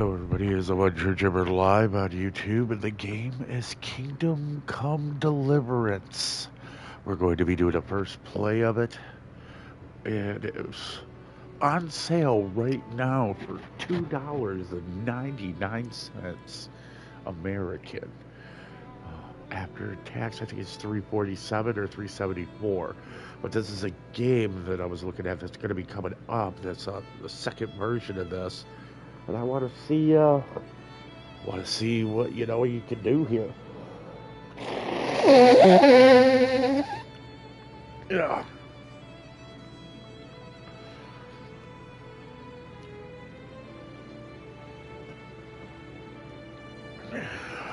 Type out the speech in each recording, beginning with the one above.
Hello everybody, is a One True Jibber live on YouTube, and the game is Kingdom Come Deliverance. We're going to be doing a first play of it, and it's on sale right now for $2.99 American. After tax, I think it's $3.47 or $3.74. But this is a game that I was looking at that's going to be coming up. That's the second version of this, and I want to see what you can do here. Yeah.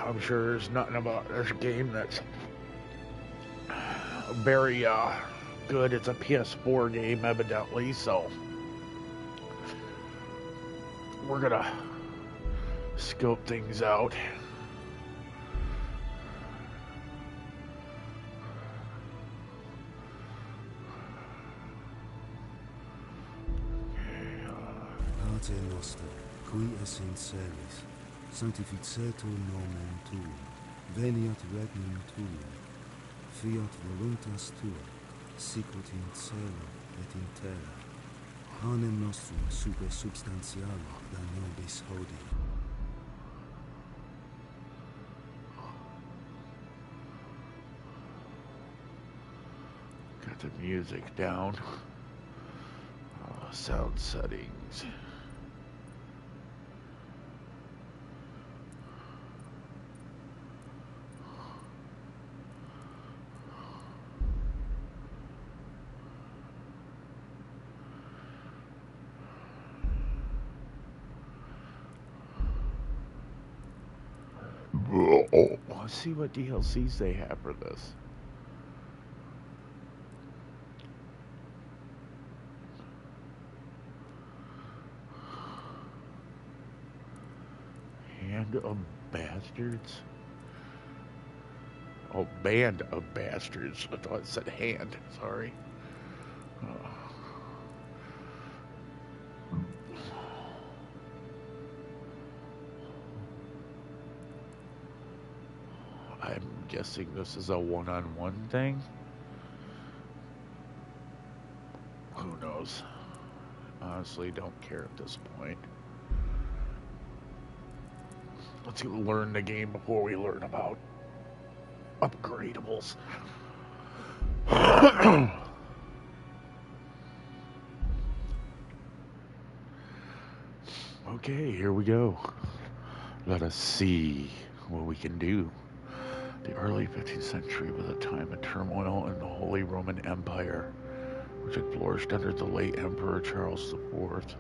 I'm sure there's nothing about this game that's very good. It's a PS4 game, evidently, so we're gonna scope things out. Pater noster, qui es in celis, sanctificetur nomen tuum, veniat regnum tuum, fiat voluntas tua, sicut in cielo et in terra. Panem nostrum super substantialem da nobis hodie. Got the music down. Sound settings. Let's see what DLCs they have for this. Hand of Bastards. Oh, Band of Bastards. I thought it said hand. Sorry. I'm guessing this is a one-on-one thing. Who knows? Honestly, don't care at this point. Let's learn the game before we learn about upgradables. Okay, here we go. Let us see what we can do. The early 15th century was a time of turmoil in the Holy Roman Empire, which had flourished under the late Emperor Charles IV.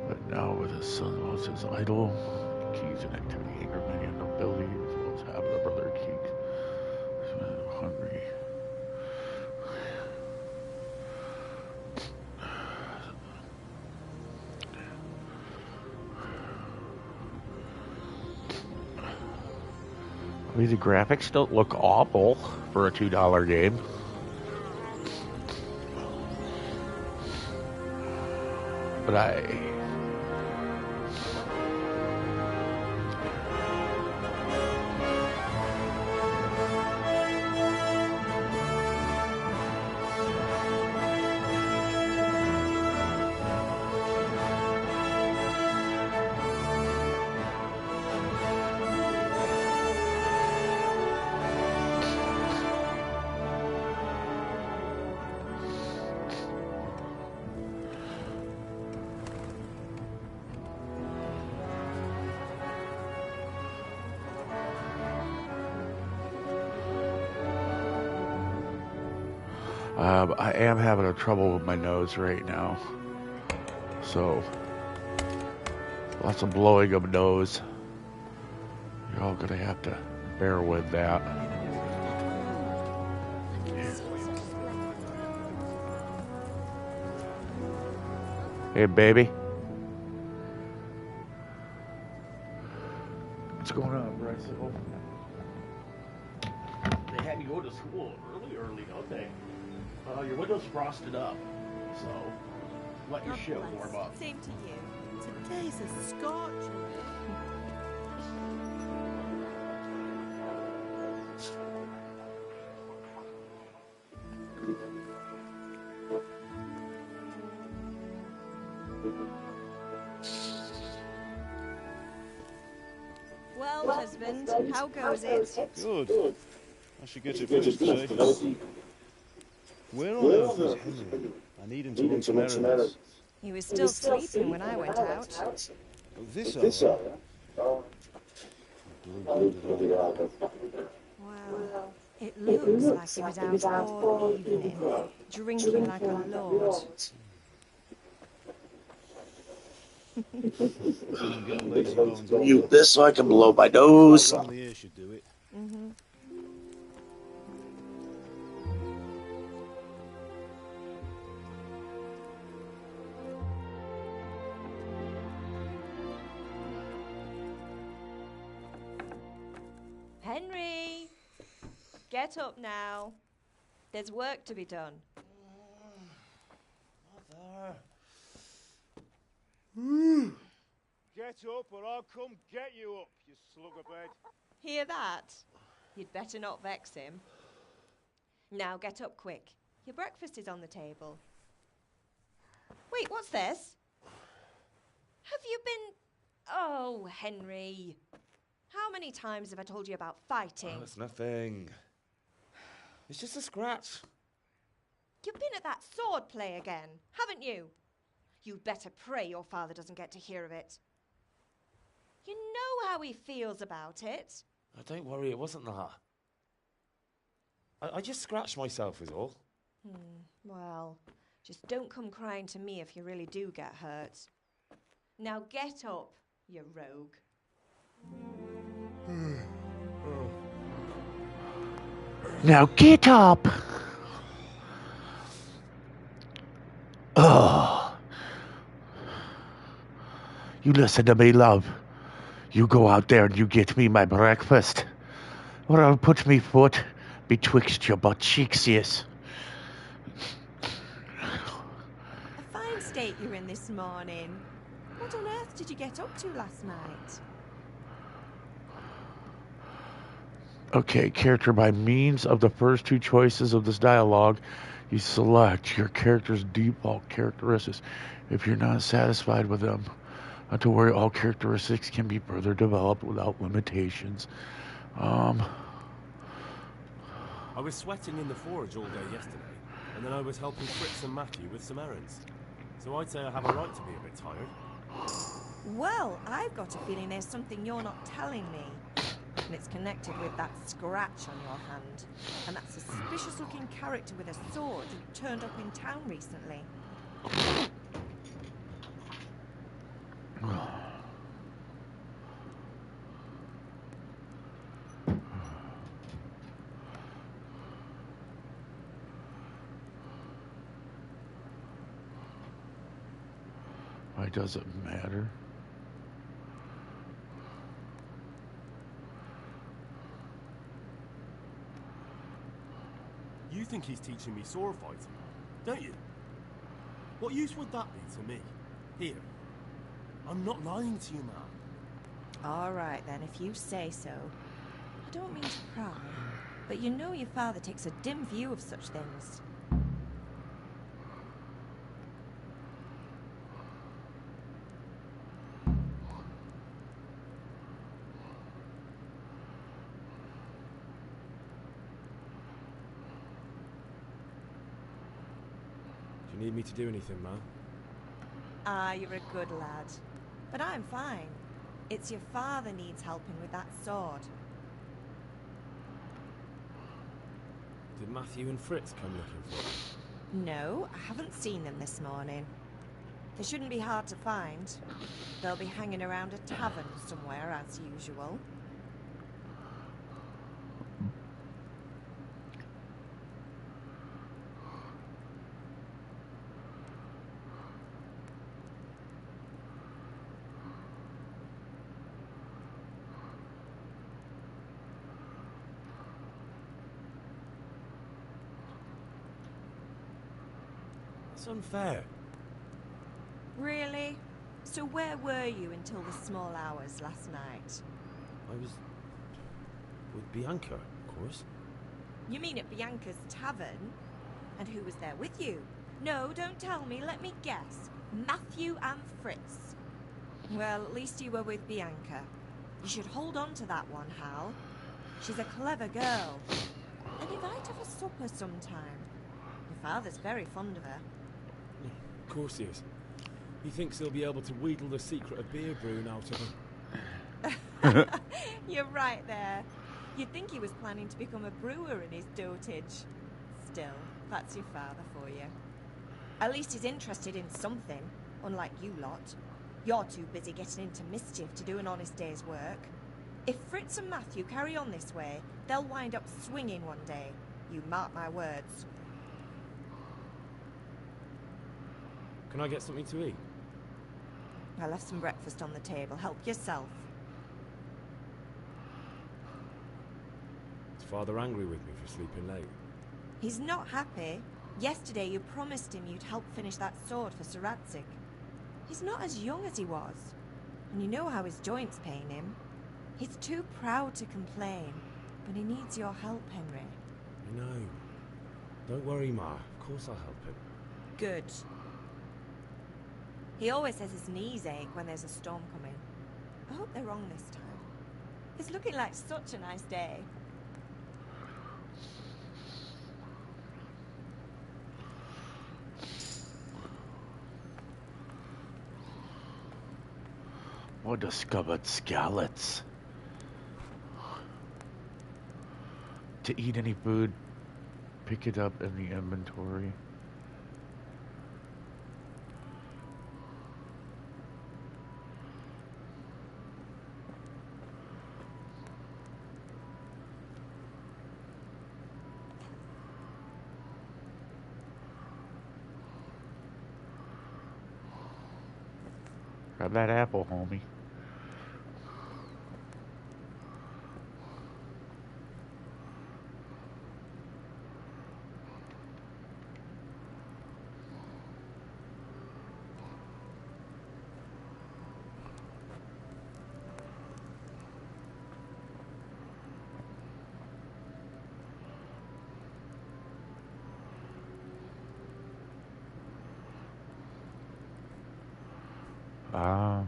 But now with his son was his idol, kings and activity angered many of the nobility, as well as half of the brother kings. Hungry. I mean, the graphics don't look awful for a $2 game. But I am having a trouble with my nose right now. So, lots of blowing of nose. You're all gonna have to bear with that. Hey, baby. What's going on, Bryce? They had you go to school early, don't they? Your window's frosted up, so let your shit warm up. Same to you. Today's a scorcher. Well, husband, how goes it? Good. I should get it finished today. Where on earth is Henry? I need him to run some errands. He was still sleeping when I went out. Oh, this hour? Blue-blooded album. Well, it looks like he was out all evening, drinking like a lord. I'm getting lazy bones. Mute this so I can blow my nose. Around the ear should do it. Henry! Get up now. There's work to be done. Mother. Get up or I'll come get you up, you slugabed. Hear that? You'd better not vex him. Now get up quick. Your breakfast is on the table. Wait, what's this? Have you been... Oh, Henry. How many times have I told you about fighting? Oh, it's nothing. It's just a scratch. You've been at that sword play again, haven't you? You'd better pray your father doesn't get to hear of it. You know how he feels about it. Oh, don't worry, it wasn't that. I just scratched myself is all. Well, just don't come crying to me if you really do get hurt. Now get up, you rogue. Now get up! Oh. You listen to me, love. You go out there and you get me my breakfast, or I'll put me foot betwixt your butt cheeks, yes. A fine state you're in this morning. What on earth did you get up to last night? Okay, character, by means of the first two choices of this dialogue, you select your character's default characteristics. If you're not satisfied with them, not to worry, all characteristics can be further developed without limitations. I was sweating in the forge all day yesterday, and then I was helping Fritz and Matthew with some errands. So I'd say I have a right to be a bit tired. Well, I've got a feeling there's something you're not telling me. And it's connected with that scratch on your hand. And that suspicious-looking character with a sword who turned up in town recently. Why does it matter? You think he's teaching me sword fighting, don't you? What use would that be to me? Here. I'm not lying to you, man. All right, then, if you say so. I don't mean to pry, but you know your father takes a dim view of such things. Do you need me to do anything, man? Ah, you're a good lad. But I'm fine. It's your father needs helping with that sword. Did Matthew and Fritz come looking for it? No, I haven't seen them this morning. They shouldn't be hard to find. They'll be hanging around a tavern somewhere, as usual. That's unfair. Really? So where were you until the small hours last night? I was with Bianca, of course. You mean at Bianca's tavern? And who was there with you? No, don't tell me, let me guess. Matthew and Fritz. Well, at least you were with Bianca. You should hold on to that one, Hal. She's a clever girl. And invite her for supper sometime. Your father's very fond of her. Of course he is. He thinks he'll be able to wheedle the secret of beer brewing out of her. You're right there. You'd think he was planning to become a brewer in his dotage. Still, that's your father for you. At least he's interested in something, unlike you lot. You're too busy getting into mischief to do an honest day's work. If Fritz and Matthew carry on this way, they'll wind up swinging one day. You mark my words. Can I get something to eat? I left some breakfast on the table. Help yourself. Is Father angry with me for sleeping late? He's not happy. Yesterday you promised him you'd help finish that sword for Sir Radzig. He's not as young as he was. And you know how his joints pain him. He's too proud to complain, but he needs your help, Henry. I know. Don't worry, Ma. Of course I'll help him. Good. He always says his knees ache when there's a storm coming. I hope they're wrong this time. It's looking like such a nice day. More discovered scallops. To eat any food, pick it up in the inventory. Grab that apple, homie. Ah.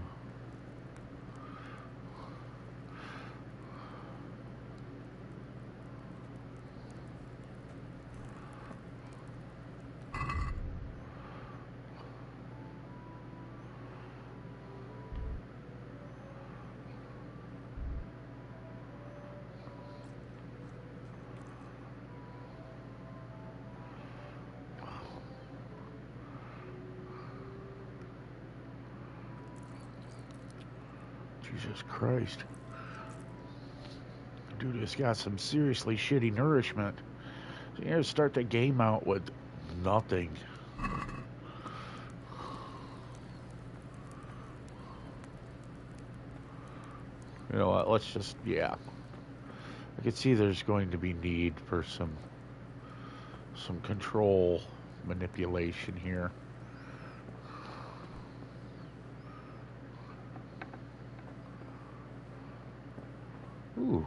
Jesus Christ. Dude has got some seriously shitty nourishment. So you start the game out with nothing. You know what, let's just, yeah. I can see there's going to be need for some control manipulation here. Ooh.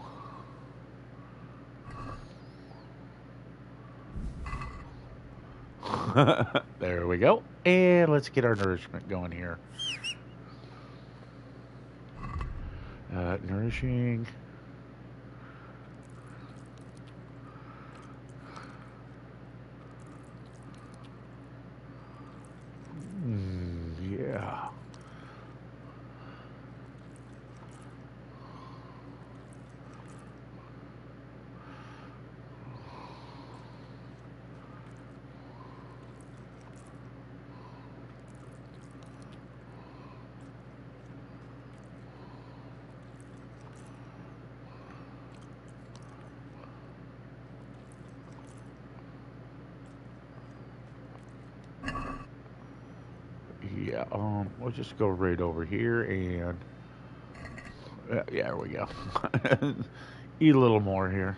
There we go. And let's get our nourishment going here. Nourishing. Yeah. Yeah, we'll just go right over here and yeah, there we go. Eat a little more here.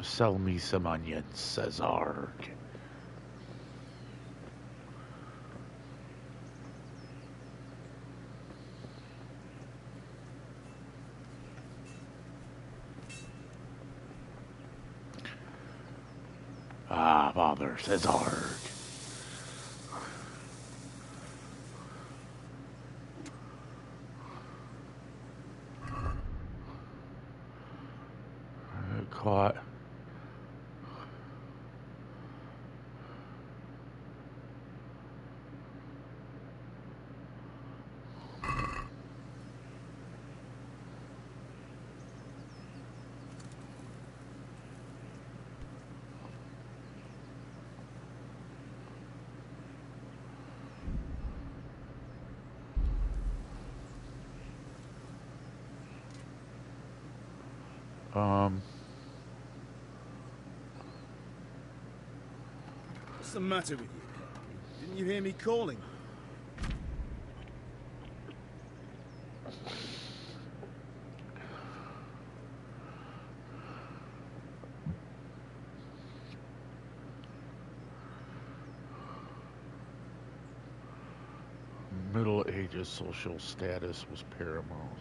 Sell me some onions, says Arg. Ah, bother, says Arg. Caught. What's the matter with you, Henry? Didn't you hear me calling? Middle Ages social status was paramount.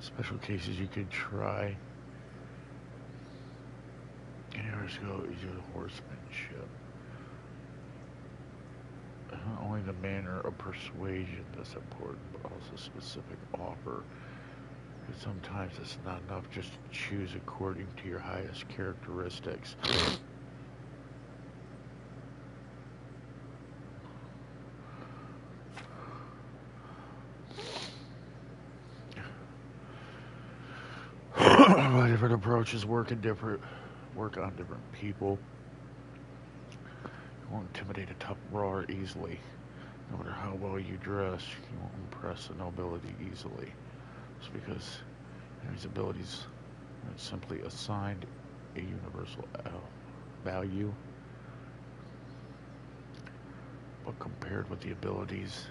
Special cases you could try. Here's go your horsemanship. Not only the manner of persuasion that's important, but also specific offer. Because sometimes it's not enough just to choose according to your highest characteristics. Different approaches work on different people. You won't intimidate a tough brawler easily. No matter how well you dress, you won't impress the nobility easily. Just because his abilities are simply assigned a universal value, but compared with the abilities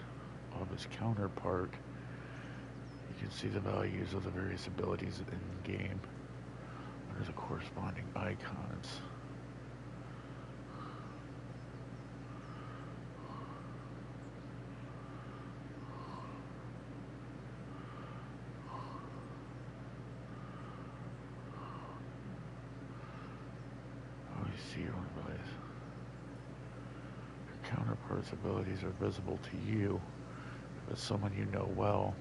of his counterpart, you can see the values of the various abilities in game under the corresponding icons. Your counterpart's abilities are visible to you as someone you know well,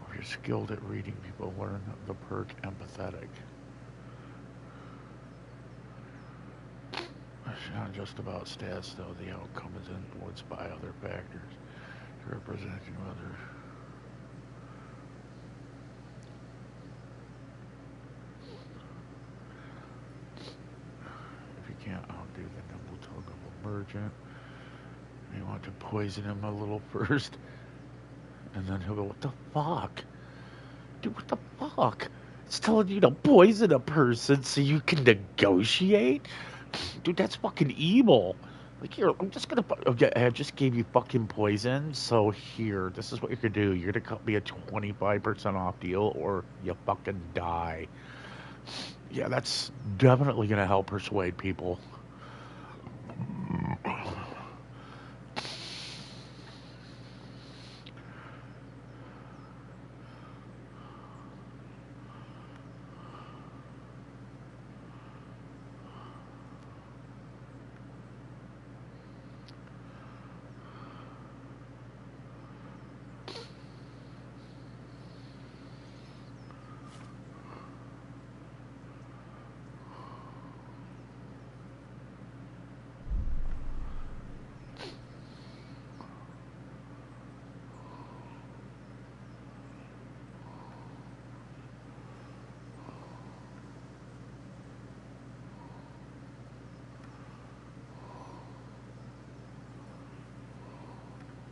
or if you're skilled at reading people, learn the perk empathetic. It's not just about stats, though. The outcome is influenced by other factors representing other. If you can't outdo the nimble tongue of a merchant, you want to poison him a little first, and then he'll go, "What the fuck? Dude, what the fuck? It's telling you to poison a person so you can negotiate? Dude, that's fucking evil. Like, here, I'm just gonna... Okay, I just gave you fucking poison, so here, this is what you're gonna do. You're gonna cut me a 25% off deal, or you fucking die." Yeah, that's definitely gonna help persuade people.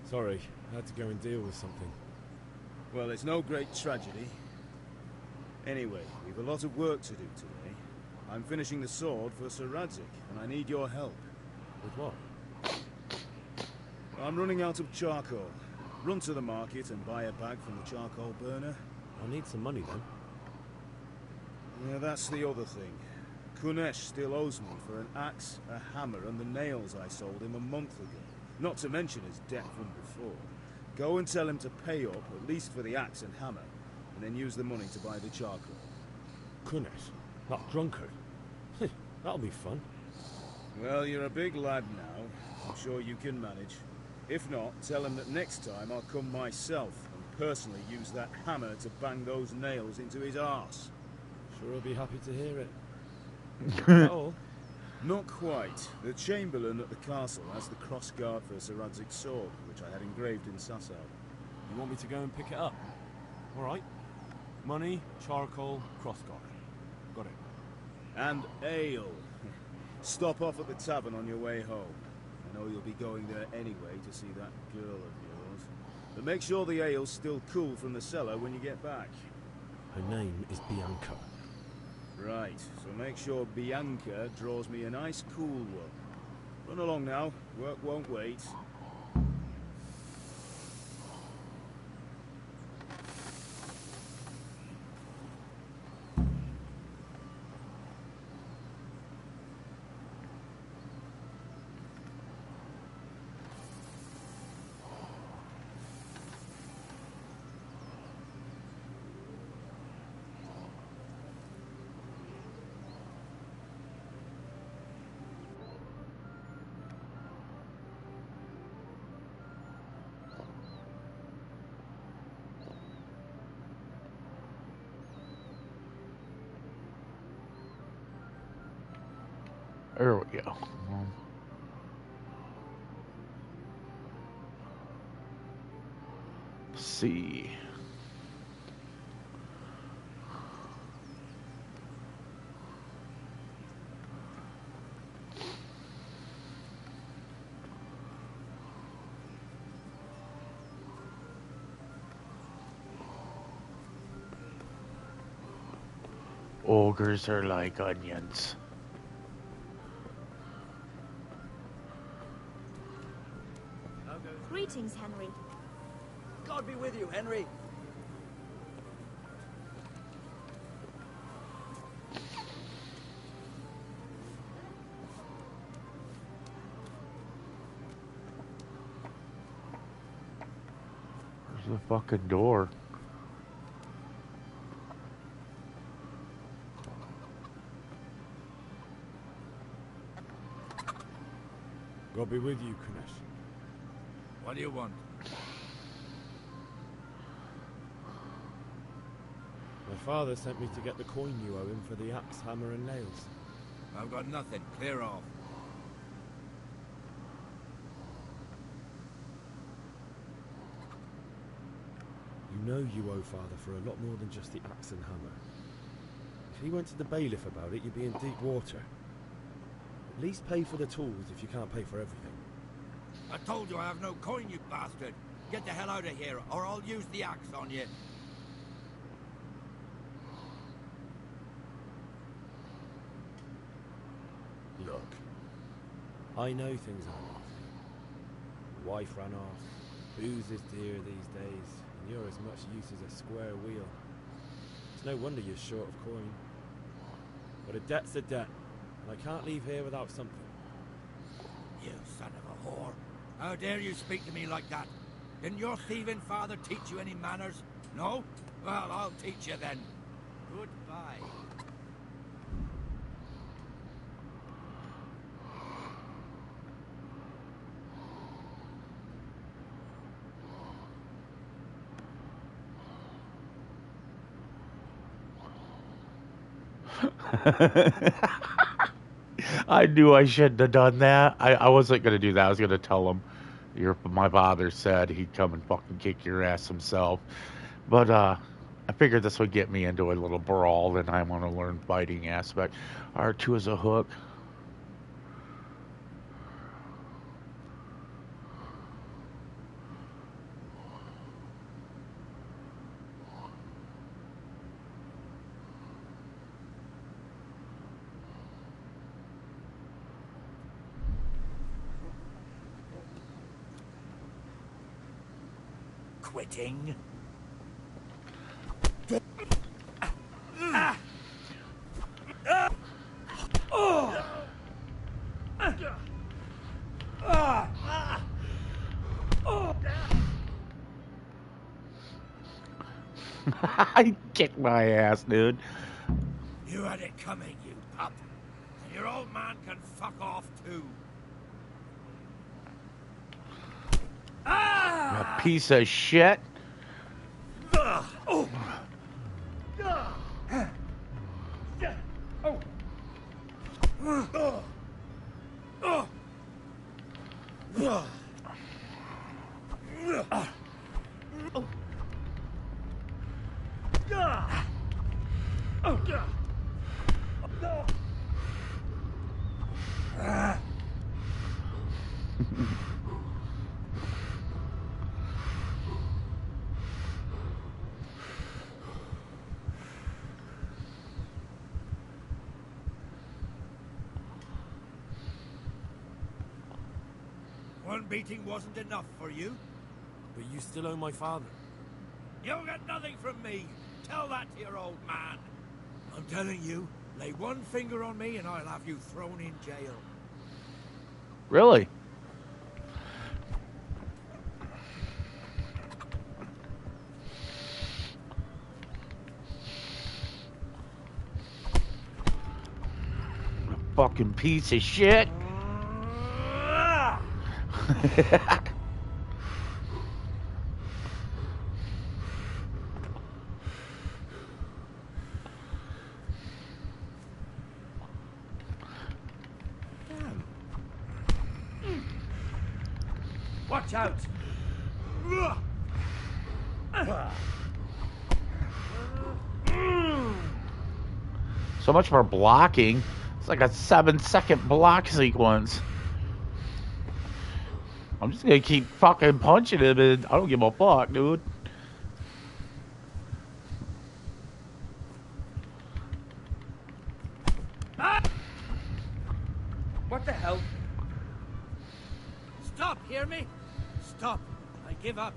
Sorry, I had to go and deal with something. Well, it's no great tragedy. Anyway, we've a lot of work to do today. I'm finishing the sword for Sir Radzik, and I need your help. With what? I'm running out of charcoal. Run to the market and buy a bag from the charcoal burner. I'll need some money then. Yeah, that's the other thing. Kunesh still owes me for an axe, a hammer, and the nails I sold him a month ago. Not to mention his debt from before. Go and tell him to pay up, at least for the axe and hammer, and then use the money to buy the charcoal. Kunesh? That drunkard? That'll be fun. Well, you're a big lad now. I'm sure you can manage. If not, tell him that next time I'll come myself and personally use that hammer to bang those nails into his arse. Sure I'll be happy to hear it. Is that all? Not quite. The Chamberlain at the castle has the cross-guard for Sir Radzik's sword, which I had engraved in Sasau. You want me to go and pick it up? Alright. Money, charcoal, crossguard. Got it. And ale. Stop off at the tavern on your way home. I know you'll be going there anyway to see that girl of yours. But make sure the ale's still cool from the cellar when you get back. Her name is Bianca. Right, so make sure Bianca draws me a nice cool one. Run along now, work won't wait. There we go. Let's see. Ogres are like onions. Greetings, Henry. God be with you, Henry. Where's the fucking door? God be with you, Kunesh. What do you want? My father sent me to get the coin you owe him for the axe, hammer and nails. I've got nothing. Clear off. You know you owe father for a lot more than just the axe and hammer. If he went to the bailiff about it, you'd be in deep water. At least pay for the tools if you can't pay for everything. I told you I have no coin, you bastard. Get the hell out of here, or I'll use the axe on you. Look, I know things aren't right. Wife ran off, booze is dear these days, and you're as much use as a square wheel. It's no wonder you're short of coin. But a debt's a debt, and I can't leave here without something. You son of a whore. How dare you speak to me like that? Didn't your thieving father teach you any manners? No? Well, I'll teach you then. Goodbye. I knew I shouldn't have done that. I wasn't going to do that. I was going to tell him, my father said he'd come and fucking kick your ass himself. But I figured this would get me into a little brawl, and I want to learn fighting aspect. R2 is a hook. quitting? I kicked my ass, dude. You had it coming, you pup. And your old man can fuck off too. A piece of shit. One beating wasn't enough for you? But you still owe my father. You'll get nothing from me. Tell that to your old man. I'm telling you, lay one finger on me and I'll have you thrown in jail. Really? A fucking piece of shit. Watch out! So much for blocking. It's like a 7-second block sequence. I'm just gonna keep fucking punching him and I don't give a fuck, dude. What the hell? Stop, hear me? Stop. I give up.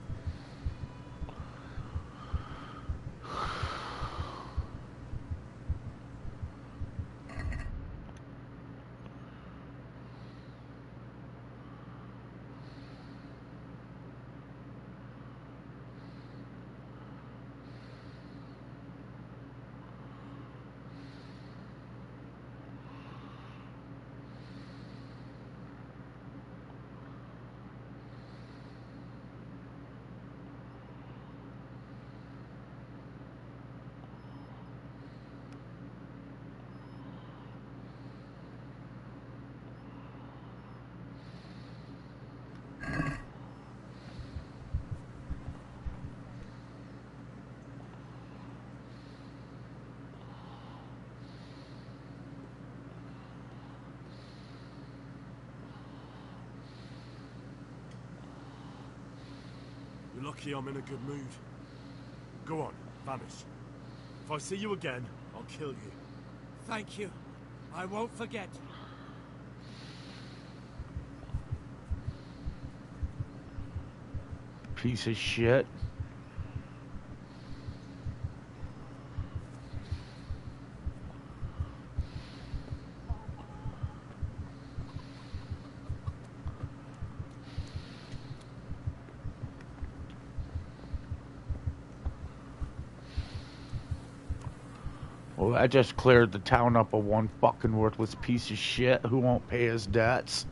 You're lucky I'm in a good mood. Go on, vanish. If I see you again, I'll kill you. Thank you. I won't forget. Piece of shit. Well, I just cleared the town up of one fucking worthless piece of shit who won't pay his debts.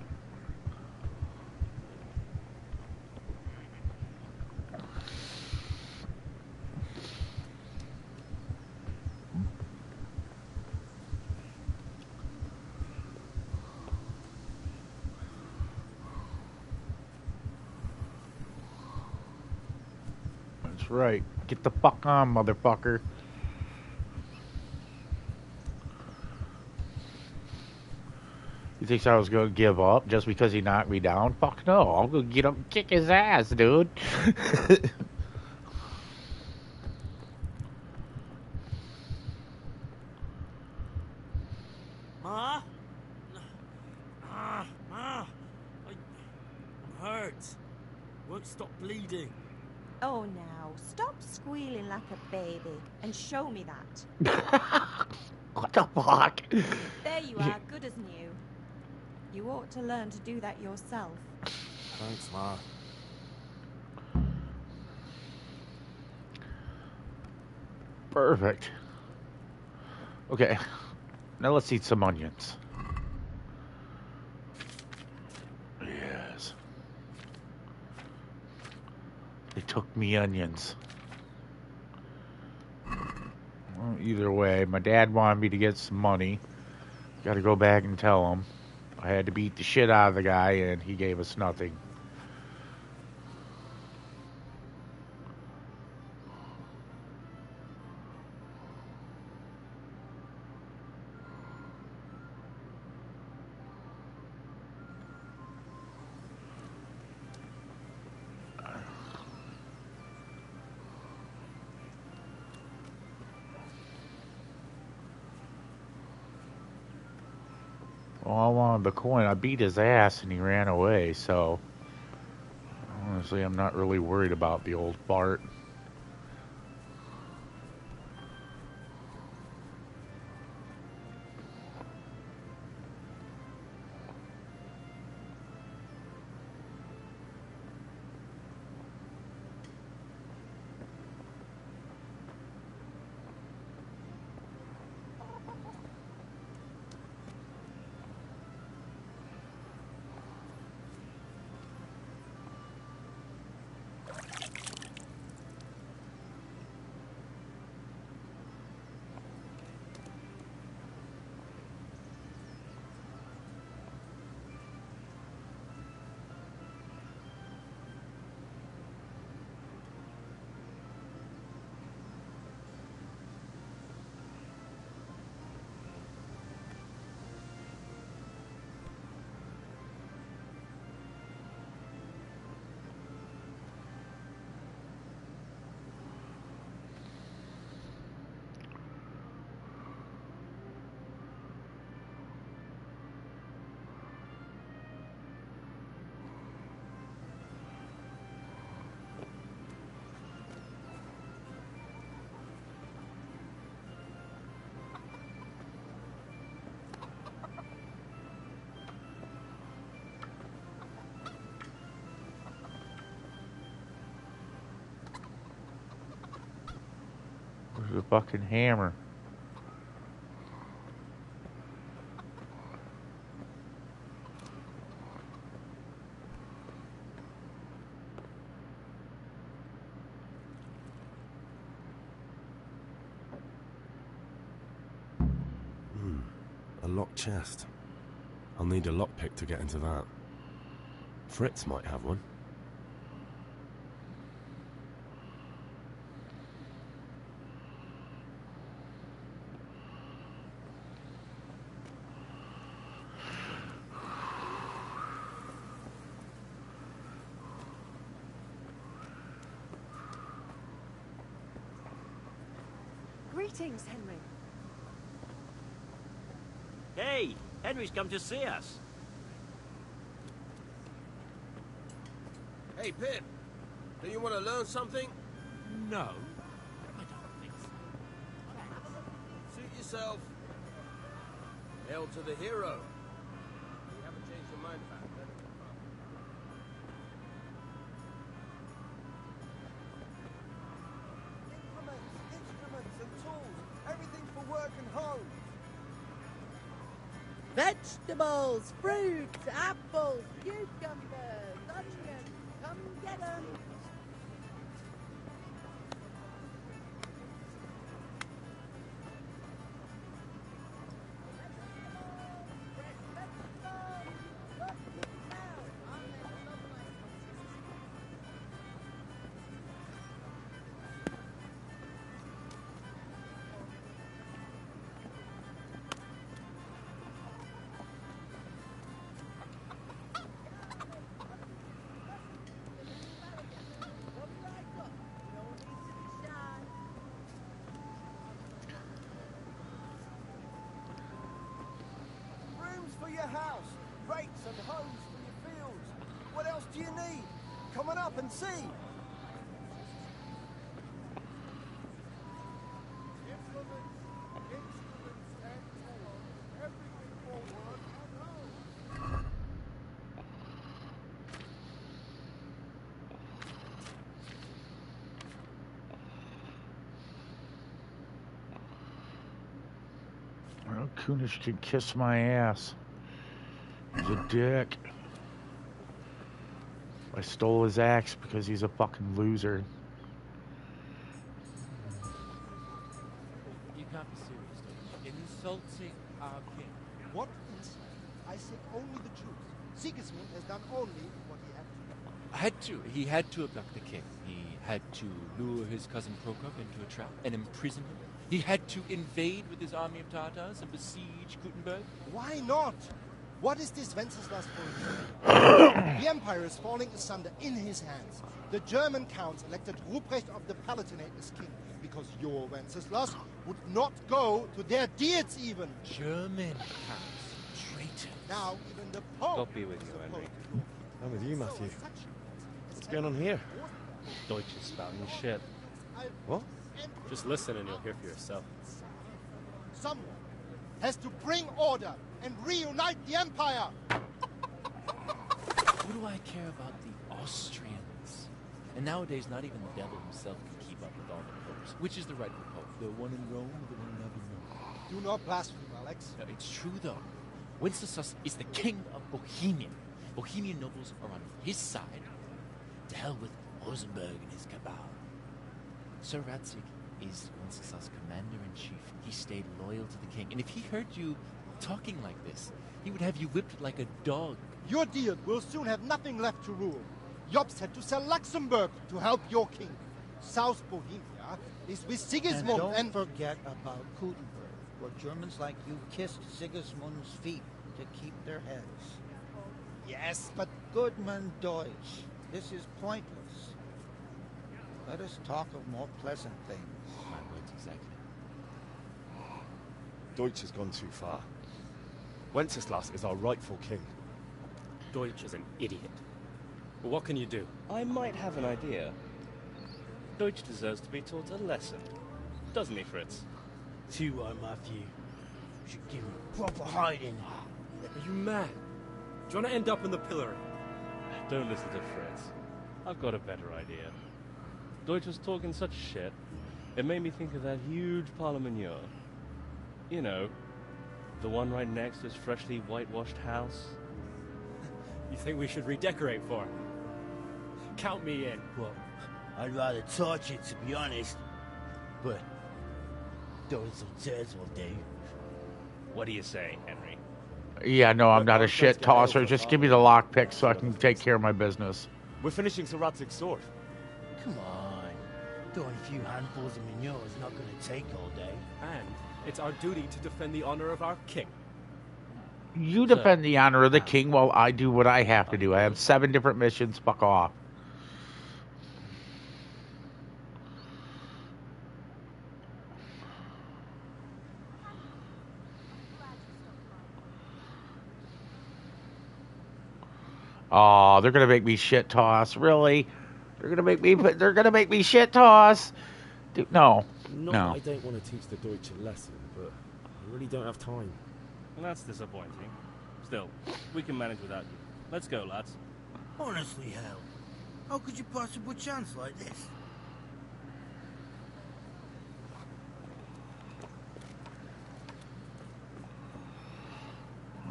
That's right. Get the fuck on, motherfucker. You think I was gonna give up just because he knocked me down? Fuck no. I'm gonna get up and kick his ass, dude. Ma? Ma! I'm hurt. Won't stop bleeding. Oh, now, stop squealing like a baby and show me that. What the fuck? There you are, good as new. You ought to learn to do that yourself. Thanks, Ma. Perfect. Okay, now let's eat some onions. Yes. They took me onions. Well, either way, my dad wanted me to get some money. Got to go back and tell him. I had to beat the shit out of the guy, and he gave us nothing. Well, I wanted the coin. I beat his ass, and he ran away, so... Honestly, I'm not really worried about the old fart. Where's the fucking hammer? A locked chest. I'll need a lockpick to get into that. Fritz might have one. Greetings, Henry. Hey, Henry's come to see us. Hey, Pip. Do you want to learn something? No, I don't think so. Suit yourself. Hail to the hero. You haven't changed your mind, Pat. Implements, instruments and tools. Everything for work and home. Vegetables, fruits, apples, cucumbers, onions. Come get 'em. For your house, rakes and hoes for your fields. What else do you need? Come on up and see. Well, Kunish can kiss my ass. He's a dick. I stole his axe because he's a fucking loser. You can't be serious, Deutsch. Insulting our king. What insult? I say only the truth. Sigismund has done only what he had to. He had to abduct the king. He had to lure his cousin Prokop into a trap and imprison him. He had to invade with his army of Tatars and besiege Gutenberg. Why not? What is this Wenceslas for? The empire is falling asunder in his hands. The German counts elected Ruprecht of the Palatinate as king because your Wenceslas would not go to their deeds even. German counts, traitors. Now even the Pope. God be with you, Henry. I'm with you, Matthew. What's going on here? Deutsch is spouting shit. What? Just listen and you'll hear for yourself. Someone has to bring order and reunite the empire. What do I care about the Austrians? And nowadays, not even the devil himself can keep up with all the popes. Which is the rightful pope? The one in Rome or the one in Avignon? Do not blaspheme, Alex. No, it's true, though. Wenceslas is the king of Bohemia. Bohemian nobles are on his side. To hell with Rosenberg and his cabal. Sir Ratzig is Wenceslas' commander-in-chief. He stayed loyal to the king. And if he heard you talking like this, he would have you whipped like a dog. Your deal will soon have nothing left to rule. Jobst had to sell Luxembourg to help your king. South Bohemia is with Sigismund and don't forget about Gutenberg, where Germans like you kissed Sigismund's feet to keep their heads. Yes, but Goodman Deutsch, this is pointless. Let us talk of more pleasant things. My words exactly. Deutsch has gone too far. Wenceslas is our rightful king. Deutsch is an idiot. But what can you do? I might have an idea. Deutsch deserves to be taught a lesson. Doesn't he, Fritz? Too right, Matthew. We should give him proper hiding. Are you mad? Do you want to end up in the pillory? Don't listen to Fritz. I've got a better idea. Deutsch was talking such shit, it made me think of that huge parliament. You know, the one right next to his freshly whitewashed house. You think we should redecorate for him? Count me in. Well, I'd rather torch it, to be honest. But throwing some tears will do. What do you say, Henry? Yeah, no, I'm not a shit tosser. Just give me the lockpick so I can take care of my business. We're finishing Sir Radzig's sword. Come on. Throwing a few handfuls of manure is not going to take all day. And it's our duty to defend the honor of our king. You defend the honor of the king while I do what I have to do. I have 7 different missions. Fuck off. Oh, they're gonna make me shit toss. Really? They're gonna make me shit toss. Dude, no. Not No. that I don't want to teach the Deutsch a lesson, but I really don't have time. Well, that's disappointing. Still, we can manage without you. Let's go, lads. Honestly, hell. How could you possibly chance like this?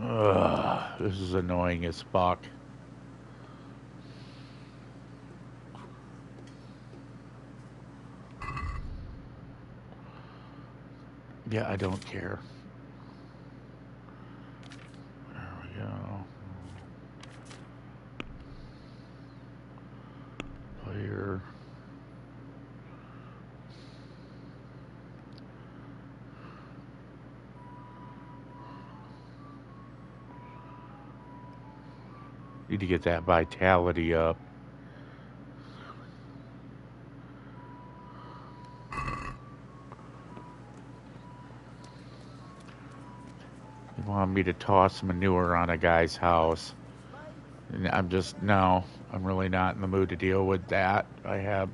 Ugh, this is annoying as fuck. Yeah, I don't care. There we go. Player. Need to get that vitality up. They want me to toss manure on a guy's house. And I'm just, no, I'm really not in the mood to deal with that. I have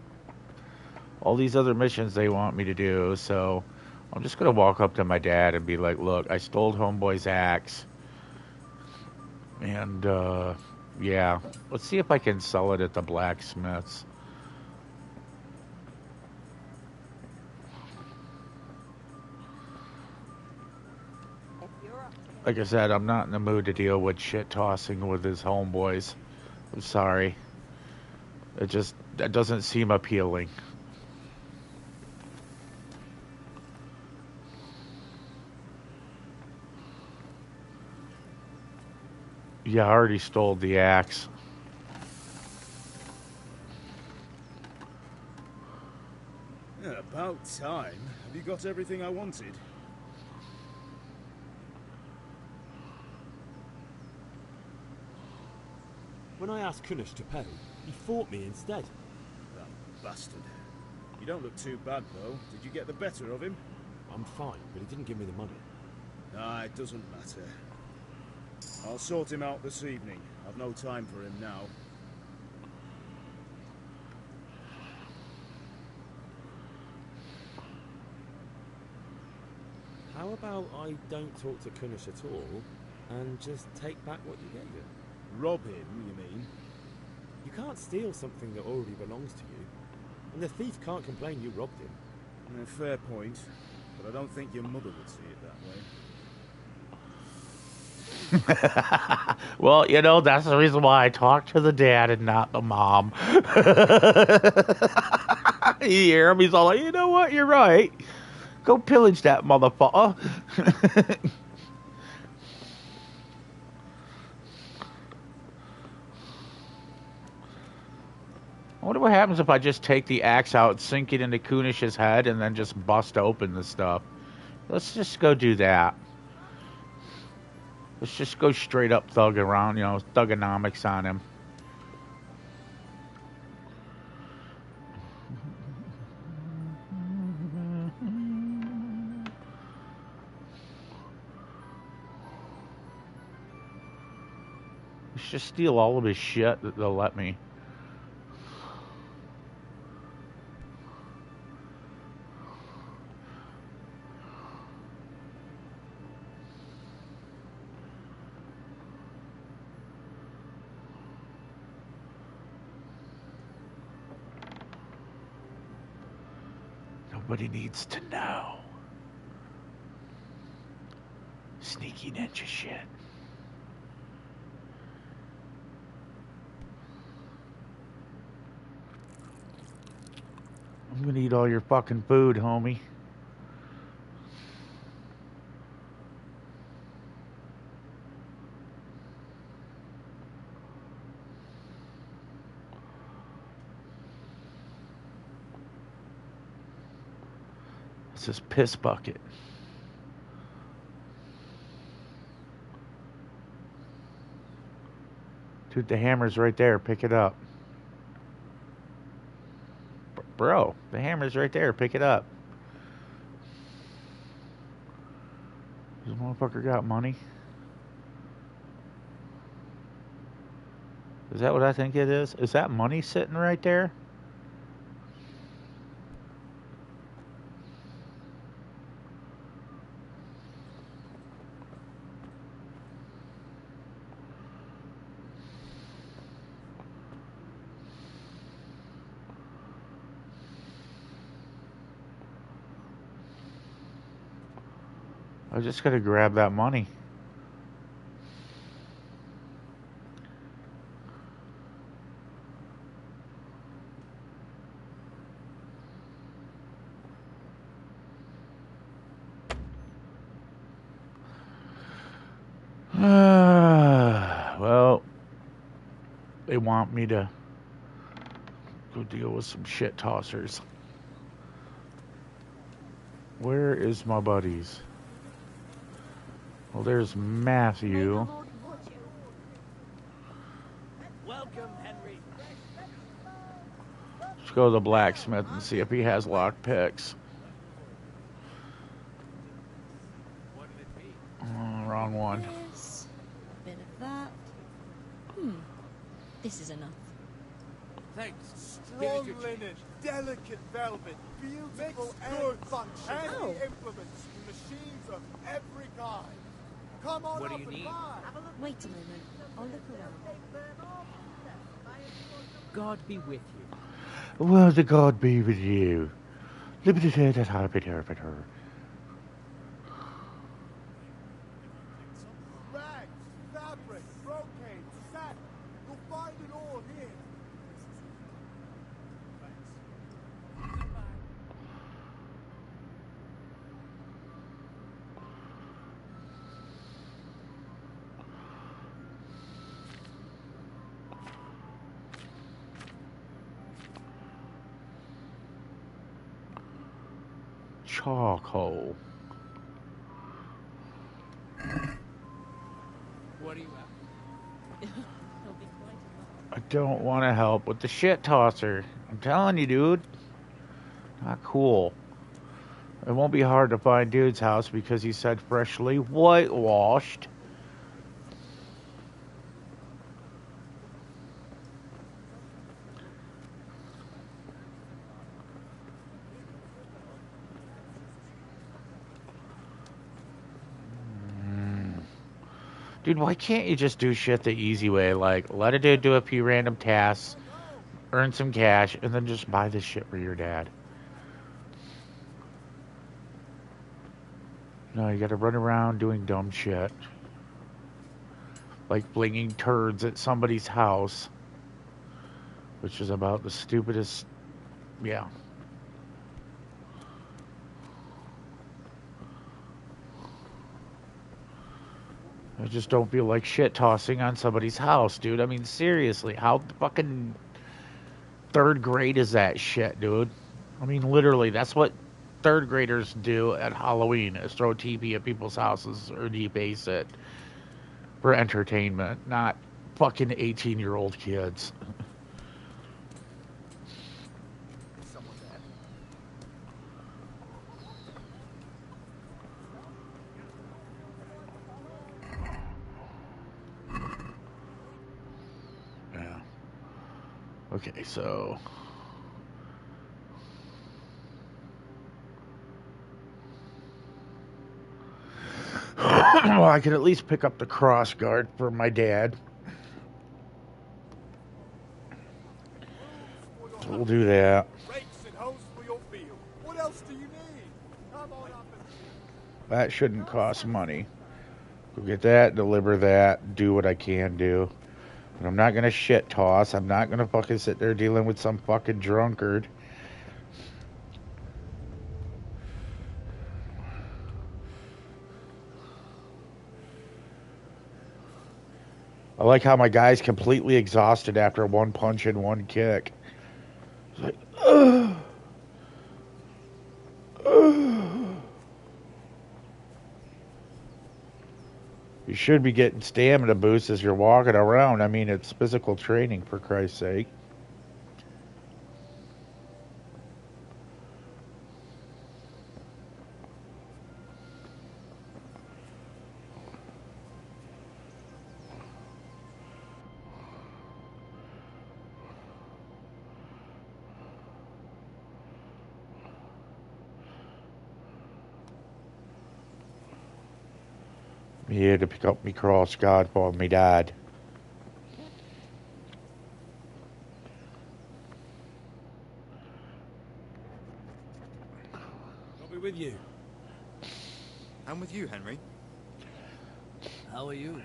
all these other missions they want me to do, so I'm just going to walk up to my dad and be like, look, I stole Homeboy's axe. And, yeah, let's see if I can sell it at the blacksmiths. Like I said, I'm not in the mood to deal with shit tossing with his homeboys. I'm sorry. That doesn't seem appealing. Yeah, I already stole the axe. Yeah, about time. Have you got everything I wanted? When I asked Kunish to pay, he fought me instead. That bastard. You don't look too bad, though. Did you get the better of him? I'm fine, but he didn't give me the money. Nah, it doesn't matter. I'll sort him out this evening. I've no time for him now. How about I don't talk to Kunish at all, and just take back what you gave him? Rob him, you mean? You can't steal something that already belongs to you. And the thief can't complain you robbed him. Fair point, but I don't think your mother would see it that way. Well, you know, that's the reason why I talk to the dad and not the mom. You hear him? He's all like, you know what? You're right. Go pillage that motherfucker. I wonder what happens if I just take the axe out, sink it into Kunish's head, and then just bust open the stuff. Let's just go do that. Let's just go straight up thug around, you know, thugonomics on him. Let's just steal all of his shit that they'll let me. Nobody needs to know. Sneaky ninja shit. I'm gonna eat all your fucking food, homie. It's this piss bucket. Dude, the hammer's right there. Pick it up. Bro, the hammer's right there. Pick it up. This motherfucker got money. Is that what I think it is? Is that money sitting right there? I just gotta grab that money. Well, they want me to go deal with some shit tossers. Where is my buddies? Well, there's Matthew. Welcome, Henry. Let's go to the blacksmith and see if he has lock picks. Wrong one. This, a bit of that. This is enough. Thanks. Strong linen, delicate velvet, beautiful good function, handy implements, machines of every kind. Come on What up do you and need? buy. Wait a moment. I'll look around. God be with you. Well, the God be with you. Liberty that happy her. find it all here. Charcoal. What are you at? I don't want to help with the shit tosser. I'm telling you, dude. Not cool. It won't be hard to find dude's house because he said freshly whitewashed. Dude, why can't you just do shit the easy way? Like, let a dude do a few random tasks, earn some cash, and then just buy this shit for your dad. No, you gotta run around doing dumb shit. Like flinging turds at somebody's house. Which is about the stupidest... Yeah. I just don't feel like shit tossing on somebody's house, dude. I mean, seriously, how fucking third grade is that shit, dude? I mean, literally, that's what third graders do at Halloween, is throw TP at people's houses or debase it for entertainment, not fucking 18-year-old kids. Yeah. Okay, so... Well, I could at least pick up the cross guard for my dad. So we'll do that. Rakes and hoes for your field. What else do you need? Come on up and... That shouldn't cost money. Go get that, deliver that, do what I can do. And I'm not gonna shit toss. I'm not gonna fucking sit there dealing with some fucking drunkard. I like how my guy's completely exhausted after one punch and one kick. It's like, ugh. Ugh. You should be getting stamina boosts as you're walking around. I mean, it's physical training, for Christ's sake. I'm here to pick up me cross guard for me dad. I'll be with you. I'm with you, Henry. How are you?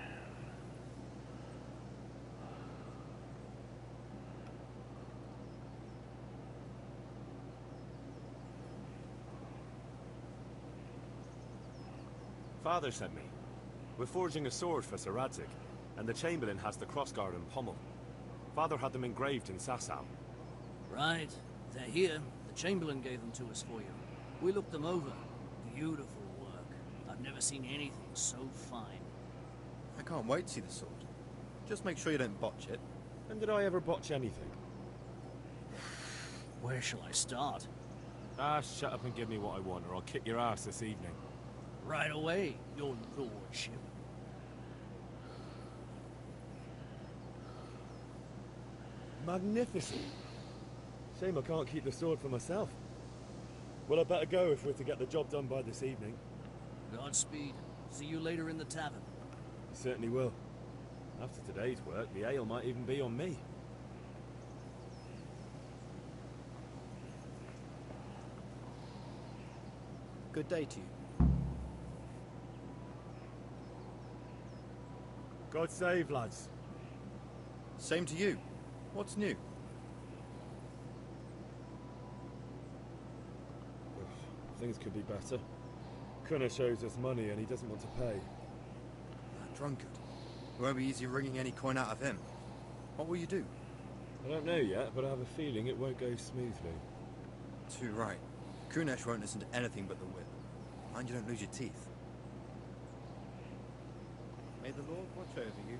Father sent me. We're forging a sword for Sir Radzig, and the Chamberlain has the crossguard and pommel. Father had them engraved in Sasau. Right. They're here. The Chamberlain gave them to us for you. We looked them over. Beautiful work. I've never seen anything so fine. I can't wait to see the sword. Just make sure you don't botch it. When did I ever botch anything? Where shall I start? Ah, shut up and give me what I want, or I'll kick your ass this evening. Right away, your lordship. Magnificent. Shame I can't keep the sword for myself. Well, I better go if we're to get the job done by this evening. Godspeed. See you later in the tavern. You certainly will. After today's work, the ale might even be on me. Good day to you. God save, lads. Same to you. What's new? Things could be better. Kunnish owes us money and he doesn't want to pay. That drunkard. It won't be easy wringing any coin out of him. What will you do? I don't know yet, but I have a feeling it won't go smoothly. Too right. Kunnish won't listen to anything but the whip. Mind you don't lose your teeth. May the Lord watch over you.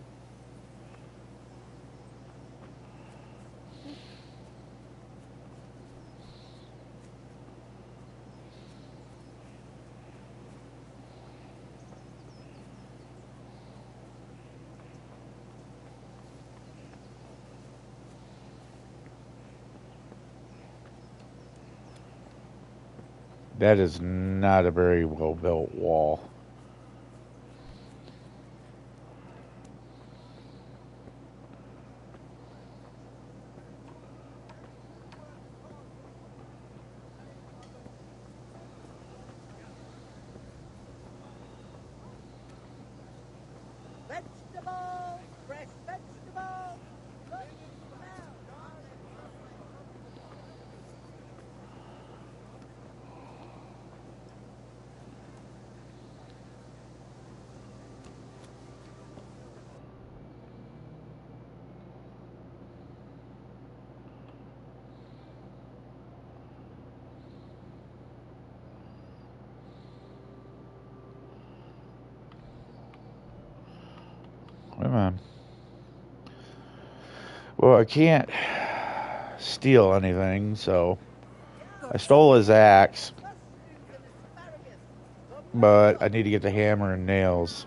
That is not a very well built wall. Vegetables! Fresh vegetables! Look Come on. Well, I can't steal anything, so I stole his axe. But I need to get the hammer and nails.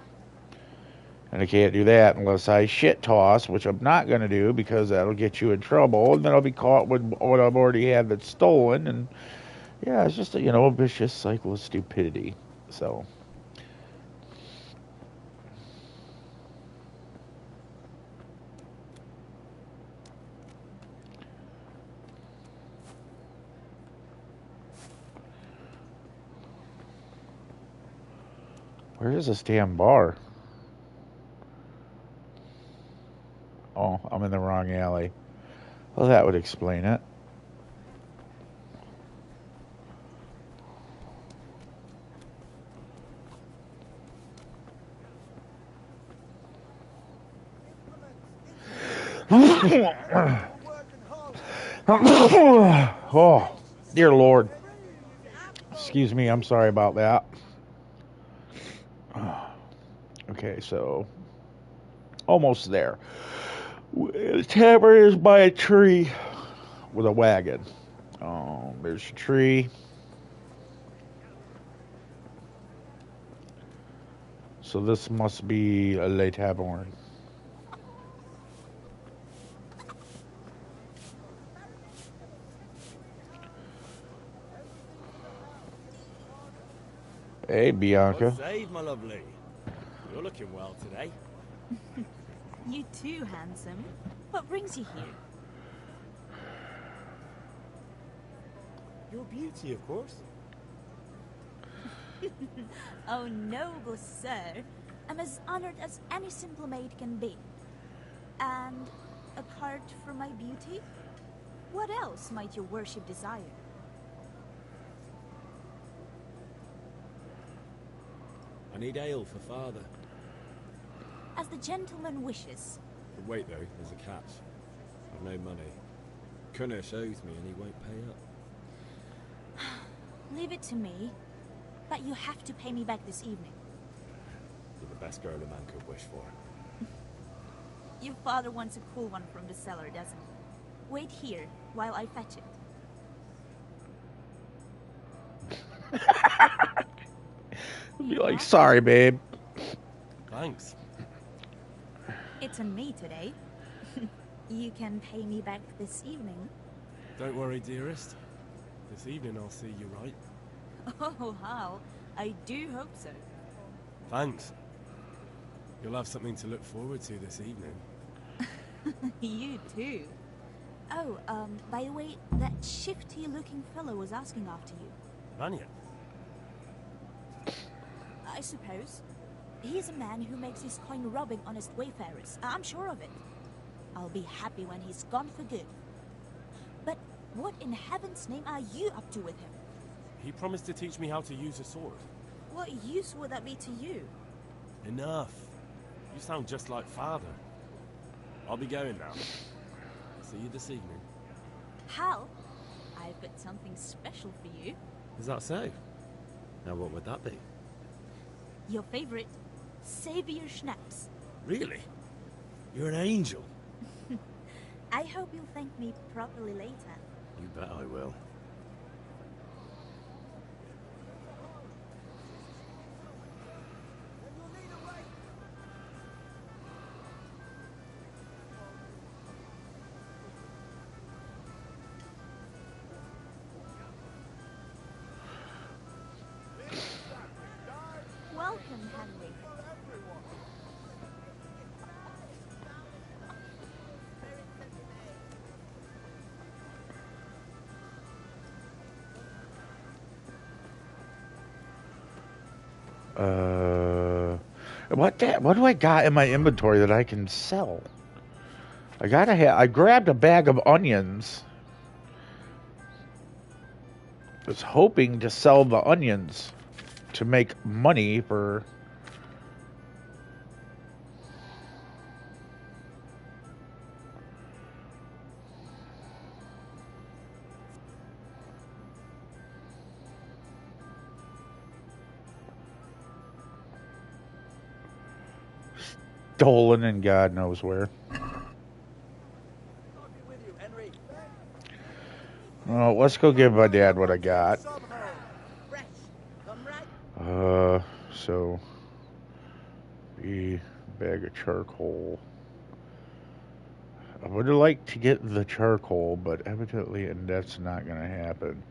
And I can't do that unless I shit toss, which I'm not going to do because that'll get you in trouble. And then I'll be caught with what I've already had that's stolen. And yeah, it's just a vicious cycle of stupidity. So. Where is this damn bar? Oh, I'm in the wrong alley. Well, that would explain it. Oh, dear Lord. Excuse me, I'm sorry about that. Okay, so almost there. The tavern is by a tree with a wagon. There's a tree. So this must be a Le Tavern. Hey, Bianca. Well saved, my lovely. You're looking well today. You too, handsome. What brings you here? Your beauty, of course. Oh, noble sir. I'm as honored as any simple maid can be. And apart from my beauty, what else might your worship desire? I need ale for father. As the gentleman wishes. But wait though, there's a catch. I've no money. Kunnish owes me and he won't pay up. Leave it to me. But you have to pay me back this evening. You're the best girl a man could wish for. Your father wants a cool one from the cellar, doesn't he? Wait here while I fetch it. Be like, sorry, babe. Thanks. It's on me today. You can pay me back this evening. Don't worry, dearest. This evening I'll see you right. Oh, how? I do hope so. Thanks. You'll have something to look forward to this evening. You too. Oh, by the way, that shifty-looking fellow was asking after you. Vanya? I suppose. He's a man who makes his coin robbing honest wayfarers. I'm sure of it. I'll be happy when he's gone for good. But what in heaven's name are you up to with him? He promised to teach me how to use a sword. What use would that be to you? Enough. You sound just like Father. I'll be going now. See you this evening. Hal, I've got something special for you. Is that so? Now what would that be? Your favorite Savior Schnapps. Really? You're an angel. I hope you'll thank me properly later. You bet I will. Welcome, Henry. What do I got in my inventory that I can sell? I grabbed a bag of onions. Was hoping to sell the onions to make money for. Stolen and God knows where. Well, let's go give my dad what I got. So a bag of charcoal. I would like to get the charcoal, but evidently, and that's not going to happen.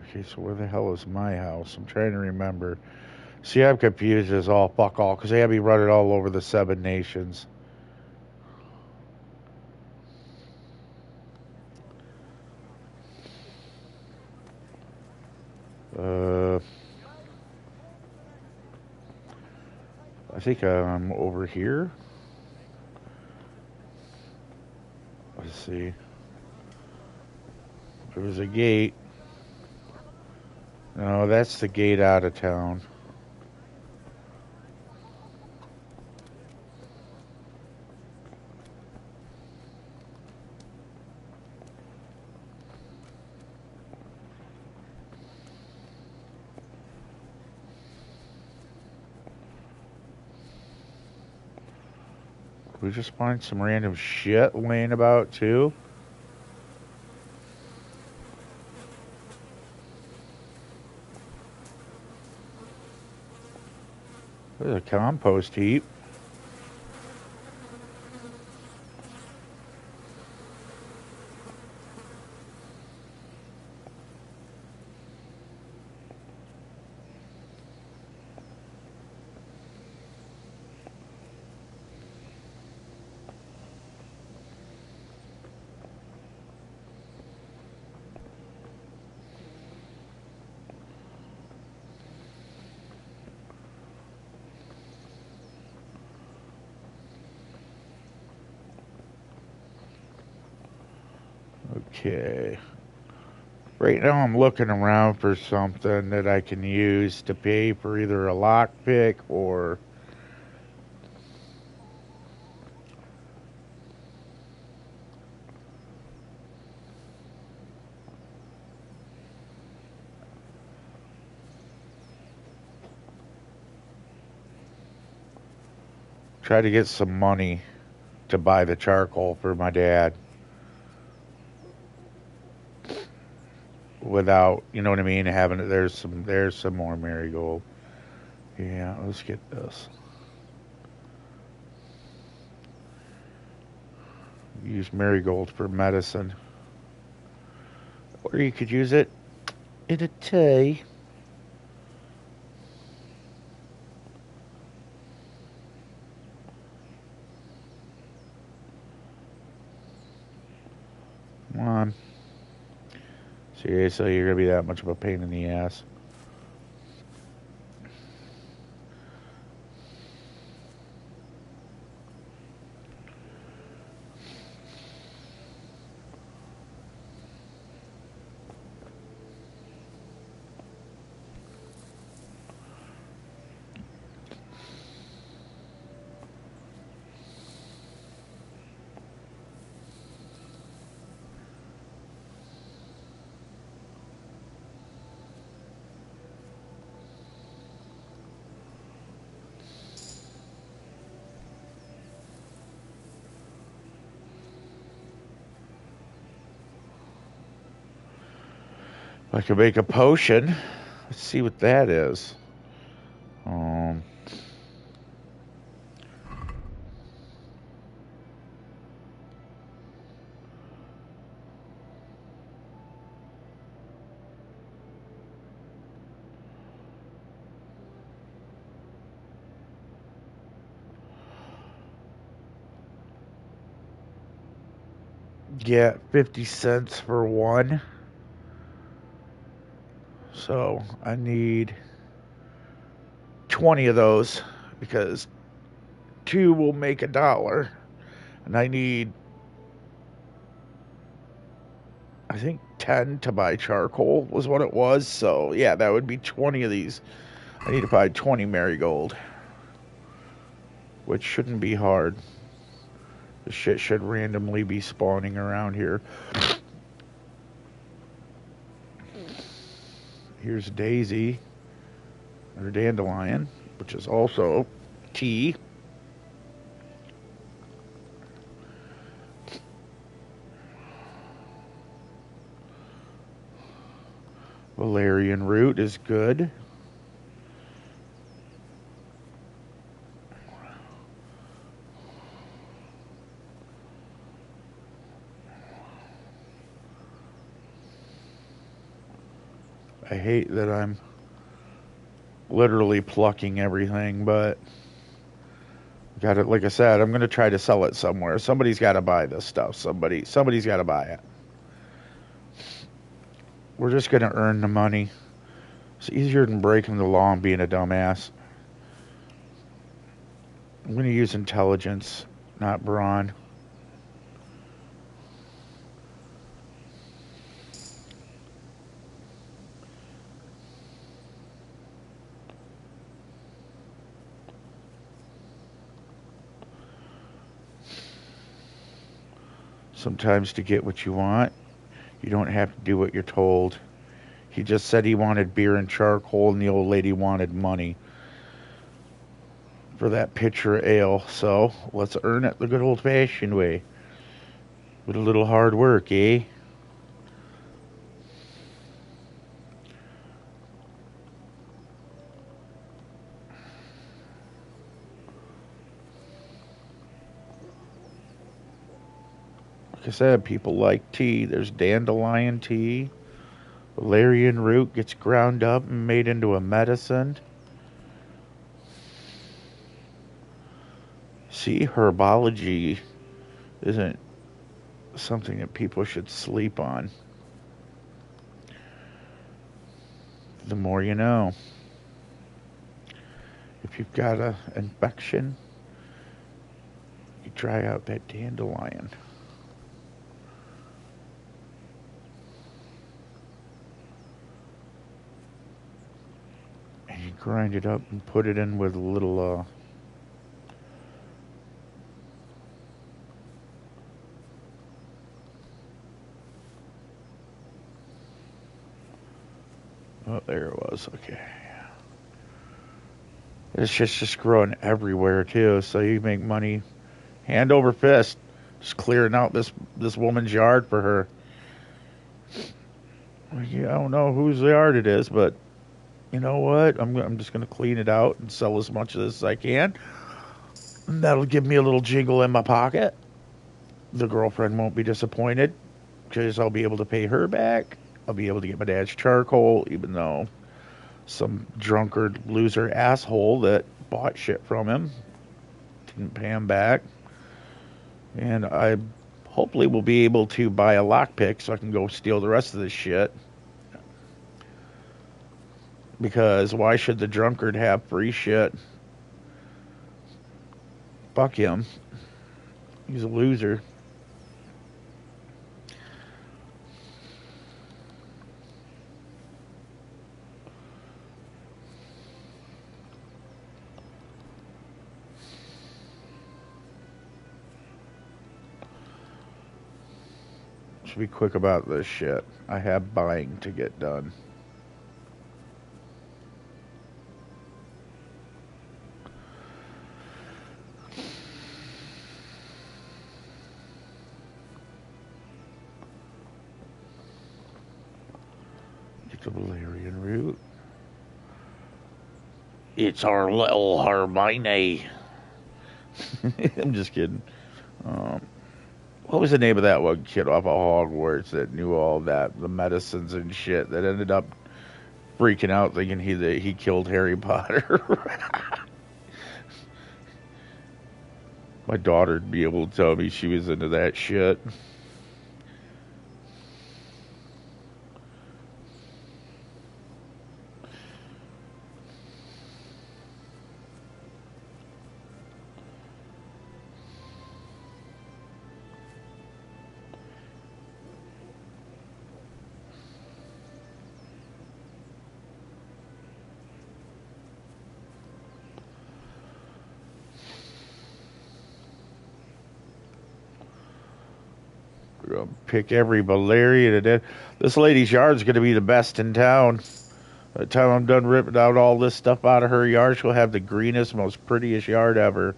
Okay, so where the hell is my house? I'm trying to remember. See, I'm confused as all fuck all, because they have me running all over the 7 nations. I think I'm over here. Let's see. There was a gate. No, that's the gate out of town. We just find some random shit laying about too. There's a compost heap. Okay. Right now I'm looking around for something that I can use to pay for either a lockpick or... try to get some money to buy the charcoal for my dad. Without, you know what I mean, having it. There's some more marigold. Yeah, let's get this. Use marigold for medicine. Or you could use it in a tea. Seriously, you're gonna be that much of a pain in the ass. I can make a potion. Let's see what that is. Get 50 cents for one. So I need 20 of those because 2 will make $1. And I need, I think, 10 to buy charcoal was what it was. So yeah, that would be 20 of these. I need to buy 20 marigold, which shouldn't be hard. The shit should randomly be spawning around here. Here's Daisy, or Dandelion, which is also tea. Valerian root is good. I hate that I'm literally plucking everything, but got it. Like I said, I'm going to try to sell it somewhere. Somebody's got to buy this stuff. Somebody's got to buy it. We're just going to earn the money. It's easier than breaking the law and being a dumbass. I'm going to use intelligence, not brawn. Sometimes to get what you want, you don't have to do what you're told. He just said he wanted beer and charcoal, and the old lady wanted money for that pitcher of ale. So let's earn it the good old-fashioned way. With a little hard work, eh? Like I said, people like tea. There's dandelion tea. Valerian root gets ground up and made into a medicine. See, herbology isn't something that people should sleep on. The more you know. If you've got an infection, you try out that dandelion. And you grind it up and put it in with a little oh, there it was. Okay. It's just growing everywhere too, so you make money hand over fist, just clearing out this woman's yard for her. Yeah, I don't know whose yard it is, but you know what? I'm just gonna clean it out and sell as much of this as I can. And that'll give me a little jiggle in my pocket. The girlfriend won't be disappointed because I'll be able to pay her back. I'll be able to get my dad's charcoal, even though some drunkard loser asshole that bought shit from him didn't pay him back. And I hopefully will be able to buy a lockpick so I can go steal the rest of this shit. Because why should the drunkard have free shit? Fuck him. He's a loser. Should be quick about this shit. I have buying to get done. Get the Valerian root. It's our little Hermione. I'm just kidding. What was the name of that one kid off of Hogwarts that knew all that, the medicines and shit, that ended up freaking out thinking he killed Harry Potter? My daughter'd be able to tell me she was into that shit. Pick every Valerian. This lady's yard's going to be the best in town. By the time I'm done ripping out all this stuff out of her yard, she'll have the greenest, most prettiest yard ever.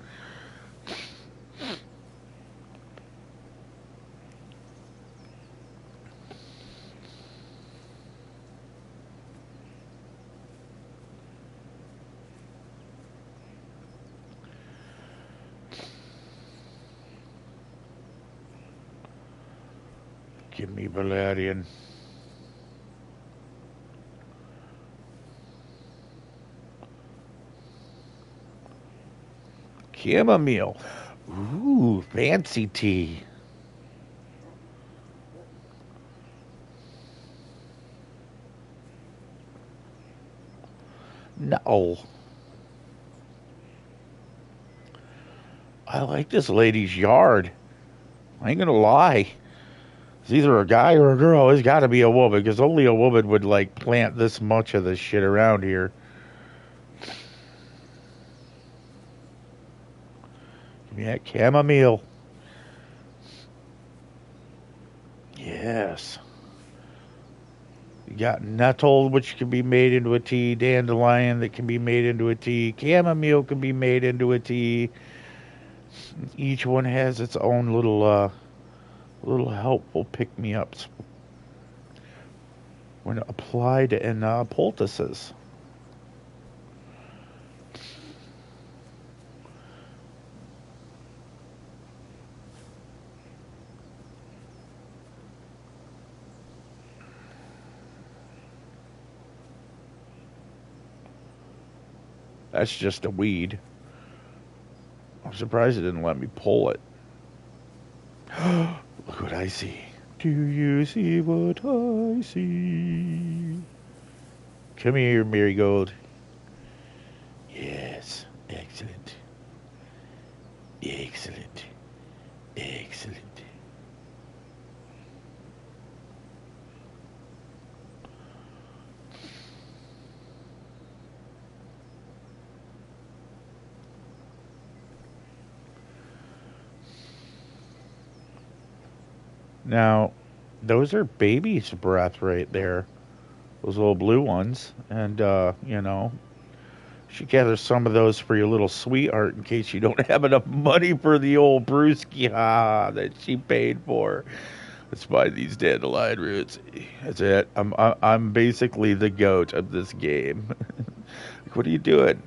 Give me Valerian. Chamomile. Ooh, fancy tea. No. I like this lady's yard. I ain't gonna lie. It's either a guy or a girl. It's got to be a woman, because only a woman would, like, plant this much of this shit around here. Give me that chamomile. Yes. You got nettle, which can be made into a tea. Dandelion that can be made into a tea. Chamomile can be made into a tea. Each one has its own little helpful pick-me-ups when applied in poultices. That's just a weed. I'm surprised it didn't let me pull it. Look what I see. Do you see what I see? Come here, Marigold. Yes. Excellent. Excellent. Excellent. Now, those are baby's breath right there. Those little blue ones. And, you know, you should gather some of those for your little sweetheart in case you don't have enough money for the old brewski that she paid for. Let's buy these dandelion roots. That's it. I'm basically the goat of this game. What are you doing?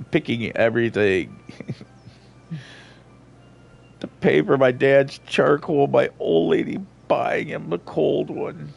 Picking everything. To pay for my dad's charcoal, my old lady buying him the cold one.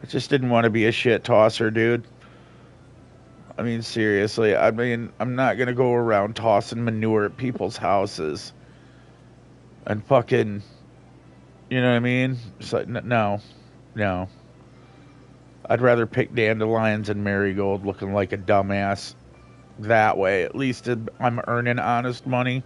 I just didn't want to be a shit tosser, dude. I mean, seriously. I mean, I'm not gonna go around tossing manure at people's houses. And fucking... You know what I mean? It's like, no. No. I'd rather pick dandelions and marigold looking like a dumbass that way. At least I'm earning honest money.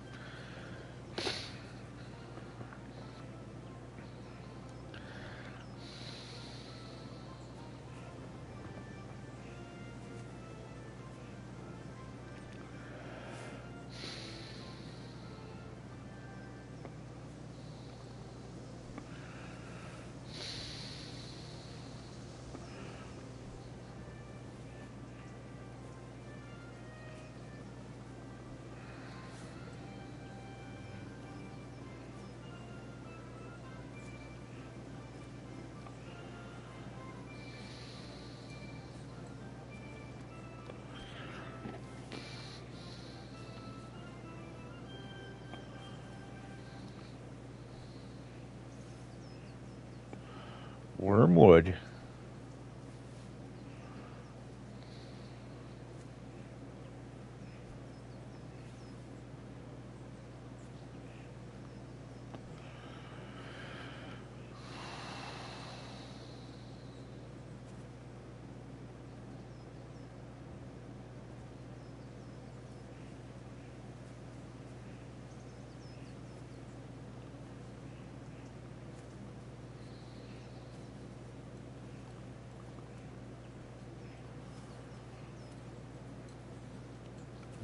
Wormwood.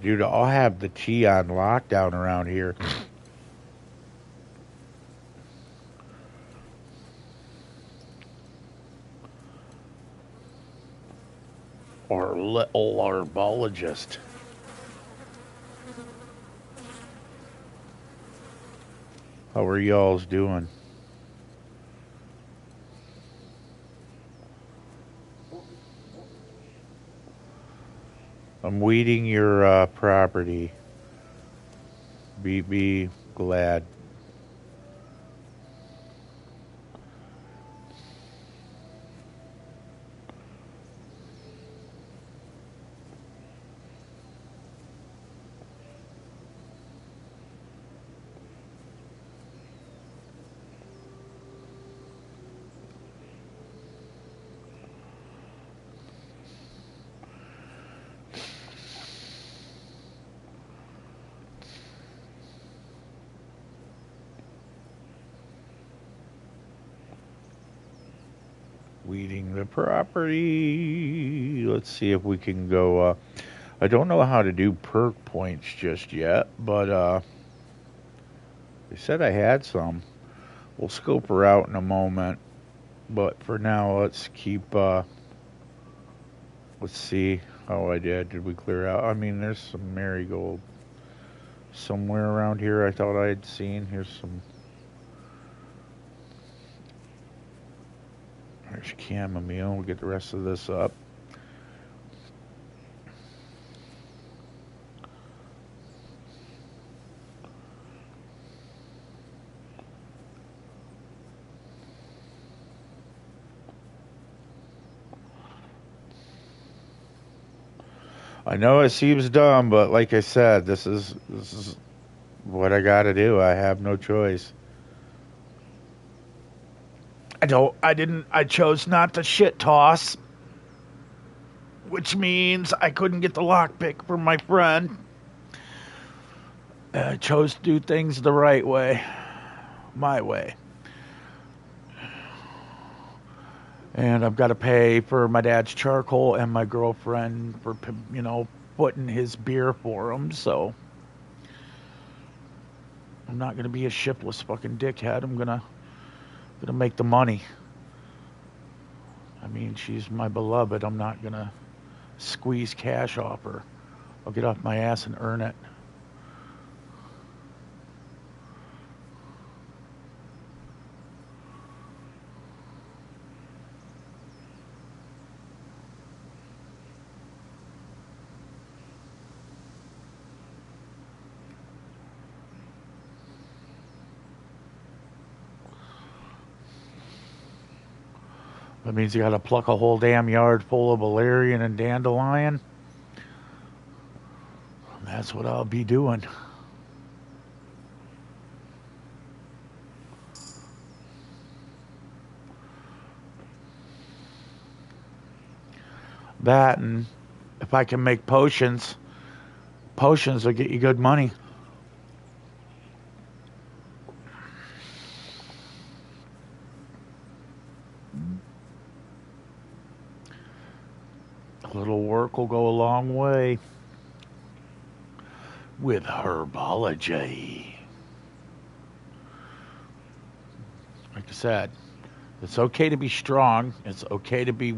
Dude, I'll have the tea on lockdown around here. Or little herbologist. How are y'all's doing? I'm weeding your property. Be glad. Weeding the property. Let's see if we can go. I don't know how to do perk points just yet, but they said I had some. We'll scope her out in a moment. But for now, let's keep. Let's see how I did. Did we clear out? I mean, there's some marigold somewhere around here. I thought I had seen. Here's some. There's chamomile. We'll get the rest of this up. I know it seems dumb, but like I said, this is what I gotta do. I have no choice. I chose not to shit toss, which means I couldn't get the lockpick from my friend. I chose to do things the right way. My way. And I've got to pay for my dad's charcoal and my girlfriend for, putting his beer for him, so I'm not going to be a shiftless fucking dickhead. I'm gonna make the money. I mean, she's my beloved. I'm not going to squeeze cash off her. I'll get off my ass and earn it. That means you gotta pluck a whole damn yard full of valerian and dandelion. And that's what I'll be doing. That, and if I can make potions will get you good money. A little work will go a long way with herbology. Like I said, it's okay to be strong. It's okay to be,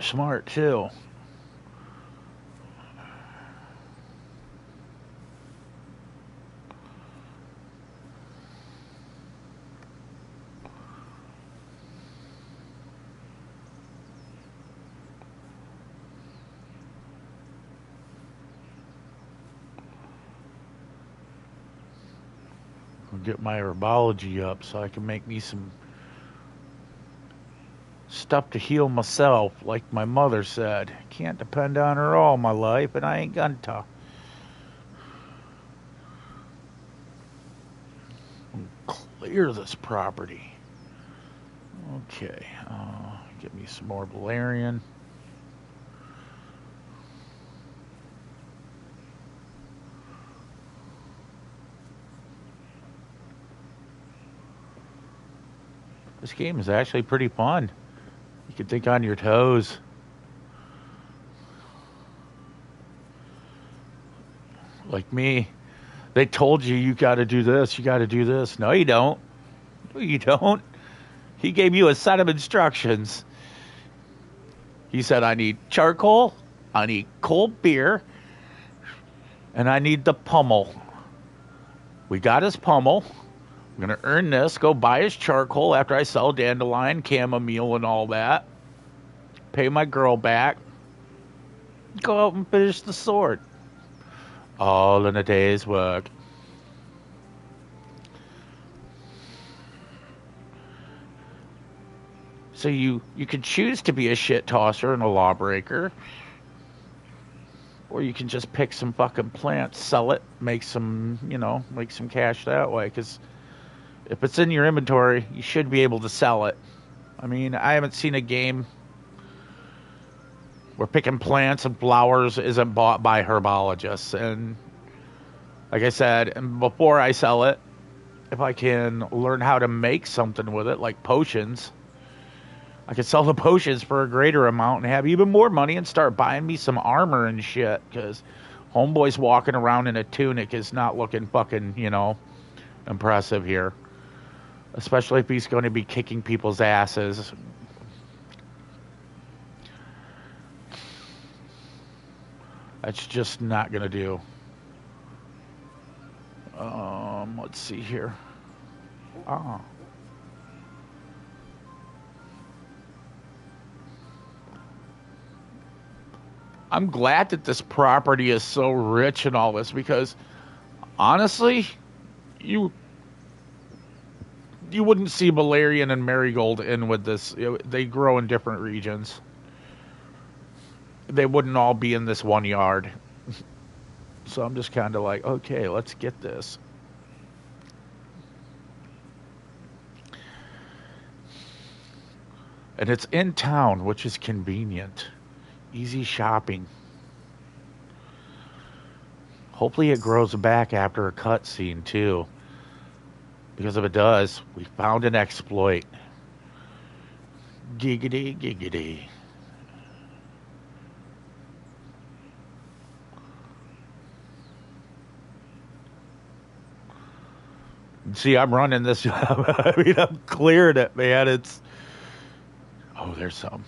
smart too. I'll get my herbology up so I can make me some stuff to heal myself, like my mother said. Can't depend on her all my life, and I ain't gonna to. Clear this property. Okay, get me some more valerian. This game is actually pretty fun. You can think on your toes. Like me, they told you got to do this, you got to do this. No, you don't. No, you don't. He gave you a set of instructions. He said, I need charcoal, I need cold beer, and I need the pummel. We got his pummel. I'm going to earn this, go buy his charcoal after I sell dandelion, chamomile, and all that. Pay my girl back. Go out and finish the sword. All in a day's work. So you can choose to be a shit tosser and a lawbreaker. Or you can just pick some fucking plants, sell it, make some cash that way. Because if it's in your inventory, you should be able to sell it. I mean, I haven't seen a game where picking plants and flowers isn't bought by herbologists. And like I said, before I sell it, if I can learn how to make something with it, like potions, I could sell the potions for a greater amount and have even more money and start buying me some armor and shit. Because homeboy's walking around in a tunic is not looking fucking, impressive here. Especially if he's going to be kicking people's asses. That's just not going to do. Let's see here. I'm glad that this property is so rich and all this, because honestly, you wouldn't see valerian and marigold in with this. They grow in different regions. They wouldn't all be in this one yard. So I'm just kind of like, okay, let's get this. And it's in town, which is convenient. Easy shopping. Hopefully it grows back after a cutscene too. Because if it does, we found an exploit. Giggity, giggity. See, I'm running this. I mean, I'm clearing it, man. It's. Oh, there's some.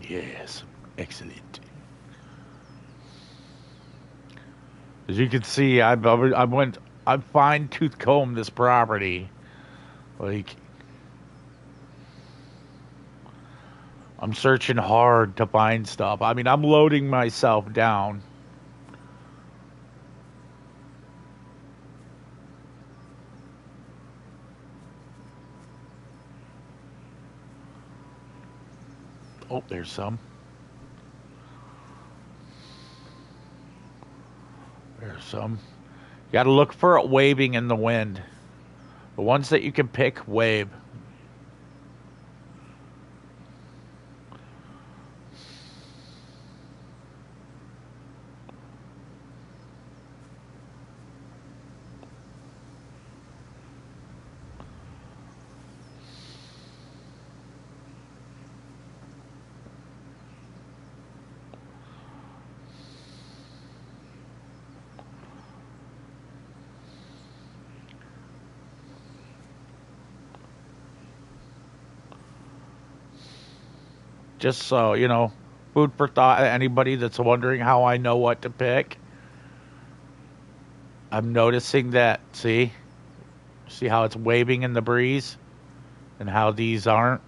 Yes. Excellent. As you can see, I fine-tooth combed this property. Like, I'm searching hard to find stuff. I mean, I'm loading myself down. Oh, there's some. There's some. You gotta look for it waving in the wind. The ones that you can pick, wave. Just so, you know, food for thought. Anybody that's wondering how I know what to pick, I'm noticing that, see how it's waving in the breeze and how these aren't?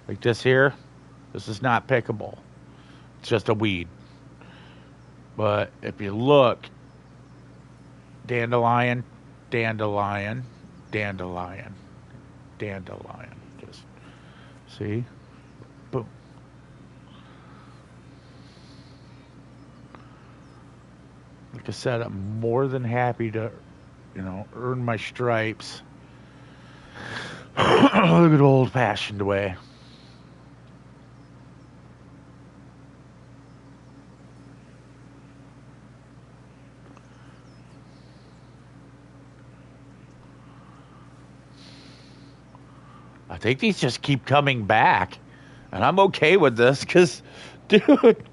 Like this here, this is not pickable. It's just a weed. But if you look, dandelion, dandelion, dandelion, dandelion. Just see? Boom. Like I said, I'm more than happy to, you know, earn my stripes. Look at old fashioned way. I think these just keep coming back. And I'm okay with this because, dude,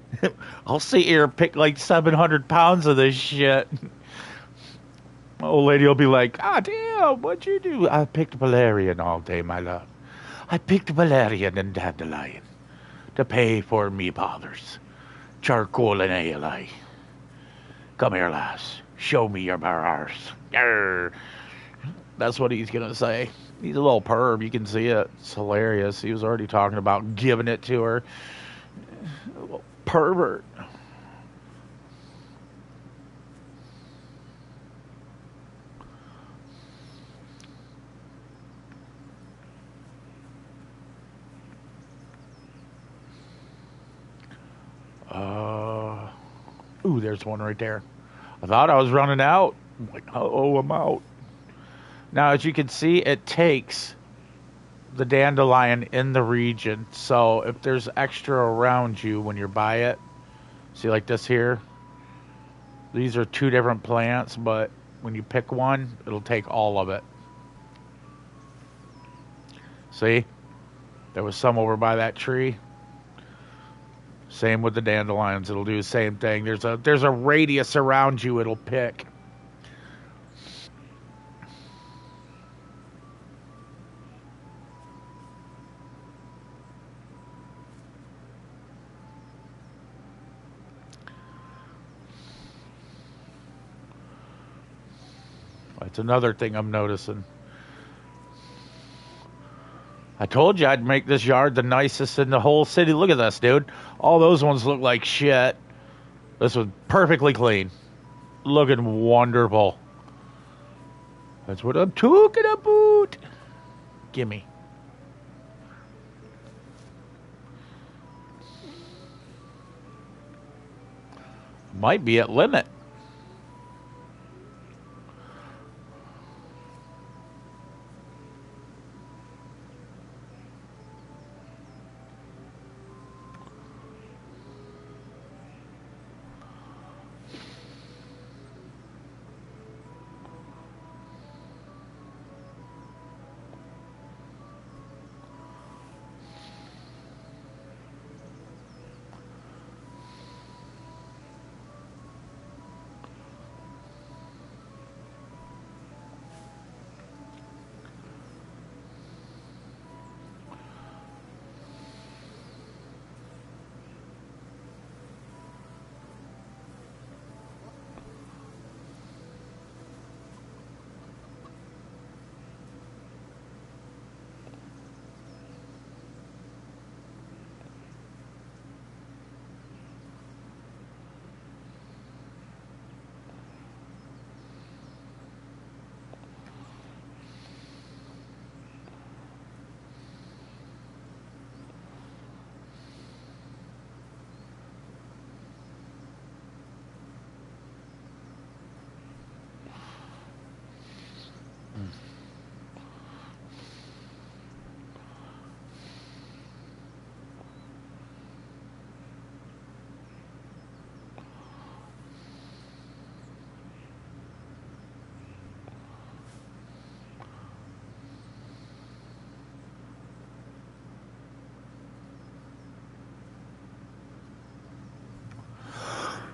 I'll sit here and pick like 700 pounds of this shit. My old lady will be like, ah, damn, what'd you do? I picked valerian all day, my love. I picked valerian and dandelion to pay for me fathers. Charcoal and ale. Come here, lass. Show me your bars. Yarr. That's what he's going to say. He's a little perv. You can see it. It's hilarious. He was already talking about giving it to her. A little pervert. Ooh, there's one right there. I thought I was running out. I'm like, oh, I'm out. Now, as you can see, it takes the dandelion in the region. So if there's extra around you when you're by it, see like this here? These are two different plants, but when you pick one, it'll take all of it. See? There was some over by that tree. Same with the dandelions. It'll do the same thing. There's a radius around you it'll pick. That's another thing I'm noticing. I told you I'd make this yard the nicest in the whole city. Look at this, dude. All those ones look like shit. This was perfectly clean. Looking wonderful. That's what I'm talking about. Gimme. Might be at limit.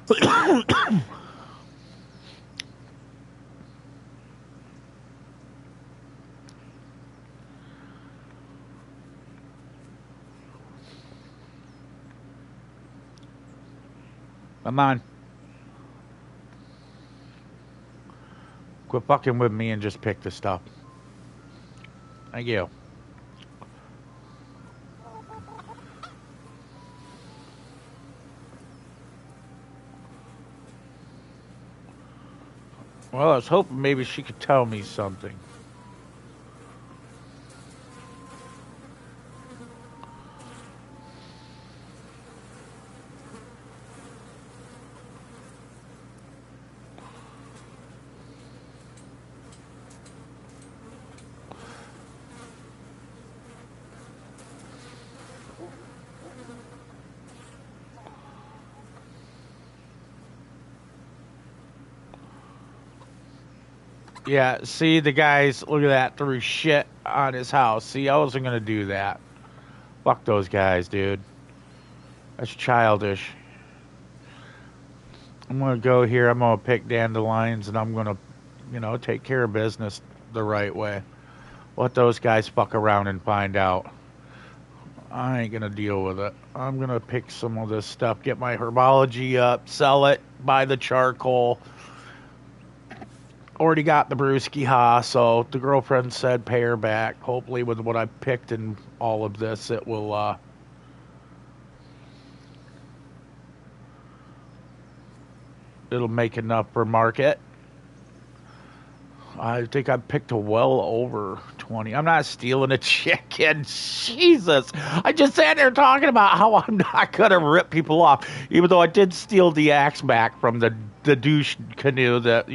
Come on. Quit fucking with me and just pick the stuff. Thank you. Well, I was hoping maybe she could tell me something. Yeah, see, the guys, look at that, threw shit on his house. See, I wasn't going to do that. Fuck those guys, dude. That's childish. I'm going to go here, I'm going to pick dandelions, and I'm going to, take care of business the right way. Let those guys fuck around and find out. I ain't going to deal with it. I'm going to pick some of this stuff, get my herbology up, sell it, buy the charcoal. Already got the brewski ha, so the girlfriend said pay her back. Hopefully with what I picked in all of this, it will, it'll make enough for market. I think I picked well over 20. I'm not stealing a chicken. Jesus. I just sat there talking about how I'm not going to rip people off, even though I did steal the axe back from the douche canoe that,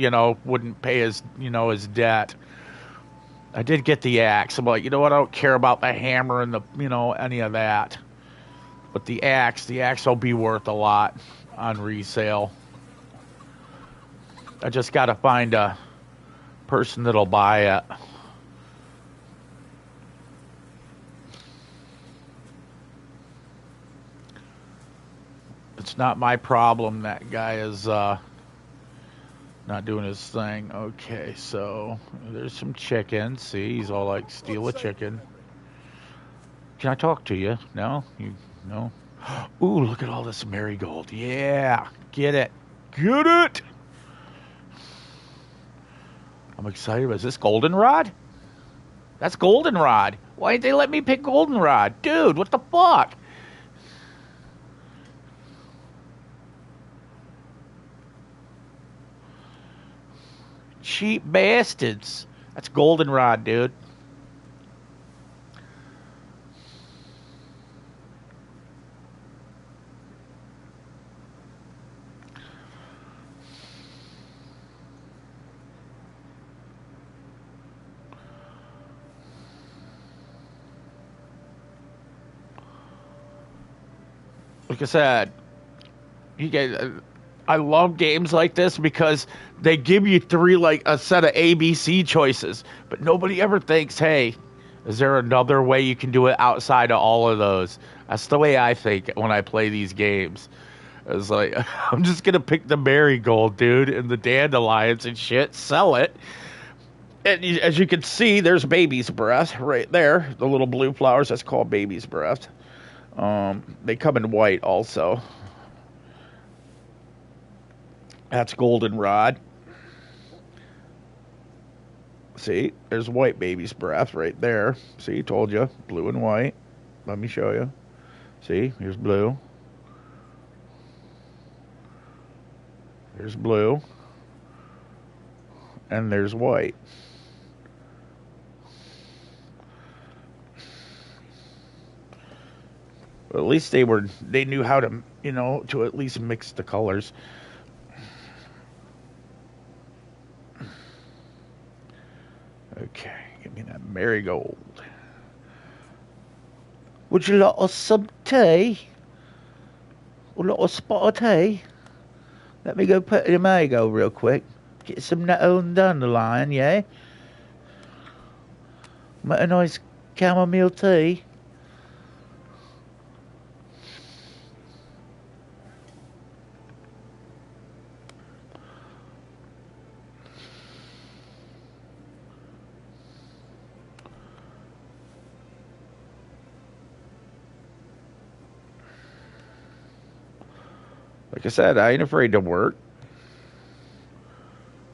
wouldn't pay his, his debt. I did get the axe. I'm like, you know what? I don't care about the hammer and the, any of that. But the axe will be worth a lot on resale. I just got to find a person that'll buy it. It's not my problem that guy is not doing his thing. Okay, so there's some chicken. See, he's all like, steal a chicken. Can I talk to you? No? No? Ooh, look at all this marigold. Yeah, get it. Get it! I'm excited. Is this goldenrod? That's goldenrod. Why didn't they let me pick goldenrod? Dude, what the fuck? Cheap bastards. That's goldenrod, dude. Like I said, you guys, I love games like this because they give you a set of ABC choices, but nobody ever thinks, hey, is there another way you can do it outside of all of those? That's the way I think when I play these games. It's like, I'm just going to pick the marigold, dude, and the dandelions and shit, sell it. And as you can see, there's baby's breath right there. The little blue flowers, that's called baby's breath. They come in white also. That's goldenrod. See, there's white baby's breath right there. See, told you, blue and white. Let me show you. See, here's blue. There's blue. And there's white. Well, at least they knew how to, to at least mix the colors. Okay, give me that marigold. Would you like some tea? Or a spot of tea? Let me go put in the marigold real quick. Get some nettle and dandelion, yeah? Make a nice chamomile tea. Like I said, I ain't afraid to work.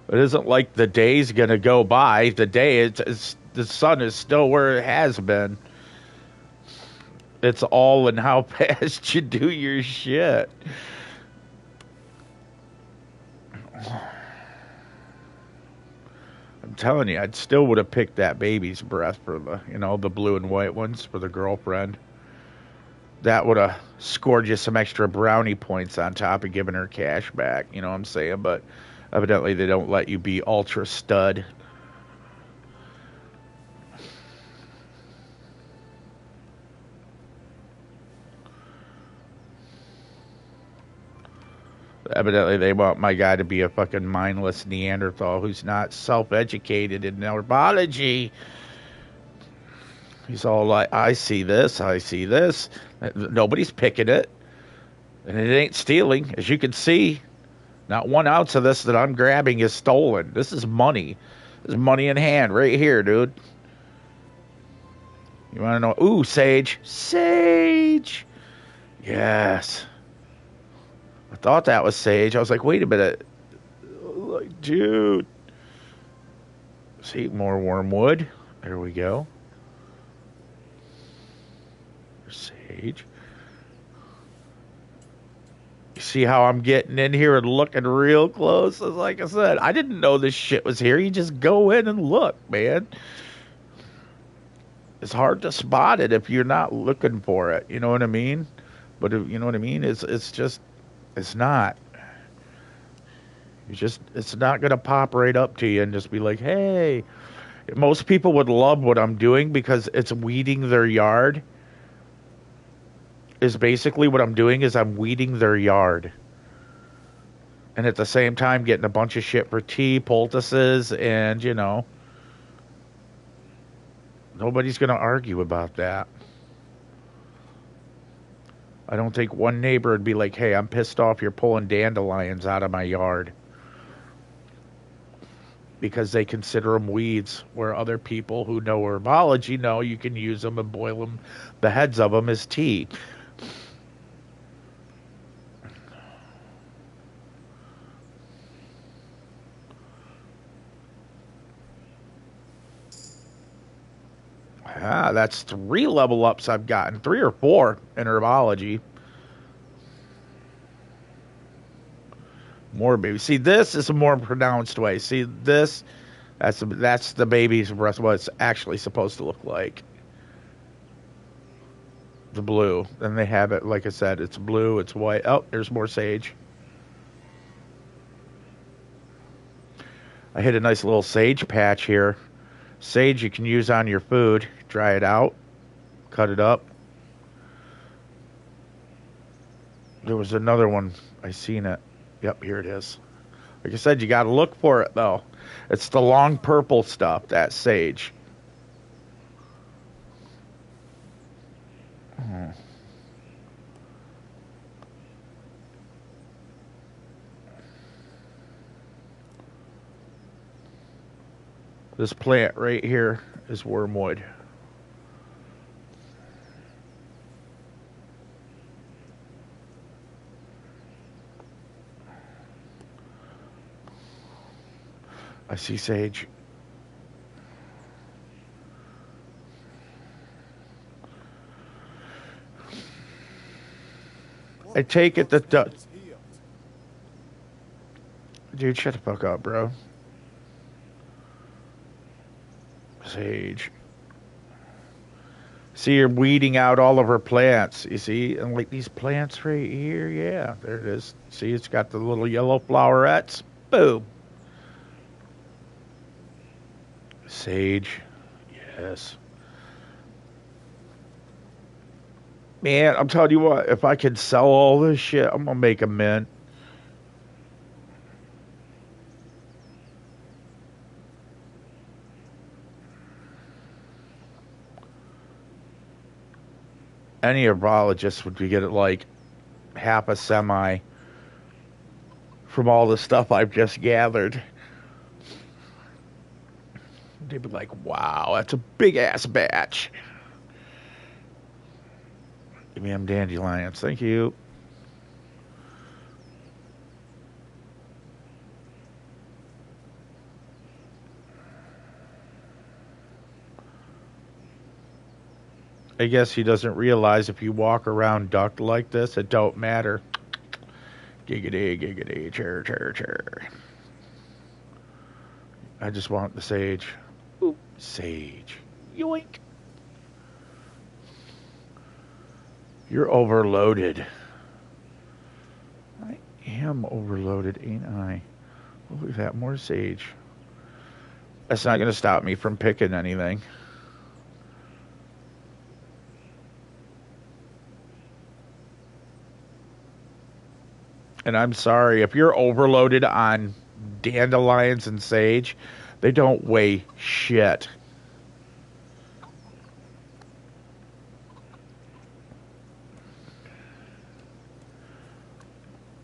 It isn't like the day's going to go by. The day, the sun is still where it has been. It's all in how fast you do your shit. I'm telling you, I still would have picked that baby's breath for the blue and white ones for the girlfriend. That would have scored you some extra brownie points on top of giving her cash back. You know what I'm saying? But evidently they don't let you be ultra stud. Evidently they want my guy to be a fucking mindless Neanderthal who's not self-educated in neurology. He's all like, I see this. Nobody's picking it. And it ain't stealing. As you can see, not 1 ounce of this that I'm grabbing is stolen. This is money. This is money in hand right here, dude. You want to know? Ooh, sage. Sage! Yes. I thought that was sage. I was like, wait a minute. Like, dude. See, more wormwood. There we go. Sage. You see how I'm getting in here and looking real close? Like I said, I didn't know this shit was here. You just go in and look, man. It's hard to spot it if you're not looking for it. You know what I mean? But if, you know what I mean? It's not. It's not going to pop right up to you and just be like, hey. Most people would love what I'm doing because it's weeding their yard. Is basically what I'm doing is I'm weeding their yard. And at the same time getting a bunch of shit for tea, poultices, and, nobody's going to argue about that. I don't think one neighbor would be like, hey, I'm pissed off you're pulling dandelions out of my yard. Because they consider them weeds, where other people who know herbology know you can use them and boil them, the heads of them as tea. Ah, that's 3 level ups I've gotten. 3 or 4 in herbology. More baby. See, this is a more pronounced way. See, this, that's the baby's breath, what it's actually supposed to look like. The blue. Then they have it, like I said, it's blue, it's white. Oh, there's more sage. I hit a nice little sage patch here. Sage you can use on your food. Dry it out. Cut it up. There was another one. I seen it. Yep, here it is. Like I said, you got to look for it, though. It's the long purple stuff, that sage. This plant right here is wormwood. I see sage. I take it that dude, shut the fuck up, bro. Sage. See, you're weeding out all of her plants. You see? And like these plants right here, yeah, there it is. See, it's got the little yellow flowerets. Boom. Sage. Yes. Man, I'm telling you what, if I could sell all this shit, I'm going to make a mint. Any herbologist would be getting like half a semi from all the stuff I've just gathered. They'd be like, wow, that's a big-ass batch. Give me them dandelions. Thank you. I guess he doesn't realize if you walk around ducked like this, it don't matter. Giggity, giggity, chir, chir, chir. I just want the sage. Ooh, sage. Yoink. You're overloaded. I am overloaded, ain't I? Well, we've got more sage. That's not going to stop me from picking anything. And I'm sorry, if you're overloaded on dandelions and sage, they don't weigh shit.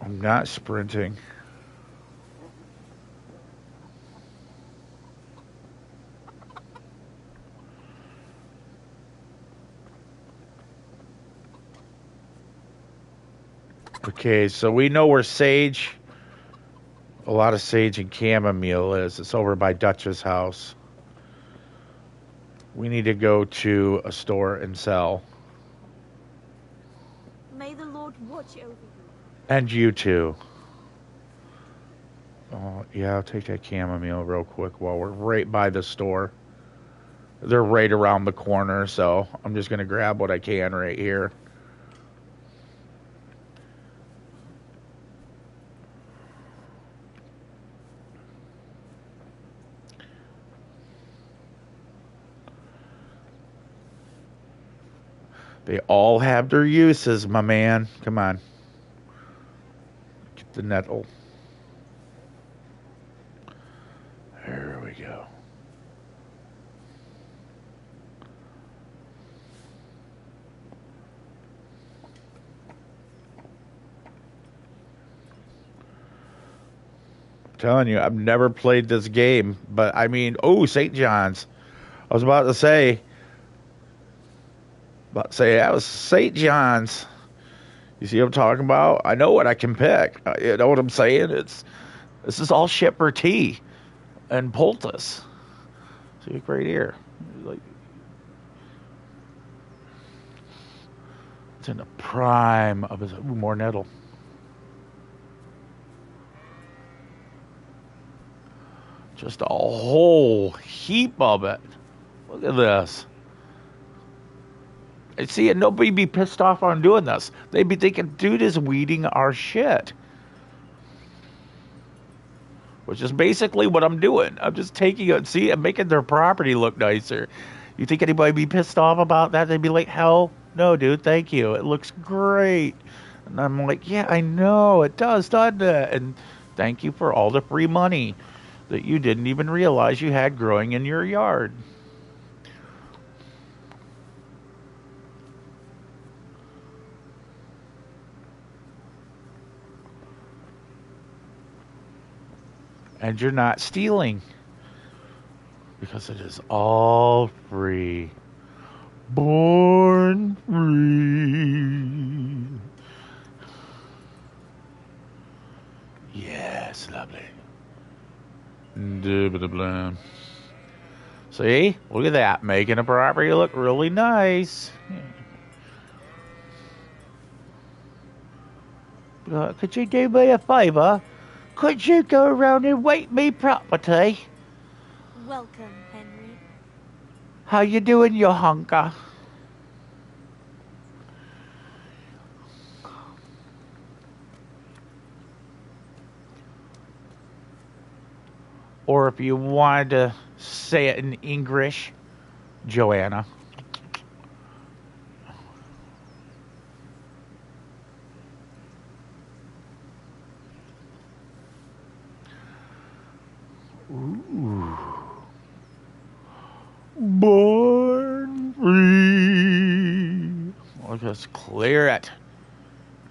I'm not sprinting. Okay, so we know where sage, a lot of sage and chamomile is. It's over by Dutch's house. We need to go to a store and sell. May the Lord watch over you. And you too. Oh, yeah, I'll take that chamomile real quick while we're right by the store. They're right around the corner, so I'm just going to grab what I can right here. They all have their uses, my man. Come on. Get the nettle. There we go. I'm telling you, I've never played this game, but I mean, oh, St. John's. I was about to say, that was St. John's. You see what I'm talking about? I know what I can pick. You know what I'm saying? This is all shipper tea and poultice. See, right here. Like, it's in the prime of his. Ooh, more nettle. Just a whole heap of it. Look at this. I see it. Nobody be pissed off on doing this. They'd be thinking, dude is weeding our shit. Which is basically what I'm doing. I'm just taking it. See, I'm making their property look nicer. You think anybody be pissed off about that? They'd be like, hell no, dude, thank you. It looks great. And I'm like, yeah, I know. It does, doesn't it? And thank you for all the free money that you didn't even realize you had growing in your yard. And you're not stealing. Because it is all free. Born free. Yes, lovely. See? Look at that. Making a property look really nice. Could you do me a favor? Could you go around and wait me property? Welcome, Henry. How you doing, your hunker? Or if you wanted to say it in English, Joanna. Ooh. Born free. I'll just clear it.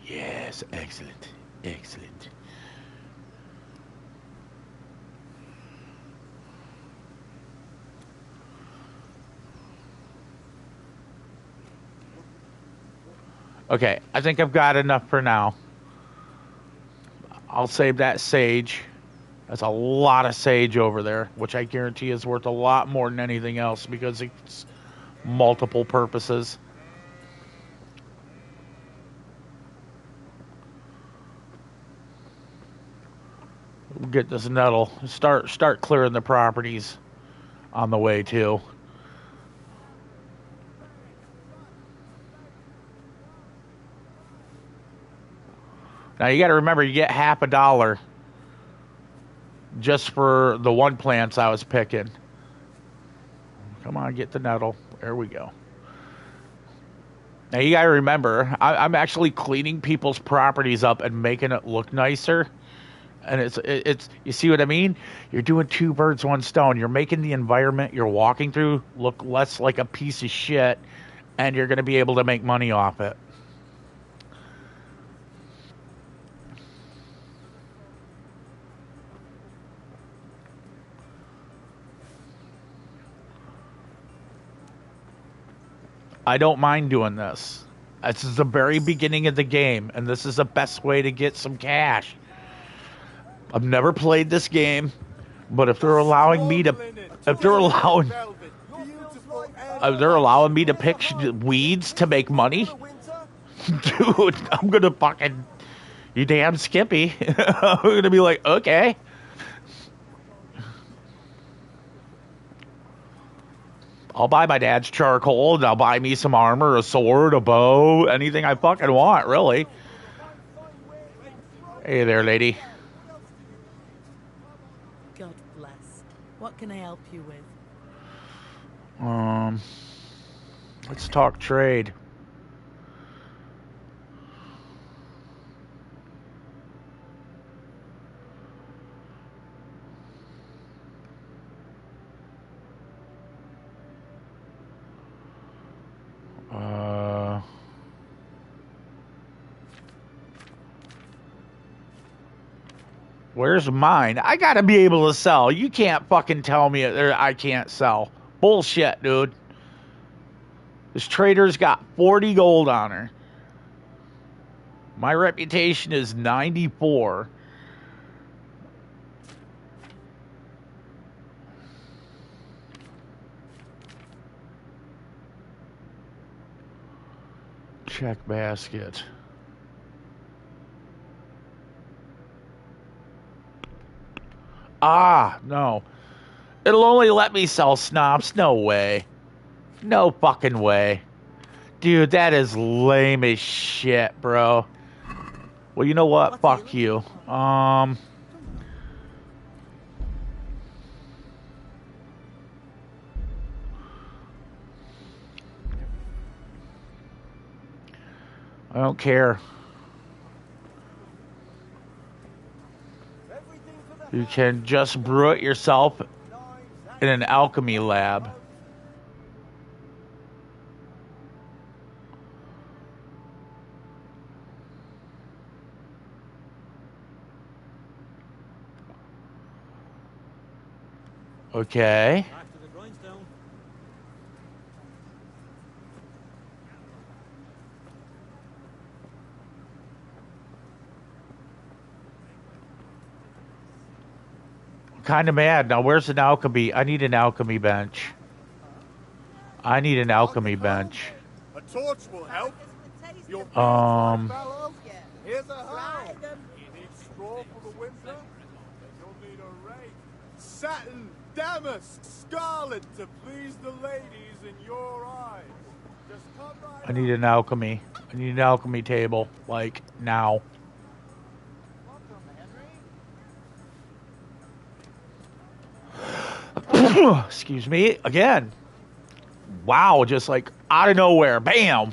Yes, excellent. Excellent. Okay, I think I've got enough for now. I'll save that sage. That's a lot of sage over there, which I guarantee is worth a lot more than anything else because it's multiple purposes. get this nettle. Start clearing the properties on the way too. Now you got to remember, you get $50 just for the one plants I was picking. Come on, get the nettle. There we go. Now you got to remember, I'm actually cleaning people's properties up and making it look nicer. And it's you see what I mean? You're doing two birds, one stone. You're making the environment you're walking through look less like a piece of shit, and you're going to be able to make money off it. I don't mind doing this. This is the very beginning of the game, and this is the best way to get some cash. I've never played this game, but if they're allowing me to, if they're allowing me to pick weeds to make money, dude, I'm gonna fucking, you damn Skippy. I'm gonna be like, okay. I'll buy my dad's charcoal, and I'll buy me some armor, a sword, a bow, anything I fucking want, really. Hey there, lady. God bless. What can I help you with? Let's talk trade. Where's mine? I gotta be able to sell. You can't fucking tell me I can't sell. Bullshit, dude. This trader's got 40 gold on her. My reputation is 94. Check basket. Ah, no. It'll only let me sell snobs. No way. No fucking way. Dude, that is lame as shit, bro. Well, you know what? Fuck you. I don't care. You can just brew it yourself in an alchemy lab. Okay. Kind of mad. Now, where's an alchemy? I need an alchemy bench. I need an alchemy bench. A torch will help. Here's a hoe. You need straw for the winter? Then you'll need a rake. Satin, damask, scarlet to please the ladies in your eyes. Just come right I need an alchemy. I need an alchemy table, like, now. Excuse me, again. Wow, just like out of nowhere, bam.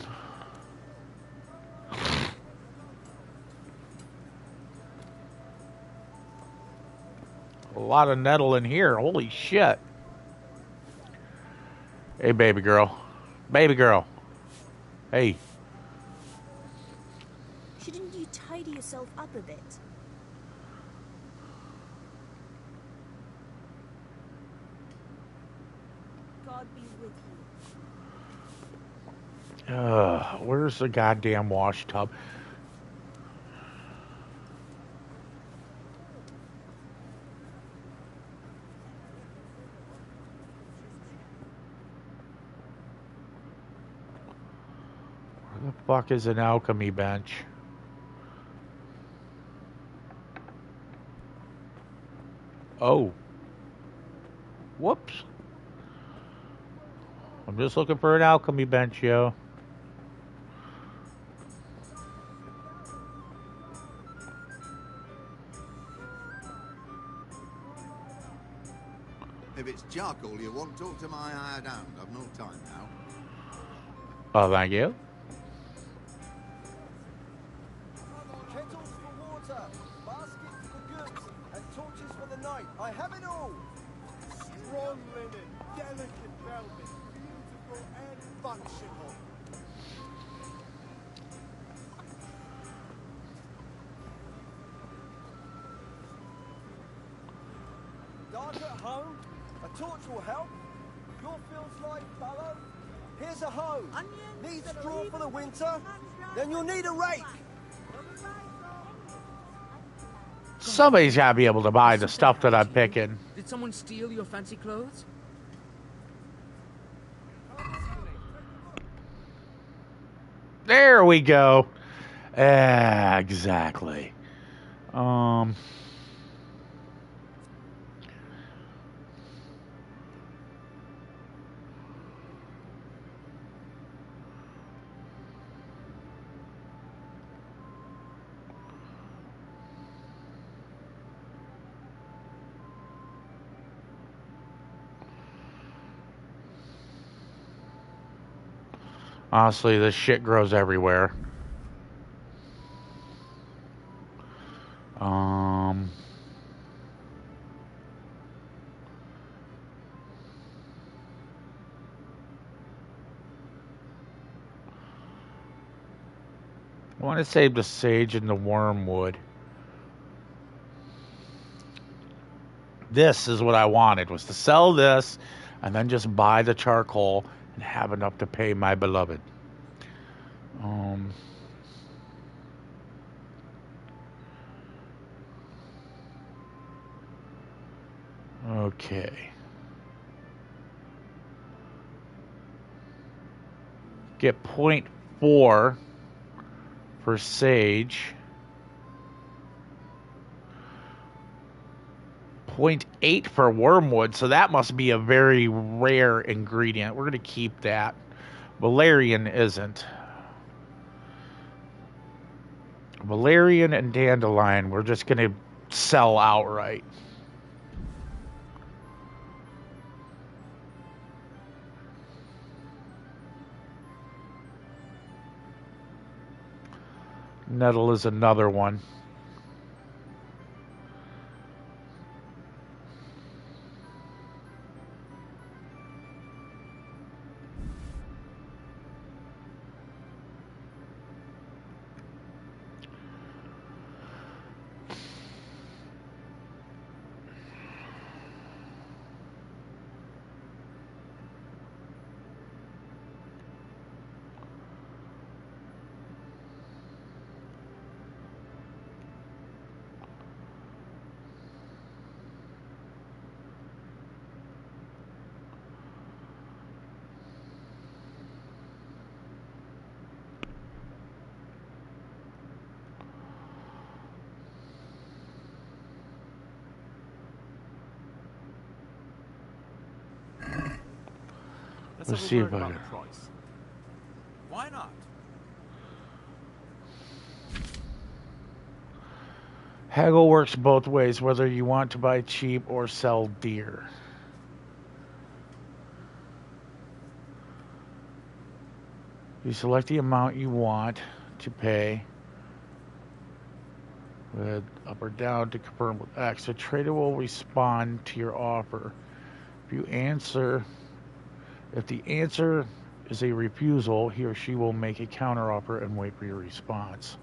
A lot of nettle in here, holy shit. Hey, baby girl. Baby girl. Hey. Shouldn't you tidy yourself up a bit? God be with you. Where's the goddamn wash tub? Where the fuck is an alchemy bench? Oh. Whoops. I'm just looking for an alchemy bench, yo. If it's charcoal you want, talk to my hired hound. I've no time now. Oh, thank you. Kettles for water, baskets for goods, and torches for the night. I have it all. Strong linen, delicate velvet, beautiful and functional. Dark at home? A torch will help. Your field's life fallow. Here's a hoe. Need straw for the winter? Then you'll need a rake. Somebody's got to be able to buy the stuff that I'm picking. Did someone steal your fancy clothes? There we go. Exactly. Honestly, this shit grows everywhere. I want to save the sage and the wormwood. This is what I wanted, was to sell this and then just buy the charcoal and have enough to pay my beloved. Okay. Get 0.4 for sage. 0.8 for wormwood, so that must be a very rare ingredient. We're going to keep that. Valerian isn't. Valerian and dandelion, we're just going to sell outright. Nettle is another one. Let's see if I can. Why not? Haggle works both ways, whether you want to buy cheap or sell dear. You select the amount you want to pay with up or down to confirm with X. The trader will respond to your offer. If the answer is a refusal, he or she will make a counteroffer and wait for your response.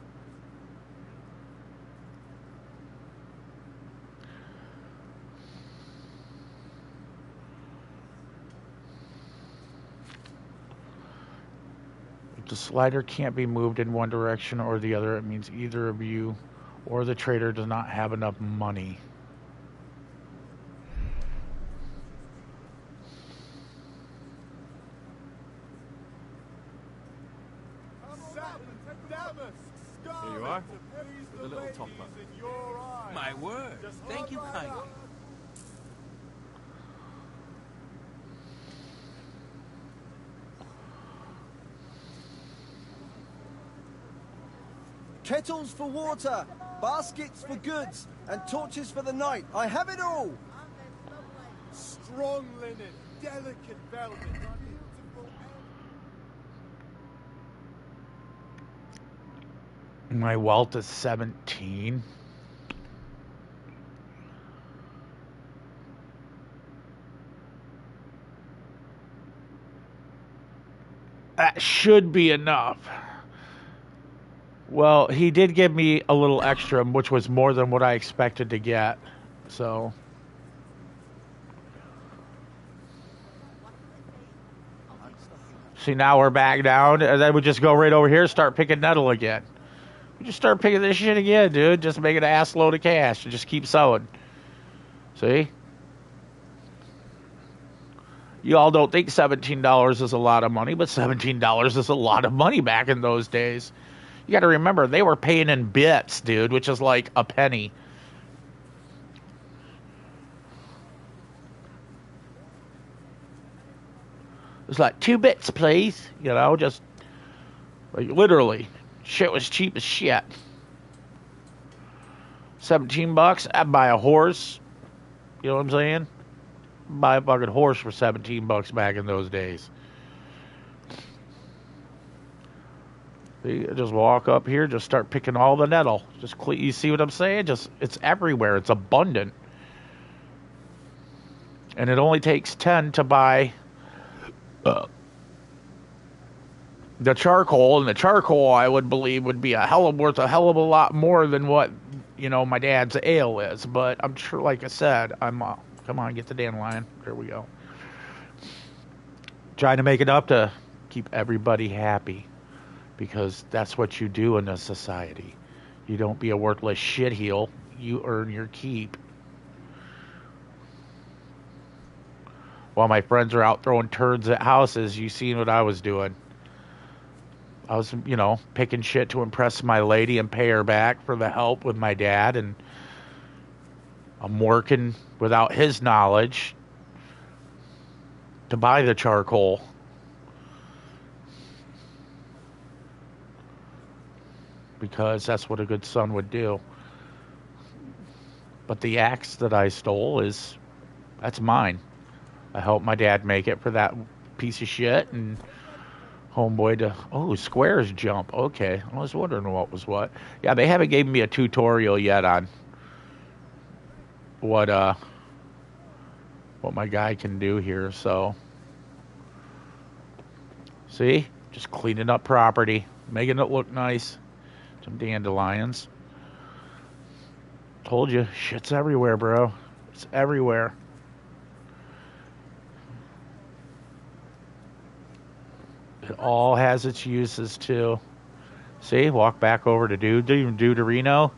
If the slider can't be moved in one direction or the other, it means either of you or the trader does not have enough money. Here you are. The little topper. My word. Thank you kindly. Kettles for water, baskets for goods, and torches for the night. I have it all. Strong linen, delicate velvet, beautiful. My wealth is 17. That should be enough. Well, he did give me a little extra, which was more than what I expected to get. So... See, now we're back down, and then we just go right over here and start picking nettle again. We just start picking this shit again, dude. Just make an ass load of cash and just keep selling. See? You all don't think $17 is a lot of money, but $17 is a lot of money back in those days. You got to remember, they were paying in bits, dude, which is like a penny. It's like 2 bits, please. You know, just like literally, shit was cheap as shit. $17, I'd buy a horse. You know what I'm saying? Buy a fucking horse for $17 back in those days. See, just walk up here, just start picking all the nettle. Just you see what I'm saying? Just it's everywhere. It's abundant, and it only takes 10 to buy. The charcoal, and the charcoal I would believe would be worth a hell of a lot more than what, you know, my dad's ale is. But I'm sure, like I said, come on, get the dandelion. There we go. Trying to make it up to keep everybody happy, because that's what you do in a society. You don't be a worthless shitheel. You earn your keep. While my friends are out throwing turds at houses, you seen what I was doing. I was, you know, picking shit to impress my lady and pay her back for the help with my dad, and I'm working without his knowledge to buy the charcoal. Because that's what a good son would do. But the axe that I stole that's mine. I helped my dad make it for that piece of shit, and homeboy squares jump. Okay, I was wondering what was what. Yeah, they haven't given me a tutorial yet on what my guy can do here. So, see, just cleaning up property, making it look nice. Some dandelions. Told you, shit's everywhere, bro. It's everywhere. It all has its uses too. See, walk back over to Deuterino.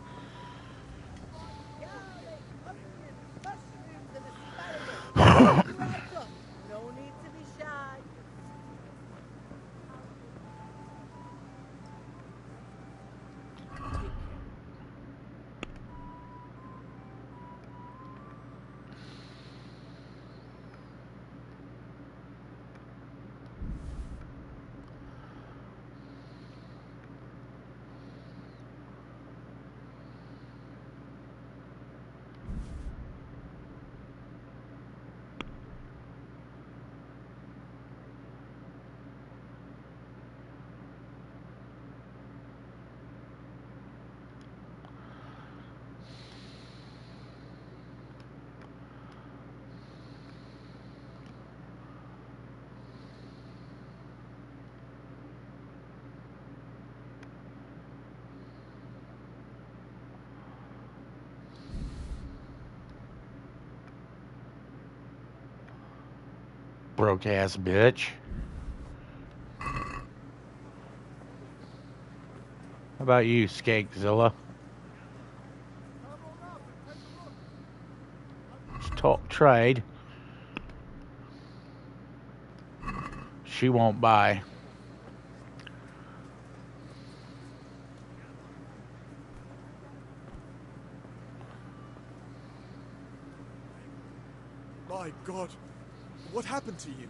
Broke ass bitch. How about you, Skankzilla? Let's talk trade. She won't buy. My God, what happened to you?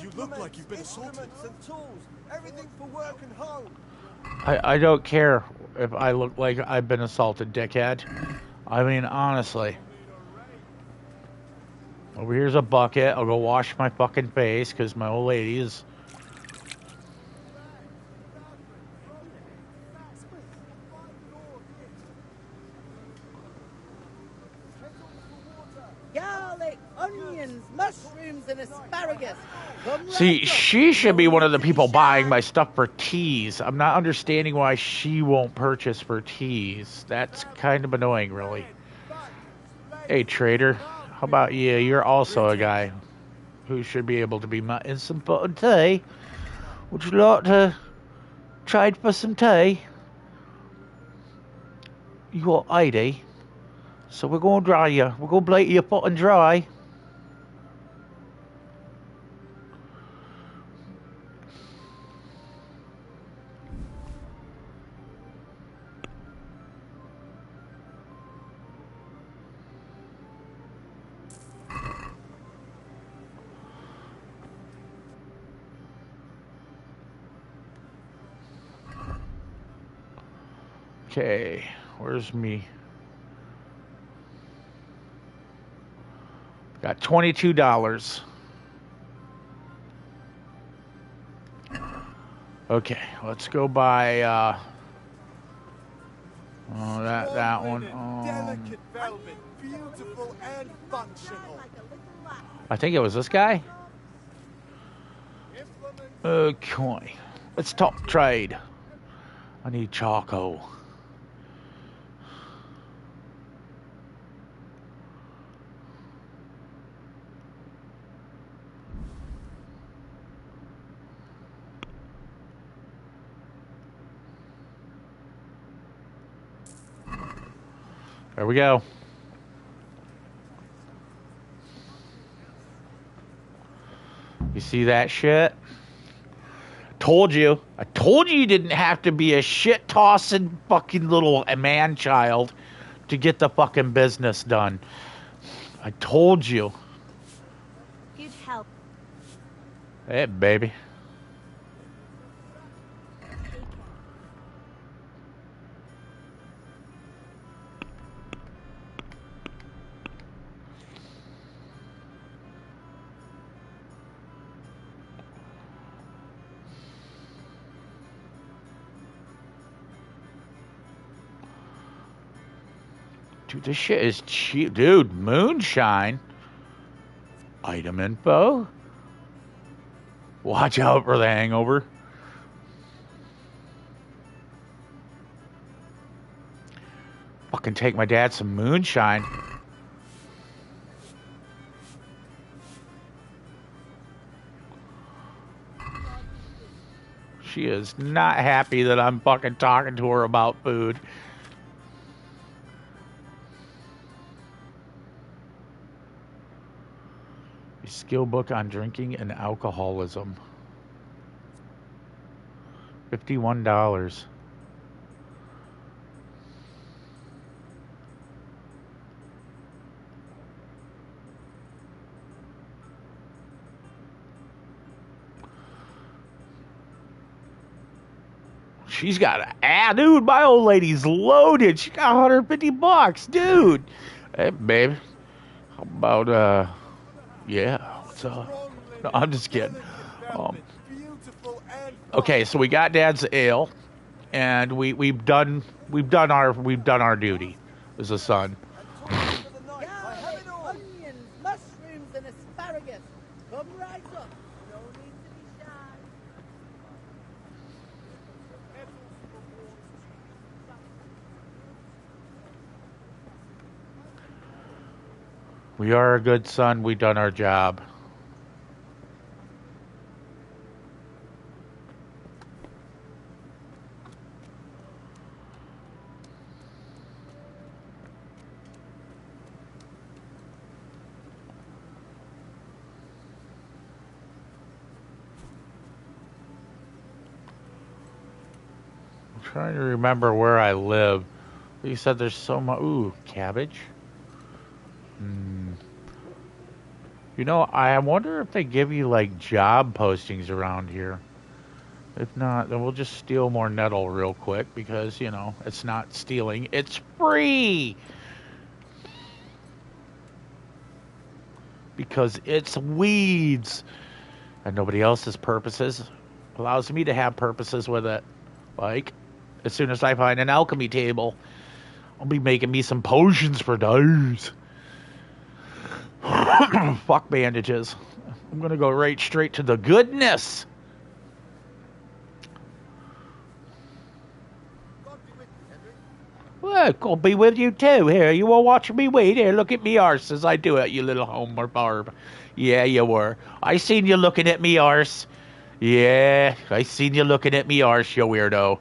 You look like you've been assaulted. Instruments and tools, everything for work and home. I don't care. if I look like I've been assaulted, dickhead. I mean, honestly. Over here's a bucket. I'll go wash my fucking face because my old lady is... Garlic, onions, mushrooms, and asparagus. Come See, right she should be one of the people buying my stuff for teas. I'm not understanding why she won't purchase for teas. That's kind of annoying, really. Hey, trader. How about you? You're also a guy who should be able to be in some fucking tea. Would you like to trade for some tea? You're 80. So we're going to dry you. We're going to bleach you fucking dry. Okay, where's me? Got $22. Okay, let's go buy that one. Delicate velvet, beautiful and functional. I think it was this guy. Okay, let's talk trade. I need charcoal. There we go. You see that shit? Told you. I told you didn't have to be a shit-tossing fucking little man-child to get the fucking business done. I told you. Good help. Hey, baby. Dude, this shit is cheap. Dude, moonshine. Item info. Watch out for the hangover. Fucking take my dad some moonshine. She is not happy that I'm fucking talking to her about food. A skill book on drinking and alcoholism. $51. She's got dude, my old lady's loaded. She got $150, dude. Hey, babe. How about, yeah, what's up? No, I'm just kidding. Okay, so we got Dad's ale, and we've done our duty as a son. Garlic, onions, mushrooms, and asparagus. Come right up. No need to be shy. We are a good son. We've done our job. I'm trying to remember where I live. You said there's so much. Ooh, cabbage. You know, I wonder if they give you like job postings around here. If not, then we'll just steal more nettle real quick because, you know, it's not stealing. It's free! Because it's weeds. And nobody else's purposes allows me to have purposes with it. Like, as soon as I find an alchemy table, I'll be making me some potions for days. Fuck bandages. I'm gonna go right straight to the goodness. Well, God be with you too. Here, you were watching me wait. Here, look at me arse as I do it, you little Homer Barb. Yeah, you were. I seen you looking at me arse. Yeah, I seen you looking at me arse, you weirdo.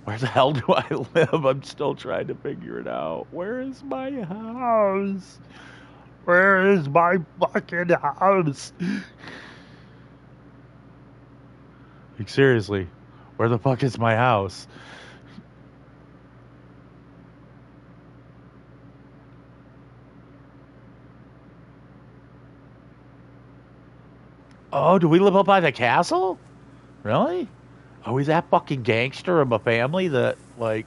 Where the hell do I live? I'm still trying to figure it out. Where is my house? Where is my fucking house? Like, seriously, where the fuck is my house? Oh, do we live up by the castle? Really? Are we that fucking gangster of a family that, like,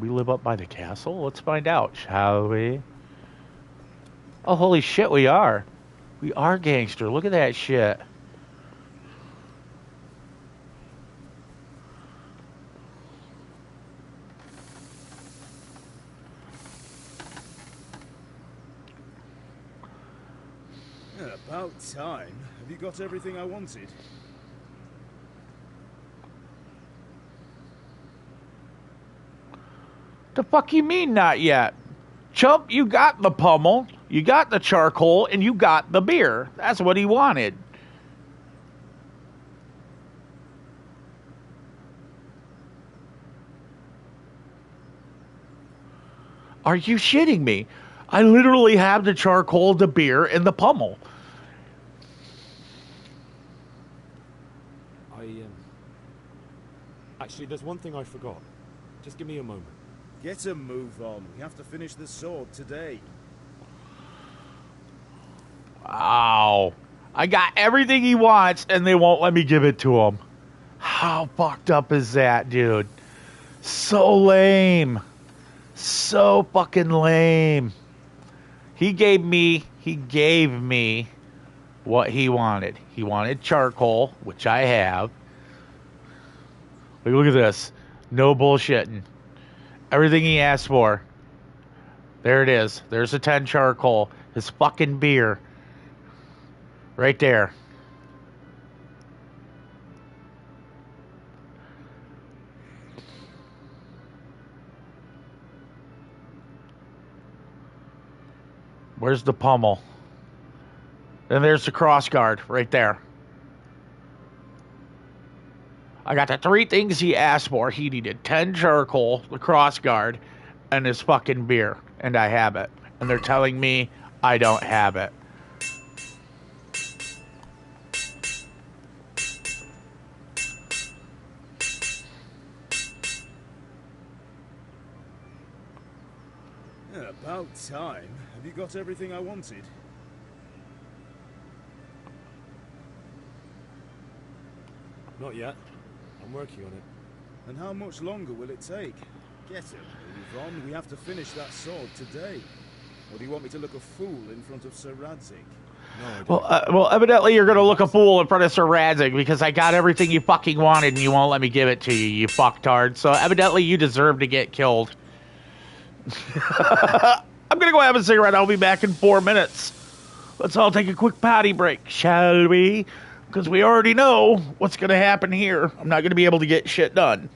we live up by the castle? Let's find out, shall we? Oh, holy shit, we are. We are gangster. Look at that shit. Yeah, about time. Have you got everything I wanted? The fuck you mean not yet? Chump, you got the pummel, you got the charcoal, and you got the beer. That's what he wanted. Are you shitting me? I literally have the charcoal, the beer, and the pummel. Actually, there's one thing I forgot. Just give me a moment. Get a move on. We have to finish the sword today. Wow. I got everything he wants, and they won't let me give it to him. How fucked up is that, dude? So lame. So fucking lame. He gave me what he wanted. He wanted charcoal, which I have. Look at this. No bullshitting. Everything he asked for. There it is. There's a 10 charcoal. His fucking beer. Right there. Where's the pummel? And there's the crossguard right there. I got the 3 things he asked for. He needed 10 charcoal, the crossguard, and his fucking beer. And I have it. And they're telling me I don't have it. Yeah, about time. Have you got everything I wanted? Not yet. I'm working on it. And how much longer will it take? Get a move on. We have to finish that sword today. Or do you want me to look a fool in front of Sir Radzig? Well, evidently you're going to look a fool in front of Sir Radzig because I got everything you fucking wanted and you won't let me give it to you, you fucktard. So evidently you deserve to get killed. I'm going to go have a cigarette. I'll be back in 4 minutes. Let's all take a quick potty break, shall we? Because we already know what's going to happen here. I'm not going to be able to get shit done.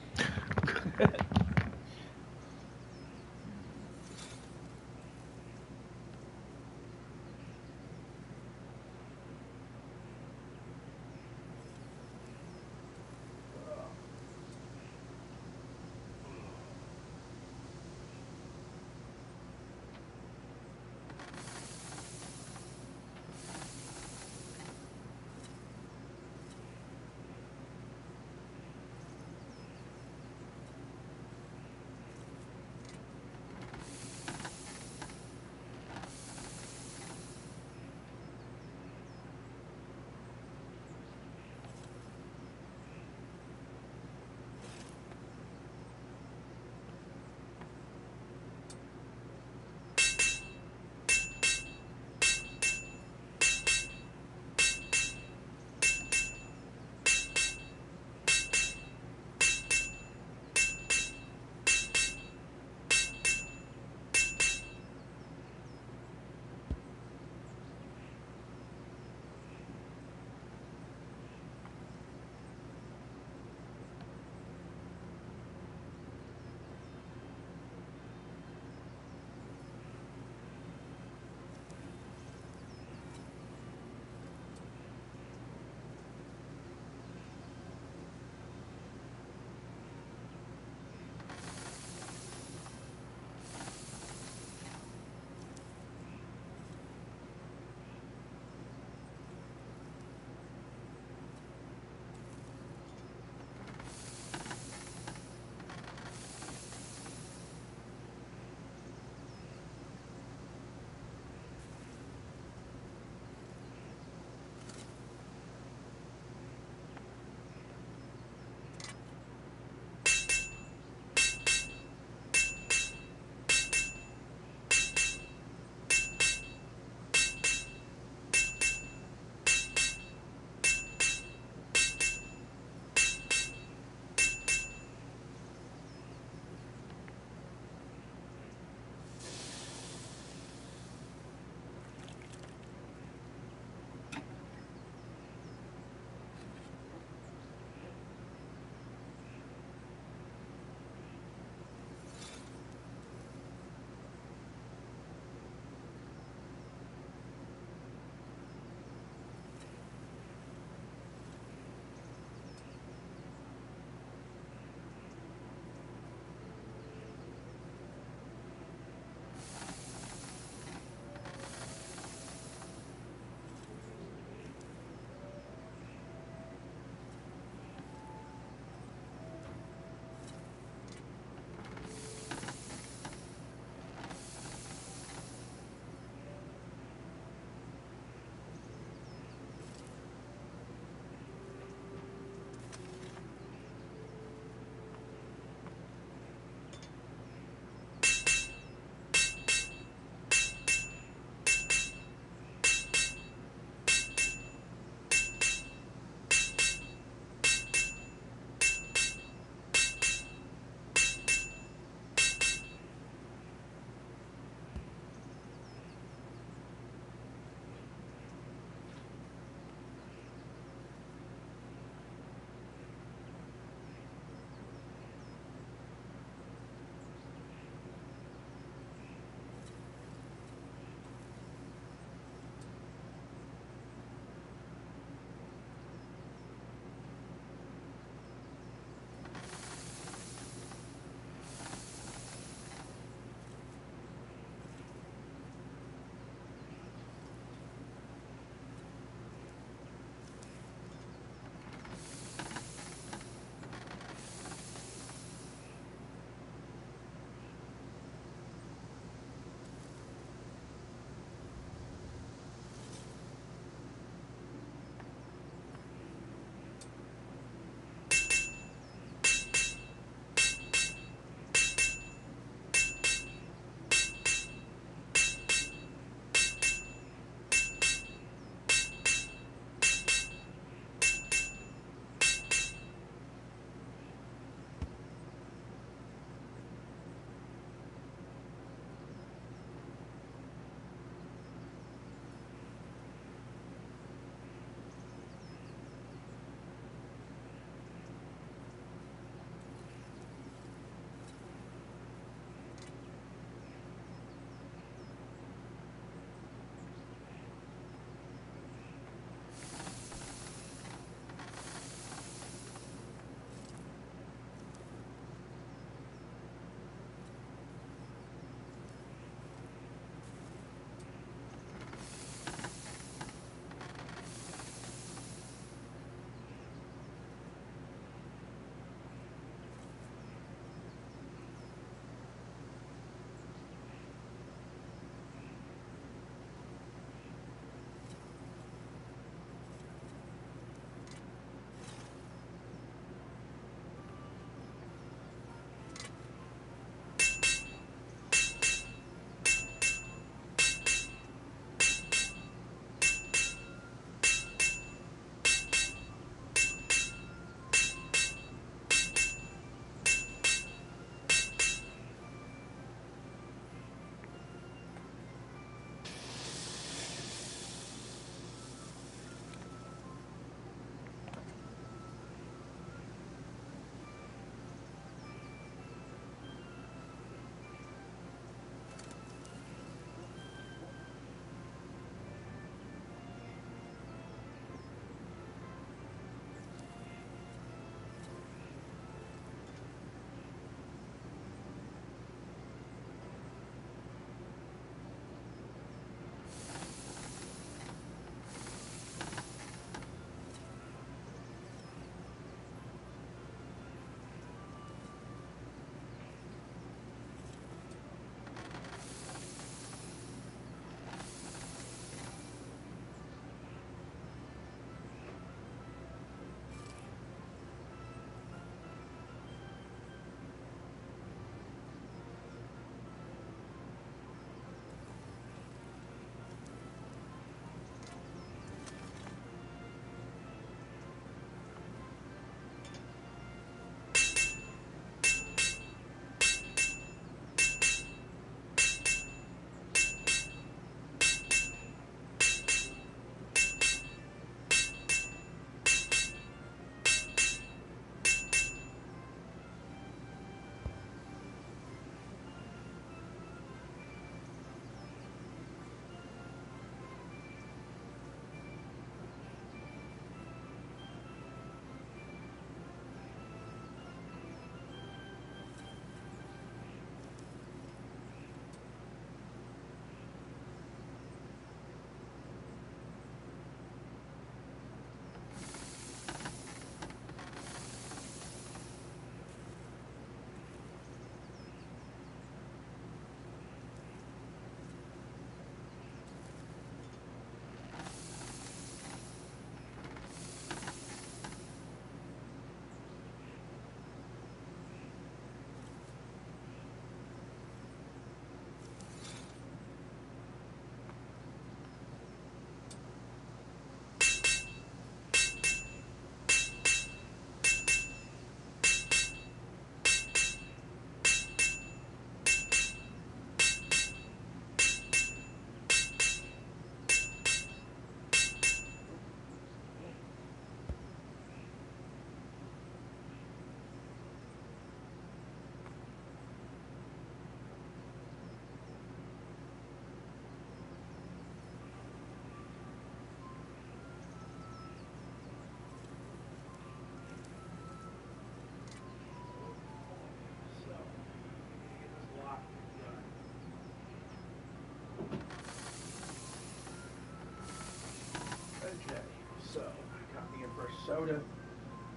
soda.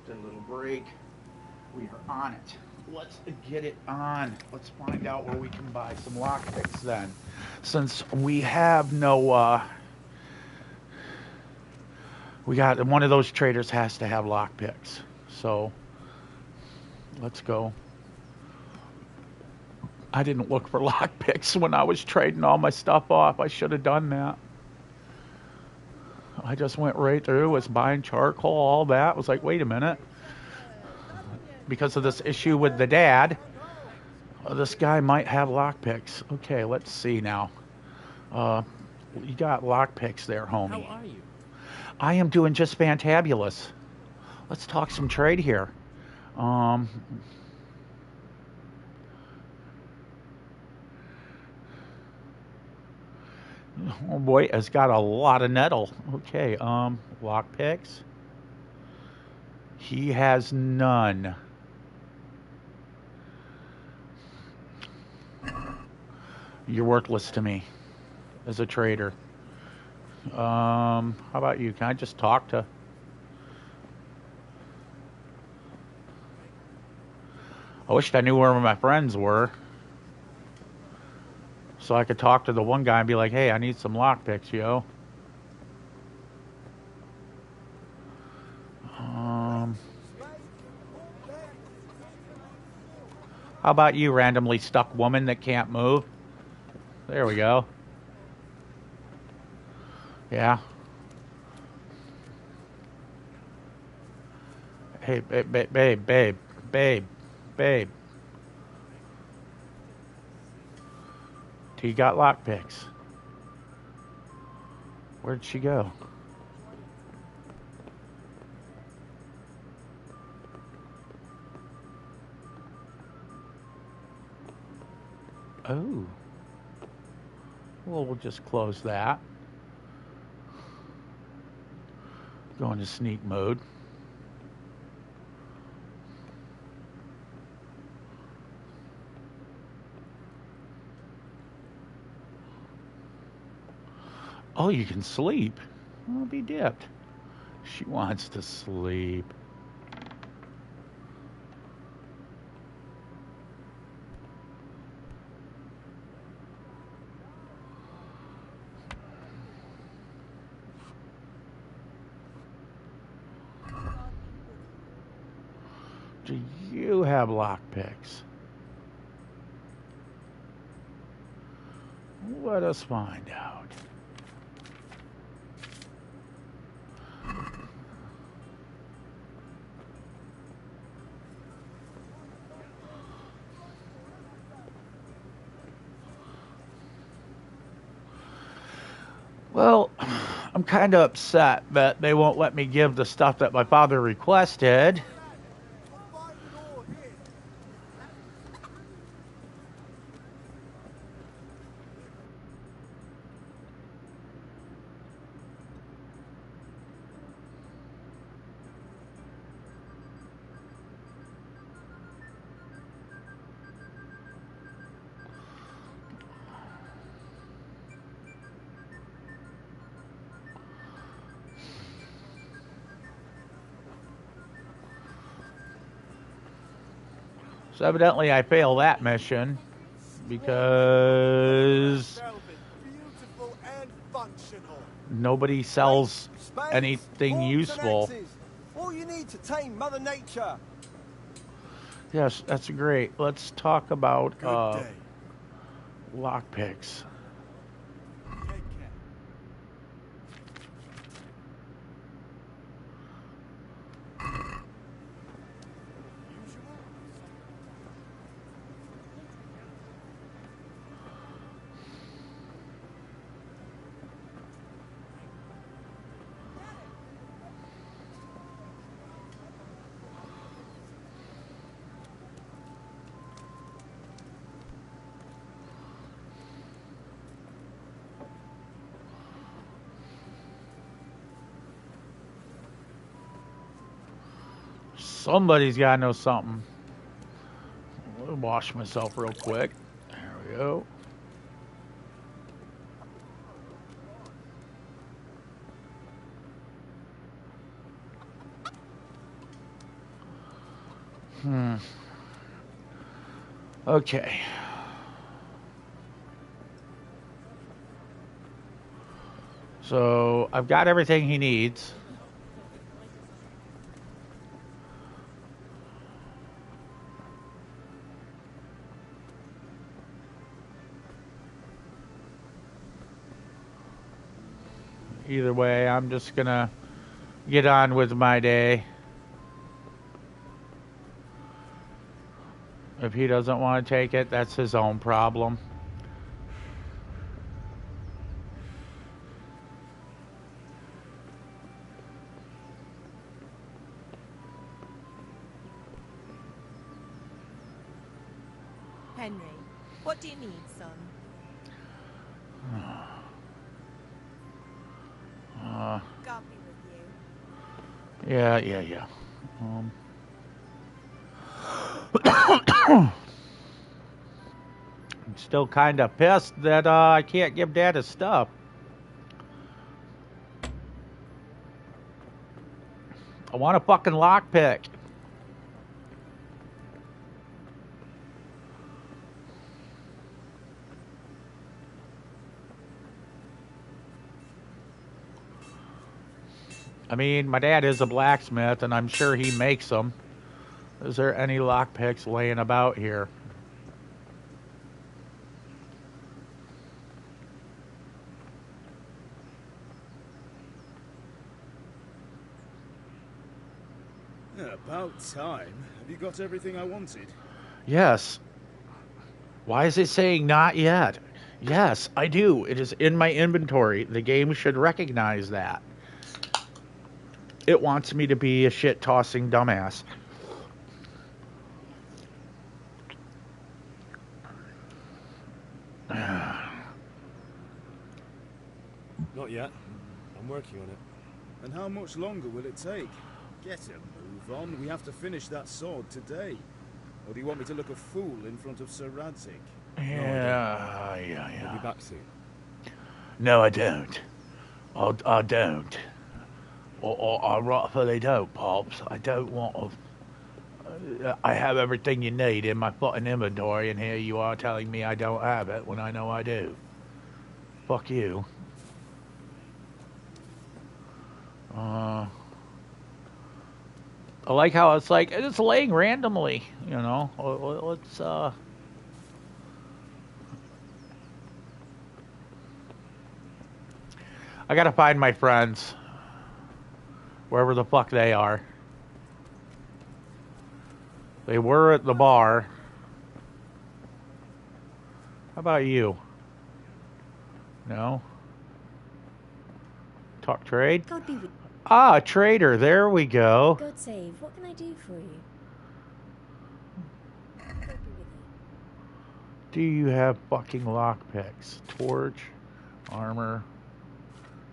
Did a little break. We are on it. Let's get it on. Let's find out where we can buy some lockpicks then. Since we have no, we got one of those traders has to have lockpicks. So let's go. I didn't look for lockpicks when I was trading all my stuff off. I should have done that. I just went right through, was buying charcoal, all that. I was like, wait a minute. Because of this issue with the dad, this guy might have lockpicks. Okay, let's see now. You got lockpicks there, homie. How are you? I am doing just fantabulous. Let's talk some trade here. Oh boy, it's got a lot of nettle. Okay, lockpicks. He has none. You're worthless to me as a trader. How about you? Can I just talk to... I wished I knew where my friends were. So I could talk to the one guy and be like, hey, I need some lockpicks, yo. How about you, randomly stuck woman that can't move? There we go. Yeah. Hey, babe. T got lockpicks. Where'd she go? Oh. Well, we'll just close that. Go into sneak mode. Oh, you can sleep. I'll be dipped. She wants to sleep. Do you have lockpicks? Let us find out. Well, I'm kind of upset that they won't let me give the stuff that my father requested. So evidently I fail that mission because nobody sells anything useful. All you need to tame Mother Nature. Yes, that's great. Let's talk about lockpicks. Somebody's got to know something. I'll wash myself real quick. There we go. Okay. So I've got everything he needs. Either way, I'm just gonna get on with my day. If he doesn't want to take it, that's his own problem. Henry, what do you need, son? God be with you. Yeah. I'm still kind of pissed that I can't give Dad his stuff. I want a fucking lockpick. I mean, my dad is a blacksmith, and I'm sure he makes them. Is there any lockpicks laying about here? Yeah, about time. Have you got everything I wanted? Yes. Why is it saying not yet? Yes, I do. It is in my inventory. The game should recognize that. It wants me to be a shit-tossing dumbass. Not yet. I'm working on it. And how much longer will it take? Get a move on. We have to finish that sword today. Or do you want me to look a fool in front of Sir Radzik? Yeah. We'll be back soon. No, I don't. I don't. Or I rightfully don't, Pops. I don't want to... I have everything you need in my fucking inventory, and here you are telling me I don't have it when I know I do. Fuck you. I like how it's like, it's laying randomly, you know. Let's, I gotta find my friends. Wherever the fuck they are. They were at the bar. How about you? No? Talk trade? God be with... Ah, trader. There we go. God save. What can I do for you? God be with you. Do you have fucking lockpicks? Torch, armor,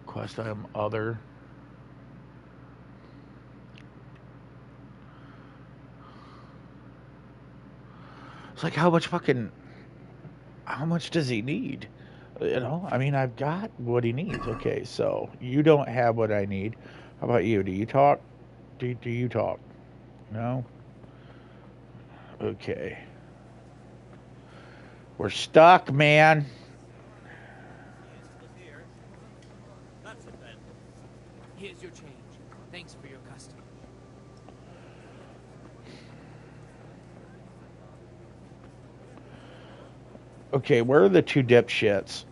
quest item, other. It's like, how much does he need? You know, I mean, I've got what he needs. Okay, so you don't have what I need. How about you? Do you talk? Do you talk? No? Okay. We're stuck, man. That's it then. Here's your change. Thanks for your custom. Okay, where are the two dipshits?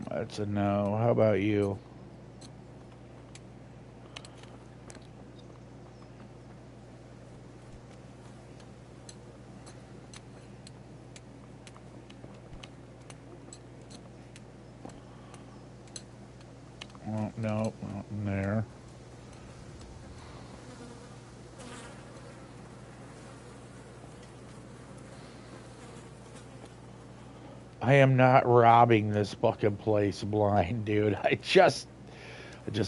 That's a no. How about you? Well, no, not in there. I am not robbing this fucking place blind, dude. I just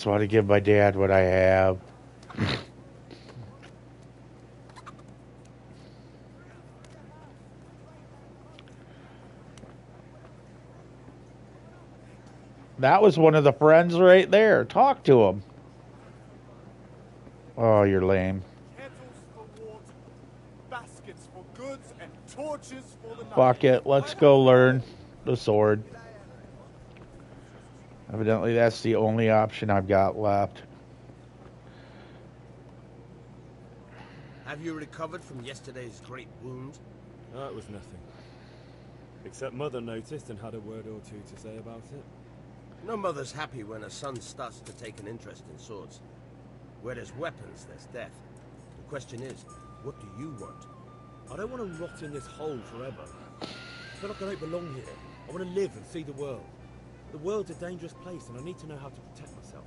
want to give my dad what I have. That was one of the friends right there. Talk to him. Oh, you're lame. Kettles for water, baskets for goods, and torches for the night. Fuck it. Let's go learn the sword. Evidently, that's the only option I've got left. Have you recovered from yesterday's great wound? No, it was nothing. Except Mother noticed and had a word or two to say about it. No mother's happy when her son starts to take an interest in swords. Where there's weapons, there's death. The question is, what do you want? I don't want to rot in this hole forever. I feel like I don't belong here. I want to live and see the world. The world's a dangerous place and I need to know how to protect myself.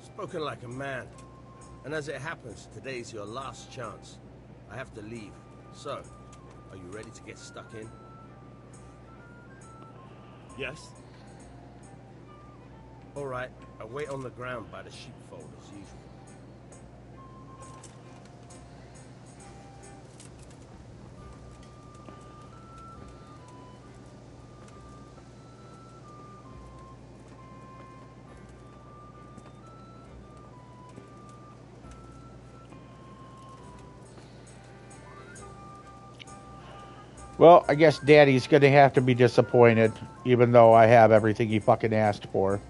Spoken like a man. And as it happens, today's your last chance. I have to leave. So, are you ready to get stuck in? Yes. All right, I'll wait on the ground by the sheepfold as usual. Well, I guess Daddy's going to have to be disappointed, even though I have everything he fucking asked for.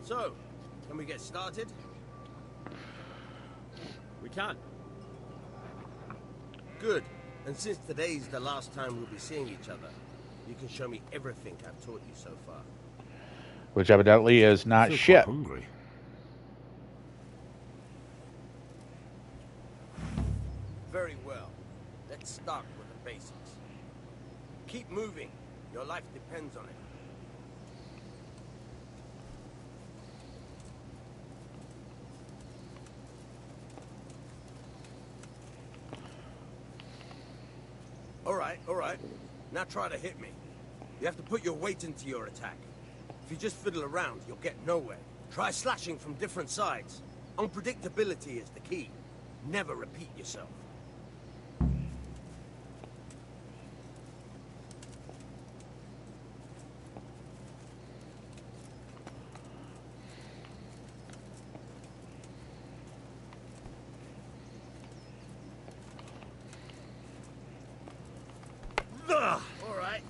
So, can we get started? We can. Good. And since today's the last time we'll be seeing each other, you can show me everything I've taught you so far. Which evidently is not shit. Hungry. Very well. Let's start with the basics. Keep moving. Your life depends on it. All right. Now try to hit me. You have to put your weight into your attack. If you just fiddle around, you'll get nowhere. Try slashing from different sides. Unpredictability is the key. Never repeat yourself. All right.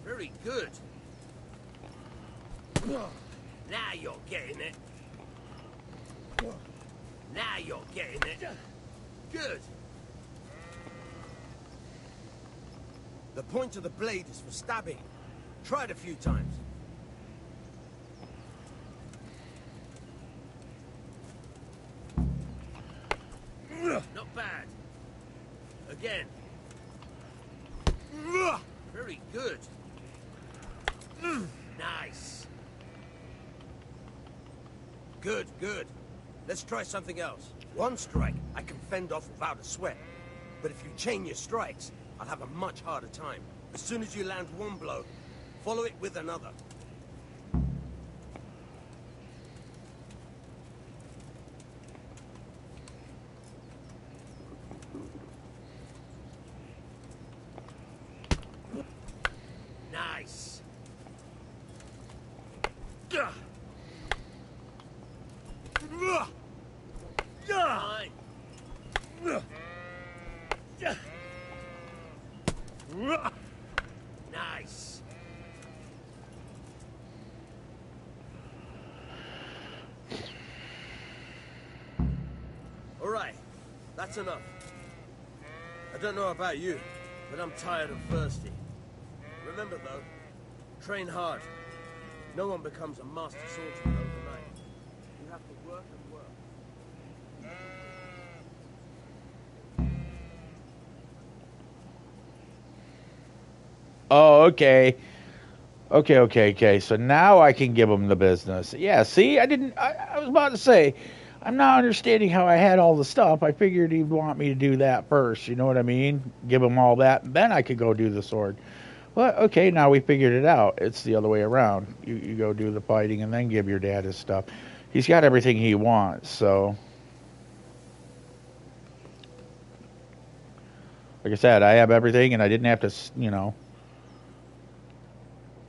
Very good. Now you're getting it. Now you're getting it. Good. The point of the blade is for stabbing. Try it a few times. Not bad. Again. Very good. Nice. Good, good. Let's try something else. One strike, I can fend off without a sweat. But if you chain your strikes, I'll have a much harder time. As soon as you land one blow, follow it with another. Nice. Fine. All right, that's enough. I don't know about you, but I'm tired and thirsty. Remember, though, train hard. No one becomes a master swordsman overnight. You have to work and work. Oh, okay. Okay. So now I can give him the business. Yeah, see, I was about to say, I'm not understanding how I had all the stuff. I figured he'd want me to do that first. You know what I mean? Give him all that, and then I could go do the sword. Well, okay, now we figured it out. It's the other way around. You go do the fighting and then give your dad his stuff. He's got everything he wants, so. Like I said, I have everything, and I didn't have to,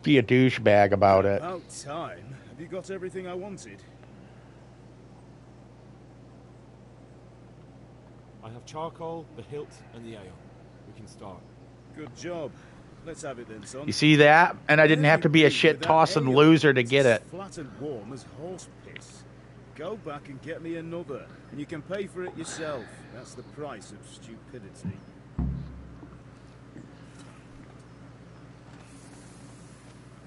be a douchebag about it. About time. Have you got everything I wanted? I have charcoal, the hilt, and the ale. We can start. Good job. Let's have it then, son. You see that? And I didn't have to be a shit-tossing loser to get it. It's flat and warm as horse piss. Go back and get me another, and you can pay for it yourself. That's the price of stupidity.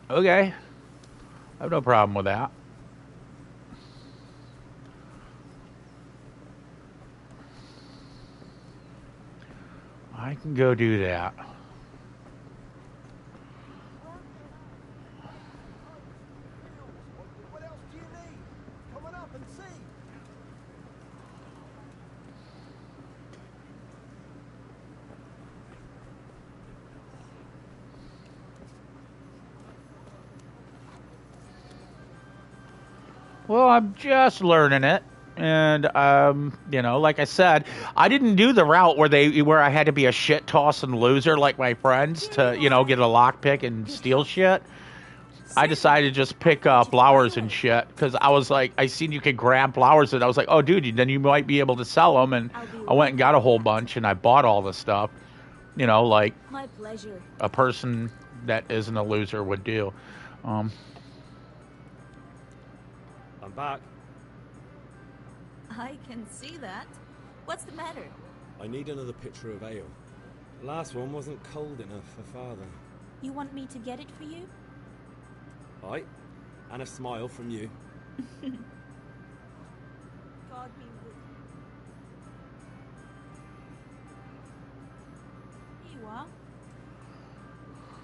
Okay. I have no problem with that. I can go do that. What else do you need? Come on up and see. Well, I'm just learning it. And, like I said, I didn't do the route where I had to be a shit-tossing loser like my friends to, get a lockpick and steal shit. I decided to just pick up flowers and shit because I was like, I seen you could grab flowers and I was like, oh, dude, then you might be able to sell them. And I went and got a whole bunch and I bought all the stuff, like my pleasure. A person that isn't a loser would do. I'm back. I can see that. What's the matter? I need another pitcher of ale. The last one wasn't cold enough for Father. You want me to get it for you? Aye, and a smile from you. God be with you. Here you are.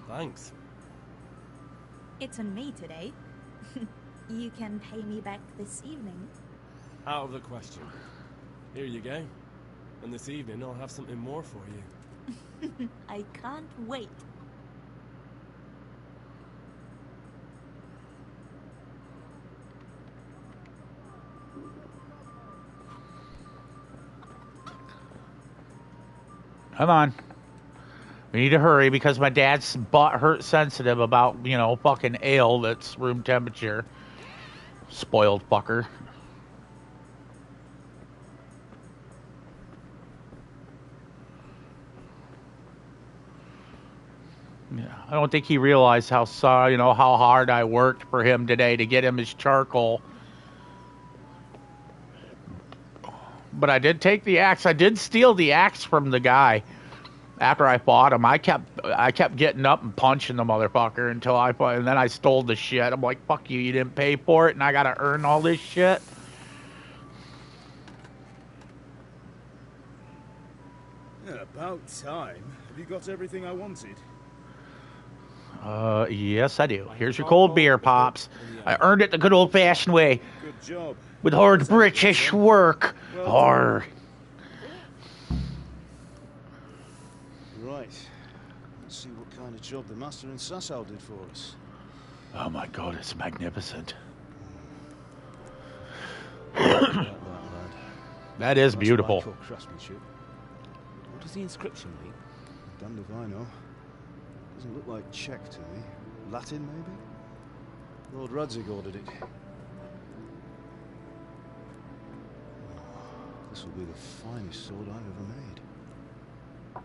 Thanks. It's on me today. You can pay me back this evening. Out of the question. Here you go. And this evening I'll have something more for you. I can't wait. Come on. We need to hurry because my dad's butt-hurt sensitive about, fucking ale that's room temperature. Spoiled fucker. Yeah, I don't think he realized how hard I worked for him today to get him his charcoal. But I did take the axe. I did steal the axe from the guy after I fought him. I kept getting up and punching the motherfucker until and then I stole the shit. I'm like, fuck you, you didn't pay for it, and I gotta earn all this shit. Yeah, about time. Have you got everything I wanted? Yes, I do. Here's your cold beer, Pops. I earned it the good old-fashioned way. Good job. With hard British work. Hard. Right. Let's see what kind of job the master in Sasau did for us. Oh my God, it's magnificent. That is beautiful. Craftsmanship. What does the inscription mean? Damned if I know. Doesn't look like Czech to me. Latin, maybe? Lord Radzig ordered it. This will be the finest sword I've ever made.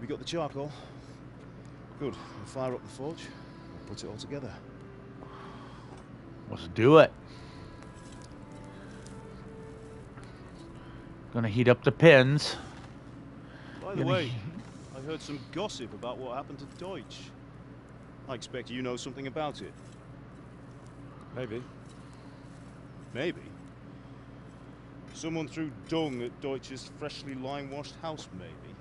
We got the charcoal? Good. We'll fire up the forge. We'll put it all together. Let's do it. Gonna heat up the pins. By the way, I heard some gossip about what happened to Deutsch. I expect you know something about it. Maybe. Maybe. Someone threw dung at Deutsch's freshly lime-washed house, maybe.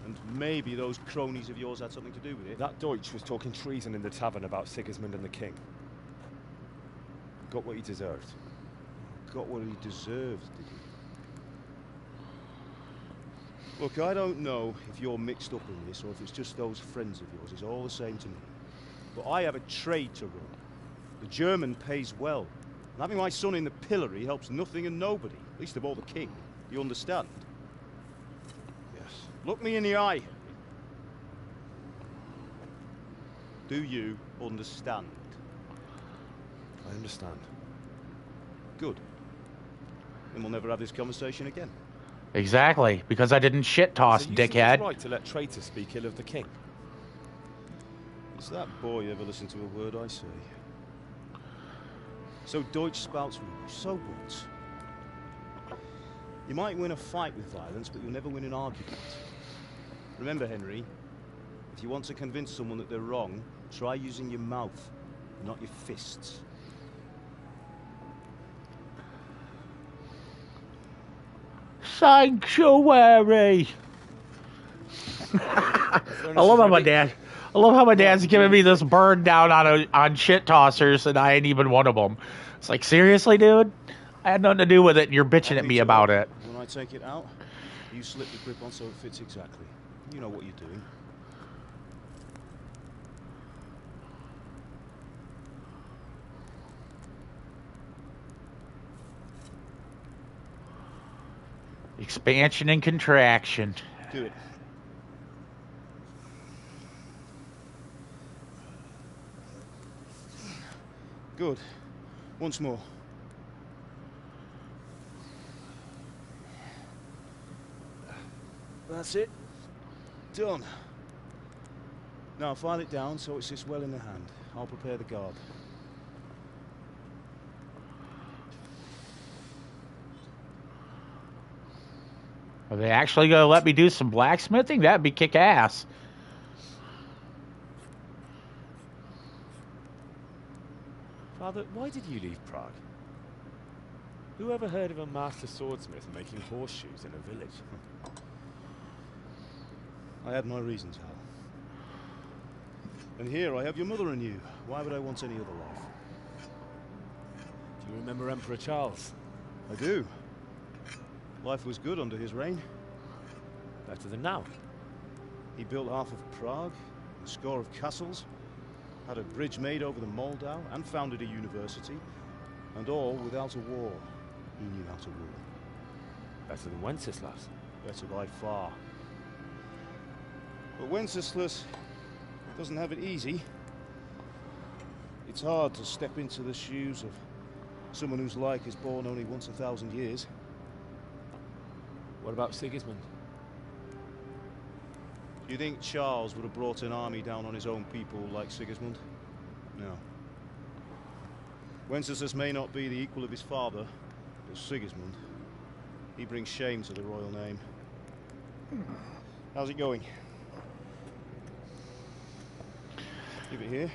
And maybe those cronies of yours had something to do with it. That Deutsch was talking treason in the tavern about Sigismund and the king. Got what he deserved. Got what he deserved, did he? Look, I don't know if you're mixed up in this or if it's just those friends of yours. It's all the same to me. But I have a trade to run. The German pays well. And having my son in the pillory helps nothing and nobody. Least of all the king. You understand? Yes. Look me in the eye. Do you understand? I understand. Good. Then we'll never have this conversation again. Exactly, because I didn't shit toss, So you dickhead. think it's right to let traitors speak ill of the king? Does that boy ever listen to a word I say? So Deutsch spouts rumors. So what? You might win a fight with violence, but you'll never win an argument. Remember, Henry, if you want to convince someone that they're wrong, try using your mouth, not your fists. Sanctuary. I love how my dad's giving me this burn down on shit tossers, and I ain't even one of them. It's like, seriously, dude? I had nothing to do with it, and you're bitching at me about it. When I take it out, you slip the grip on so it fits exactly. You know what you're doing. Expansion and contraction. Do it. Good. Once more. That's it. Done. Now file it down so it sits well in the hand. I'll prepare the guard. Are they actually going to let me do some blacksmithing? That'd be kick-ass. Father, why did you leave Prague? Who ever heard of a master swordsmith making horseshoes in a village? I had my reasons, Hal. And here I have your mother and you. Why would I want any other life? Do you remember Emperor Charles? I do. Life was good under his reign. Better than now. He built half of Prague, a score of castles, had a bridge made over the Moldau, and founded a university, and all without a war. He knew how to rule. Better than Wenceslas. Better by far. But Wenceslas doesn't have it easy. It's hard to step into the shoes of someone whose like is born only once 1,000 years. What about Sigismund? Do you think Charles would have brought an army down on his own people like Sigismund? No. Wenceslas may not be the equal of his father, but Sigismund, he brings shame to the royal name. How's it going? Leave it here,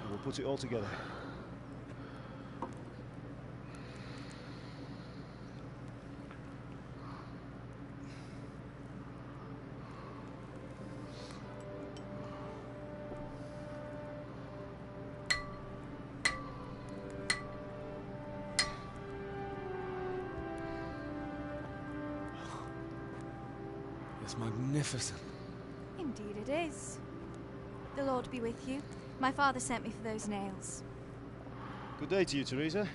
and we'll put it all together. It's magnificent. Indeed it is. The Lord be with you. My father sent me for those nails. Good day to you, Teresa.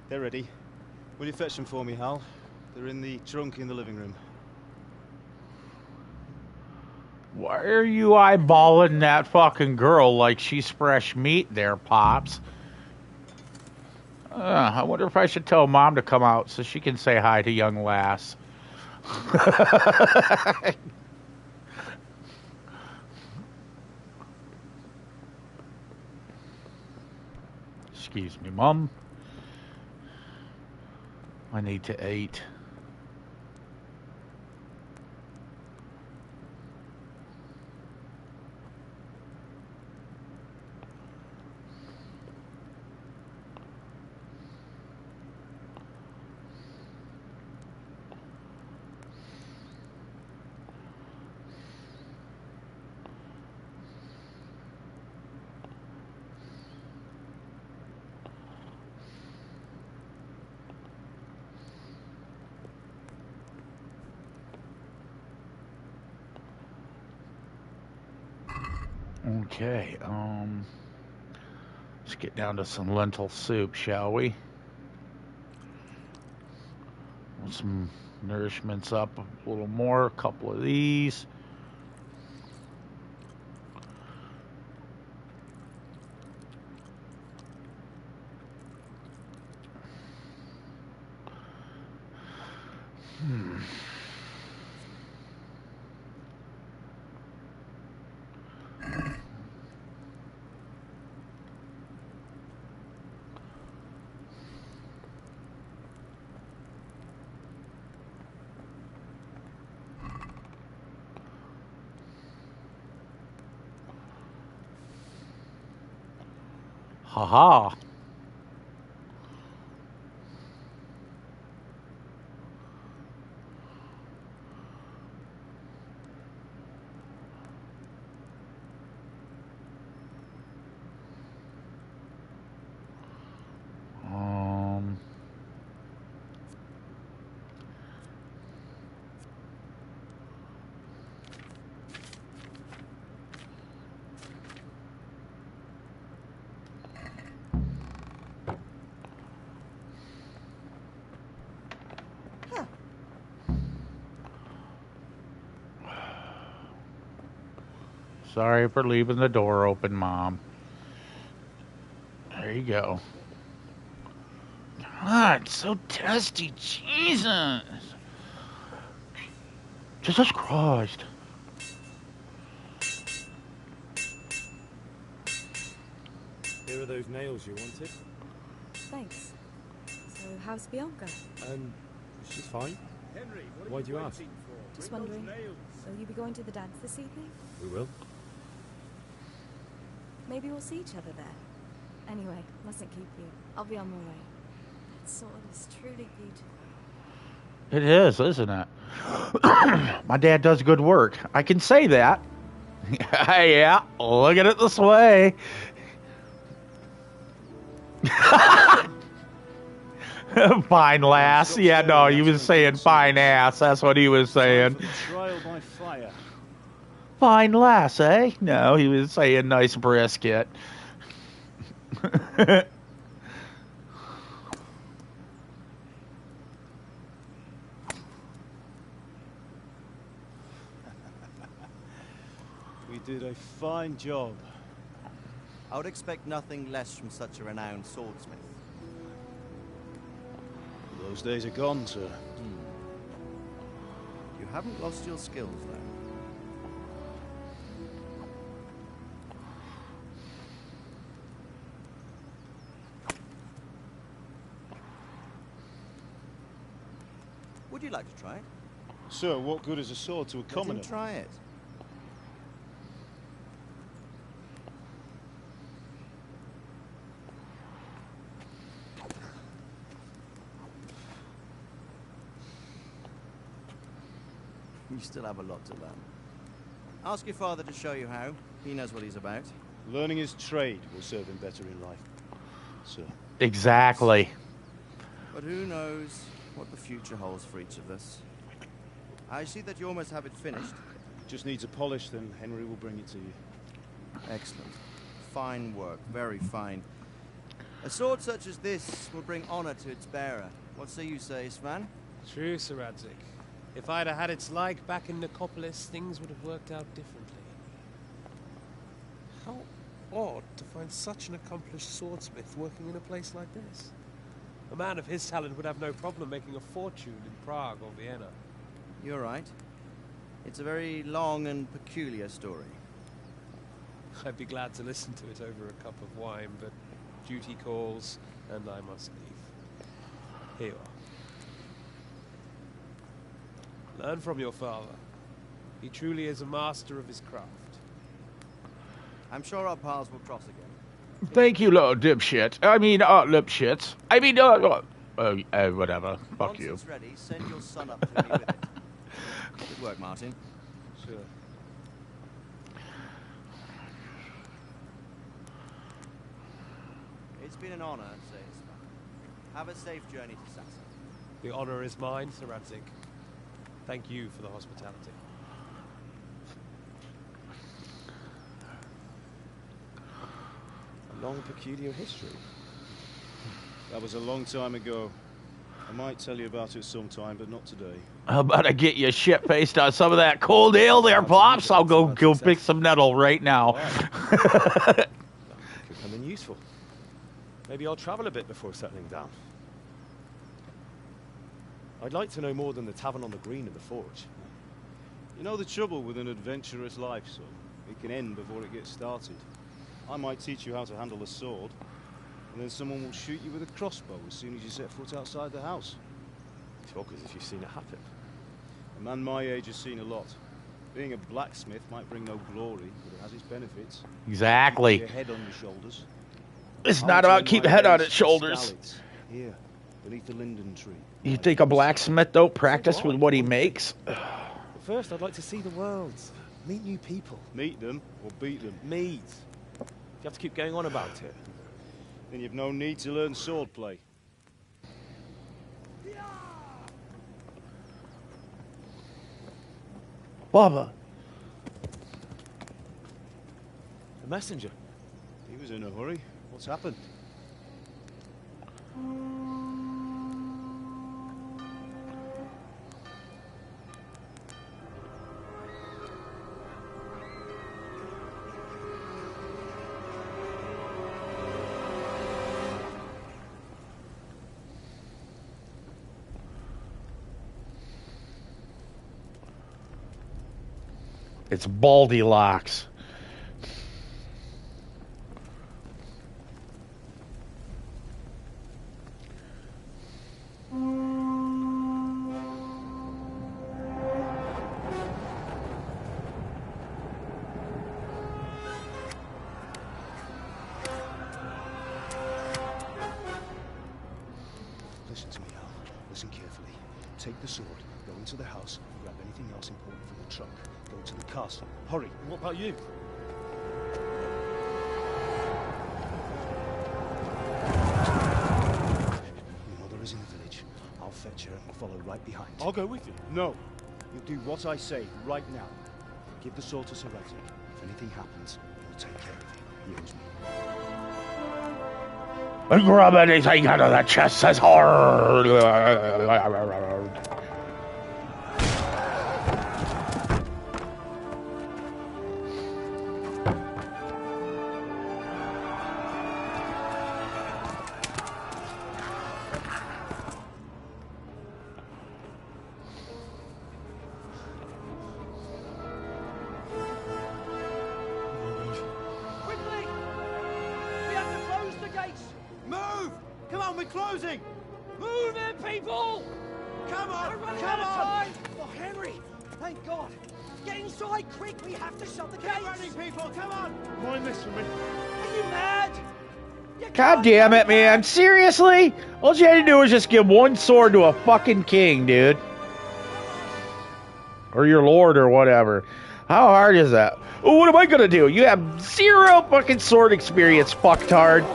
They're ready. Will you fetch them for me, Hal? They're in the trunk in the living room. Why are you eyeballing that fucking girl like she's fresh meat there, Pops? I wonder if I should tell Mom to come out so she can say hi to young lass. Excuse me, Mom. I need to eat. Okay, let's get down to some lentil soup, shall we? Want some nourishments up a little more, a couple of these. Haha. Sorry for leaving the door open, Mom. There you go. God, so testy. Jesus. Jesus Christ. Here are those nails you wanted. Thanks. So, how's Bianca? She's fine. Henry, Why do you ask? Just wondering, will you be going to the dance this evening? We will. Maybe we'll see each other there. Anyway, mustn't keep you. I'll be on my way. That sword is truly beautiful. It is, isn't it? My dad does good work. I can say that. Yeah, look at it this way. Fine lass. Yeah, no, he was saying fine ass. That's what he was saying. Trial by fire. Fine lass, eh? No, he was saying nice brisket. We did a fine job. I would expect nothing less from such a renowned swordsmith. Those days are gone, sir. You haven't lost your skills, though. Would you like to try it? Sir, what good is a sword to a commoner? Let him try it. You still have a lot to learn. Ask your father to show you how. He knows what he's about. Learning his trade will serve him better in life, sir. Exactly. But who knows what the future holds for each of us. I see that you almost have it finished. Just needs a polish, then Henry will bring it to you. Excellent. Fine work. Very fine. A sword such as this will bring honor to its bearer. What say you, Svan? True, Sir Radzik. If I'd have had its like back in Nicopolis, things would have worked out differently. How odd to find such an accomplished swordsmith working in a place like this. A man of his talent would have no problem making a fortune in Prague or Vienna. You're right. It's a very long and peculiar story. I'd be glad to listen to it over a cup of wine, but duty calls, and I must leave. Here you are. Learn from your father. He truly is a master of his craft. I'm sure our paths will cross again. Thank you, little dipshit. I mean, lipshits. I mean, whatever. Fuck Once you. it's ready, send your son up to me with it. Good work, Martin. Sure. It's been an honor, says. Have a safe journey to Sassa. The honor is mine, Sir Radzig. Thank you for the hospitality. A long, peculiar history. That was a long time ago. I might tell you about it sometime, but not today. How about I get you shit-faced on some of that cold ale there, Pops? I'll go pick some nettle right now. Could come in useful. Maybe I'll travel a bit before settling down. I'd like to know more than the tavern on the green and the forge. You know the trouble with an adventurous life, son? It can end before it gets started. I might teach you how to handle a sword, and then someone will shoot you with a crossbow as soon as you set foot outside the house. Talk as if you've seen it happen. A man my age has seen a lot. Being a blacksmith might bring no glory, but it has its benefits. Exactly. Keep your head on your shoulders. It's not about keeping head on its shoulders. Scallops, here, beneath the linden tree. You think a blacksmith don't practice with what he makes? But first, I'd like to see the world. Meet new people. Meet them or beat them? Meet. You have to keep going on about it. Then you've no need to learn swordplay. Baba. A messenger. He was in a hurry. What's happened? It's Baldy Locks. Listen to me, Al. Listen carefully. Take the sword, go into the house, grab anything else important from the trunk. Go to the castle. Hurry. What about you? Your mother is in the village. I'll fetch her and we'll follow right behind. I'll go with you. No. You'll do what I say right now. Give the sword to Sir Radzig. If anything happens, he'll take care of you. He owes me. And grab anything out of the chest says hard. Quickly! We have to close the gates! Move! Come on, we're closing! Move in, people! Come on! We're running out of time! Oh, Henry! Thank God! Get inside, quick! We have to shut the gates! Get running, people! Come on! Mind this for me. Are you mad? God damn it, man. Seriously? All you had to do was just give one sword to a fucking king, dude. Or your lord or whatever. How hard is that? Oh, what am I gonna do? You have zero fucking sword experience, fucktard.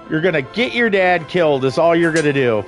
You're gonna get your dad killed is all you're gonna do.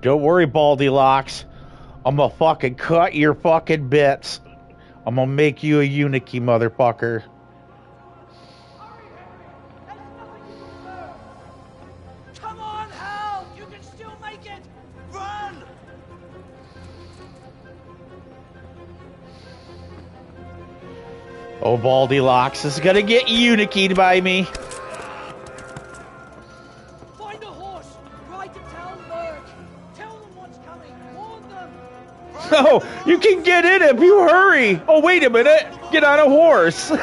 Don't worry, Baldylocks. I'm gonna fucking cut your fucking bits. I'm gonna make you a eunuch, motherfucker. Come on, Hal! You can still make it! Run! Oh, Baldylocks is gonna get eunuchied by me. Find a horse! Ride to town, Lurk! Tell them what's coming! Warn them! No, you can get in if you hurry. Oh, wait a minute. Get on a horse. You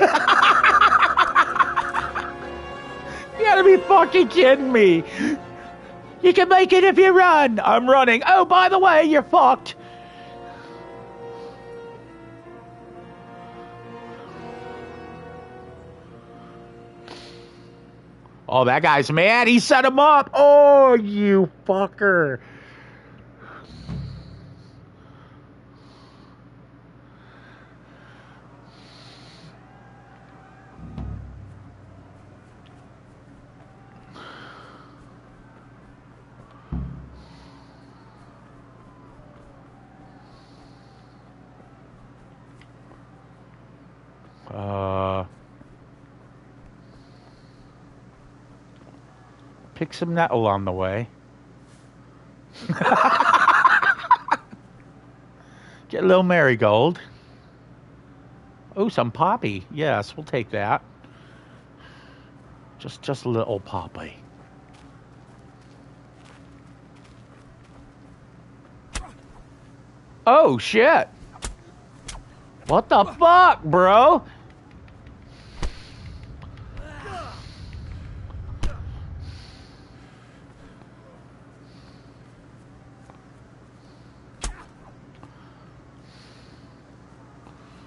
gotta be fucking kidding me. You can make it if you run. I'm running. Oh, by the way, you're fucked. Oh, that guy's mad. He set him up. Oh, you fucker. Pick some nettle on the way. Get a little marigold. Oh, some poppy. Yes, we'll take that. Just a little poppy. Oh, shit. What the fuck, bro?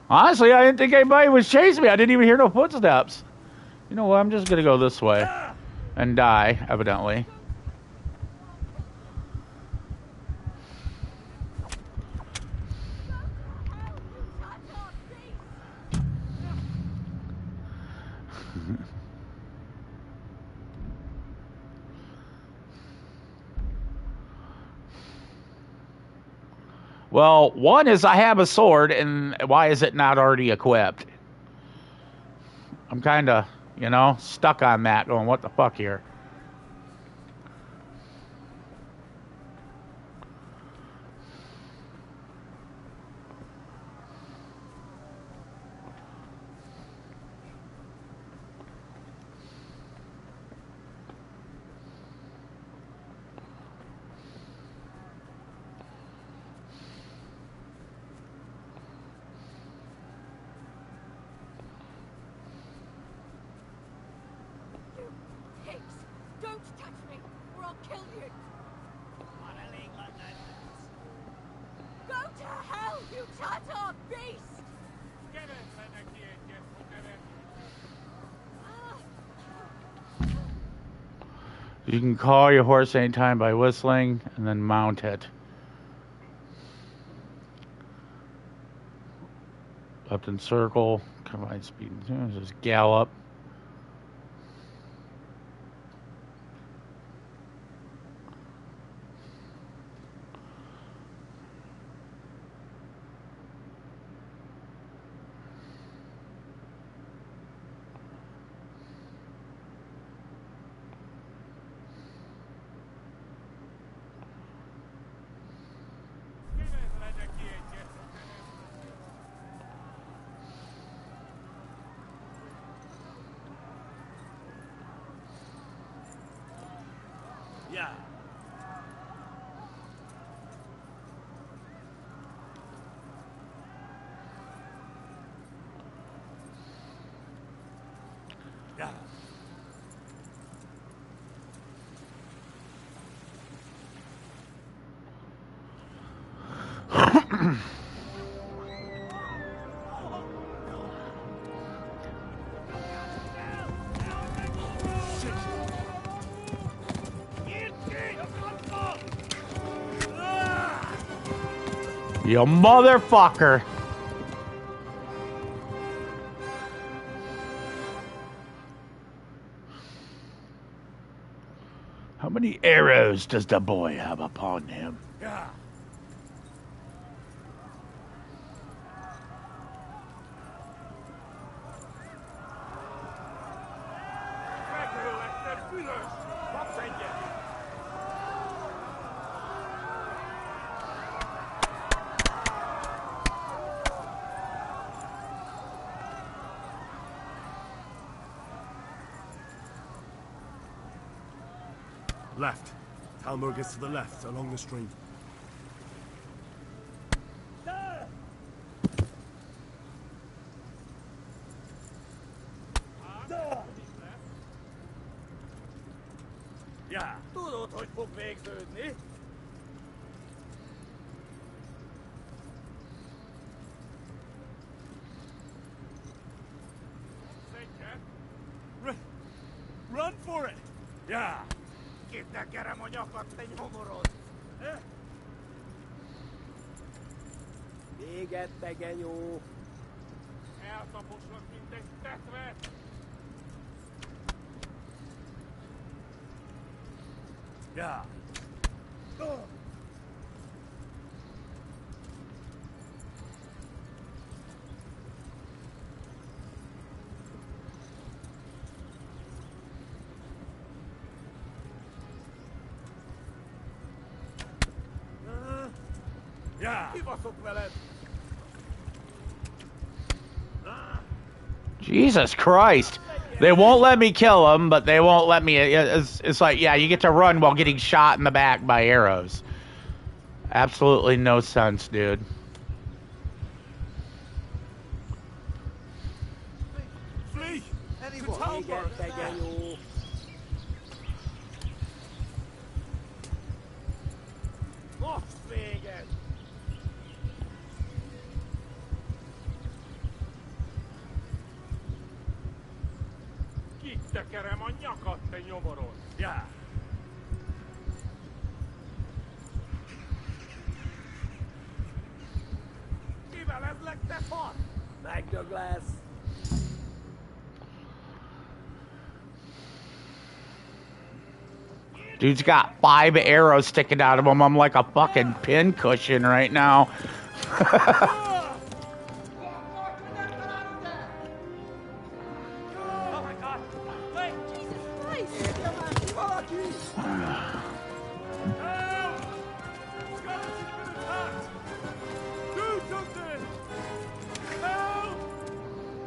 Honestly, I didn't think anybody was chasing me. I didn't even hear no footsteps. You know what? I'm just going to go this way. And die, evidently. Well, one is I have a sword, and why is it not already equipped? I'm kind of, you know, stuck on that, going, what the fuck here? You can call your horse anytime by whistling and then mount it. Left and circle, combine speed, just gallop. Yeah. Yeah. You motherfucker. How many arrows does the boy have upon him? Yeah. Left. Talmor gets to the left, along the stream. Ja. Tudod, hogy fog végződni? Run for it! Yeah. Kitekerem a nyakat, te nyomorod! Véget, te genyó! Eltaposlak, mint egy tetvet! Yeah. Kibaszok veled! Jesus Christ. They won't let me kill him, but they won't let me... It's like, yeah, you get to run while getting shot in the back by arrows. Absolutely no sense, dude. Flee! Anyone! Véget, te genyó! Most véged! Kitekerem a nyakat, te nyomorod! Yeah. Kivelezlek, te far! Megdög lesz! Dude's got 5 arrows sticking out of him. I'm like a fucking pin cushion right now.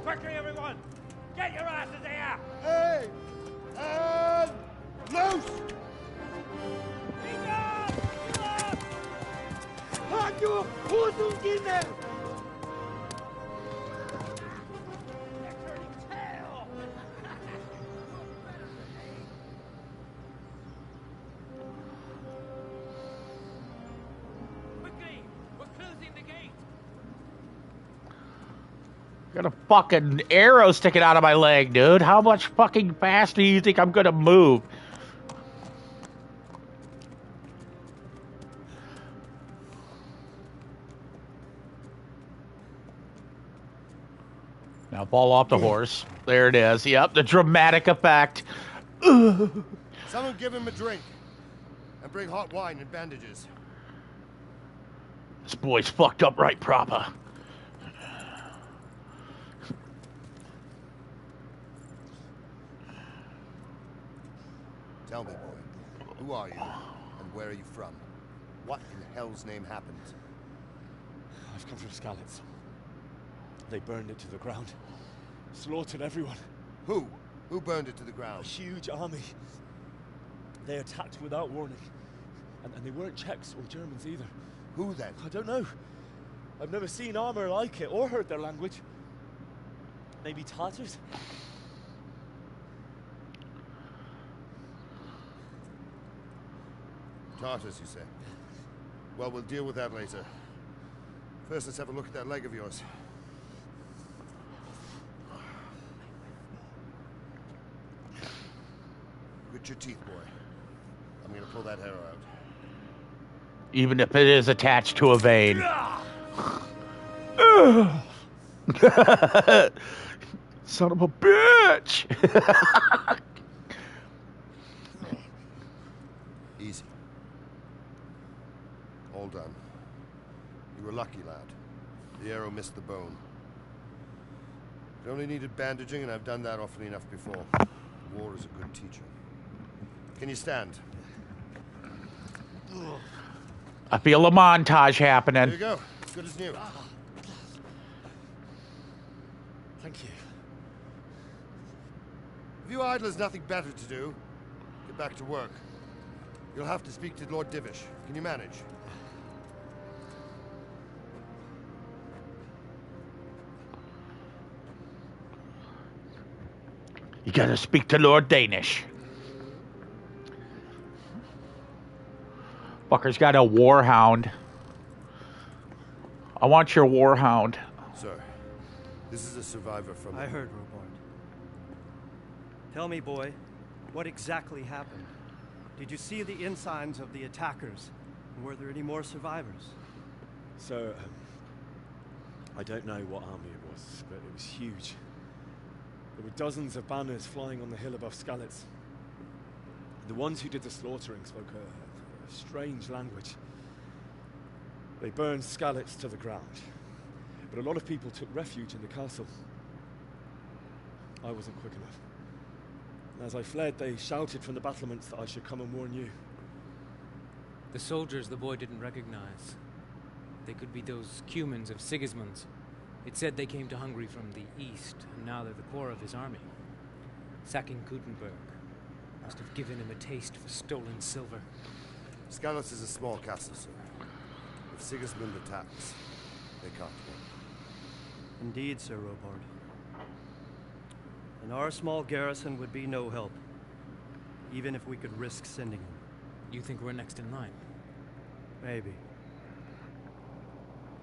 Quickly, everyone! Get your asses here! Hey! And loose! Hanyo! Who's in there? Quickly! We're closing the gate! Got a fucking arrow sticking out of my leg, dude. How much fucking faster do you think I'm gonna move? Now fall off the horse. There it is. Yep, the dramatic effect. Someone give him a drink. And bring hot wine and bandages. This boy's fucked up right proper. Tell me, boy, who are you, and where are you from? What in hell's name happened? I've come from Skalitz. They burned it to the ground. Slaughtered everyone. Who? Who burned it to the ground? A huge army. They attacked without warning. And they weren't Czechs or Germans either. Who then? I don't know. I've never seen armor like it or heard their language. Maybe Tatars? Tartars, you say? Well, we'll deal with that later. First, let's have a look at that leg of yours. Grit your teeth, boy. I'm gonna pull that hair out. Even if it is attached to a vein. Son of a bitch! were lucky, lad. The arrow missed the bone. It only needed bandaging, and I've done that often enough before. War is a good teacher. Can you stand? I feel a montage happening. There you go. As good as new. Thank you. If you idlers nothing better to do, get back to work. You'll have to speak to Lord Divish. Can you manage? You gotta speak to Lord Danish. Fucker's got a warhound. I want your warhound. Sir, this is a survivor from... I heard, Robard. Tell me, boy, what exactly happened? Did you see the ensigns of the attackers? And were there any more survivors? So, I don't know what army it was, but it was huge. There were dozens of banners flying on the hill above Skalitz. The ones who did the slaughtering spoke a strange language. They burned Skalitz to the ground, but a lot of people took refuge in the castle. I wasn't quick enough. As I fled, they shouted from the battlements that I should come and warn you. The soldiers the boy didn't recognize. They could be those Cumans of Sigismund's. It said they came to Hungary from the east, and now they're the core of his army. Sacking Gutenberg must have given him a taste for stolen silver. Skalitz is a small castle, sir. If Sigismund attacks, they can't win. Indeed, Sir Robard. And our small garrison would be no help, even if we could risk sending them. You think we're next in line? Maybe.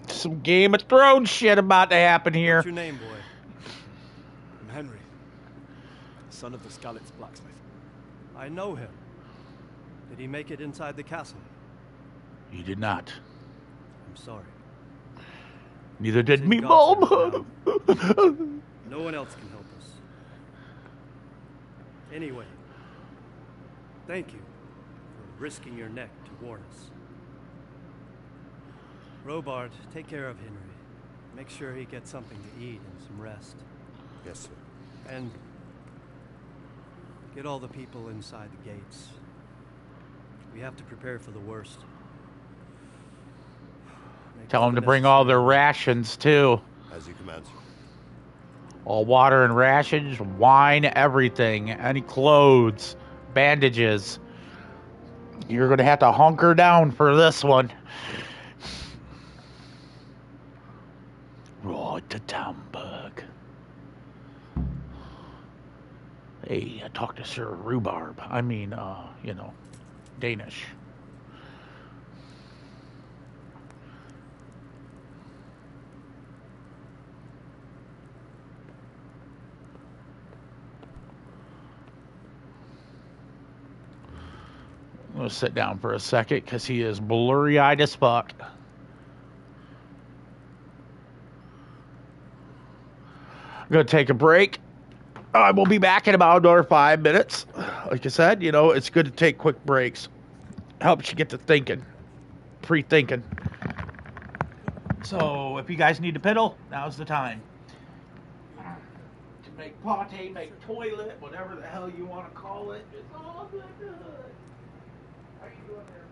Some Game of Thrones shit about to happen here. What's your name, boy? I'm Henry, son of the Skalitz blacksmith. I know him. Did he make it inside the castle? He did not. I'm sorry. Neither did me, Mom. No one else can help us. Anyway, thank you for risking your neck to warn us. Robard, take care of Henry. Make sure he gets something to eat and some rest. Yes, sir. And get all the people inside the gates. We have to prepare for the worst. Tell them to bring all their rations, too. As you command, sir. All water and rations, wine, everything. Any clothes, bandages. You're going to have to hunker down for this one. Road to Tamburg. Hey, I talked to Sir Rhubarb. I mean, Danish. I'm going to sit down for a second because he is blurry-eyed as fuck. I'm going to take a break. I will be back in about another 5 minutes. Like I said, it's good to take quick breaks. Helps you get to thinking. Pre-thinking. So, if you guys need to piddle, now's the time. To make potty, make toilet, whatever the hell you want to call it. It's all good. How you doing there?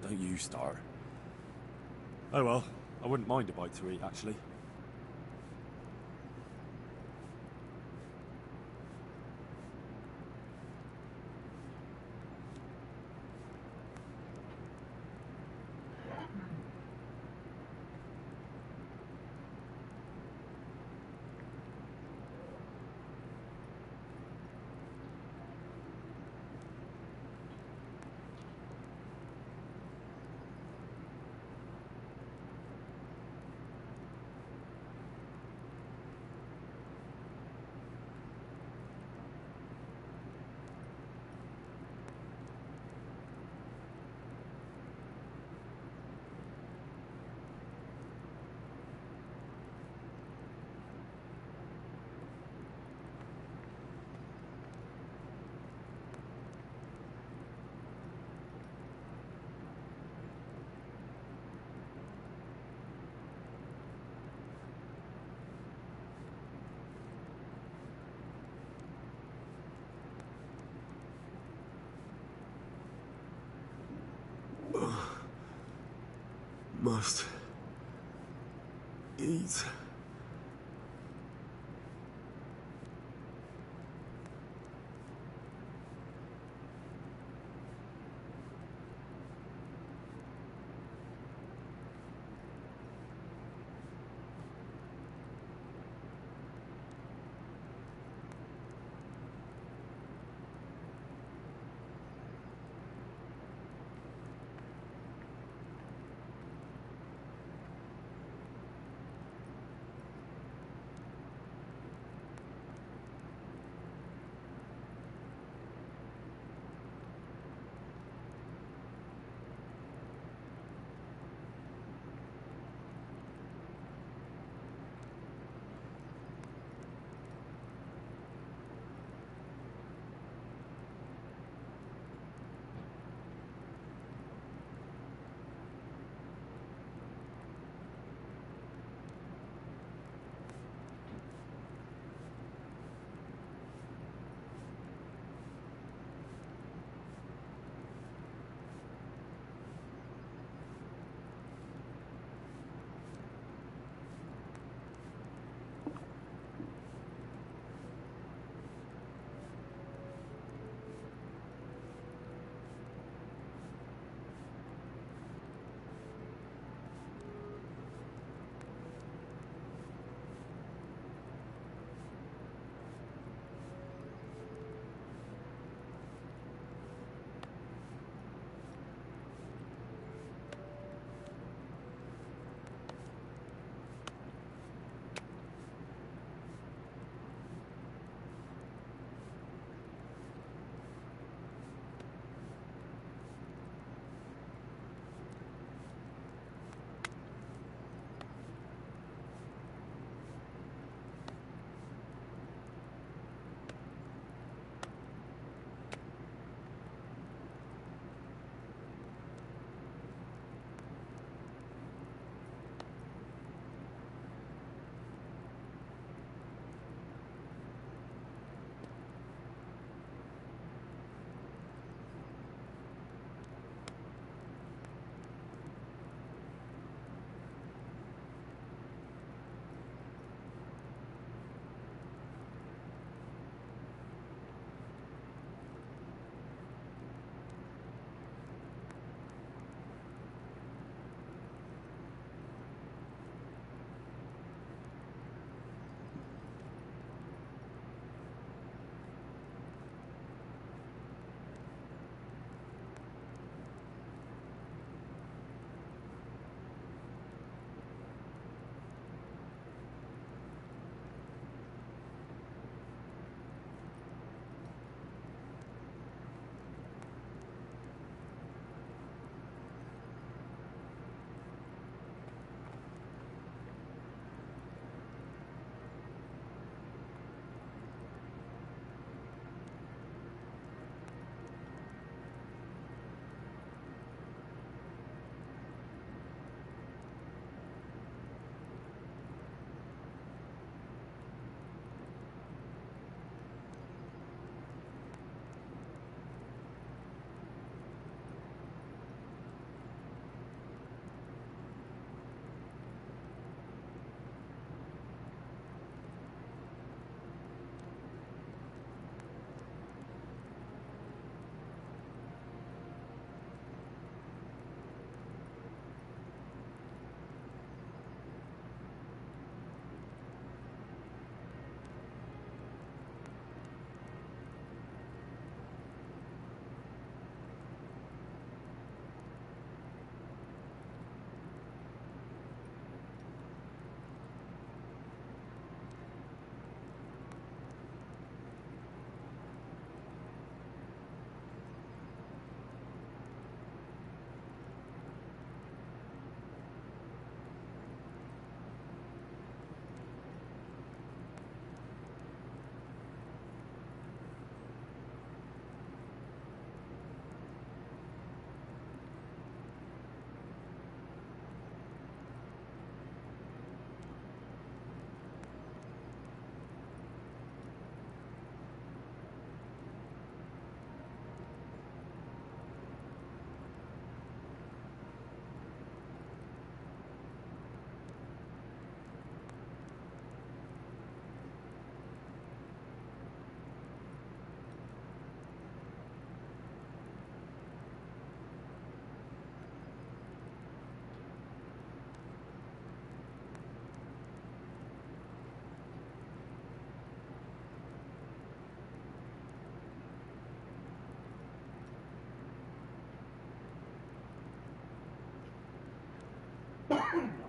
Don't you start. Oh well, I wouldn't mind a bite to eat, actually. must eat.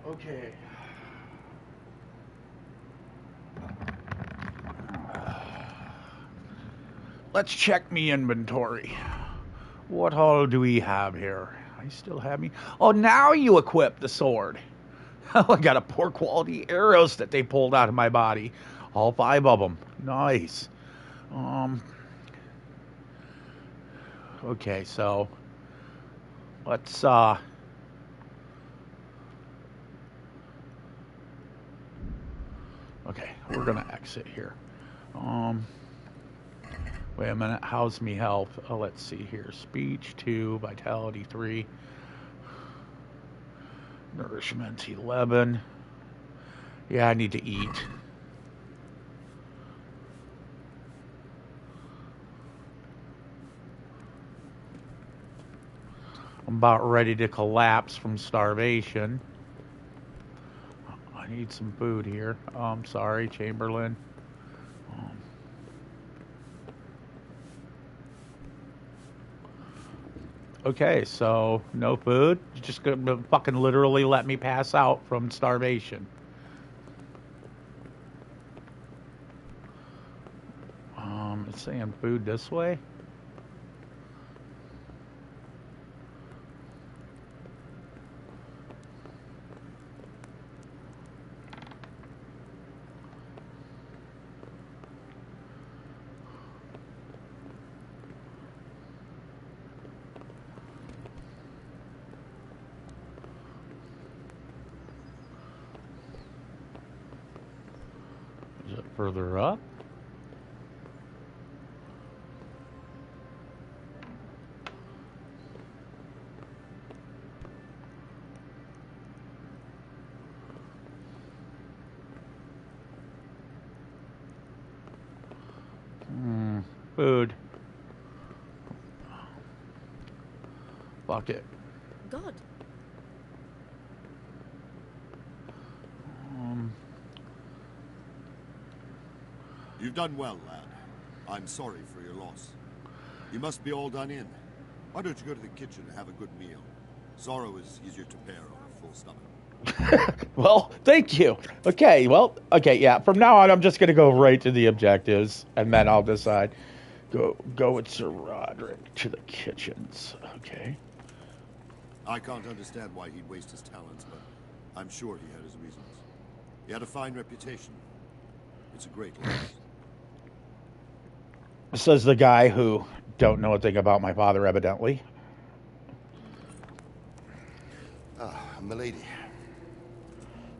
Okay. Let's check me inventory. What all do we have here? I still have me. Oh, now you equip the sword. I got a poor quality arrows that they pulled out of my body. All 5 of them. Nice. Okay, so let's okay, we're gonna exit here. Wait a minute, how's me health? Let's see here. Speech 2, vitality 3, nourishment 11. Yeah, I need to eat. I'm about ready to collapse from starvation. I need some food here. Sorry, Chamberlain. Okay, so no food. You're just gonna fucking literally let me pass out from starvation. It's saying food this way. Is it further up? Food. Fuck it. God. You've done well, lad. I'm sorry for your loss. You must be all done in. Why don't you go to the kitchen and have a good meal? Sorrow is easier to bear on a full stomach. Well, thank you. Okay, well, okay, yeah. From now on, I'm just gonna go right to the objectives, and then I'll decide. Go with Sir Roderick to the kitchens. Okay. I can't understand why he'd waste his talents, but I'm sure he had his reasons. He had a fine reputation. It's a great loss. Says the guy who don't know a thing about my father, evidently. Ah, milady.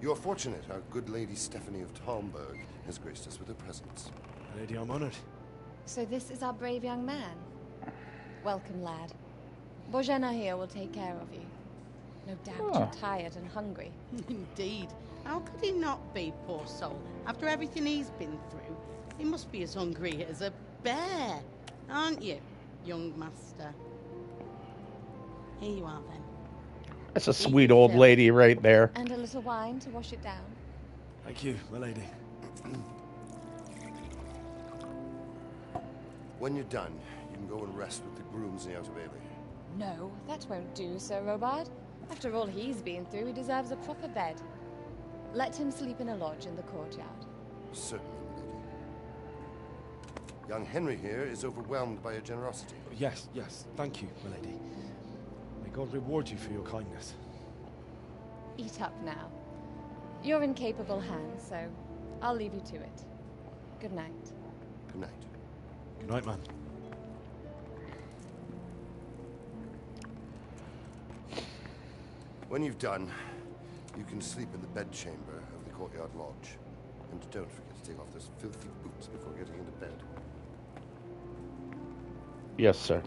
You are fortunate our good lady Stephanie of Talmberg has graced us with her presence. Lady, I'm honored. So this is our brave young man. Welcome, lad. Bojana here will take care of you. No doubt you're tired and hungry. Indeed. How could he not be, poor soul? After everything he's been through, he must be as hungry as a bear. Aren't you, young master? Here you are, then. That's a sweet old lady right there. And a little wine to wash it down. Thank you, my lady. When you're done, you can go and rest with the grooms in the Outer Bailey. No, that won't do, Sir Robard. After all he's been through, he deserves a proper bed. Let him sleep in a lodge in the courtyard. Certainly, milady. Young Henry here is overwhelmed by your generosity. Yes, thank you, my lady. May God reward you for your kindness. Eat up now. You're in capable hands, so I'll leave you to it. Good night. Good night. Good night, man. When you've done, you can sleep in the bedchamber of the courtyard lodge. And don't forget to take off those filthy boots before getting into bed. Yes, sir.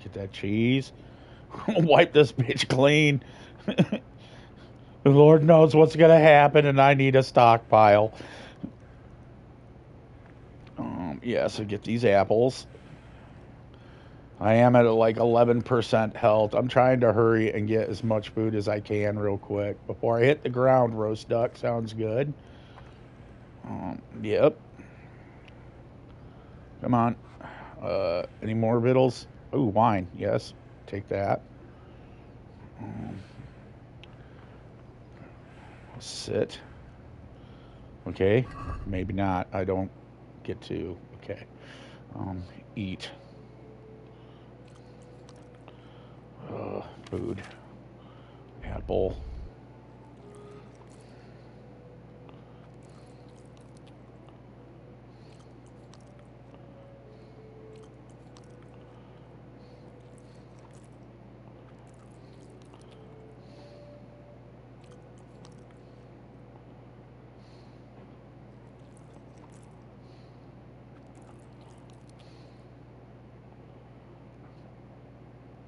Get that cheese. Wipe this bitch clean. The Lord knows what's going to happen, and I need a stockpile. Yeah, so get these apples. I am at like 11% health. I'm trying to hurry and get as much food as I can real quick before I hit the ground. Roast duck sounds good. Yep. Come on. Any more victuals? Ooh, wine. Yes. Take that. Sit. Okay. Maybe not. I don't get to. Okay. Eat. Food. Apple.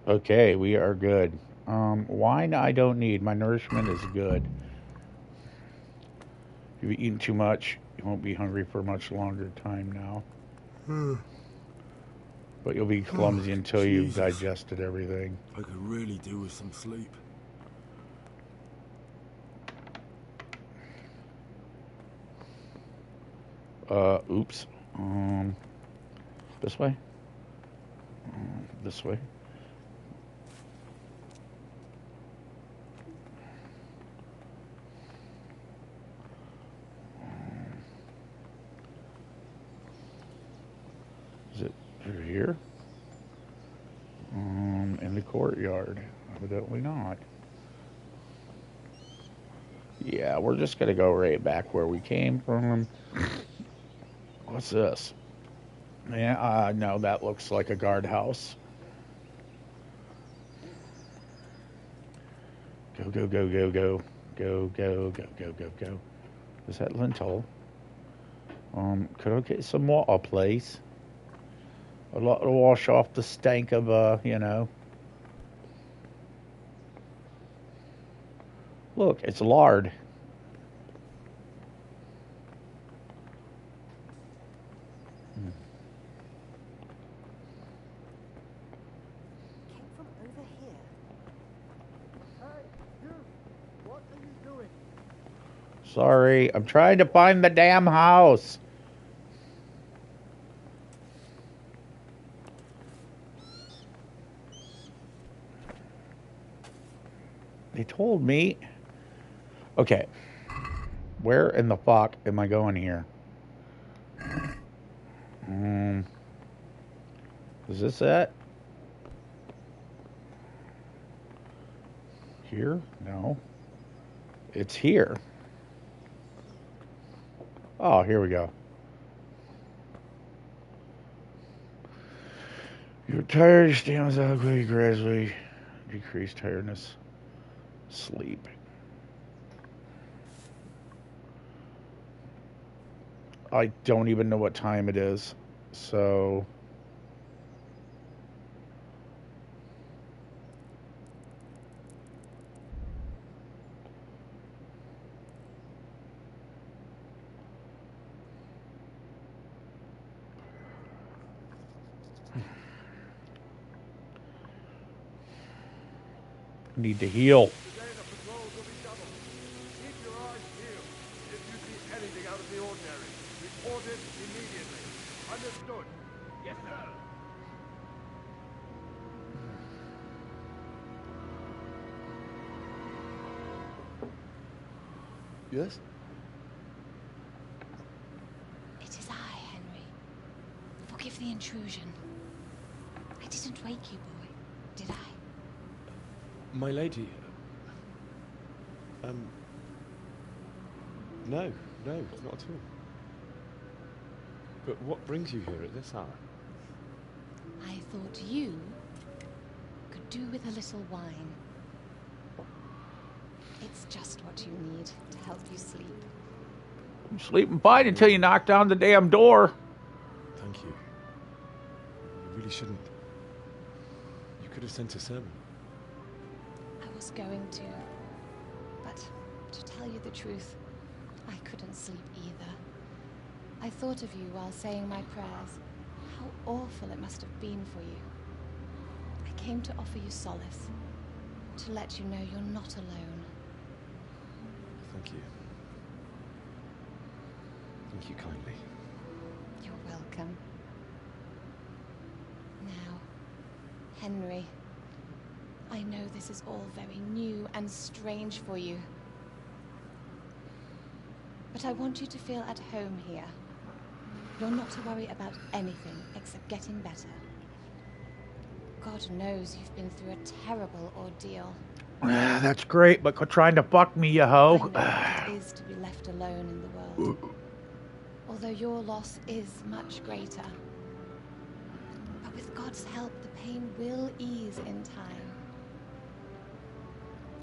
Okay, we are good. Wine I don't need. My nourishment is good. If you've eaten too much, you won't be hungry for much longer time now. But you'll be clumsy until you've digested everything. I could really do with some sleep. Oops. This way? This way? Is it through here? In the courtyard. Evidently not. Yeah, we're just gonna go right back where we came from. What's this? Yeah, no, that looks like a guardhouse. Go, go, go, go, go. Go, go, go, go, go, go. Is that lintel? Could I get some water, please? I'd like to wash off the stank of, you know. Look, it's lard. Came from over here. Hey, you! What are you doing? Sorry, I'm trying to find the damn house. They told me. Okay. Where in the fuck am I going here? Is this it? Here? No. It's here. Oh, here we go. You're tired, stands out quickly, gradually decrease tiredness. Sleep. I don't even know what time it is, so need to heal. Today the patrols will be doubled. Keep your eyes peeled. If you see anything out of the ordinary, report it immediately. Understood? Yes, sir. Yes? It is I, Henry. Forgive the intrusion. I didn't wake you, boy, did I? My lady. No, not at all. But what brings you here at this hour? I thought you could do with a little wine. It's just what you need to help you sleep. I'm sleeping fine until you knock down the damn door. Thank you. You really shouldn't. You could have sent a sermon. I was going to, but To tell you the truth, I couldn't sleep either. I thought of you while saying my prayers. How awful it must have been for you. I came to offer you solace, to let you know you're not alone. Thank you. Thank you kindly. You're welcome. Now, Henry, I know this is all very new and strange for you. But I want you to feel at home here. You're not to worry about anything except getting better. God knows you've been through a terrible ordeal. That's great, but quit trying to fuck me, you hoe. I know what it is to be left alone in the world. Although your loss is much greater. But with God's help, the pain will ease in time.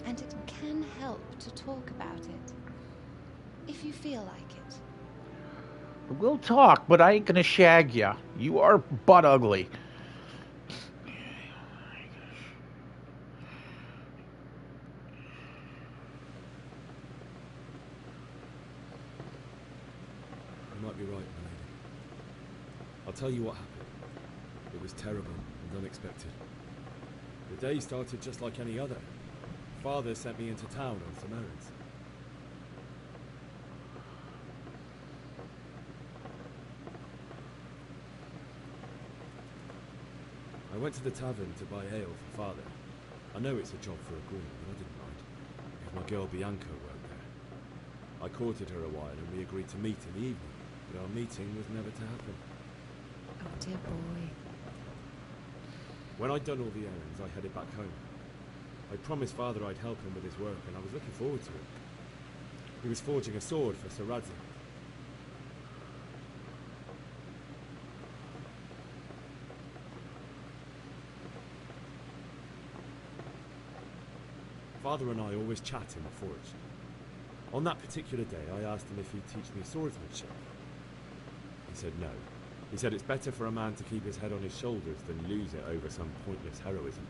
And it can help to talk about it, if you feel like it. We'll talk, but I ain't gonna shag ya. You are butt ugly. You might be right, my lady. I'll tell you what happened. It was terrible and unexpected. The day started just like any other. Father sent me into town on some errands. I went to the tavern to buy ale for Father. I know it's a job for a groom, but I didn't mind, because my girl Bianca worked there. I courted her a while and we agreed to meet in the evening, but our meeting was never to happen. Oh dear boy. When I'd done all the errands, I headed back home. I promised Father I'd help him with his work, and I was looking forward to it. He was forging a sword for Sir Radzik. Father and I always chat in the forge. On that particular day, I asked him if he'd teach me swordsmanship. He said no. He said it's better for a man to keep his head on his shoulders than lose it over some pointless heroism.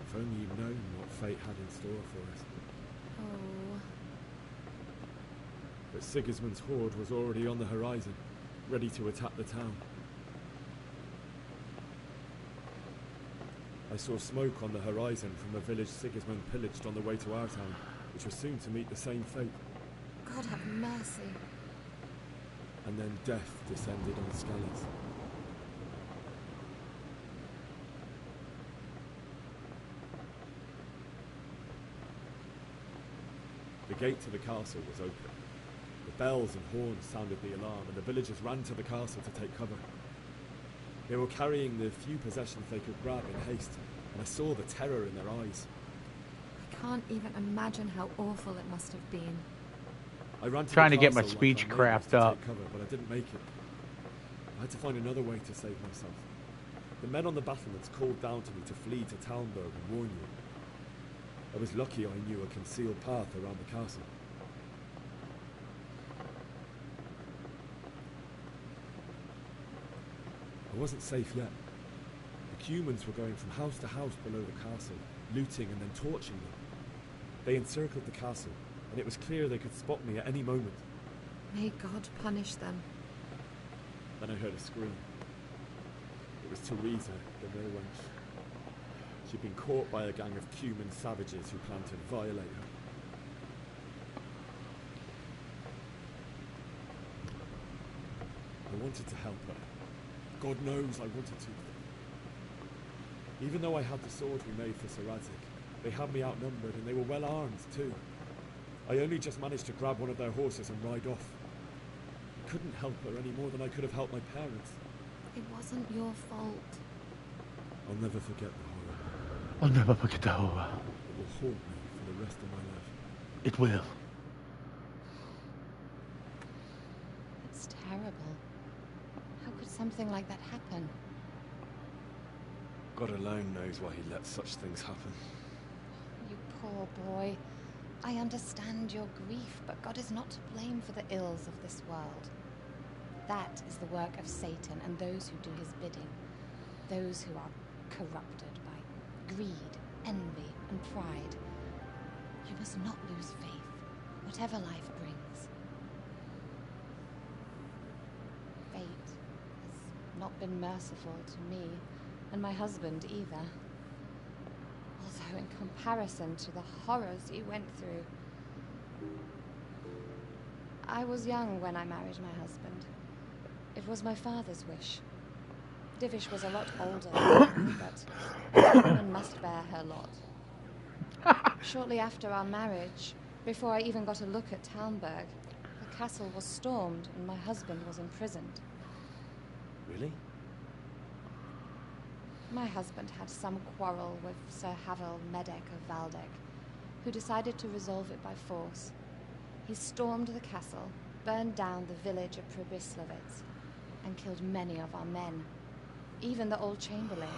If only you'd known what fate had in store for us. Oh. But Sigismund's horde was already on the horizon, ready to attack the town. I saw smoke on the horizon from a village Sigismund pillaged on the way to our town, which was soon to meet the same fate. God have mercy. And then death descended on Skalitz. The gate to the castle was open. The bells and horns sounded the alarm, and the villagers ran to the castle to take cover. They were carrying the few possessions they could grab in haste, and I saw the terror in their eyes. I can't even imagine how awful it must have been. I ran to Trying the to get my castle speech like I craft to up. take cover, but I didn't make it. I had to find another way to save myself. The men on the battlements called down to me to flee to Talmberg and warn you. I was lucky I knew a concealed path around the castle. I wasn't safe yet. The Cumans were going from house to house below the castle, looting and then torching them. They encircled the castle, and it was clear they could spot me at any moment. May God punish them. Then I heard a scream. It was Teresa, the mill wench. She'd been caught by a gang of Cuman savages who planned to violate her. I wanted to help her. God knows I wanted to. Even though I had the sword we made for Sir Radzik, they had me outnumbered and they were well armed too. I only just managed to grab one of their horses and ride off. I couldn't help her any more than I could have helped my parents. It wasn't your fault. I'll never forget the horror. I'll never forget the horror. It will haunt me for the rest of my life. It will. It's terrible. How could something like that happen? God alone knows why he lets such things happen. You poor boy. I understand your grief, but God is not to blame for the ills of this world. That is the work of Satan and those who do his bidding. Those who are corrupted by greed, envy, and pride. You must not lose faith. whatever life brings. Fate has not been merciful to me, and my husband either. Although in comparison to the horrors he went through. I was young when I married my husband. It was my father's wish. Divish was a lot older than me, but a woman must bear her lot. Shortly after our marriage, before I even got a look at Talmberg, the castle was stormed and my husband was imprisoned. Really? My husband had some quarrel with Sir Havel Medek of Valdek, who decided to resolve it by force. He stormed the castle, burned down the village of Probislavitz, and killed many of our men, even the old chamberlain.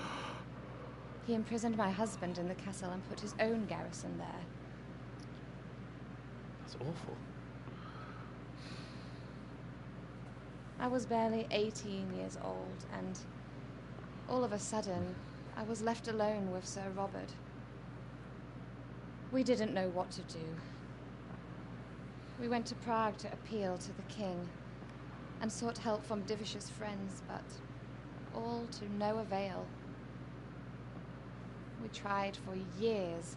He imprisoned my husband in the castle and put his own garrison there. That's awful. I was barely 18 years old, and all of a sudden, I was left alone with Sir Robert. We didn't know what to do. We went to Prague to appeal to the king, and sought help from Divish's friends, but all to no avail. We tried for years,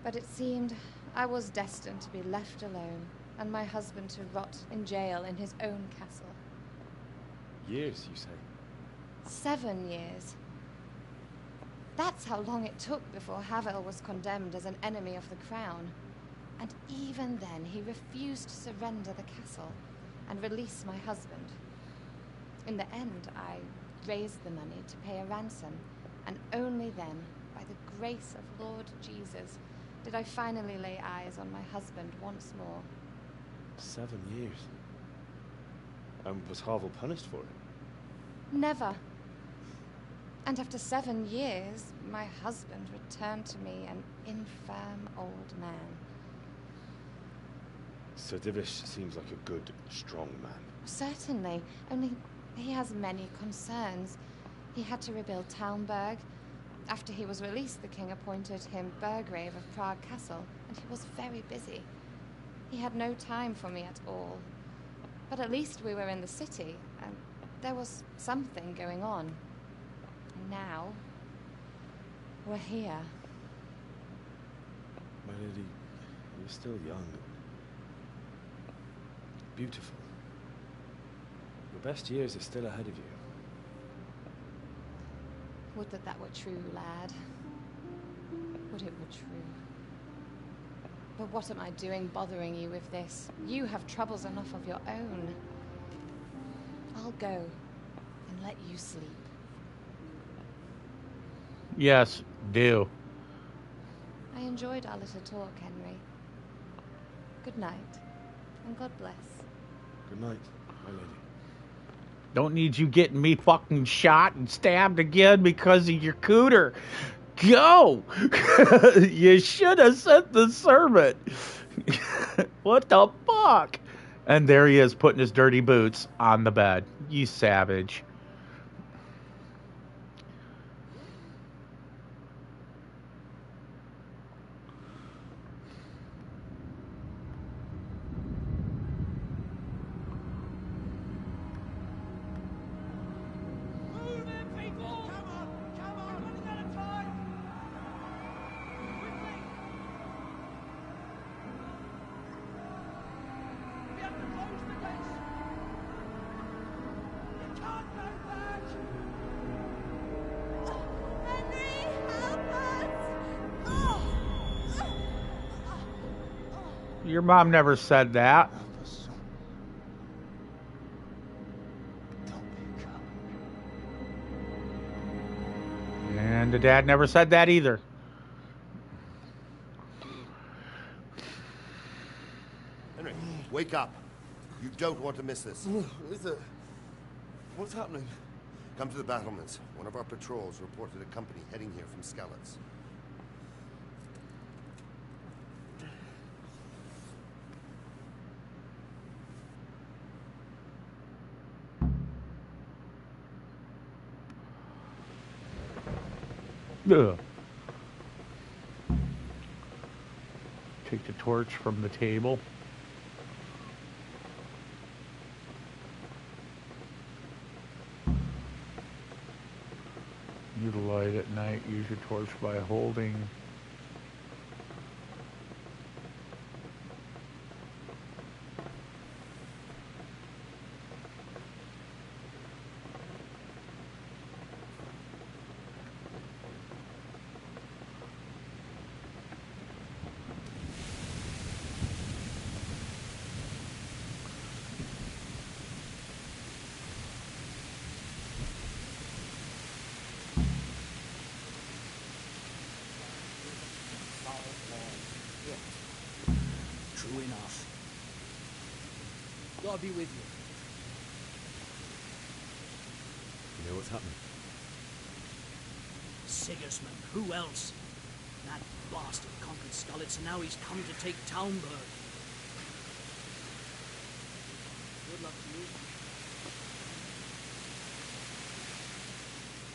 but it seemed I was destined to be left alone, and my husband to rot in jail in his own castle. Years, you say? 7 years. That's how long it took before Havel was condemned as an enemy of the crown. And even then, he refused to surrender the castle and release my husband. In the end, I raised the money to pay a ransom, and only then, by the grace of Lord Jesus, did I finally lay eyes on my husband once more. 7 years? And was Havel punished for it? Never. And after 7 years, my husband returned to me an infirm old man. Sir Divish seems like a good, strong man. Certainly, only he has many concerns. He had to rebuild Talmberg. After he was released, the king appointed him Burgrave of Prague Castle, and he was very busy. He had no time for me at all. But at least we were in the city, and there was something going on. And now, we're here. My lady, you're still young. Beautiful. Your best years are still ahead of you. Would that that were true, lad. Would it were true. But what am I doing bothering you with this? You have troubles enough of your own. I'll go and let you sleep. Yes, do. I enjoyed our little talk, Henry. Good night, and God bless. Good night, my lady. Don't need you getting me fucking shot and stabbed again because of your cooter. Go! You should have sent the servant. What the fuck? And there he is putting his dirty boots on the bed. You savage. Your mom never said that. And the dad never said that either. Henry, wake up. You don't want to miss this. What's happening? Come to the battlements. One of our patrols reported a company heading here from Skalitz. Ugh. Take the torch from the table. Use the light at night. Use your torch by holding. True enough. God be with you. You know what's happening? Sigismund, who else? That bastard conquered Skalitz, and now he's come to take Talmberg. Good luck to you.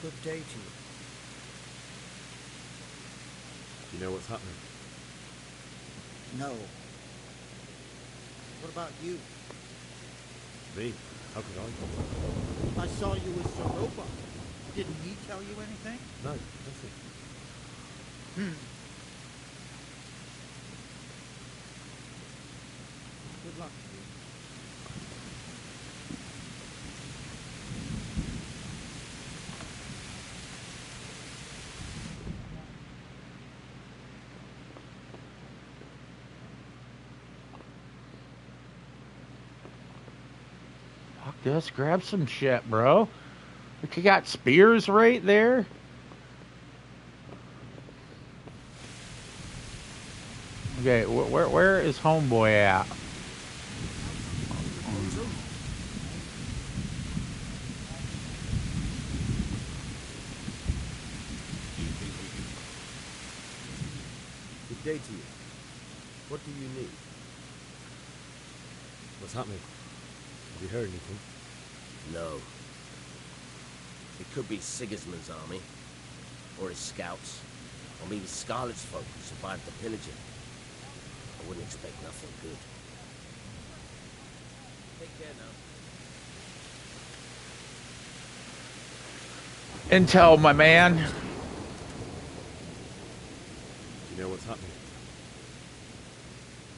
Good day to you. You know what's happening? No. What about you? Me? How could I? I saw you with Soroba. Didn't he tell you anything? No, nothing. Good luck to you. Fuck this. Grab some shit, bro. Look, you got spears right there. Okay, where is homeboy at? Good day to you. What do you need? What's happening? Have you heard anything? No. It could be Sigismund's army, or his scouts, or maybe Scarlet's folk who survived the pillaging. I wouldn't expect nothing good. Take care now. Intel, my man. You know what's happening?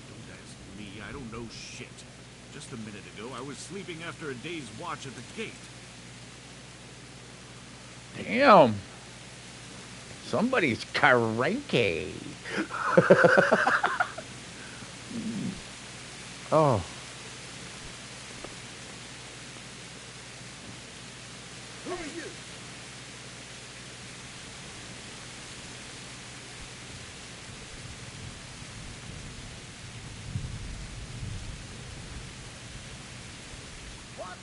Don't ask me. I don't know shit. Just a minute ago, I was sleeping after a day's watch at the gate. Damn. Somebody's cranky. Oh. Who are you? What?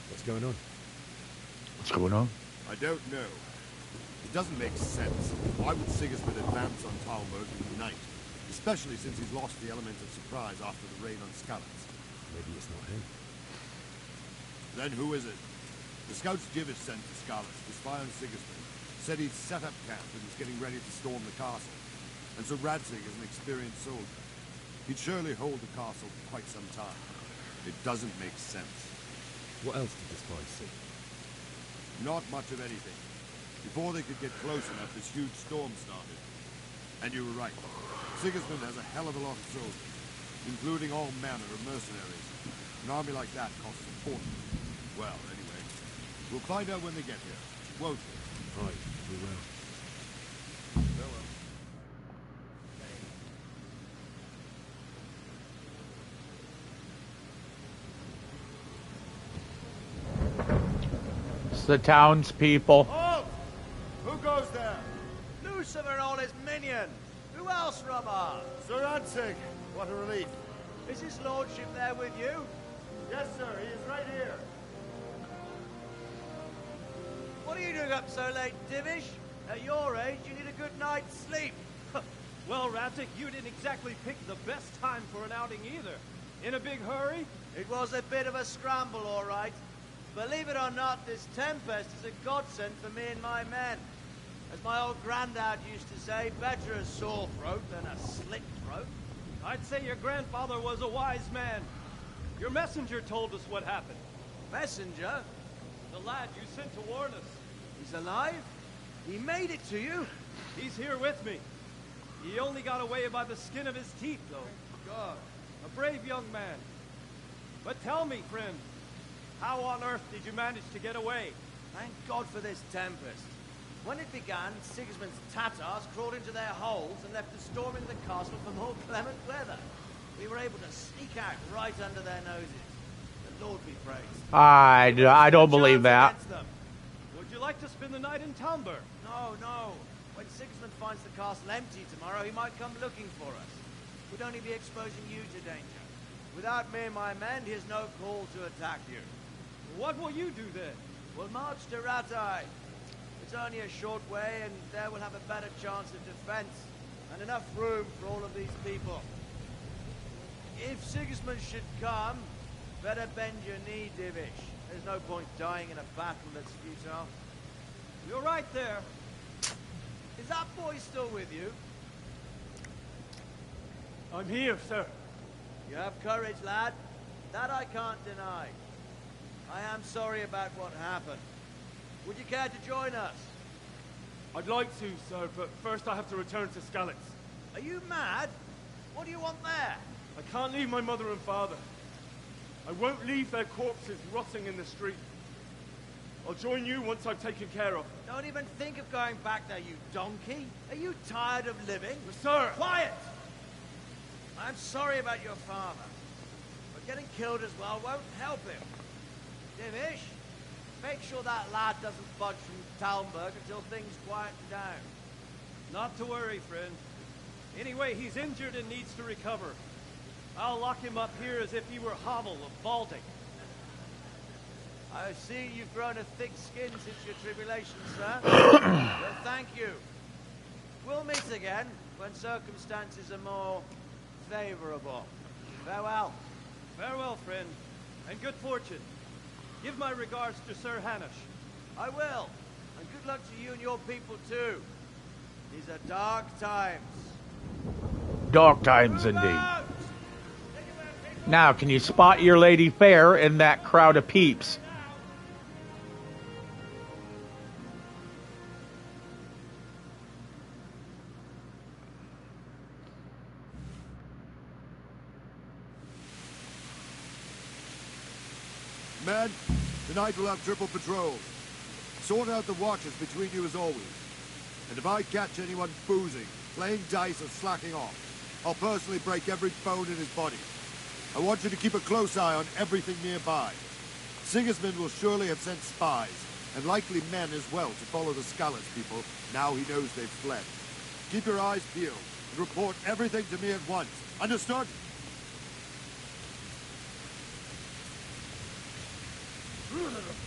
What's going on? What's going on? I don't know. It doesn't make sense. Why would Sigismund advance on Talmberg in the night? Especially since he's lost the element of surprise after the raid on Skalitz. Maybe it's not him. Then who is it? The scouts Jivish sent to Skalitz to spy on Sigismund said he'd set up camp and was getting ready to storm the castle. And so Radzig is an experienced soldier. He'd surely hold the castle for quite some time. It doesn't make sense. What else did the spies see? Not much of anything. Before they could get close enough, this huge storm started. And you were right. Sigismund has a hell of a lot of soldiers, including all manner of mercenaries. An army like that costs a fortune. Well, anyway, we'll find out when they get here, won't we? Right, we will. Farewell. It's the townspeople. Halt! Who goes there? Lucifer and all his minions. Who else, Rubber? Sir Radzig, what a relief. Is his lordship there with you? Yes, sir, he is right here. What are you doing up so late, Divish? At your age, you need a good night's sleep. Well, Radzig, you didn't exactly pick the best time for an outing either. In a big hurry? It was a bit of a scramble, all right. Believe it or not, this tempest is a godsend for me and my men. As my old granddad used to say, better a sore throat than a slit throat. I'd say your grandfather was a wise man. Your messenger told us what happened. Messenger? The lad you sent to warn us. He's alive? He made it to you? He's here with me. He only got away by the skin of his teeth, though. God, a brave young man. But tell me, friend, how on earth did you manage to get away? Thank God for this tempest. When it began, Sigismund's Tatars crawled into their holes and left us storming the castle for more clement weather. We were able to sneak out right under their noses. The Lord be praised. I don't believe that. Would you like to spend the night in Talmberg? No, no. When Sigismund finds the castle empty tomorrow, he might come looking for us. We'd only be exposing you to danger. Without me and my men, he has no call to attack you. What will you do then? We'll march to Ratai. It's only a short way, and there we'll have a better chance of defense, and enough room for all of these people. If Sigismund should come, better bend your knee, Divish. There's no point dying in a battle that's futile. You're right there. Is that boy still with you? I'm here, sir. You have courage, lad. That I can't deny. I am sorry about what happened. Would you care to join us? I'd like to, sir, but first I have to return to Skalitz. Are you mad? What do you want there? I can't leave my mother and father. I won't leave their corpses rotting in the street. I'll join you once I've taken care of them. Don't even think of going back there, you donkey. Are you tired of living? Sir! Quiet! I'm sorry about your father, but getting killed as well won't help him. Divish, make sure that lad doesn't budge from Talmberg until things quieten down. Not to worry, friend. Anyway, he's injured and needs to recover. I'll lock him up here as if he were Havel of Balding. I see you've grown a thick skin since your tribulation, sir. Well, thank you. We'll meet again when circumstances are more favorable. Farewell. Farewell, friend, and good fortune. Give my regards to Sir Hanush. I will. And good luck to you and your people, too. These are dark times. Dark times indeed. Now, can you spot your lady fair in that crowd of peeps? Men, tonight we'll have triple patrol. Sort out the watches between you as always. And if I catch anyone boozing, playing dice or slacking off, I'll personally break every bone in his body. I want you to keep a close eye on everything nearby. Sigismund will surely have sent spies, and likely men as well, to follow the Skalitz people, now he knows they've fled. Keep your eyes peeled, and report everything to me at once. Understood?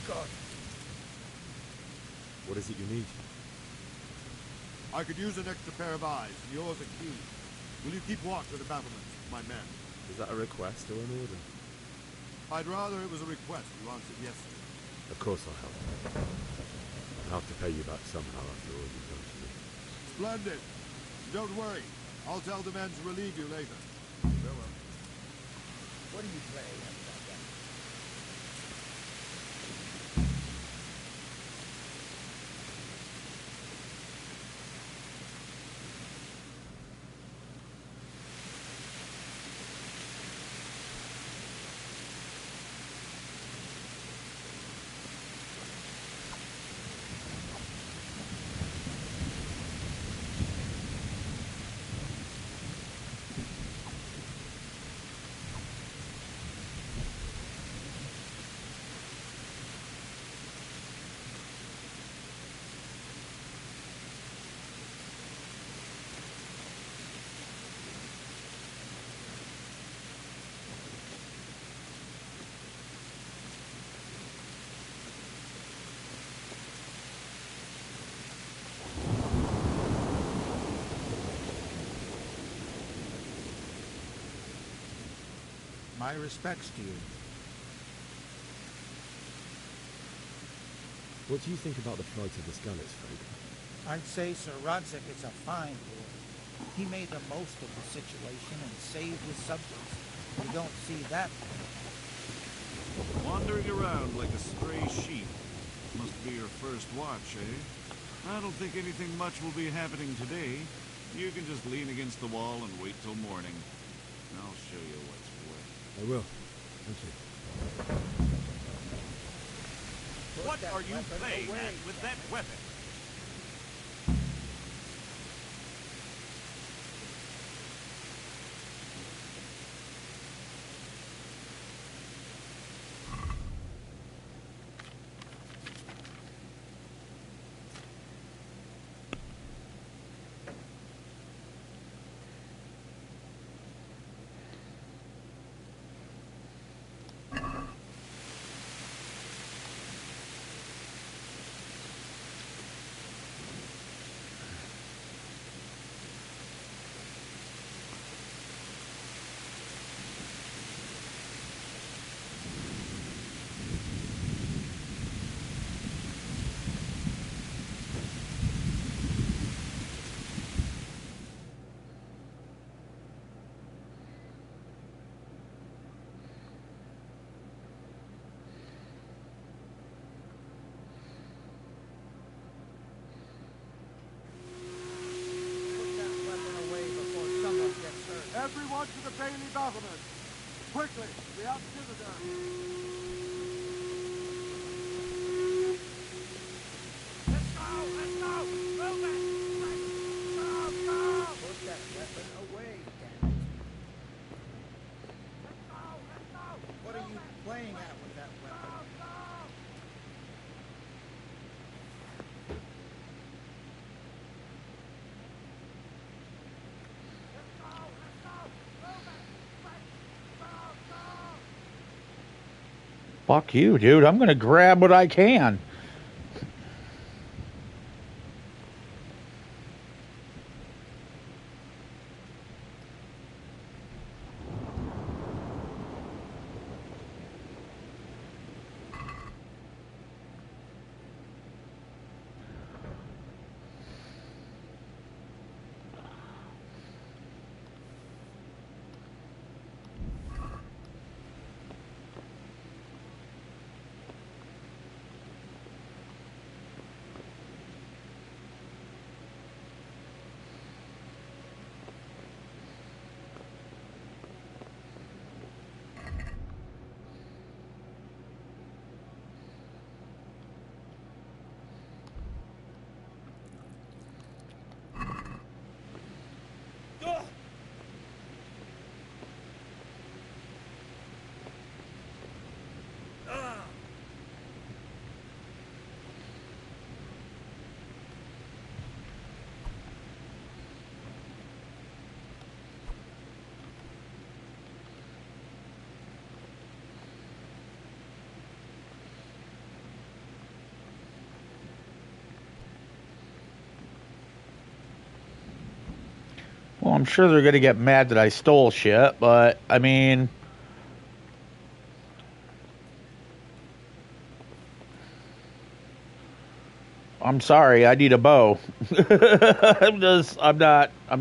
God. What is it you need? I could use an extra pair of eyes, and yours are keen. Will you keep watch of the battlements, my men? Is that a request or an order? I'd rather it was a request you answered yesterday. Of course I'll help. I'll have to pay you back somehow after all you've done for me. Splendid. Don't worry. I'll tell the men to relieve you later. Farewell. What are you playing at that guy? My respects to you. What do you think about the plight of the Skalitz folk? I'd say Sir Rodzik is a fine lord. He made the most of the situation and saved his subjects. You don't see that. Wandering around like a stray sheep. Must be your first watch, eh? I don't think anything much will be happening today. You can just lean against the wall and wait till morning. I'll show you what's what. I will. Thank you. What are you playing at with that weapon? Everyone to the Bailey battlement! Quickly, we have visitors! Let's go! Let's go! Move it! Go! Go! Put that weapon away, damn it. Let's go! Let's go! What are you playing at with that weapon? Fuck you, dude. I'm gonna grab what I can. Well, I'm sure they're going to get mad that I stole shit, but, I mean... I'm sorry, I need a bow. I'm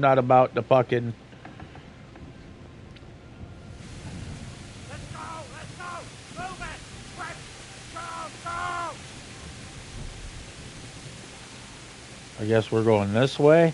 not about to fucking... Let's go! Let's go! Move it! Quick! Go! Go! I guess we're going this way.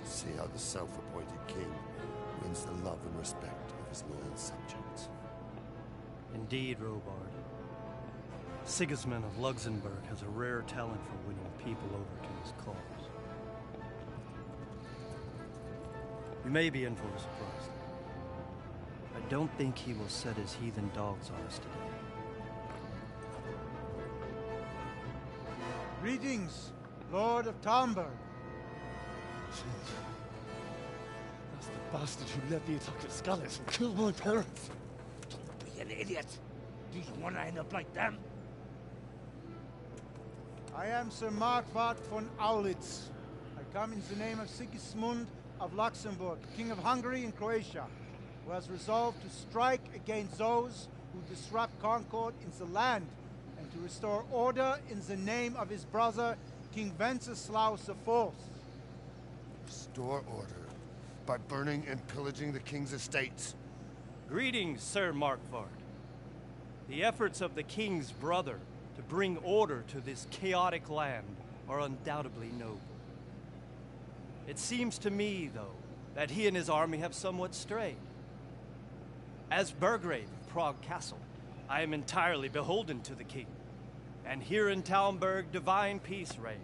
See how the self-appointed king wins the love and respect of his loyal subjects. Indeed, Robard. Sigismund of Luxembourg has a rare talent for winning people over to his cause. We may be in for a surprise. I don't think he will set his heathen dogs on us today. Greetings, Lord of Talmberg. That's the bastard who led me attack at Scarlet and killed my parents. Don't be an idiot. Do you want to end up like them? I am Sir Markvart von Aulitz. I come in the name of Sigismund of Luxembourg, King of Hungary and Croatia, who has resolved to strike against those who disrupt concord in the land and to restore order in the name of his brother, King Wenceslaus IV. Restore order by burning and pillaging the king's estates. Greetings, Sir Markvart. The efforts of the king's brother to bring order to this chaotic land are undoubtedly noble. It seems to me, though, that he and his army have somewhat strayed. As Burgrave of Prague Castle, I am entirely beholden to the king. And here in Talmberg, divine peace reigned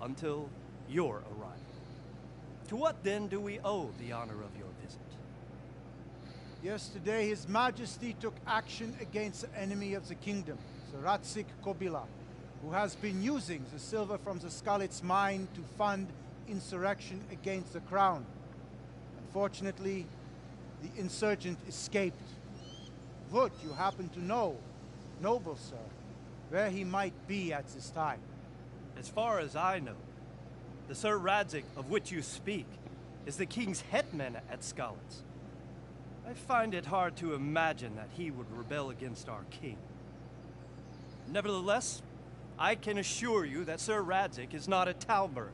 until your arrival. To what then do we owe the honor of your visit? Yesterday, His Majesty took action against the enemy of the kingdom, the Ratzik Kobila, who has been using the silver from the Skalitz mine to fund insurrection against the crown. Unfortunately, the insurgent escaped. Would you happen to know, noble sir, where he might be at this time? As far as I know, the Sir Radzik of which you speak is the king's hetman at Skalitz. I find it hard to imagine that he would rebel against our king. Nevertheless, I can assure you that Sir Radzik is not at Talmberg.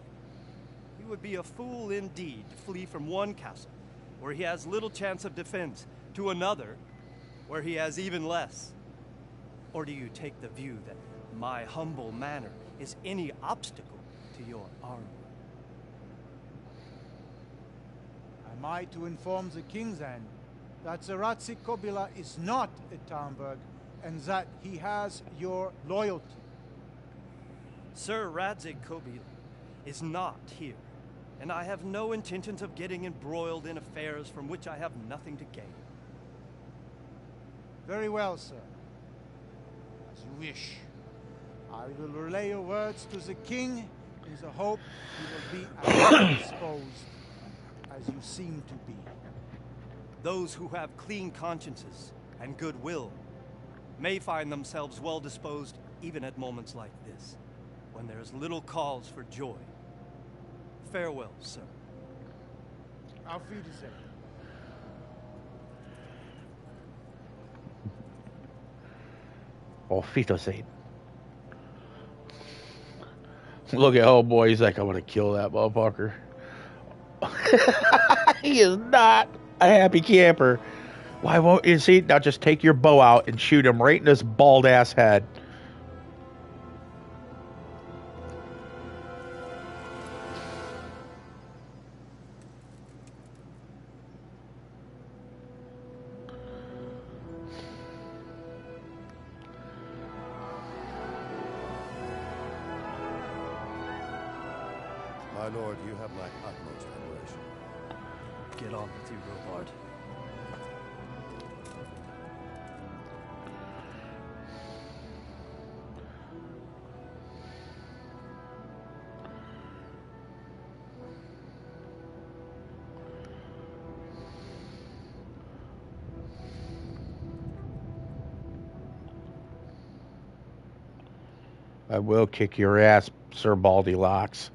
He would be a fool indeed to flee from one castle, where he has little chance of defense, to another, where he has even less. Or do you take the view that my humble manner is any obstacle to your army? Am I to inform the king then that the Ratzik Kobila is not at Talmberg and that he has your loyalty? Sir Radzik Kobila is not here, and I have no intentions of getting embroiled in affairs from which I have nothing to gain. Very well, sir. As you wish. I will relay your words to the king in the hope he will be as well disposed as you seem to be. Those who have clean consciences and goodwill may find themselves well disposed even at moments like this, when there is little cause for joy. Farewell, sir. Auf Wiedersehen. Auf Wiedersehen. Look at old boy, he's like, I want to kill that motherfucker. He is not a happy camper. Why won't you see? Now just take your bow out and shoot him right in his bald ass head. My lord, you have my utmost admiration. Get on with you, Robard. I will kick your ass, Sir Baldy Locks.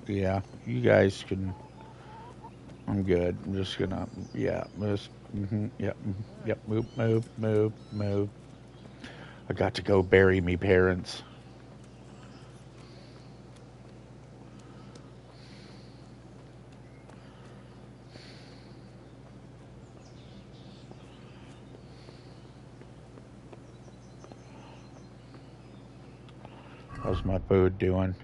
Yeah, you guys can. I'm good. I'm just gonna. Yeah, just. Yep. Yep. Move. I got to go bury me parents. How's my food doing?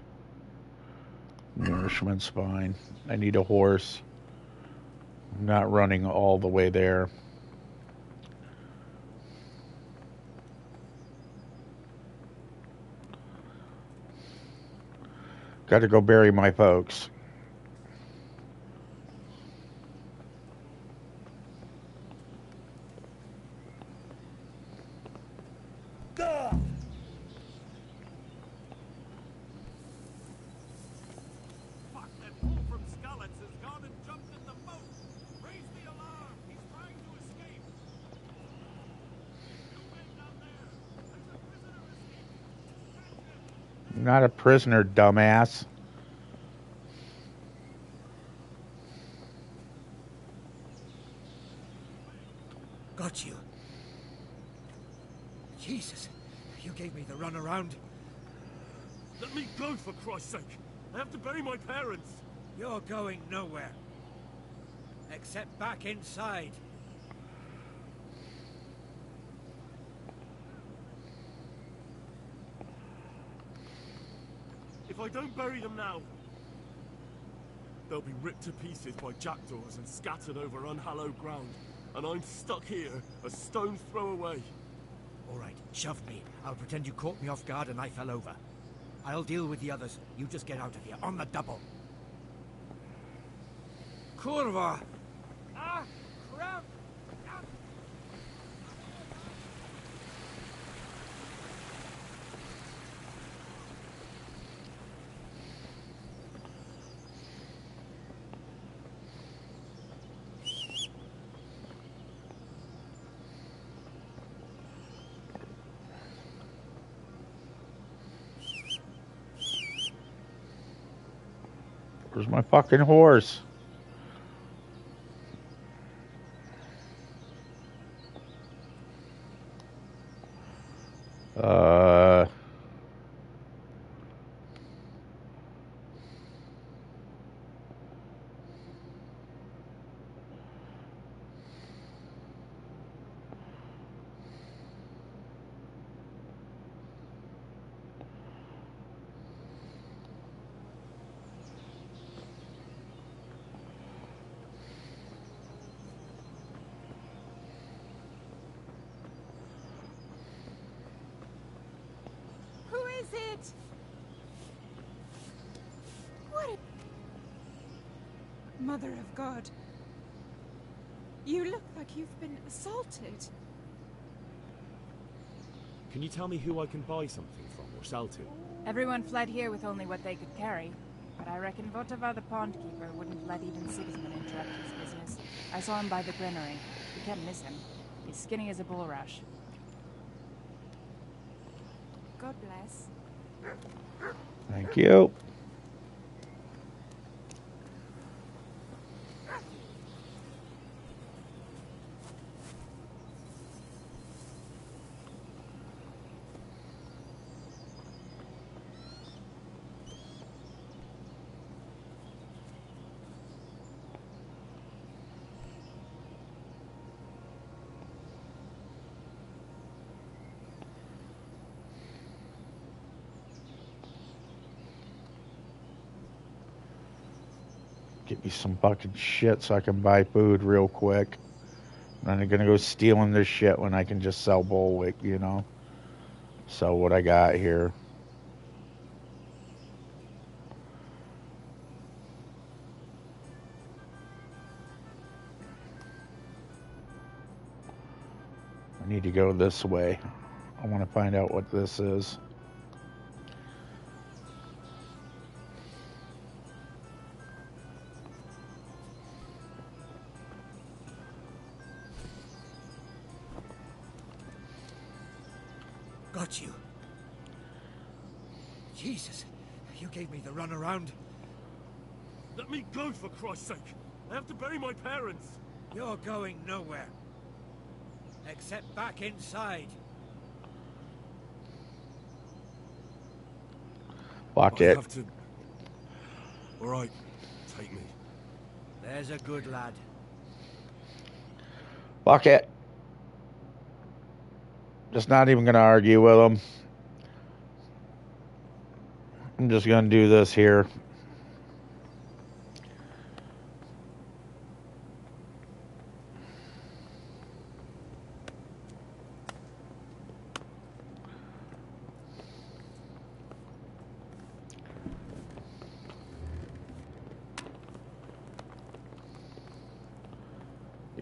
Nourishment's fine. I need a horse. I'm not running all the way there. Got to go bury my folks. I'm not a prisoner, dumbass. Got you. Jesus, you gave me the runaround. Let me go, for Christ's sake! I have to bury my parents! You're going nowhere. Except back inside. If I don't bury them now, they'll be ripped to pieces by jackdaws and scattered over unhallowed ground. And I'm stuck here, a stone's throw away. All right, shove me. I'll pretend you caught me off guard and I fell over. I'll deal with the others. You just get out of here, on the double. Kurva! Ah, crap! Where's my fucking horse? Who is it? What? Mother of God. You look like you've been assaulted. Can you tell me who I can buy something from or sell to? Everyone fled here with only what they could carry. But I reckon Votava the pond keeper wouldn't let even Sigismund interrupt his business. I saw him by the granary. You can't miss him. He's skinny as a bulrush. God bless. Thank you. Get me some fucking shit so I can buy food real quick. I'm not gonna go stealing this shit when I can just sell Bullwick, you know? Sell what I got here. I need to go this way. I want to find out what this is. Got you. Jesus, you gave me the runaround. Let me go, for Christ's sake! I have to bury my parents! You're going nowhere. Except back inside. Fuck I it. have to... All right, take me. There's a good lad. Fuck it. Just not even gonna argue with him. I'm just gonna do this here.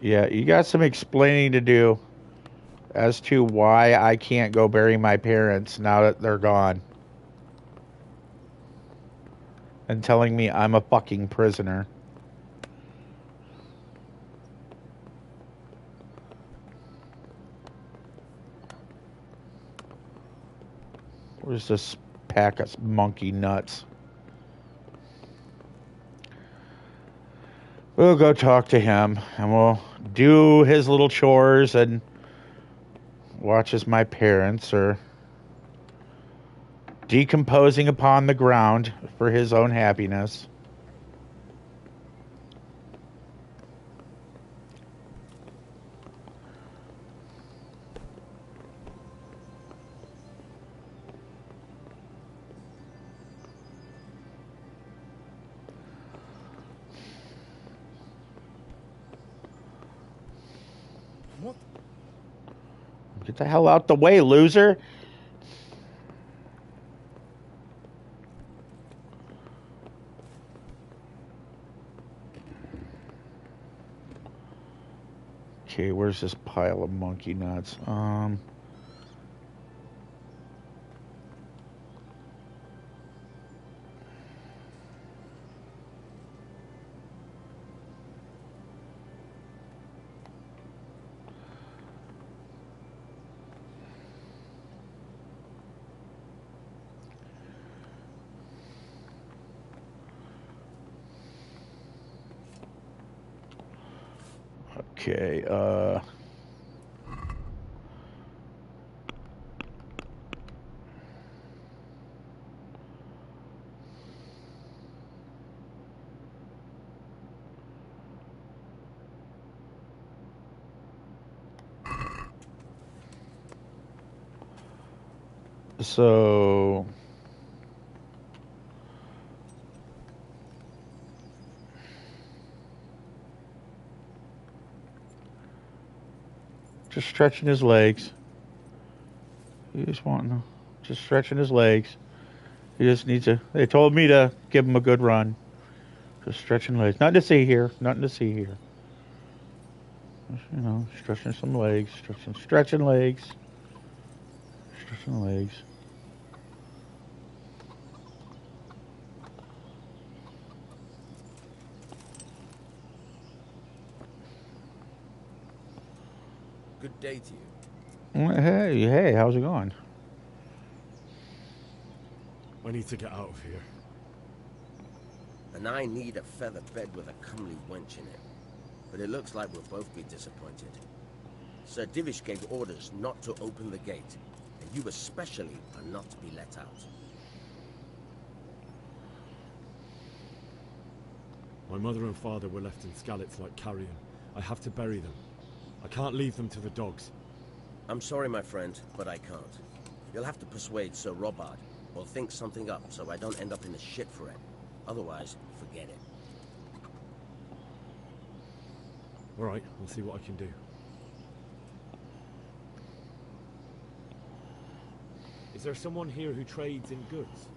Yeah, you got some explaining to do as to why I can't go bury my parents now that they're gone. And telling me I'm a fucking prisoner. Where's this pack of monkey nuts? We'll go talk to him, and we'll do his little chores and watch as my parents are decomposing upon the ground for his own happiness. What? Get the hell out the way, loser! Okay, where's this pile of monkey nuts? Okay, so just stretching his legs. Just stretching his legs. He just needs to. They told me to give him a good run. Just stretching legs. Nothing to see here. Nothing to see here. Just, stretching some legs. Stretching legs. Stretching legs. Good day to you. Hey, how's it going? I need to get out of here. And I need a feather bed with a comely wench in it. But it looks like we'll both be disappointed. Sir Divish gave orders not to open the gate, and you especially are not to be let out. My mother and father were left in Skalitz like carrion. I have to bury them. I can't leave them to the dogs. I'm sorry, my friend, but I can't. You'll have to persuade Sir Robard, or think something up so I don't end up in the shit for it. Otherwise, forget it. All right, I'll see what I can do. Is there someone here who trades in goods?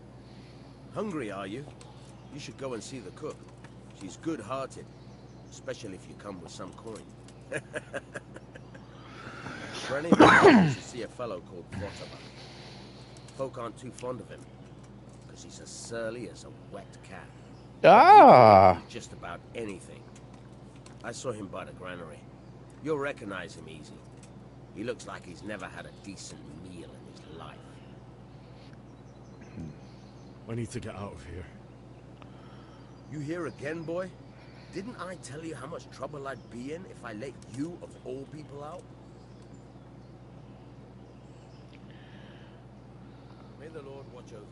Hungry, are you? You should go and see the cook. She's good-hearted, especially if you come with some coin. For any of you, you should see a fellow called Vortimer. Folk aren't too fond of him, because he's as surly as a wet cat. Ah! He can do just about anything. I saw him by the granary. You'll recognize him easy. He looks like he's never had a decent meal in his life. I need to get out of here. You here again, boy? Didn't I tell you how much trouble I'd be in if I let you, of all people, out? May the Lord watch over you.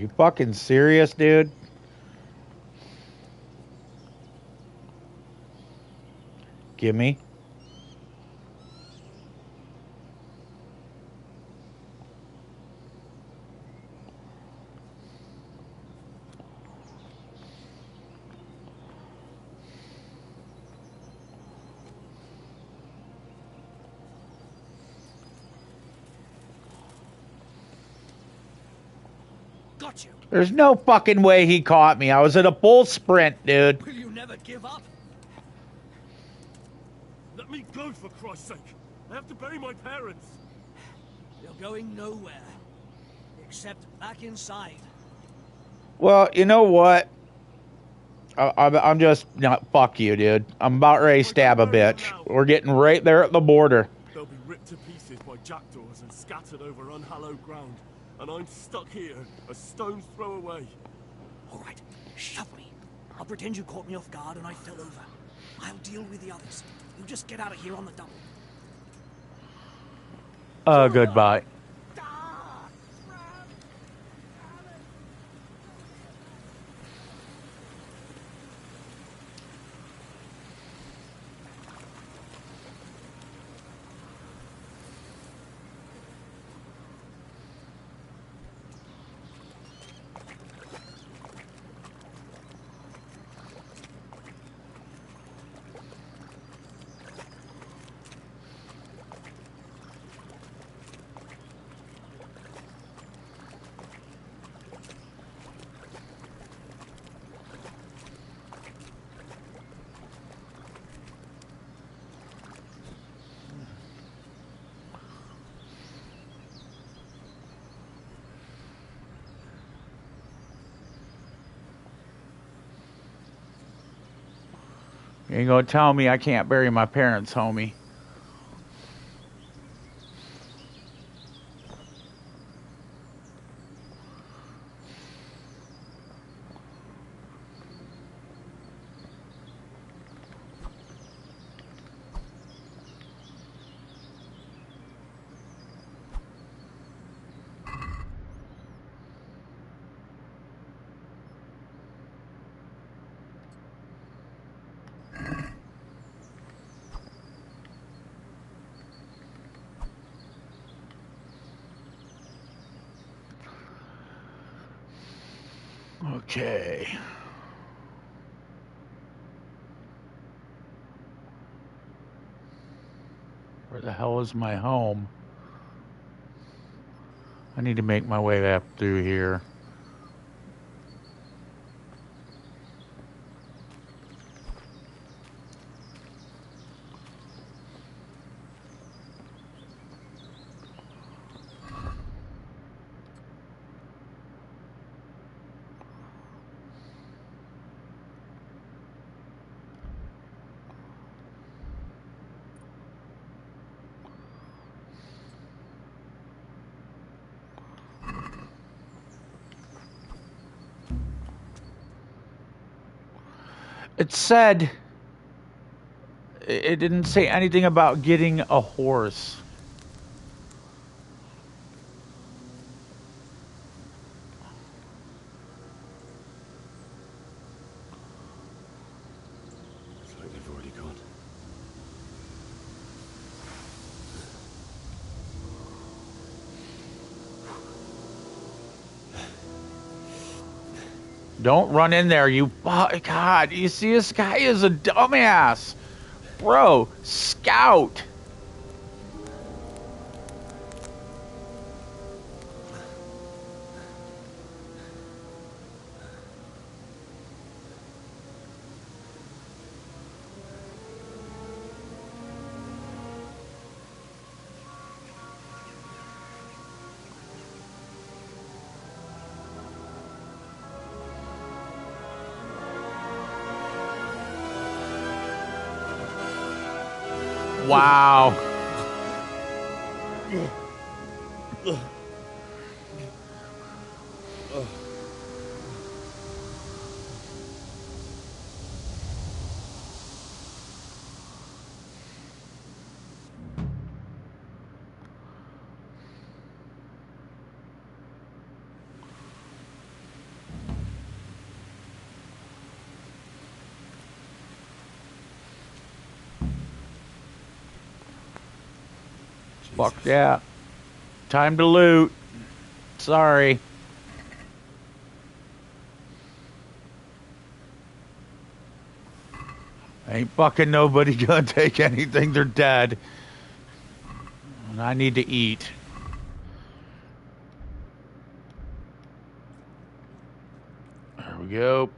you fucking serious, dude? Gimme. Got you. There's no fucking way he caught me. I was at a full sprint, dude. Will you never give up? Let me go, for Christ's sake. I have to bury my parents. You're going nowhere. Except back inside. Well, you know what? I'm just not. Fuck you, dude. I'm about ready to stab a bitch. We're getting right there at the border. They'll be ripped to pieces by jackdaws and scattered over unhallowed ground. And I'm stuck here, a stone's throw away. All right, shove me. I'll pretend you caught me off guard and I fell over. I'll deal with the others. You just get out of here on the double. Goodbye. You ain't gonna tell me I can't bury my parents, homie. Okay. Where the hell is my home? I need to make my way up through here. It said, it didn't say anything about getting a horse. It's like they've already gone. Don't run in there, you God, you see this guy is a dumbass. Bro, scout. Wow. Fuck that. Time to loot. Sorry. Ain't fucking nobody gonna take anything. They're dead. And I need to eat. There we go.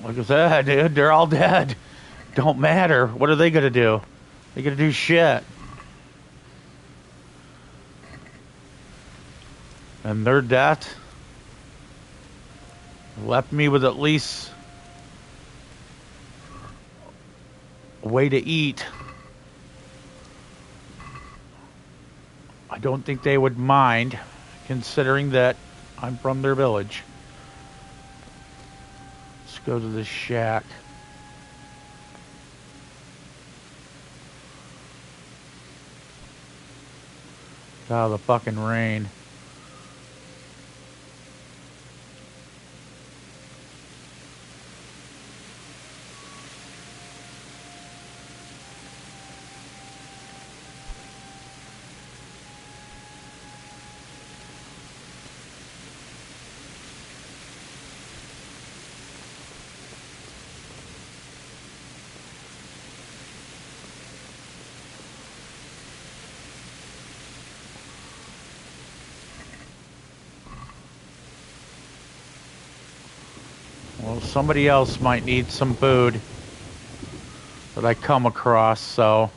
Like I said, dude, they're all dead. Don't matter. What are they gonna do? They're gonna do shit. And their death left me with at least a way to eat. I don't think they would mind, considering that I'm from their village. Let's go to this shack. Get out of the fucking rain. Well, somebody else might need some food that I come across, so...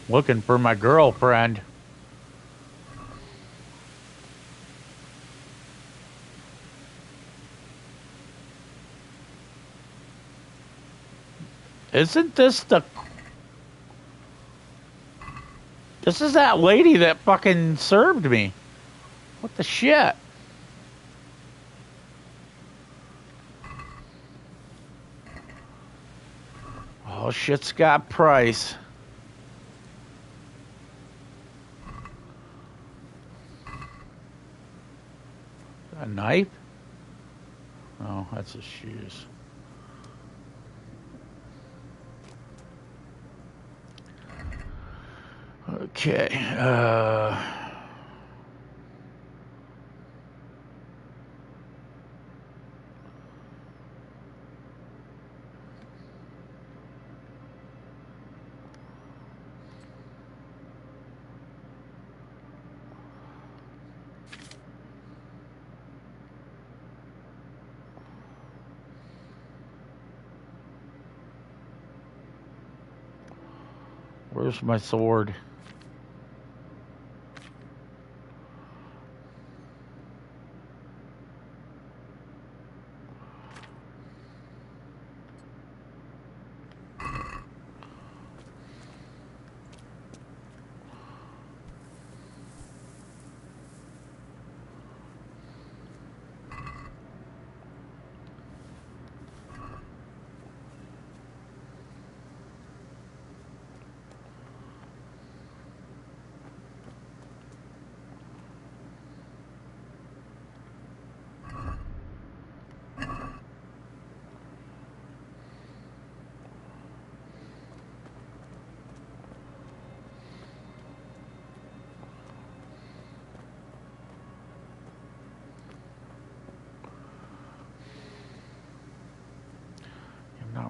Looking for my girlfriend. Isn't this the... This is that lady that fucking served me. What the shit? Oh, shit's got price. A knife? Oh, that's his shoes. Okay, where's my sword?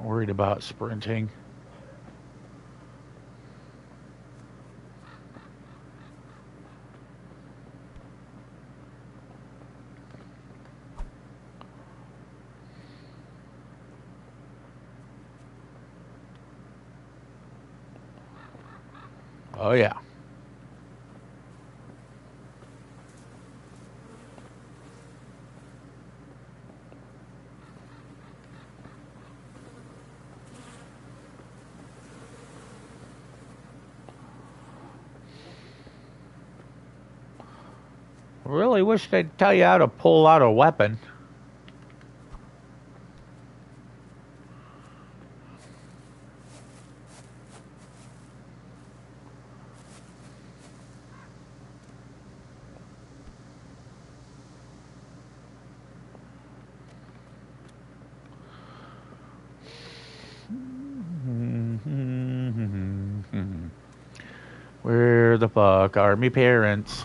Not worried about sprinting. Oh yeah. Really wish they'd tell you how to pull out a weapon. Where the fuck are me parents?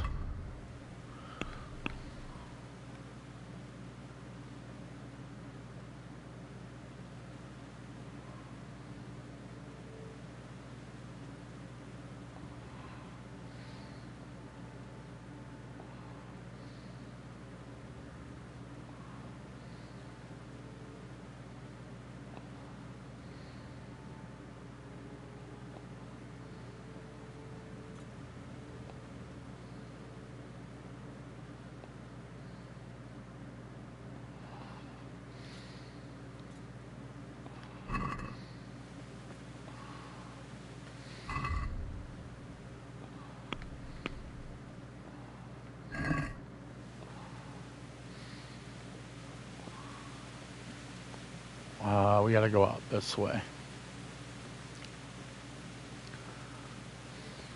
We gotta go out this way.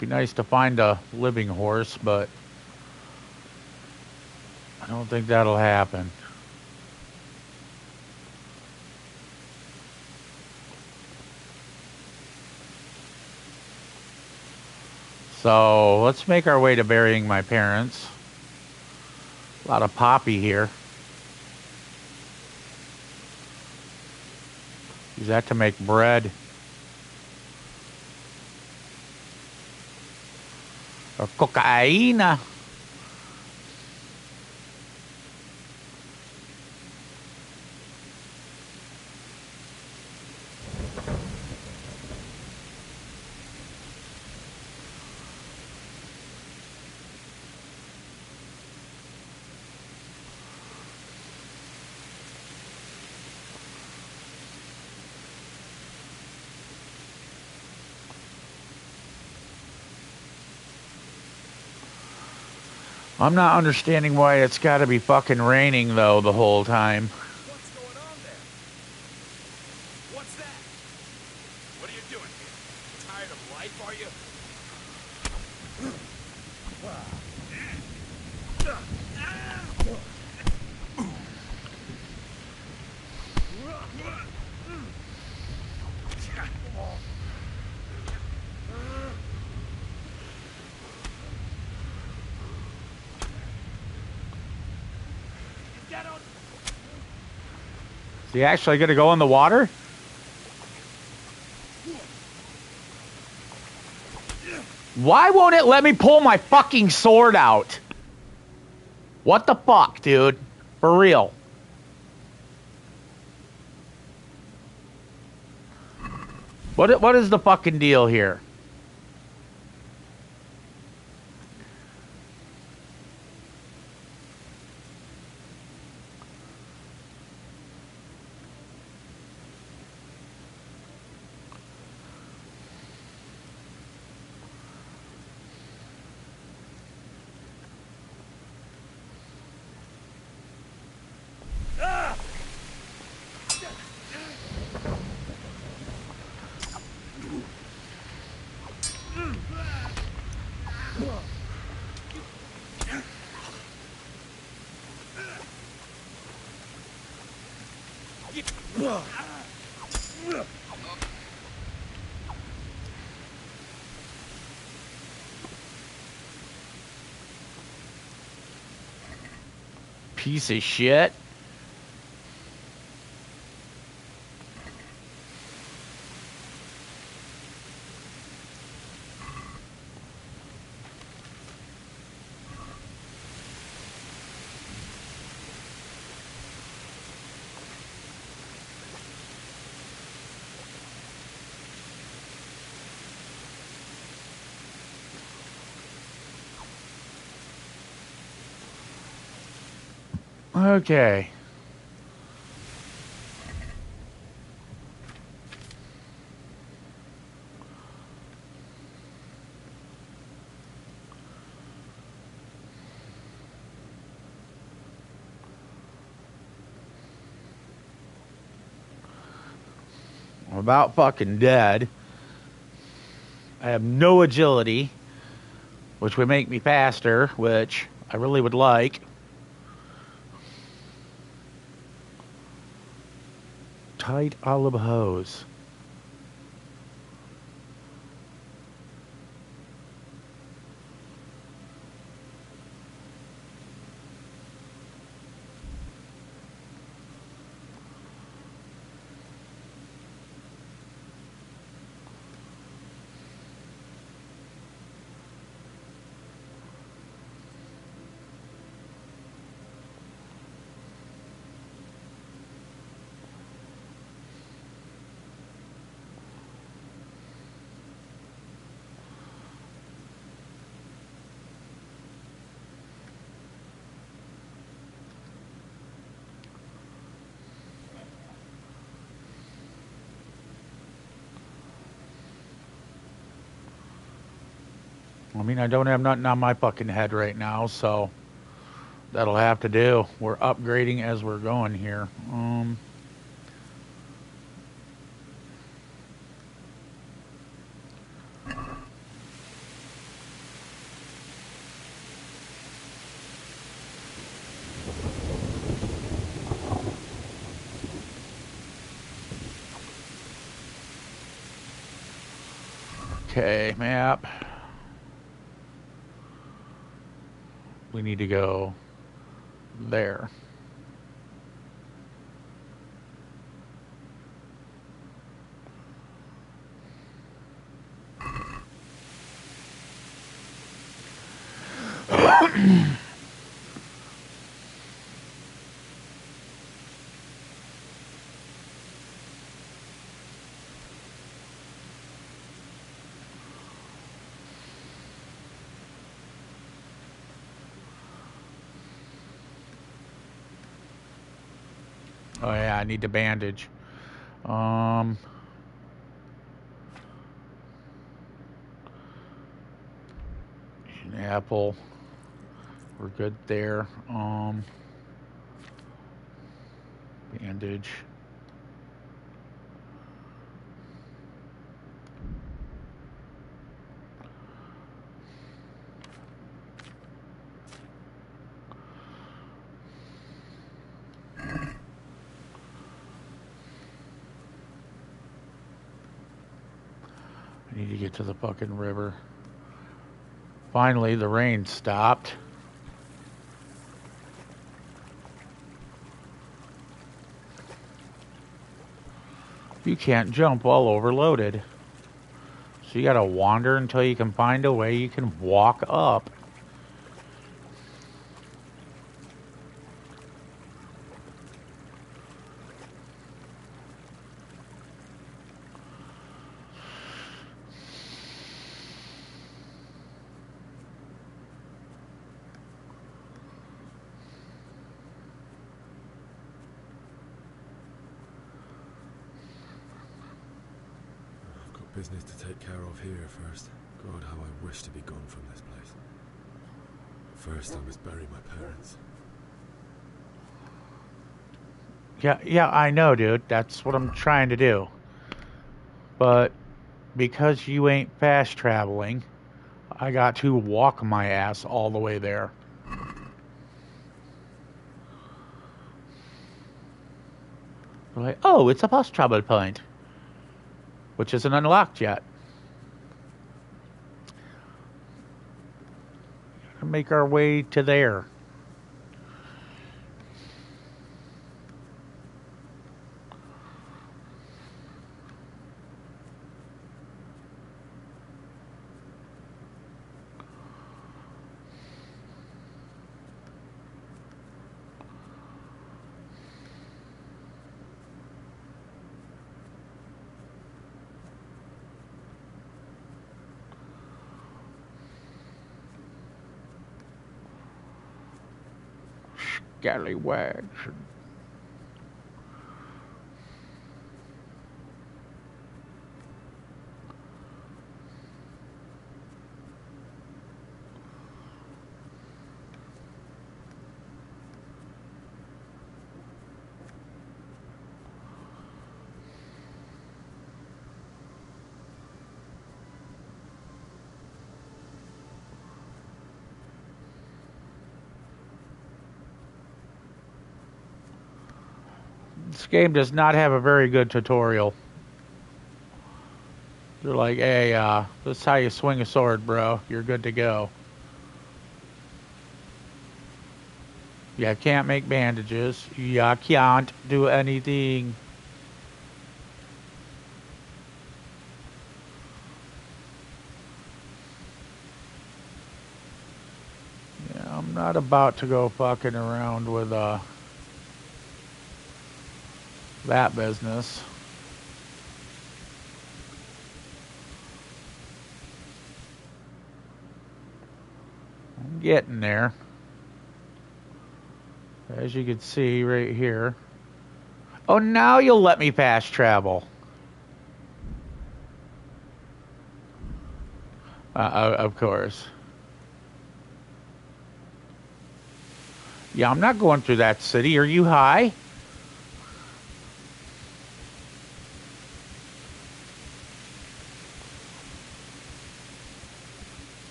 Be nice to find a living horse, but I don't think that'll happen. So let's make our way to burying my parents. A lot of poppy here. Use that to make bread. Or cocaine. I'm not understanding why it's got to be fucking raining, though, the whole time. What's going on there? What's that? What are you doing here? Tired of life, are you? Is he actually going to go in the water? Why won't it let me pull my fucking sword out? What the fuck, dude? For real. What is the fucking deal here? Piece of shit. Okay. I'm about fucking dead. I have no agility, which would make me faster, which I really would like. Tight olive hose. I mean, I don't have nothing on my fucking head right now, so that'll have to do. We're upgrading as we're going here. Okay, map. We need to go there. Oh yeah, I need to bandage. An apple. We're good there. Bandage. I need to get to the fucking river. Finally, the rain stopped. You can't jump while overloaded. So you gotta wander until you can find a way you can walk up. Business to take care of here first. God, how I wish to be gone from this place. First, I must bury my parents. Yeah, I know, dude. That's what I'm trying to do. But because you ain't fast traveling, I got to walk my ass all the way there. Like, oh, it's a bus travel point, which isn't unlocked yet. Gotta make our way to there. scallywags. This game does not have a very good tutorial. They're like, hey, this is how you swing a sword, bro. You're good to go. You can't make bandages. You can't do anything. Yeah, I'm not about to go fucking around with, that business. I'm getting there. As you can see right here. Oh, now you'll let me fast travel. Of course. Yeah, I'm not going through that city. Are you high?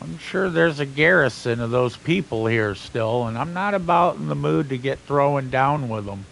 I'm sure there's a garrison of those people here still, and I'm not about in the mood to get throwing down with them.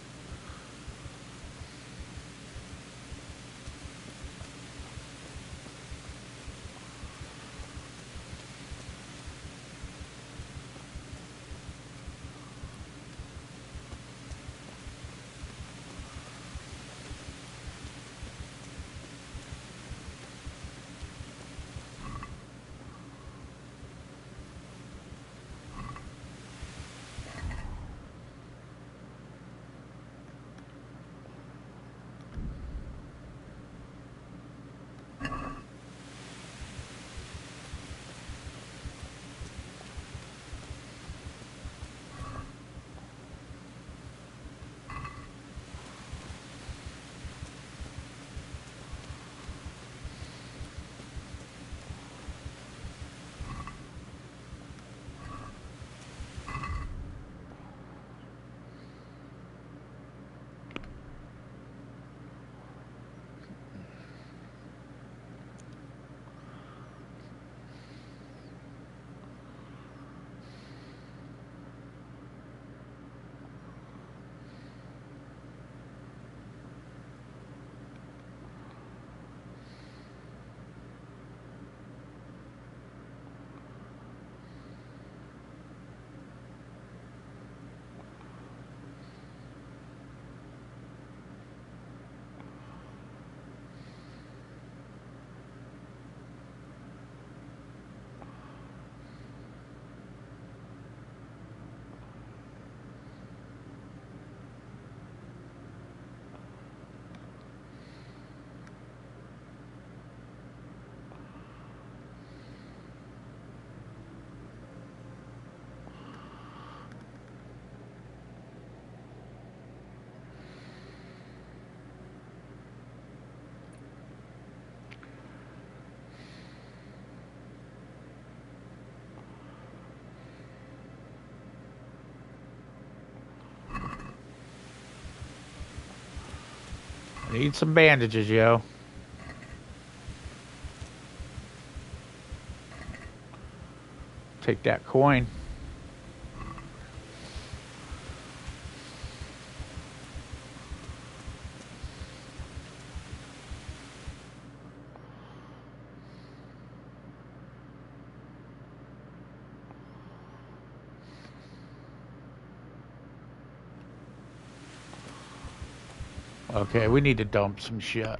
I need some bandages, yo. Take that coin. Okay, we need to dump some shit.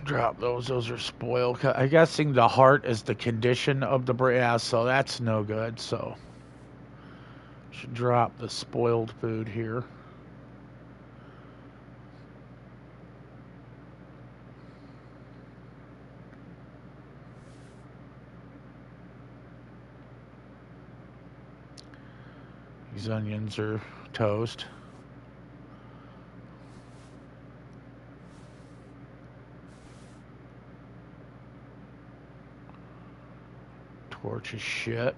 Drop those. Those are spoiled. I'm guessing the heart is the condition of the brass, so that's no good. So should drop the spoiled food here. These onions are toast. Torch is shit.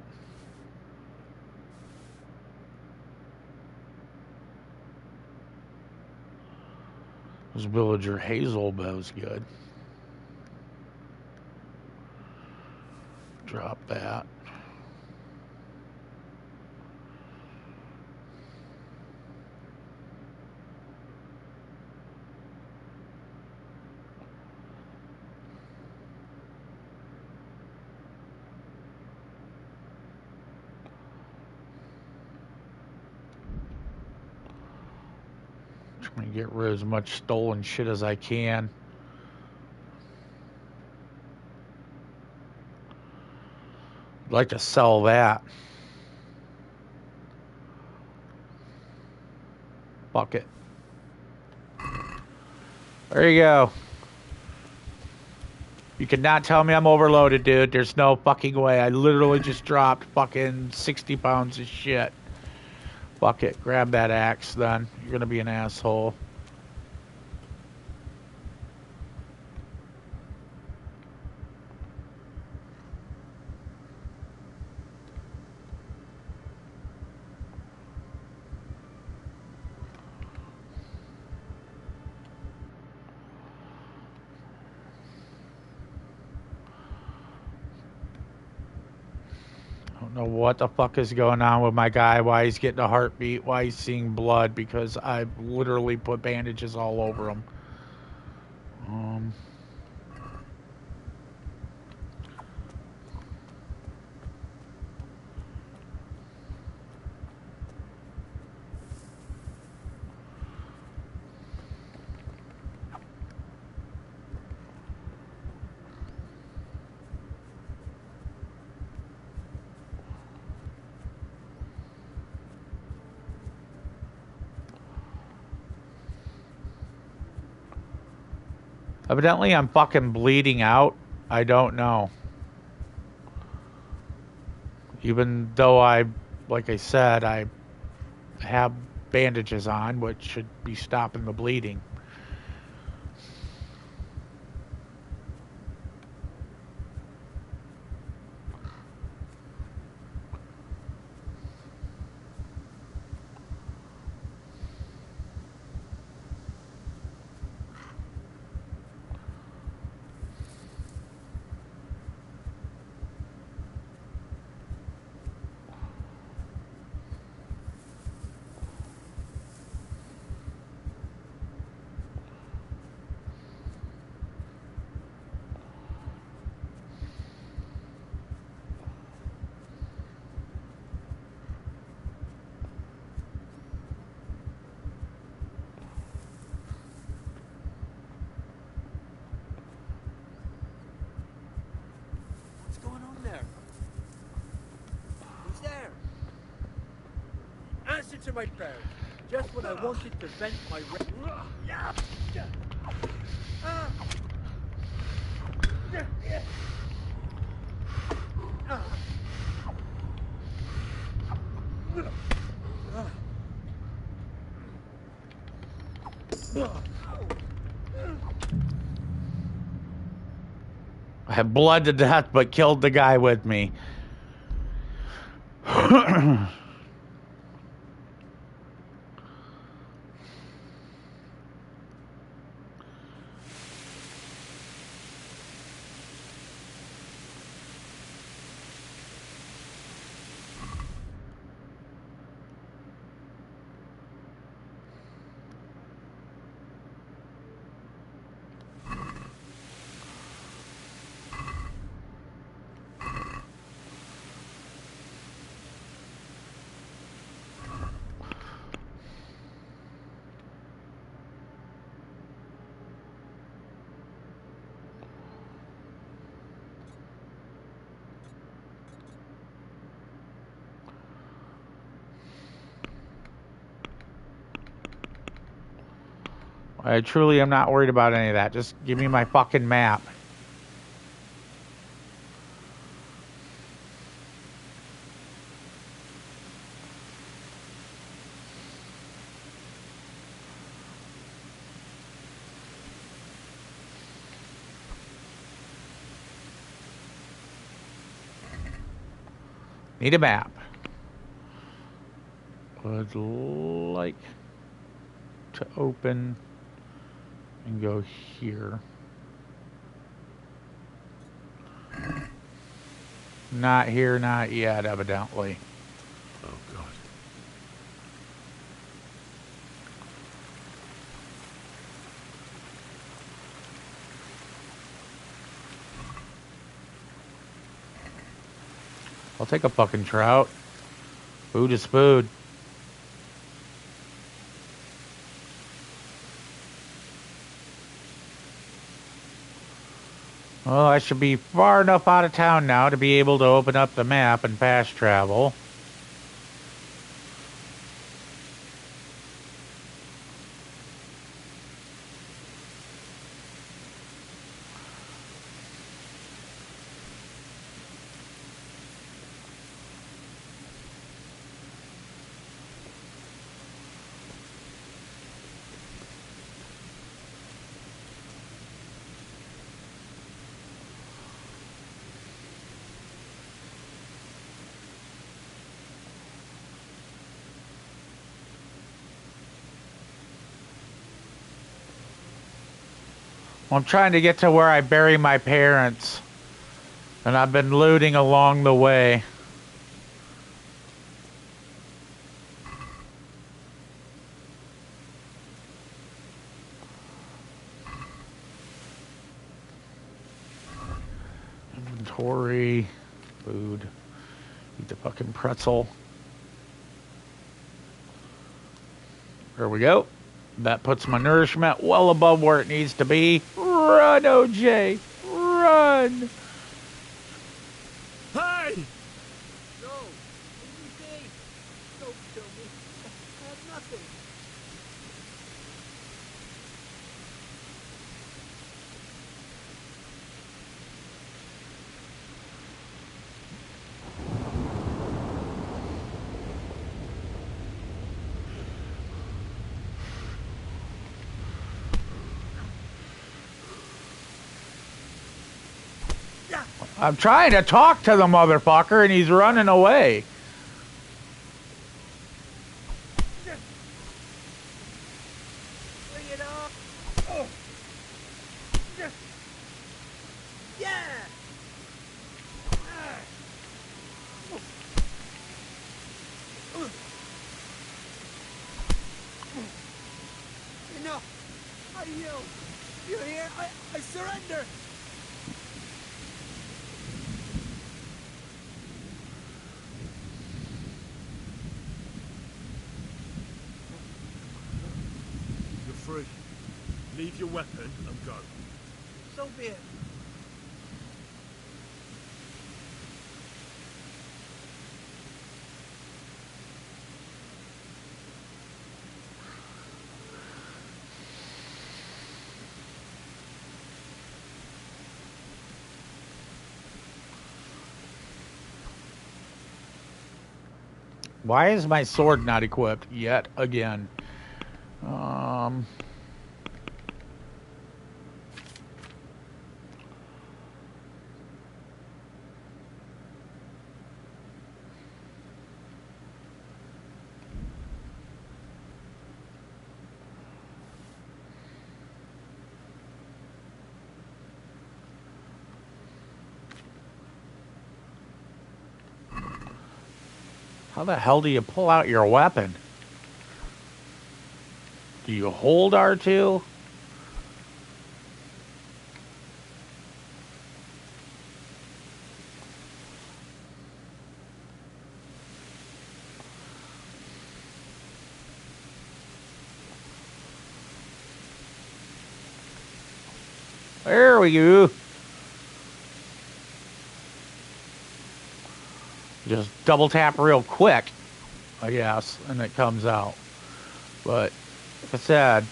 This villager hazel bow's good. Drop that. Trying to get rid of as much stolen shit as I can. I'd like to sell that. Fuck it. There you go. You cannot tell me I'm overloaded, dude. There's no fucking way. I literally just dropped fucking 60 pounds of shit. Fuck it. Grab that axe then. You're gonna be an asshole. I don't know what the fuck is going on with my guy, why he's getting a heartbeat, why he's seeing blood, because I've literally put bandages all over him. Evidently, I'm fucking bleeding out. I don't know. Even though like I said, I have bandages on, which should be stopping the bleeding. What's going on there? Who's there? Answer to my prayers. Just when I wanted to vent my I have blood to death, but killed the guy with me. I truly am not worried about any of that. Just give me my fucking map. Need a map. Would like to open and go here. Not here, not yet, evidently. Oh, God. I'll take a fucking trout. Food is food. Well, I should be far enough out of town now to be able to open up the map and fast travel. I'm trying to get to where I bury my parents, and I've been looting along the way. Inventory, food, eat the fucking pretzel. There we go. That puts my nourishment well above where it needs to be. Run, OJ! Run! Hey! No! Leave me be! Don't kill me. I have nothing. I'm trying to talk to the motherfucker and he's running away. Bring it up! Oh. Yeah! Enough! I yield! You hear? I surrender! You're free. Leave your weapon and go. So be it. Why is my sword not equipped yet again? How the hell do you pull out your weapon? Do you hold R2? There we go. Just double tap real quick, I guess, and it comes out. But like I said,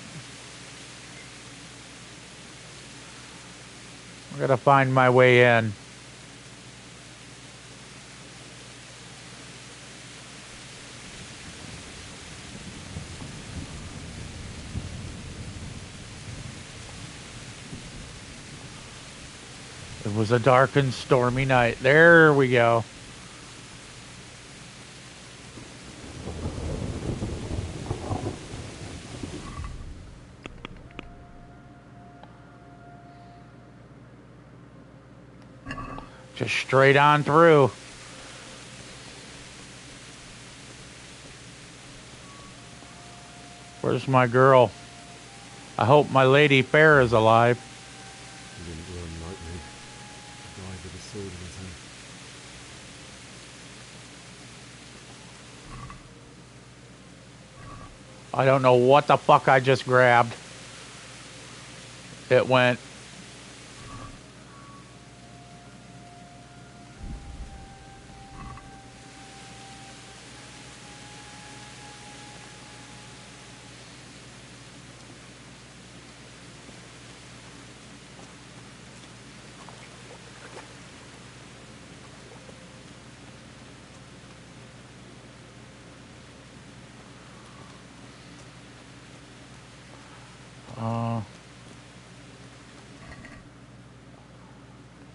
I gotta find my way in. It was a dark and stormy night. There we go. Just straight on through. Where's my girl? I hope my lady fair is alive. He didn't run like me. He died with a sword in his hand. I don't know what the fuck I just grabbed. It went.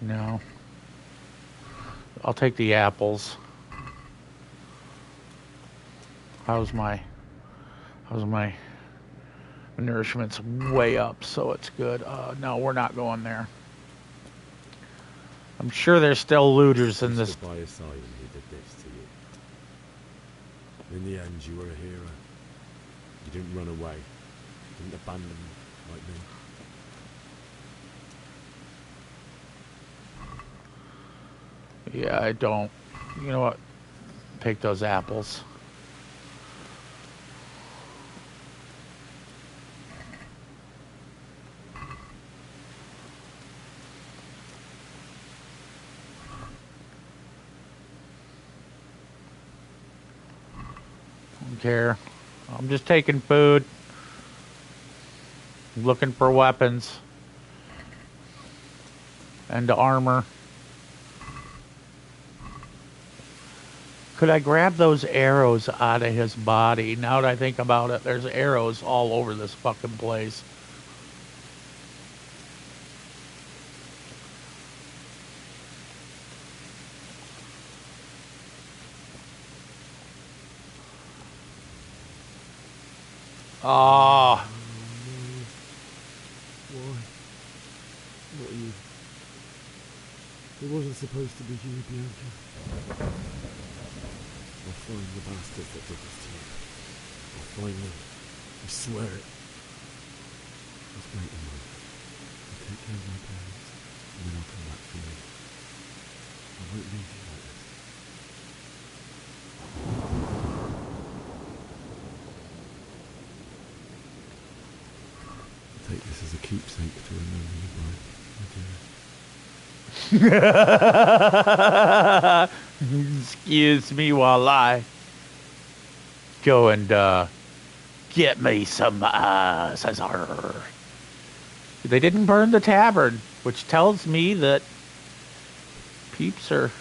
No. I'll take the apples. How's my nourishment's way up, so it's good. No, we're not going there. I'm sure there's still looters in this. By his side and he did this to you. In the end, you were a hero. You didn't run away. You didn't abandon me like me. Yeah, I don't. You know what? Take those apples. Don't care. I'm just taking food. Looking for weapons. And armor. Could I grab those arrows out of his body? Now that I think about it, there's arrows all over this fucking place. Ah. Why? Not you. It wasn't supposed to be you, Bianca. I'll find the bastards that did this to you. I'll find them. I swear it. Just wait a moment. I'll take care of my parents, and then I'll come back for you. I won't leave you like this. I'll take this as a keepsake to remember you by, my dear. Excuse me while I go and get me some Caesar. They didn't burn the tavern, which tells me that peeps are...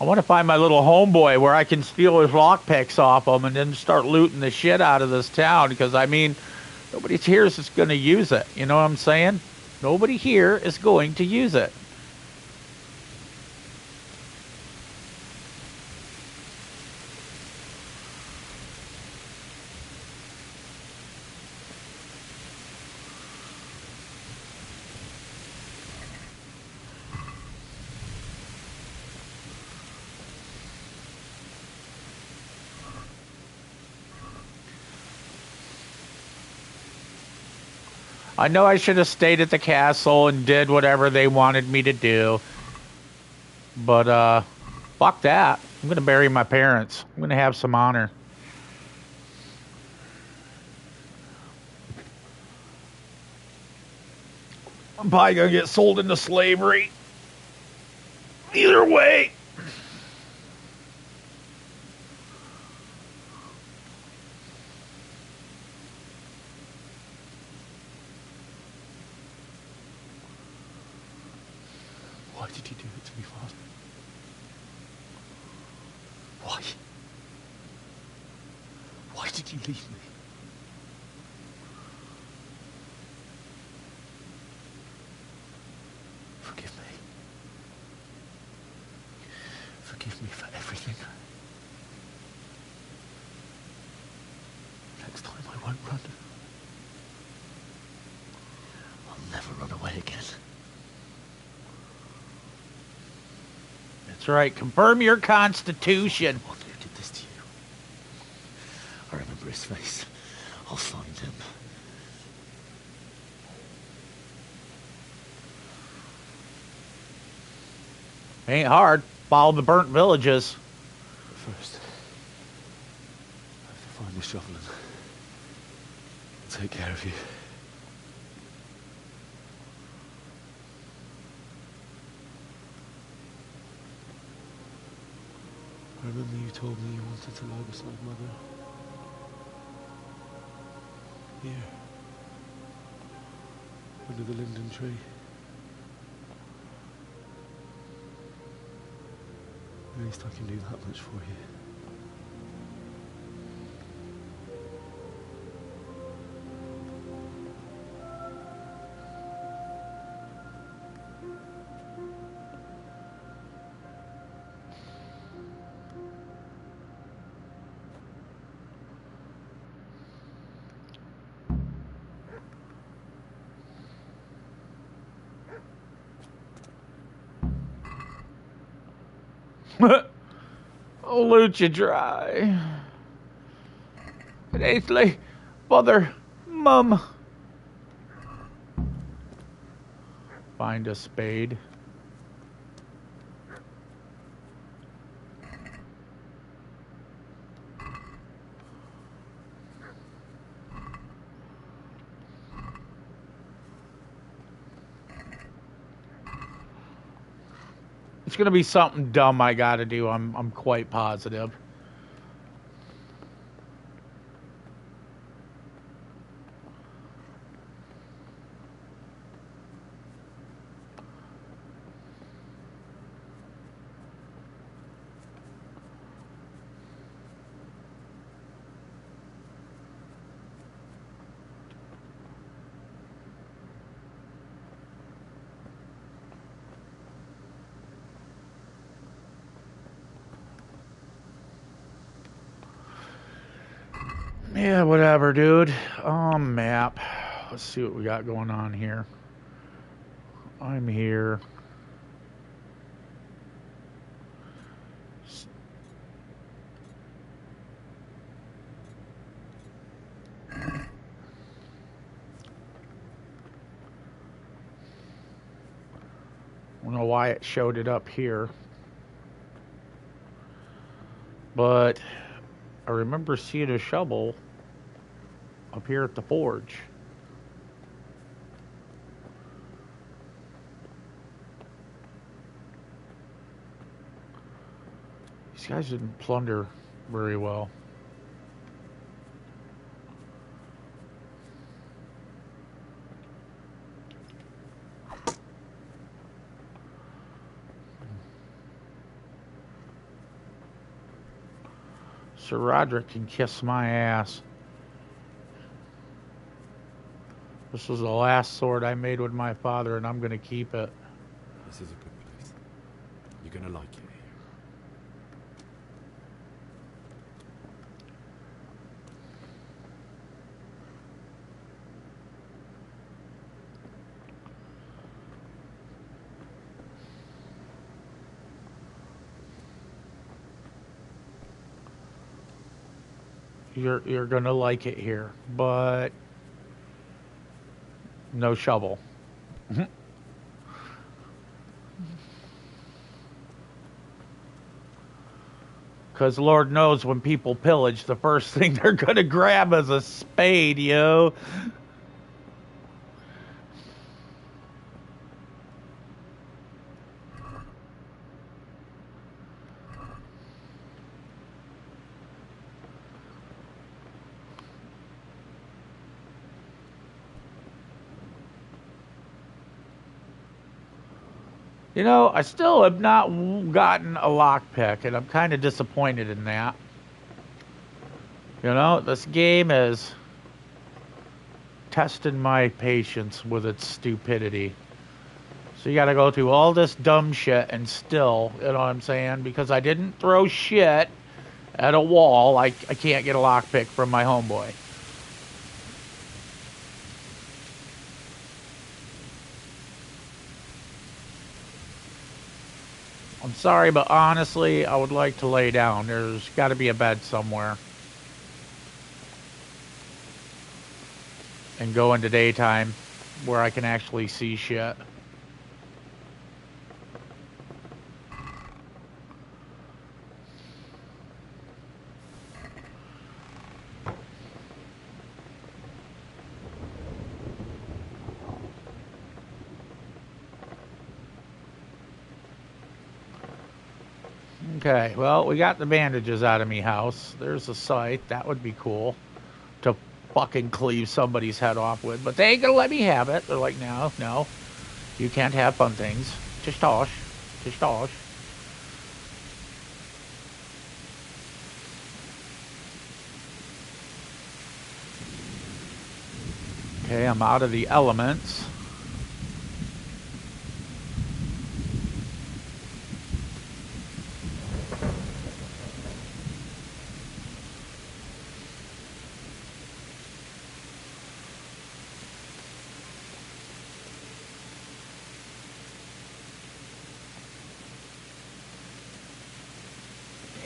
I want to find my little homeboy where I can steal his lockpicks off him and then start looting the shit out of this town, because, I mean, nobody here is going to use it. You know what I'm saying? Nobody here is going to use it. I know I should have stayed at the castle and did whatever they wanted me to do. But, fuck that. I'm going to bury my parents. I'm going to have some honor. I'm probably going to get sold into slavery. Either way. Why did you do it to me, Father? Why? Why did you leave me? Forgive me. Forgive me for everything. Next time I won't run. I'll never run away again. That's right. Confirm your constitution. One who did this to you. I remember his face. I'll find him. Ain't hard. Follow the burnt villages. But first, I have to find the shovel and take care of you. I remember you told me you wanted to lie beside Mother. Here. Under the linden tree. At least I can do that much for you. I'll loot you dry. And eighthly, Father, Mum. Find a spade. It's gonna be something dumb I gotta do. I'm quite positive. Yeah, whatever, dude. Map. Let's see what we got going on here. I'm here. I don't know why it showed it up here. But I remember seeing a shovel up here at the forge. These guys didn't plunder very well. Sir Roderick can kiss my ass. This was the last sword I made with my father, and I'm going to keep it. This is a good place. You're going to like it here. You're going to like it here, but no shovel. Because Lord knows when people pillage, the first thing they're going to grab is a spade, yo. You know, I still have not gotten a lockpick, and I'm kind of disappointed in that. You know, this game is testing my patience with its stupidity. So you gotta go through all this dumb shit and still, you know what I'm saying? Because I didn't throw shit at a wall, I can't get a lockpick from my homeboy. I'm sorry, but honestly, I would like to lay down. There's got to be a bed somewhere. And go into daytime where I can actually see shit. Okay, well, we got the bandages out of me house. There's a scythe. That would be cool to fucking cleave somebody's head off with. But they ain't gonna let me have it. They're like, no. You can't have fun things. Just tosh. Okay, I'm out of the elements.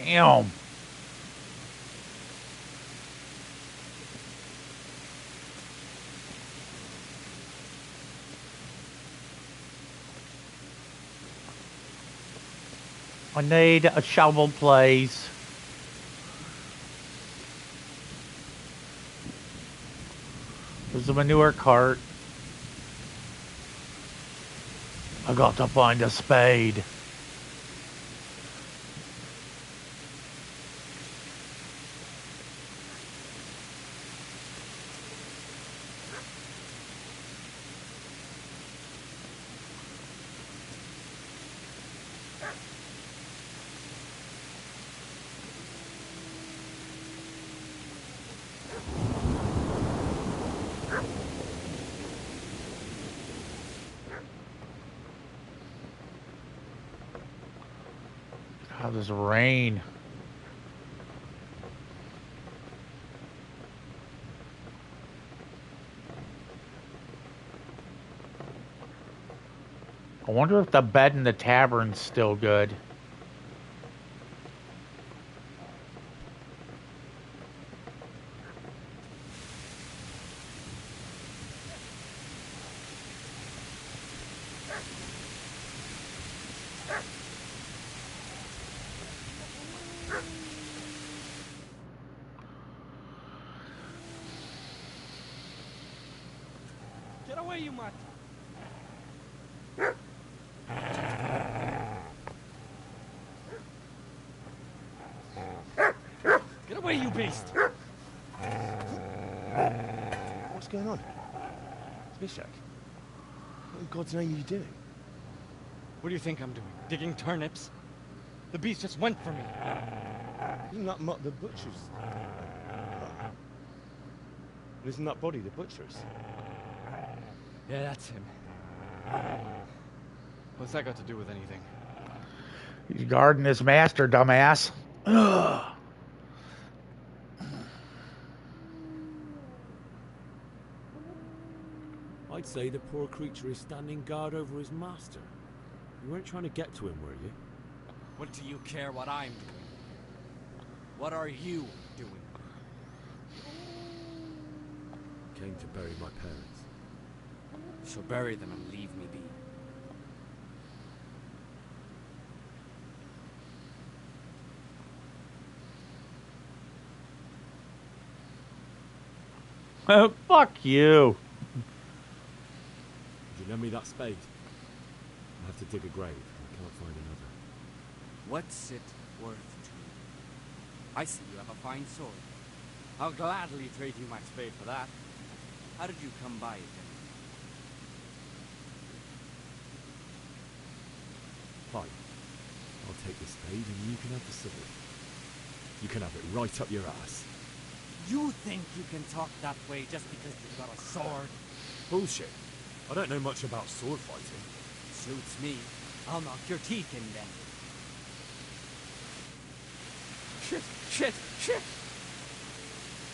Damn. I need a shovel, please. There's a manure cart. I got to find a spade. How does rain? I wonder if the bed in the tavern's still good. Get away, you mutt! Get away, you beast! What's going on? Mishak, what in God's name are you doing? What do you think I'm doing? Digging turnips? The beast just went for me. Isn't that the butcher's? Isn't that body the butcher's? Yeah, that's him. What's that got to do with anything? He's guarding his master, dumbass. Ugh. I'd say the poor creature is standing guard over his master. You weren't trying to get to him, were you? What do you care what I'm doing? What are you doing? Came to bury my parents. So bury them and leave me be. Fuck you. Would you lend me that spade? I'll have to dig a grave. I can't find another. What's it worth to you? I see you have a fine sword. I'll gladly trade you my spade for that. How did you come by it, then? Fine. I'll take the spade and you can have the sword. You can have it right up your ass. You think you can talk that way just because you've got a sword? Bullshit. I don't know much about sword fighting. Suits me. I'll knock your teeth in then. Shit!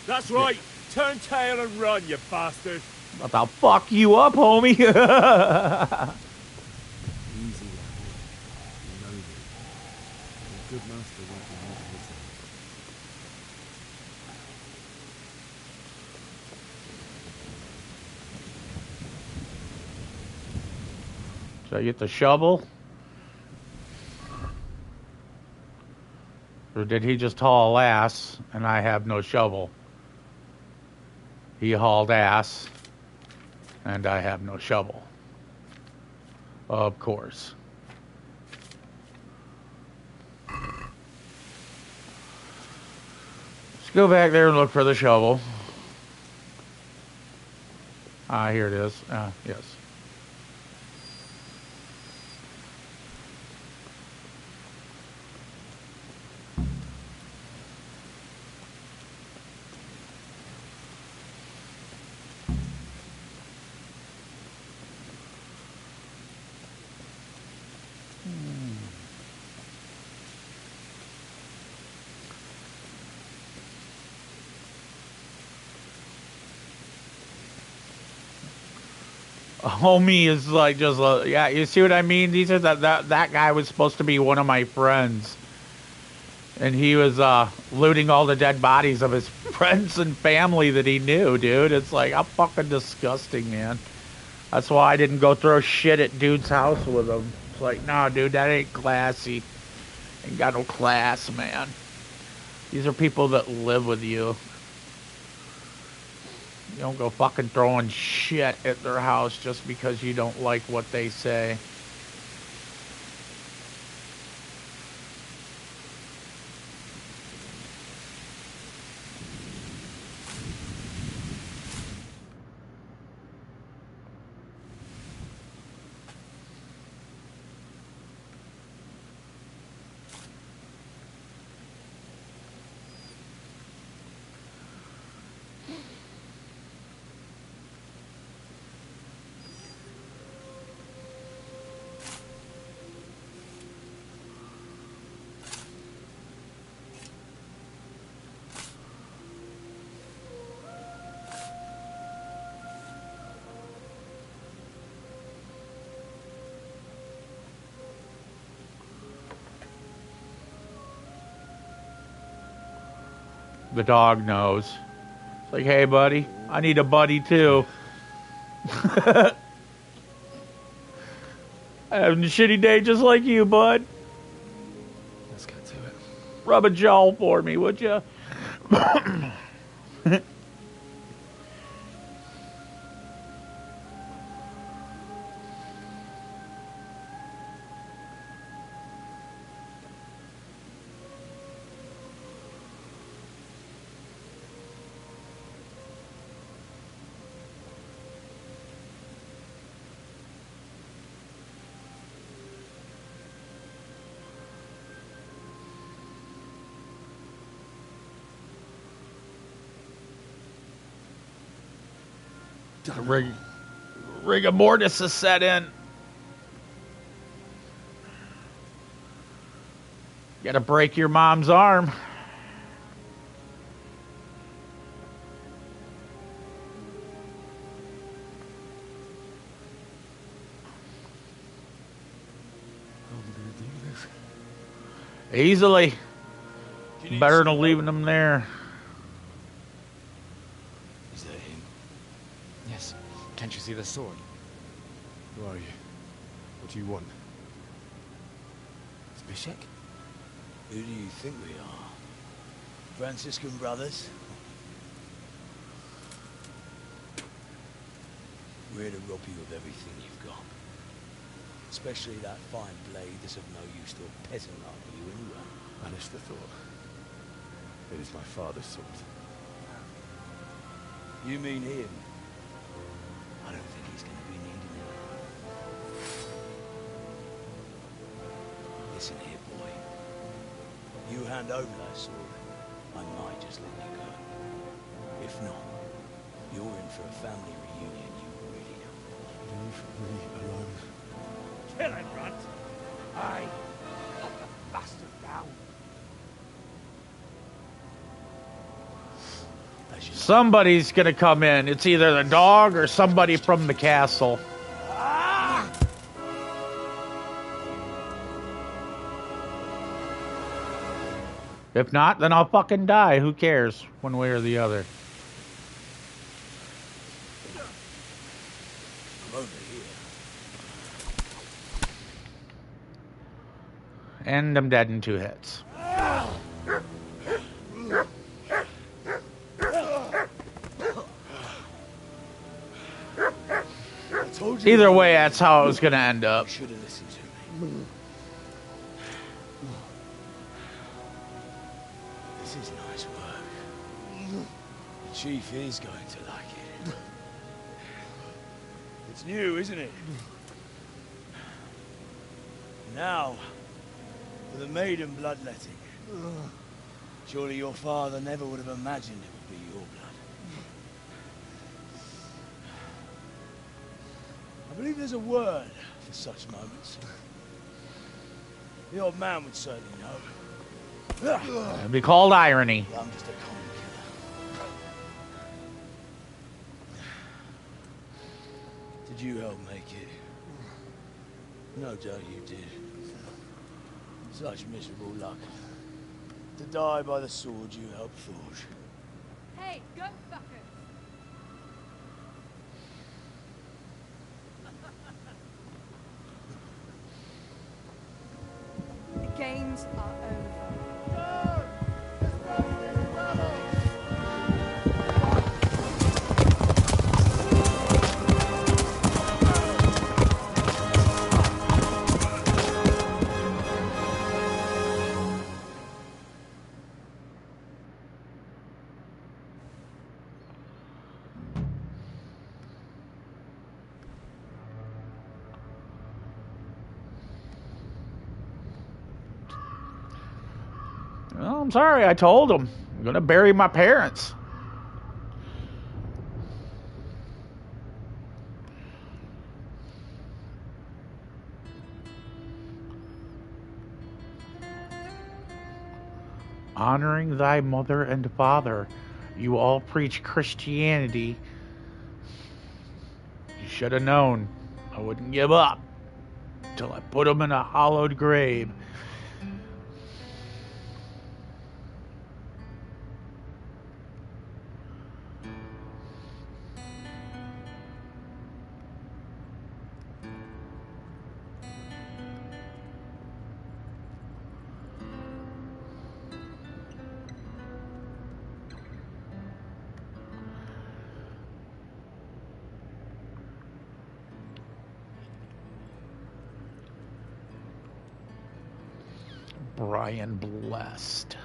That's right! Turn tail and run, you bastard! About to fuck you up, homie. Easy, lad. You know me. A good master won't be hard to hit. Should I get the shovel? Or did he just haul ass and I have no shovel? He hauled ass and I have no shovel. Of course. Let's go back there and look for the shovel. Ah, here it is. Yes. Homie is like just yeah, you see what I mean? These are that guy was supposed to be one of my friends, and he was looting all the dead bodies of his friends and family that he knew, dude. It's like, how fucking disgusting, man. That's why I didn't go throw shit at dude's house with him. It's like, nah, dude, that ain't classy. Ain't got no class, man. These are people that live with you. You don't go fucking throwing shit at their house just because you don't like what they say. The dog knows. It's like, hey, buddy, I need a buddy, too. Having a shitty day just like you, bud. Let's get to it. Rub a jaw for me, would you? Rigor mortis is set in. Gotta break your mom's arm. Easily. Better than leaving them there. Is that him? Yes. Can't you see the sword? Who are you? What do you want? It's Bishek? Who do you think we are? Franciscan brothers? We're here to rob you of everything you've got. Especially that fine blade that's of no use to a peasant like you anyway. Banish the thought. It is my father's sword. You mean him? I don't think he's going to be needing it. Listen here, boy. You hand over that sword, I might just let you go. If not, you're in for a family reunion you really don't. Leave me alone. Kill him, Runt! Aye. Cut the bastard down. Somebody's gonna come in. It's either the dog or somebody from the castle. If not, then I'll fucking die. Who cares? One way or the other. I'm over here. And I'm dead in 2 hits. Either way, that's how it was gonna end up. You should have listened to me. This is nice work. The chief is going to like it. It's new, isn't it? Now, for the maiden bloodletting. Surely your father never would have imagined it would be your blood. I believe there's a word for such moments. The old man would certainly know. It'd be called irony. I'm just a common killer. Did you help make it? No doubt you did. Such miserable luck. To die by the sword you helped forge. Hey, go fuckers! The games are over. Well, I'm sorry, I told him. I'm gonna bury my parents. Honoring thy mother and father. You all preach Christianity. You should have known I wouldn't give up till I put them in a hallowed grave. Brian Blessed.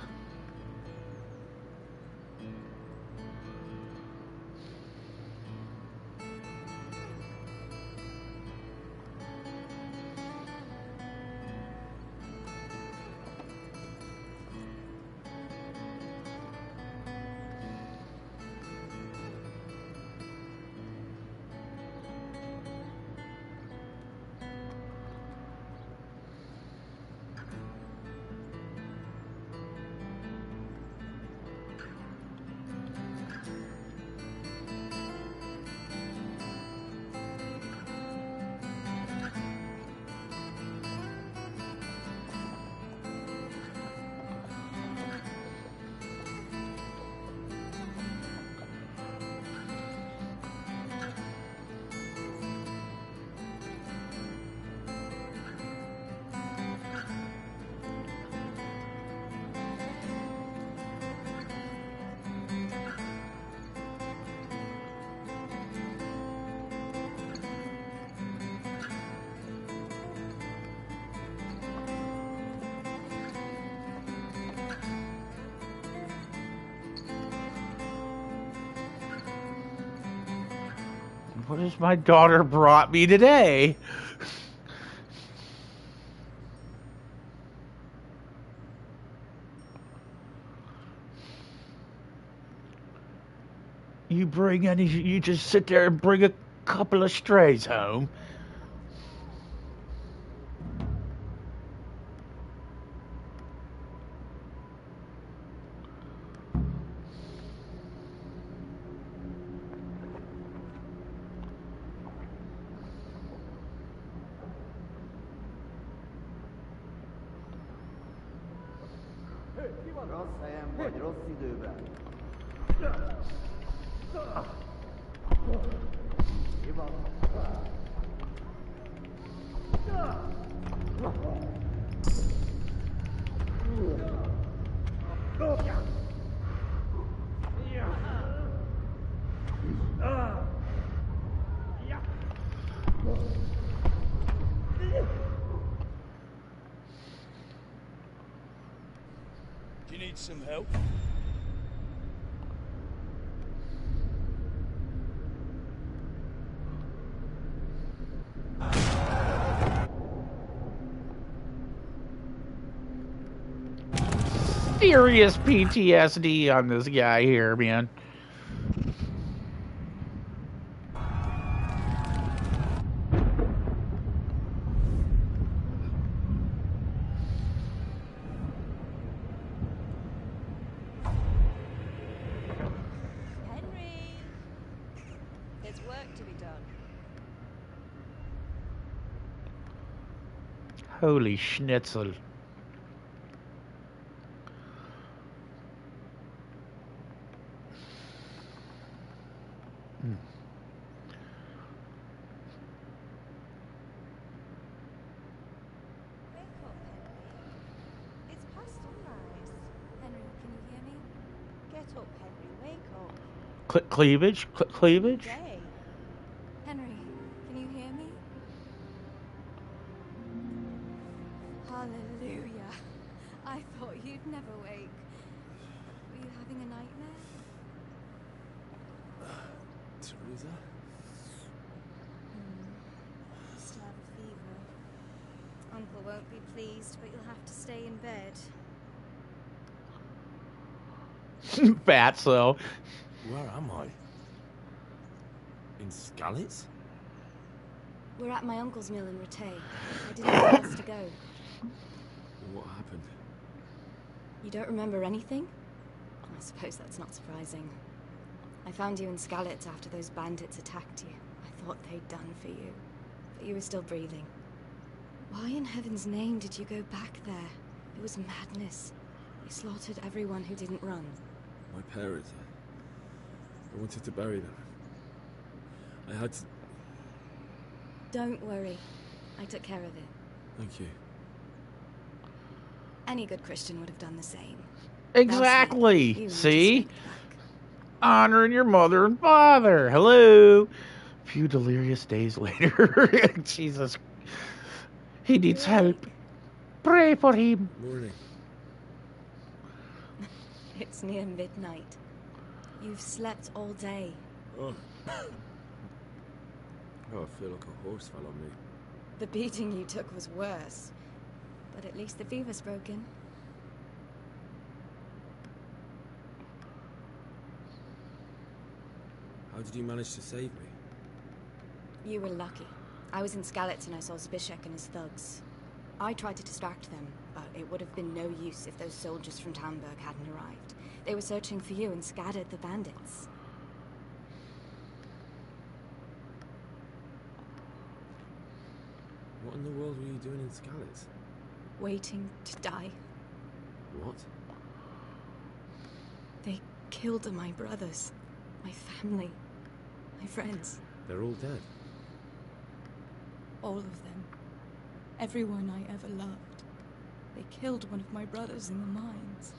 What has my daughter brought me today? You just sit there and bring a couple of strays home. Do you need some help? Serious PTSD on this guy here, man. Henry! There's work to be done. Holy schnitzel. Wake up, Henry. It's past sunrise. Henry, can you hear me? Get up, Henry. Wake up. Cleavage? Cleavage? Day. Henry, can you hear me? Hallelujah. I thought you'd never wake. Were you having a nightmare? Teresa? You still have a fever. Uncle won't be pleased, but you'll have to stay in bed. Fatso. Where am I? In Skalitz? We're at my uncle's mill in Rattay. I didn't know where else to go. What happened? You don't remember anything? I suppose that's not surprising. I found you in Skalitz after those bandits attacked you. I thought they'd done for you, but you were still breathing. Why in heaven's name did you go back there? It was madness. You slaughtered everyone who didn't run. My parents. I wanted to bury them. I had to... Don't worry. I took care of it. Thank you. Any good Christian would have done the same. Exactly. See? Honoring your mother and father. Hello. A few delirious days later. Jesus. He needs help. Pray for him. Morning. It's near midnight. You've slept all day. Oh. Oh, I feel like a horse fell on me. The beating you took was worse. But at least the fever's broken. How did you manage to save me? You were lucky. I was in Skalitz and I saw Zbyszek and his thugs. I tried to distract them, but it would have been no use if those soldiers from Talmberg hadn't arrived. They were searching for you and scattered the bandits. What in the world were you doing in Skalitz? Waiting to die. What? They killed my brothers, my family, my friends. They're all dead. All of them. Everyone I ever loved. They killed one of my brothers in the mines.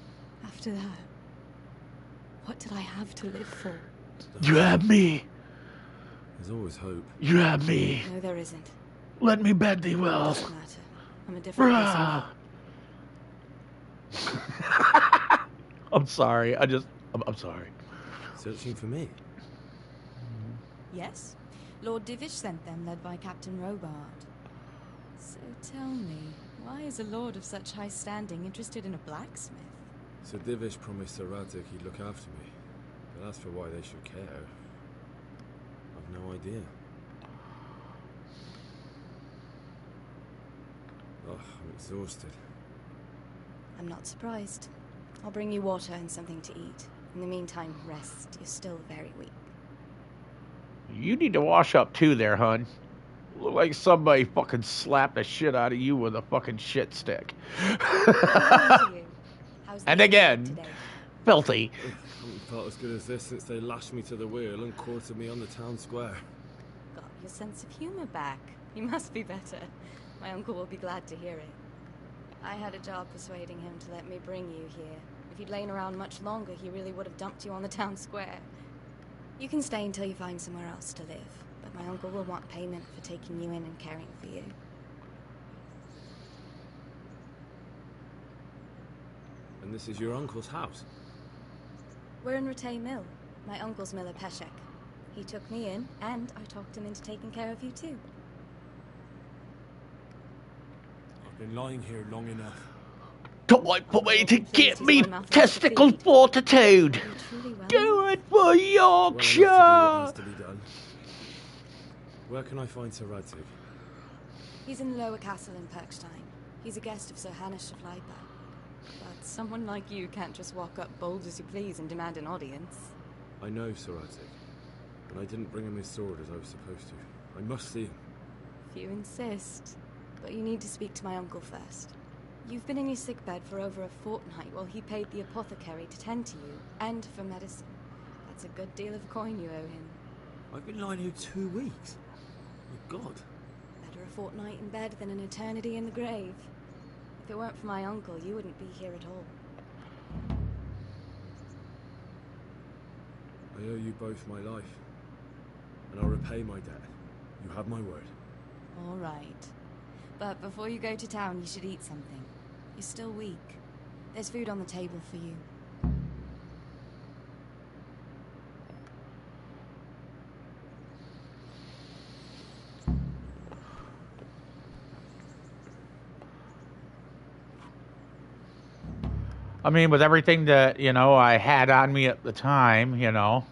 After that, what did I have to live for? You have me. There's always hope. You have me. No, there isn't. Let me bed thee well. Doesn't matter. I'm a different person. I'm sorry. I'm sorry. Searching for me? Yes. Lord Divish sent them, led by Captain Robard. So tell me, why is a lord of such high standing interested in a blacksmith? So Divish promised Sir Radzik he'd look after me. But as for why they should care, I've no idea. Oh, I'm exhausted. I'm not surprised. I'll bring you water and something to eat. In the meantime, rest. You're still very weak. You need to wash up too there, hun. Look like somebody fucking slapped the shit out of you with a fucking shit stick. And again, filthy. I haven't felt as good as this since they lashed me to the wheel and quartered me on the town square. Got your sense of humor back. You must be better. My uncle will be glad to hear it. I had a job persuading him to let me bring you here. If you'd lain around much longer, he really would have dumped you on the town square. You can stay until you find somewhere else to live, but my uncle will want payment for taking you in and caring for you. And this is your uncle's house? We're in Rattay Mill. My uncle's miller Peshek. He took me in, and I talked him into taking care of you too. I've been lying here long enough. Don't wait for me to get me testicle fortitude. Do it for Yorkshire. Well enough to do what needs to be done. Where can I find Sir Radzig? He's in the lower castle in Perkstein. He's a guest of Sir Hanush of Leipa. But someone like you can't just walk up bold as you please and demand an audience. I know Sir Radzig, but I didn't bring him his sword as I was supposed to. I must see him. If you insist. But you need to speak to my uncle first. You've been in your sickbed for over a fortnight while he paid the apothecary to tend to you, and for medicine. That's a good deal of coin you owe him. I've been lying here 2 weeks. Oh, God. Better a fortnight in bed than an eternity in the grave. If it weren't for my uncle, you wouldn't be here at all. I owe you both my life, and I'll repay my debt. You have my word. All right. But before you go to town, you should eat something. You're still weak. There's food on the table for you. I mean, with everything that, you know, I had on me at the time, you know.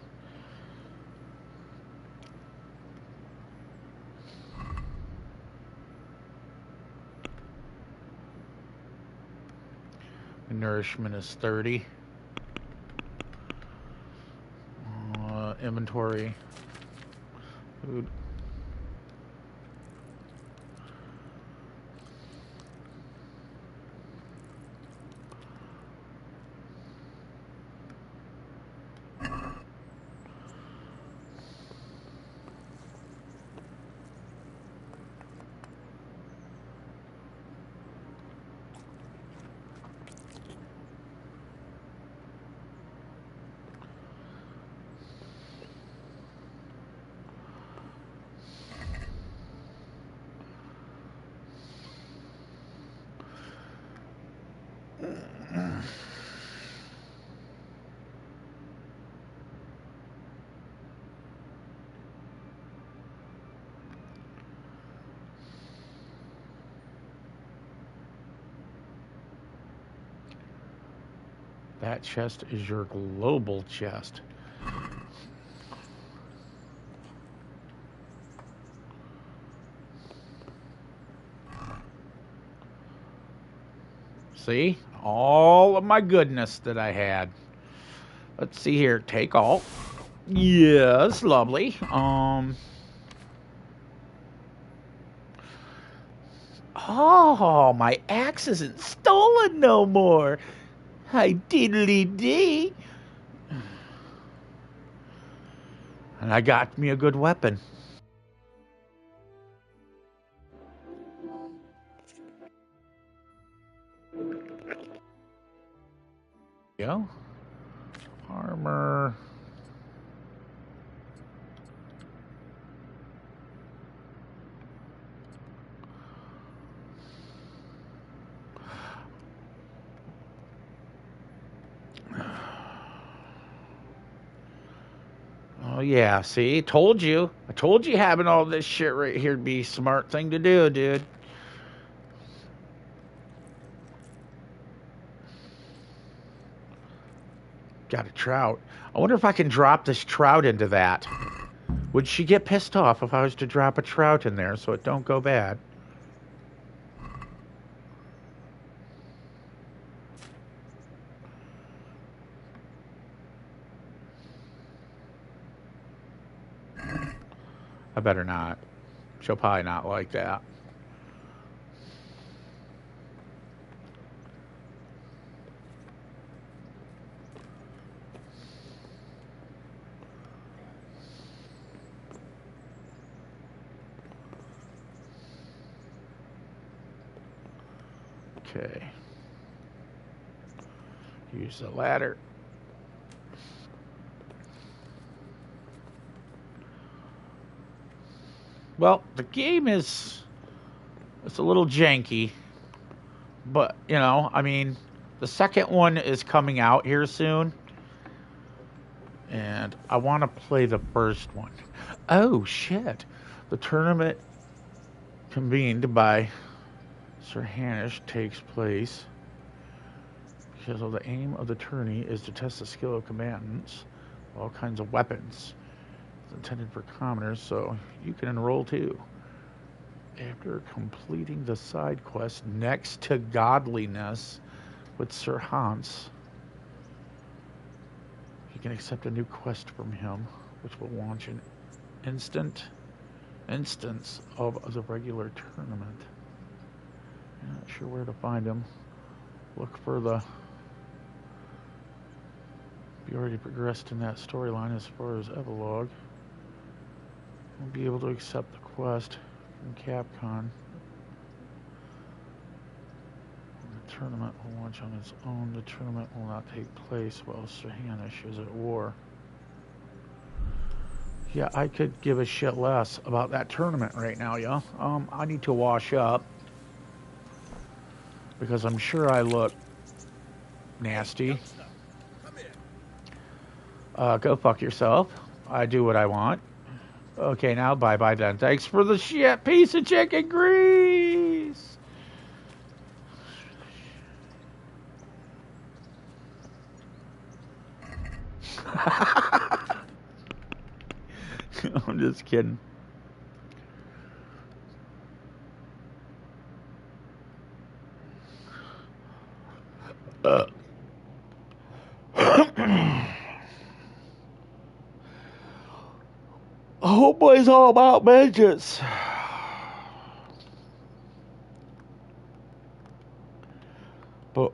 Nourishment is 30. Inventory. Food. That chest is your global chest. See? All of my goodness that I had. Let's see here. Take all. Yes, lovely. Oh, my axe isn't stolen no more. Hi, diddly dee. And I got me a good weapon. Go. Armor. Oh, yeah, see? Told you. I told you having all this shit right here would be a smart thing to do, dude. Got a trout. I wonder if I can drop this trout into that. Would she get pissed off if I was to drop a trout in there so it don't go bad? I better not. She'll probably not like that. Okay. Use the ladder. Well, the game is... it's a little janky. But, you know, I mean, the second one is coming out here soon. And I want to play the first one. Oh, shit. The tournament convened by Sir Hanish takes place because of the aim of the tourney is to test the skill of combatants with all kinds of weapons. It's intended for commoners, so you can enroll too. After completing the side quest Next to Godliness with Sir Hans, you can accept a new quest from him, which will launch an instance of the regular tournament. I'm not sure where to find him. Look for the... you already progressed in that storyline as far as epilogue. You'll be able to accept the quest from Capcom. The tournament will launch on its own. The tournament will not take place while Sir Hanish is at war. Yeah, I could give a shit less about that tournament right now, yeah. I need to wash up because I'm sure I look nasty. Go fuck yourself. I do what I want. Okay, now bye-bye then. Thanks for the shit, piece of chicken grease! I'm just kidding. Homeboy is all about vengeance. But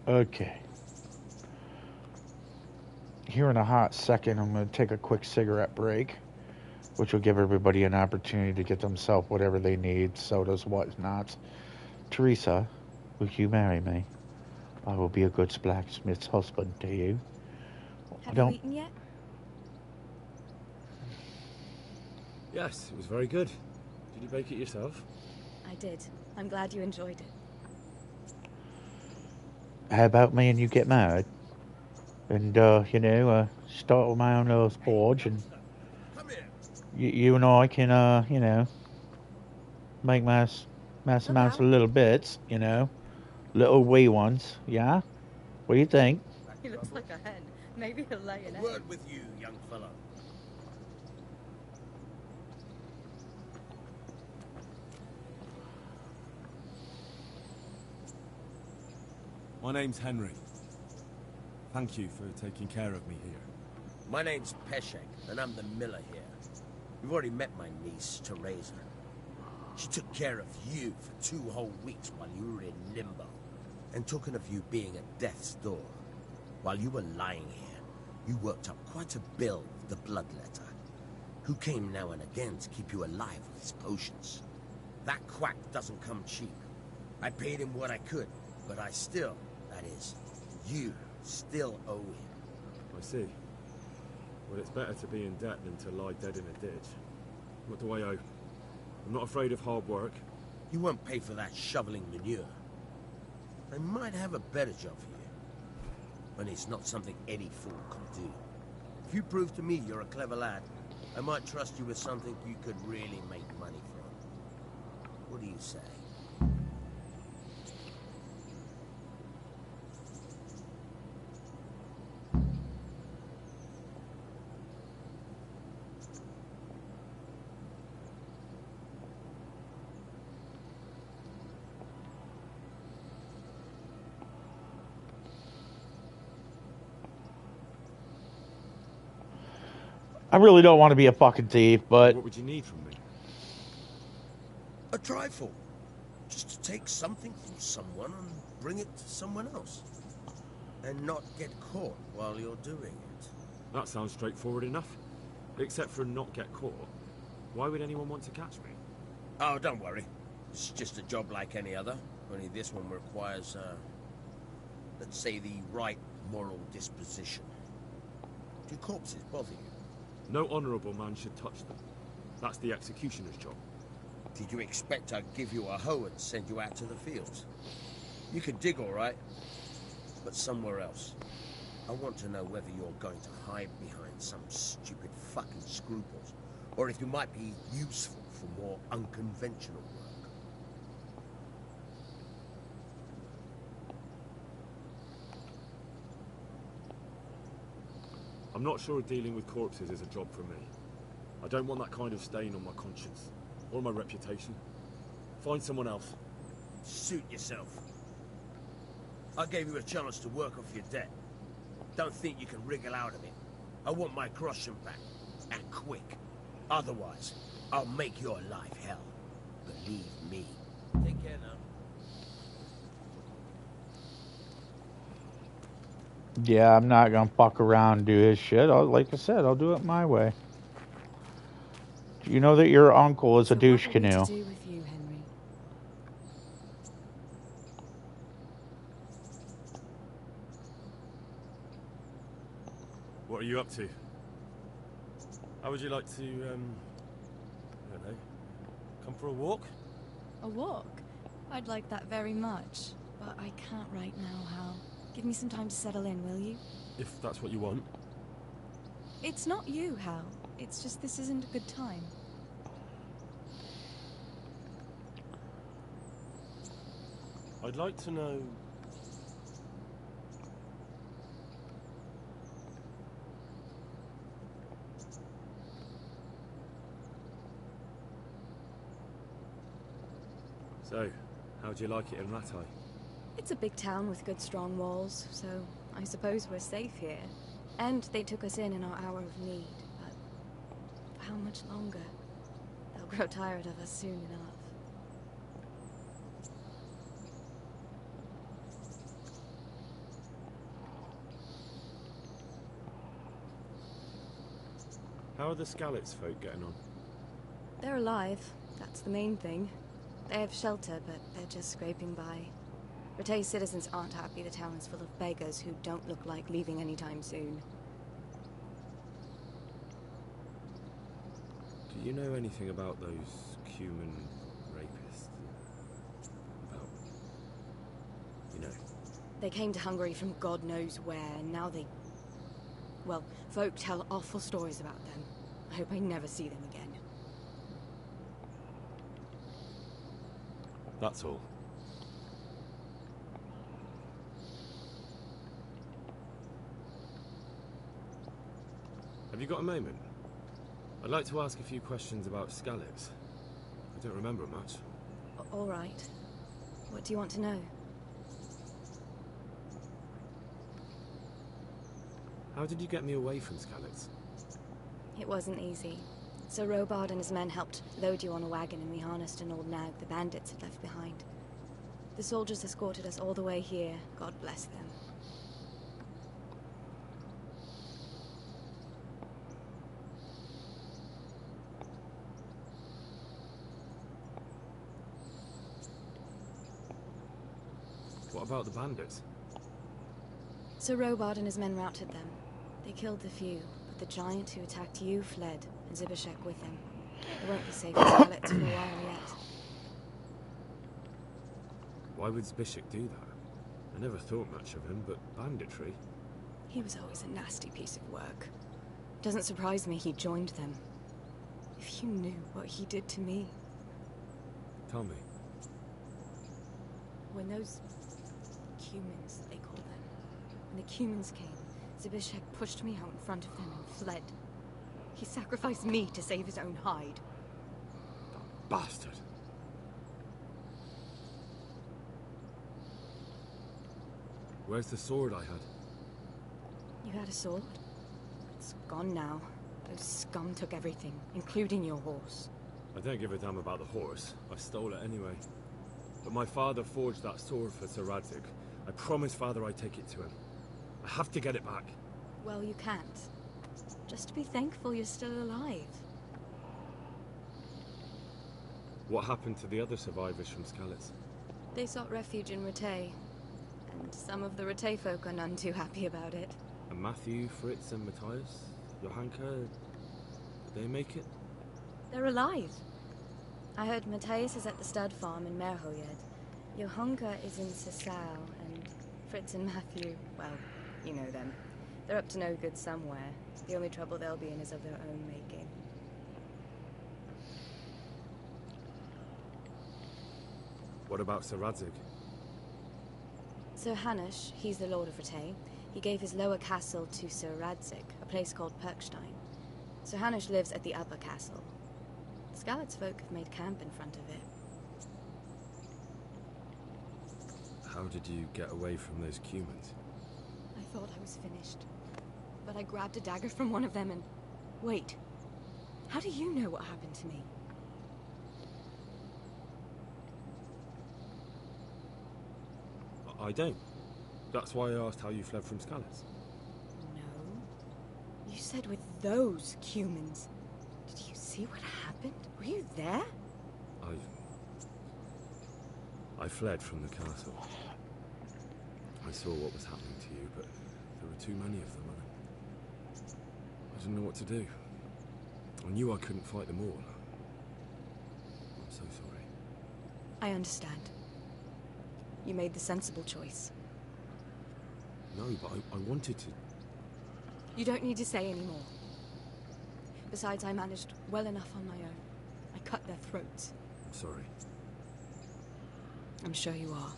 okay. Here in a hot second, I'm going to take a quick cigarette break, which will give everybody an opportunity to get themselves whatever they need, sodas, whatnot. Teresa, will you marry me? I will be a good blacksmith's husband to you. Have you eaten yet? Yes, it was very good. Did you bake it yourself? I did. I'm glad you enjoyed it. How about me and you get married? And, start with my own little forge, and you and I can, make mass amounts of little bits, little wee ones, yeah? What do you think? He looks like a hen. Maybe he'll lay an egg. Word with you, young fellow. My name's Henry. Thank you for taking care of me here. My name's Peshek, and I'm the miller here. You've already met my niece, Teresa. She took care of you for 2 whole weeks while you were in limbo. And talking of you being at death's door, while you were lying here, you worked up quite a bill with the bloodletter, who came now and again to keep you alive with his potions. That quack doesn't come cheap. I paid him what I could, but I still, that is, you still owe him. I see. Well, it's better to be in debt than to lie dead in a ditch. What do I owe? I'm not afraid of hard work. You won't pay for that shoveling manure. They might have a better job for you. And it's not something any fool can do. If you prove to me you're a clever lad, I might trust you with something you could really make money from. What do you say? I really don't want to be a fucking thief, but... What would you need from me? A trifle. Just to take something from someone and bring it to someone else. And not get caught while you're doing it. That sounds straightforward enough. Except for not get caught. Why would anyone want to catch me? Oh, don't worry. It's just a job like any other. Only this one requires, let's say, the right moral disposition. Do corpses bother you? No honourable man should touch them. That's the executioner's job. Did you expect I'd give you a hoe and send you out to the fields? You can dig all right, but somewhere else. I want to know whether you're going to hide behind some stupid fucking scruples, or if you might be useful for more unconventional work. I'm not sure dealing with corpses is a job for me. I don't want that kind of stain on my conscience, or my reputation. Find someone else. Suit yourself. I gave you a chance to work off your debt. Don't think you can wriggle out of it. I want my groschen back, and quick. Otherwise, I'll make your life hell. Believe me. Take care now. Yeah, I'm not gonna fuck around and do his shit. Like I said, I'll do it my way. You know that your uncle is a douche canoe. What do with you, Henry? What are you up to? How would you like to, I don't know, come for a walk? A walk? I'd like that very much, but I can't right now, Hal. Give me some time to settle in, will you? If that's what you want. It's not you, Hal. It's just this isn't a good time. I'd like to know... So, how'd you like it in Ratai? It's a big town with good strong walls, so I suppose we're safe here. And they took us in our hour of need, but for how much longer? They'll grow tired of us soon enough. How are the Skalitz folk getting on? They're alive, that's the main thing. They have shelter, but they're just scraping by. Ratay's citizens aren't happy the town is full of beggars who don't look like leaving anytime soon. Do you know anything about those human rapists? About... you know? They came to Hungary from God knows where, and now they... well, folk tell awful stories about them. I hope I never see them again. That's all. Have you got a moment? I'd like to ask a few questions about Skalitz. I don't remember much. All right. What do you want to know? How did you get me away from Skalitz? It wasn't easy. Sir Robard and his men helped load you on a wagon and we harnessed an old nag the bandits had left behind. The soldiers escorted us all the way here. God bless them. What about the bandits? Sir Robard and his men routed them. They killed the few, but the giant who attacked you fled, and Zibishek with him. They won't be safe in Skalitz for a while yet. Why would Zbyszek do that? I never thought much of him, but banditry? He was always a nasty piece of work. Doesn't surprise me he joined them. If you knew what he did to me. Tell me. When those humans, they call them, when the humans came, Zbyszek pushed me out in front of them and fled. He sacrificed me to save his own hide. Bastard. Where's the sword I had? You had a sword? It's gone now. Those scum took everything, including your horse. I don't give a damn about the horse. I stole it anyway. But my father forged that sword for Sir Radzig. I promised Father I'd take it to him. I have to get it back. Well, you can't. Just be thankful you're still alive. What happened to the other survivors from Skalitz? They sought refuge in Rattay, and some of the Rattay folk are none too happy about it. And Matthew, Fritz and Matthias? Johanka? Did they make it? They're alive. I heard Matthias is at the stud farm in Merhoyed. Johanka is in Sasau, and Fritz and Matthew, well, you know them. They're up to no good somewhere. The only trouble they'll be in is of their own making. What about Sir Radzig? Sir Hanush, he's the Lord of Rattay. He gave his lower castle to Sir Radzig, a place called Perkstein. Sir Hanush lives at the upper castle. Skalitz folk have made camp in front of it. How did you get away from those Cumans? I thought I was finished. But I grabbed a dagger from one of them and... Wait. How do you know what happened to me? I don't. That's why I asked how you fled from Skalitz. No. You said with those humans. Did you see what happened? Were you there? I fled from the castle. I saw what was happening to you, but there were too many of them, and I didn't know what to do. I knew I couldn't fight them all. I'm so sorry. I understand. You made the sensible choice. No, but I wanted to. You don't need to say any more. Besides, I managed well enough on my own. I cut their throats. I'm sorry. I'm sure you are.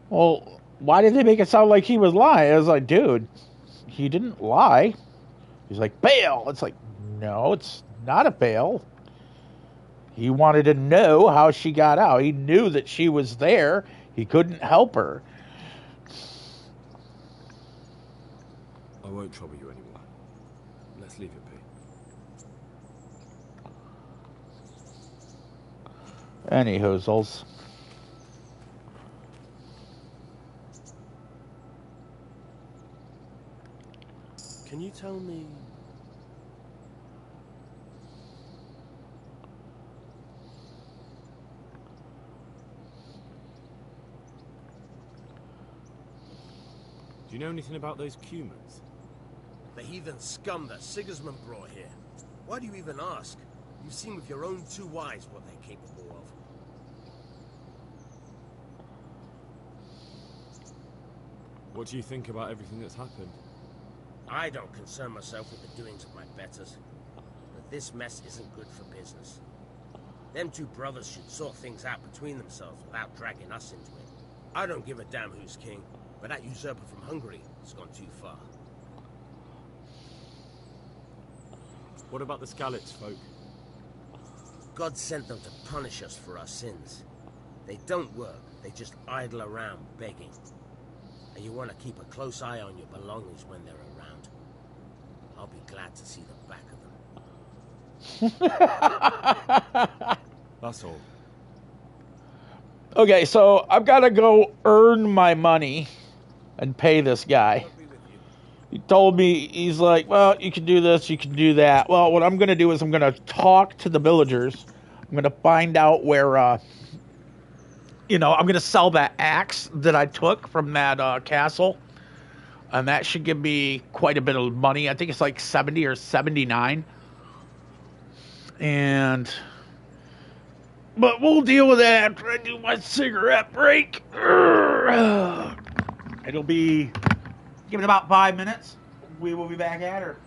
Well, why did they make it sound like he was lying? I was like, dude, he didn't lie. He's like, bail. It's like, no, it's not a bail. He wanted to know how she got out. He knew that she was there. He couldn't help her. I won't trouble you anymore. Let's leave it be. Any hoozles. Can you tell me... Do you know anything about those Cumans? The heathen scum that Sigismund brought here. Why do you even ask? You've seen with your own two eyes what they're capable of. What do you think about everything that's happened? I don't concern myself with the doings of my betters. But this mess isn't good for business. Them two brothers should sort things out between themselves without dragging us into it. I don't give a damn who's king, but that usurper from Hungary has gone too far. What about the Skalitz folk? God sent them to punish us for our sins. They don't work, they just idle around begging. And you want to keep a close eye on your belongings when they're around. I'll be glad to see the back of them. That's all. Okay, so I've got to go earn my money and pay this guy. He told me, he's like, well, you can do this, you can do that. Well, what I'm going to do is I'm going to talk to the villagers. I'm going to find out where, I'm going to sell that axe that I took from that castle. And that should give me quite a bit of money. I think it's like 70 or 79. And But we'll deal with that after I do my cigarette break. It'll be, give it about 5 minutes. We will be back at her.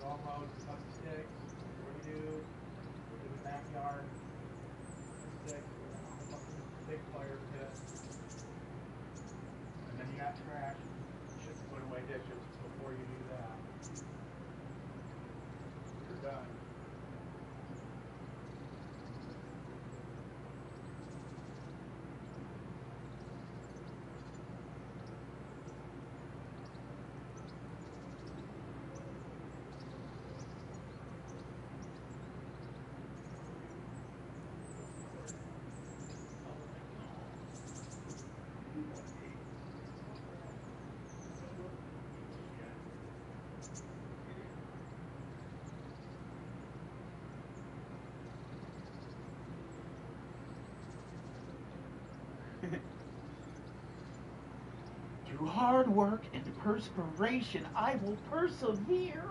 Almost cut the stick. What do we do? Go to the backyard. Stick. Big fire pit. And then you got trash. You should put away dishes before you do that. You're done. Through hard work and perspiration, I will persevere.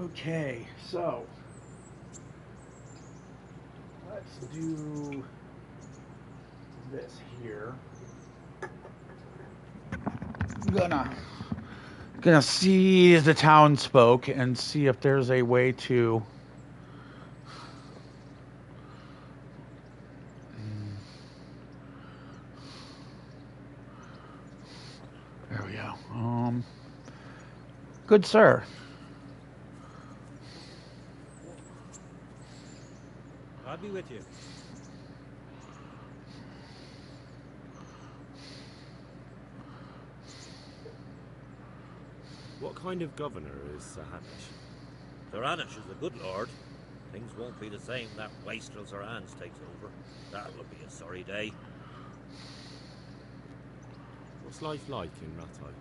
Okay, so let's do this here. I'm gonna see the townsfolk and see if there's a way to there we go. Good sir. I'll be with you. What kind of governor is Sir Hanish? Sir Hanish is a good lord. Things won't be the same that wastrel Sir Hans takes over. That'll be a sorry day. What's life like in Rattay?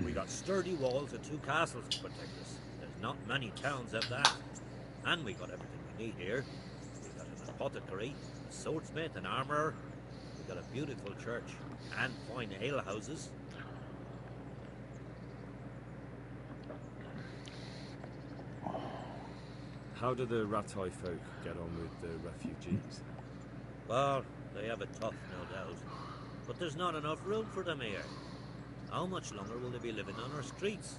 We got sturdy walls and 2 castles to protect us. There's not many towns have that. And we got everything we need here. We got an apothecary, a swordsmith, an armourer. We got a beautiful church and fine alehouses. How do the Rattay folk get on with the refugees? Well, they have it tough, no doubt. But there's not enough room for them here. How much longer will they be living on our streets?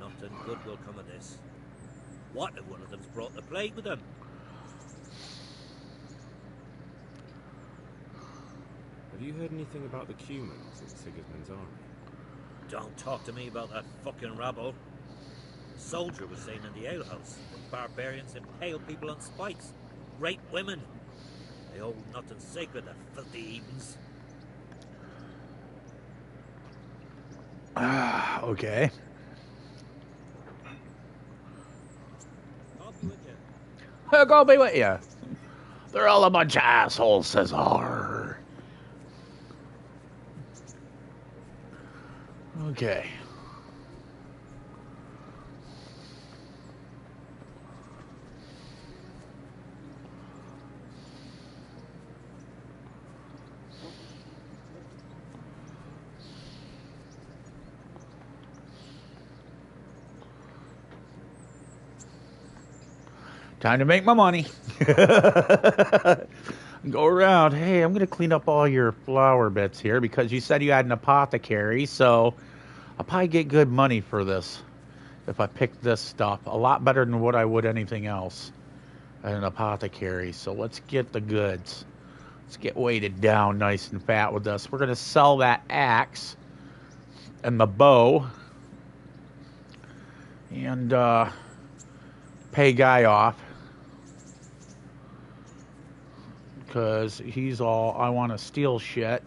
Nothing good will come of this. What if one of them's brought the plague with them? Have you heard anything about the Cumans in Sigismund's army? Don't talk to me about that fucking rabble. A soldier was saying in the alehouse that barbarians impale people on spikes, rape women. They hold nothing sacred, the filthy heathens. Okay. I'll be with you. I'll go be with you. They're all a bunch of assholes, says R. Okay. Time to make my money. Go around. Hey, I'm going to clean up all your flower bits here because you said you had an apothecary, so I'll probably get good money for this if I pick this stuff. A lot better than what I would anything else at an apothecary. So let's get the goods. Let's get weighted down nice and fat with this. We're going to sell that axe and the bow and pay Guy off. Because he's all, I want to steal shit.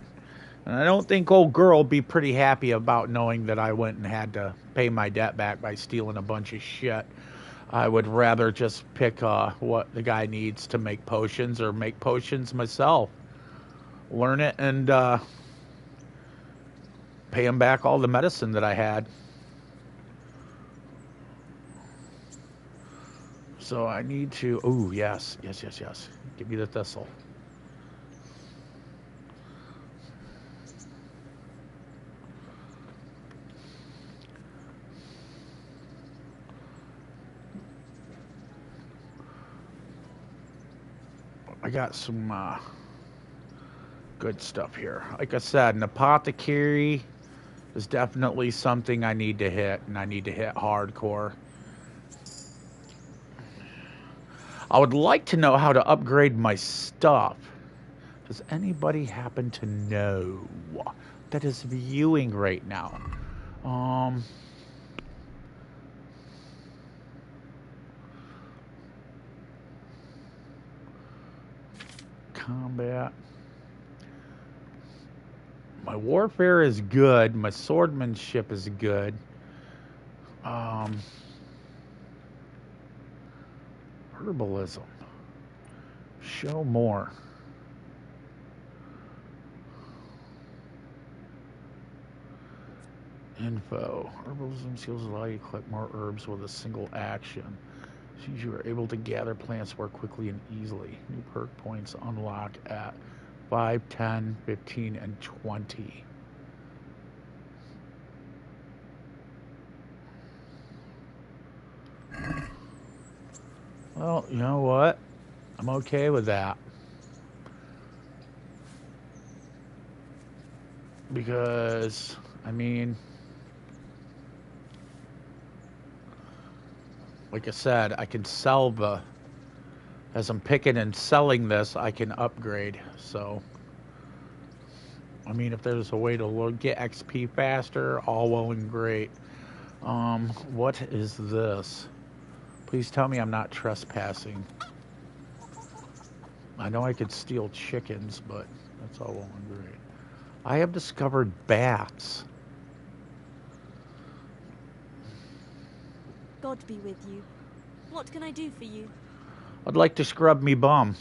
And I don't think old girl will be pretty happy about knowing that I went and had to pay my debt back by stealing a bunch of shit. I would rather just pick what the guy needs to make potions or make potions myself. Learn it and pay him back all the medicine that I had. So I need to... Oh, yes. Yes. Give me the thistle. I got some good stuff here. Like I said, an apothecary is definitely something I need to hit, and I need to hit hardcore. I would like to know how to upgrade my stuff. Does anybody happen to know that is viewing right now? Combat. My warfare is good. My swordsmanship is good. Herbalism. Show more. Info. Herbalism skills allow you to collect more herbs with a single action. Since you are able to gather plants more quickly and easily. New perk points unlock at 5, 10, 15, and 20. Well, you know what? I'm okay with that. Because, I mean, like I said, I can sell the, as I'm picking and selling this, I can upgrade. So, I mean, if there's a way to get XP faster, all well and great. What is this? Please tell me I'm not trespassing. I know I could steal chickens, but that's all well and great. I have discovered bats. God be with you. What can I do for you? I'd like to scrub me bum.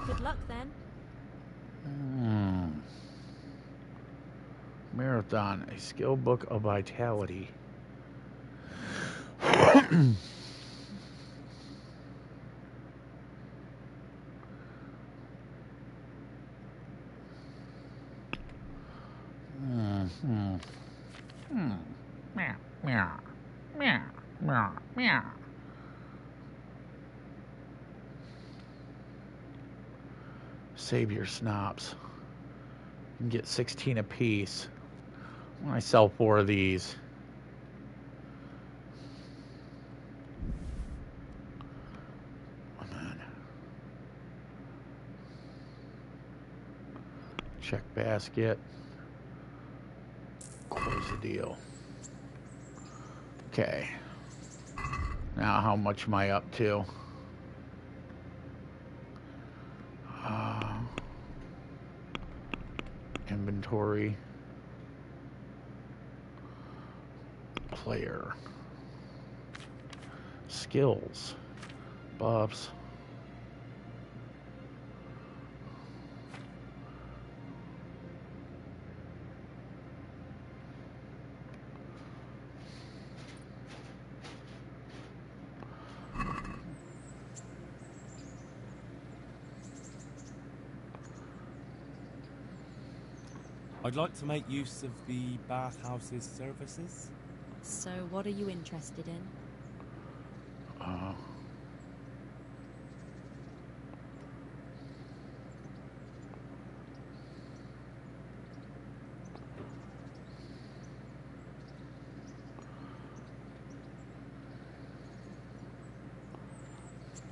Good luck then. Marathon, a skill book of vitality. Meow, meow, meow, meow, meow. Save your snops. You can get 16 apiece. I sell 4 of these. Check basket. Close the deal. Okay. Now how much am I up to? Inventory. Player. Skills. Buffs. I'd like to make use of the bathhouse's services. So, what are you interested in?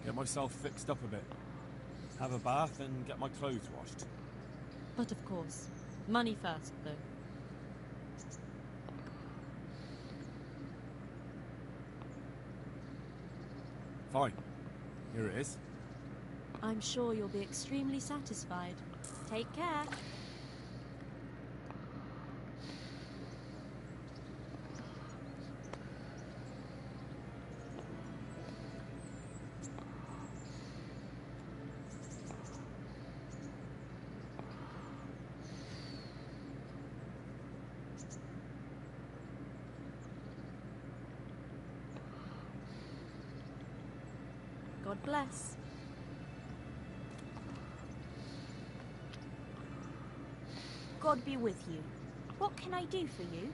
Get myself fixed up a bit. Have a bath and get my clothes washed. But of course. Money first, though. Fine. Here it is. I'm sure you'll be extremely satisfied. Take care. God bless. God be with you. What can I do for you?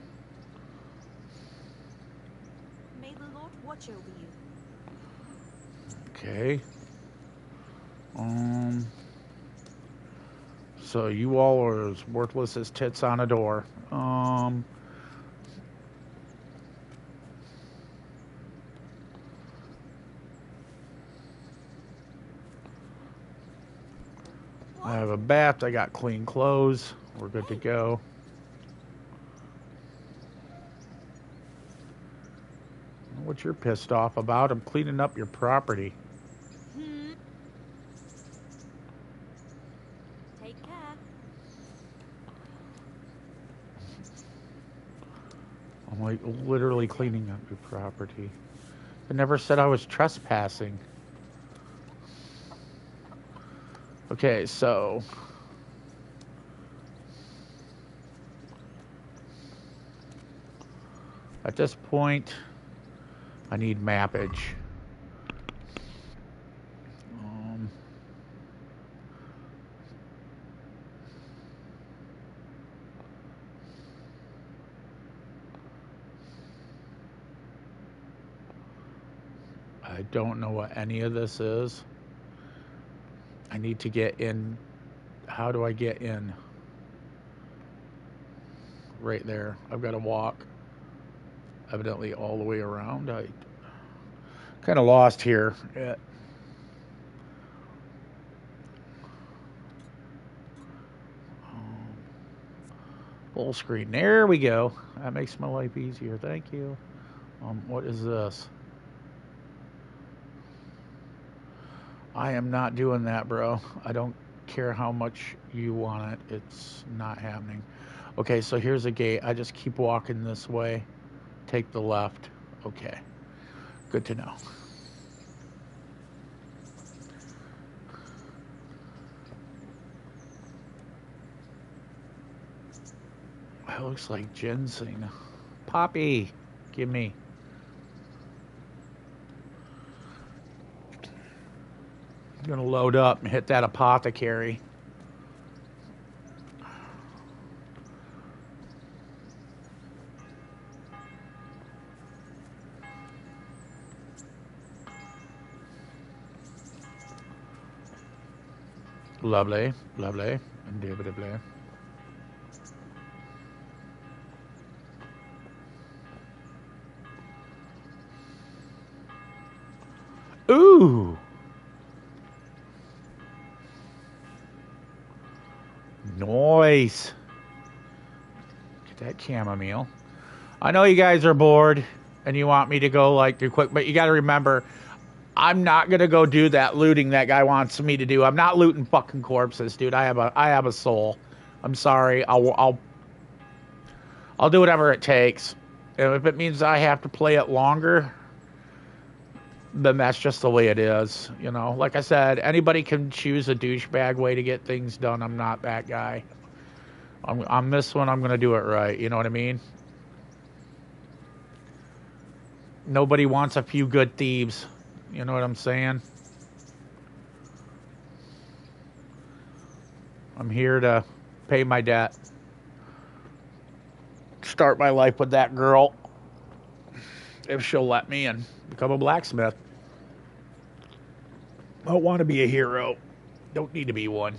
May the Lord watch over you. Okay. So you all are as worthless as tits on a door. I have a bath. I got clean clothes. We're good to go. What you're pissed off about? I'm cleaning up your property. Take care. I'm like literally cleaning up your property. I never said I was trespassing. Okay, so at this point, I need mappage. I don't know what any of this is. I need to get in. How do I get in? Right there. I've got to walk evidently all the way around. I kind of lost here. Full screen. There we go. That makes my life easier. Thank you. What is this? I am not doing that, bro. I don't care how much you want it. It's not happening. Okay, so here's a gate. I just keep walking this way. Take the left. Okay. Good to know. That looks like ginseng. Poppy, give me. I'm gonna load up and hit that apothecary. Lovely, lovely, indubitably. Ooh! Nice. Get that chamomile. I know you guys are bored and you want me to go like too quick, but you got to remember, I'm not gonna go do that looting that guy wants me to do. I'm not looting fucking corpses, dude. I have a soul. I'm sorry. I'll do whatever it takes. And if it means I have to play it longer, then that's just the way it is. You know, like I said, anybody can choose a douchebag way to get things done. I'm not that guy. On this one, I'm gonna do it right. You know what I mean? Nobody wants a few good thieves. You know what I'm saying? I'm here to pay my debt. Start my life with that girl. If she'll let me, and become a blacksmith. I don't want to be a hero. Don't need to be one.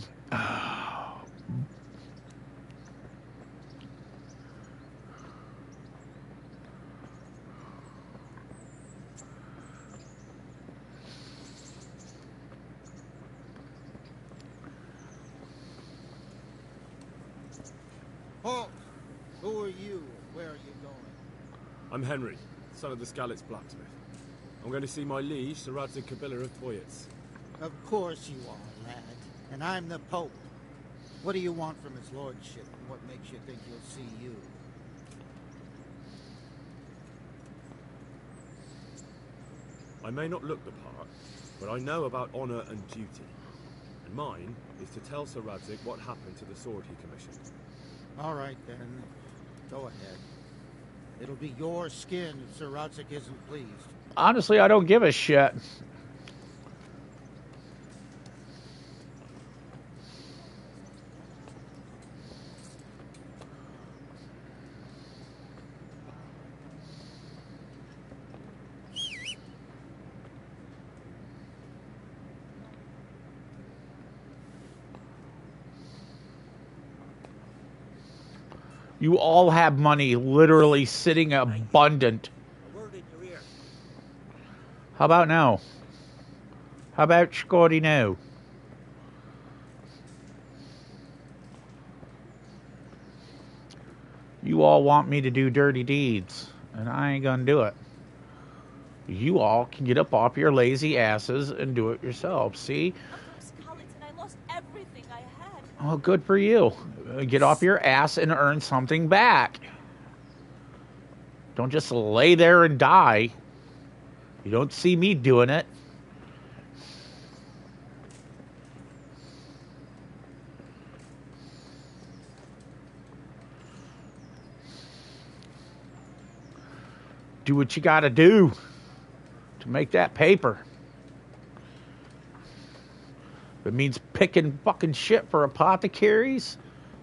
Halt! Who are you? Where are you going? I'm Henry, son of the Skalitz blacksmith. I'm going to see my liege, Sir Radzig Kobyla of Toyitz. Of course you are, lad. And I'm the Pope. What do you want from his lordship? And what makes you think he'll see you? I may not look the part, but I know about honor and duty. And mine is to tell Sir Radzig what happened to the sword he commissioned. All right, then. Go ahead. It'll be your skin if Sir Radzig isn't pleased. Honestly, I don't give a shit. You all have money literally sitting abundant. How about now? How about Scotty now? You all want me to do dirty deeds, and I ain't gonna do it. You all can get up off your lazy asses and do it yourselves. See? And I lost everything I had. Oh, good for you. Get off your ass and earn something back. Don't just lay there and die. You don't see me doing it. Do what you gotta do to make that paper. If it means picking fucking shit for apothecaries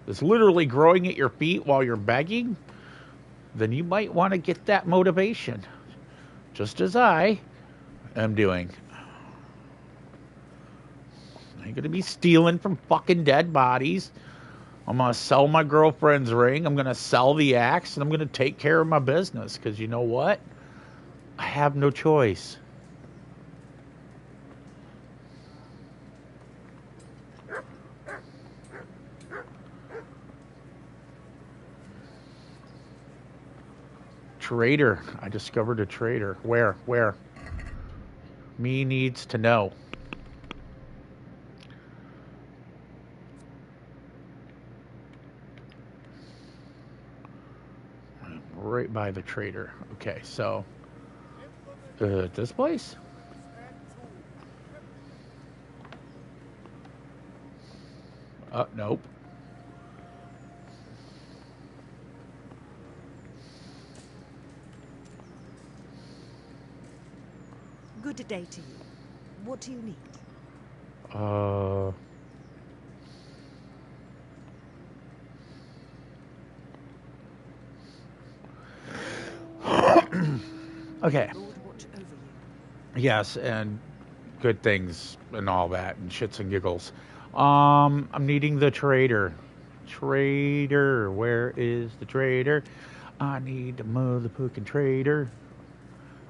that's literally growing at your feet while you're begging, then you might want to get that motivation. Just as I am doing. I ain't gonna be stealing from fucking dead bodies. I'm gonna sell my girlfriend's ring. I'm gonna sell the axe, and I'm gonna take care of my business. Because you know what? I have no choice. Traitor. I discovered a traitor. Where? Where? Me needs to know. Right by the trader. Okay, so this place? Nope. Good day to you. What do you need? Okay. Lord watch over you. Yes, and good things and all that, and shits and giggles. I'm needing the trader. Trader, where is the trader? I need the motherfucking trader.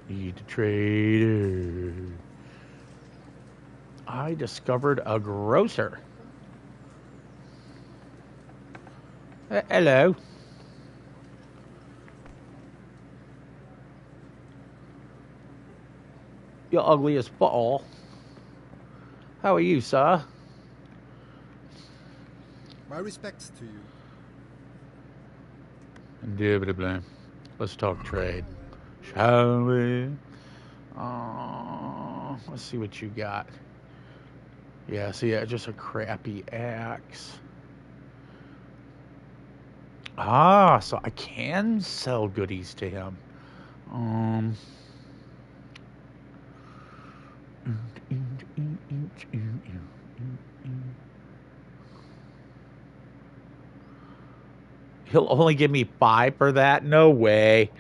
Need the trader. I discovered a grocer. Hello. You're ugly as ball. How are you, sir? My respects to you. Indubitably. Let's talk trade. Shall we? Let's see what you got. Yeah, see, just a crappy axe. Ah, so I can sell goodies to him. He'll only give me 5 for that? No way.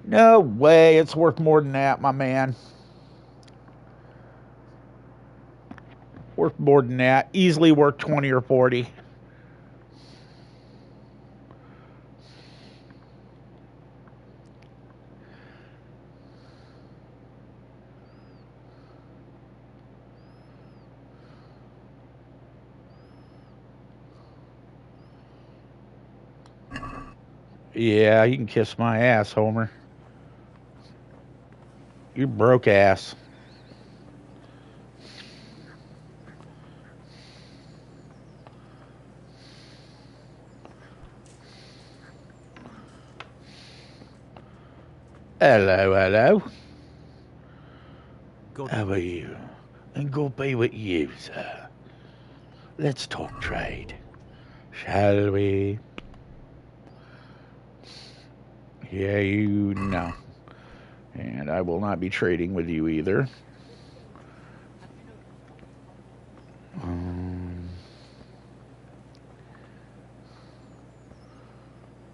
No way. It's worth more than that, my man. Worth more than that. Easily worth 20 or 40. Yeah, you can kiss my ass, Homer. You broke ass. Hello, hello. How are you? And good be with you, sir. Let's talk trade. Shall we? Yeah, you know. And I will not be trading with you either.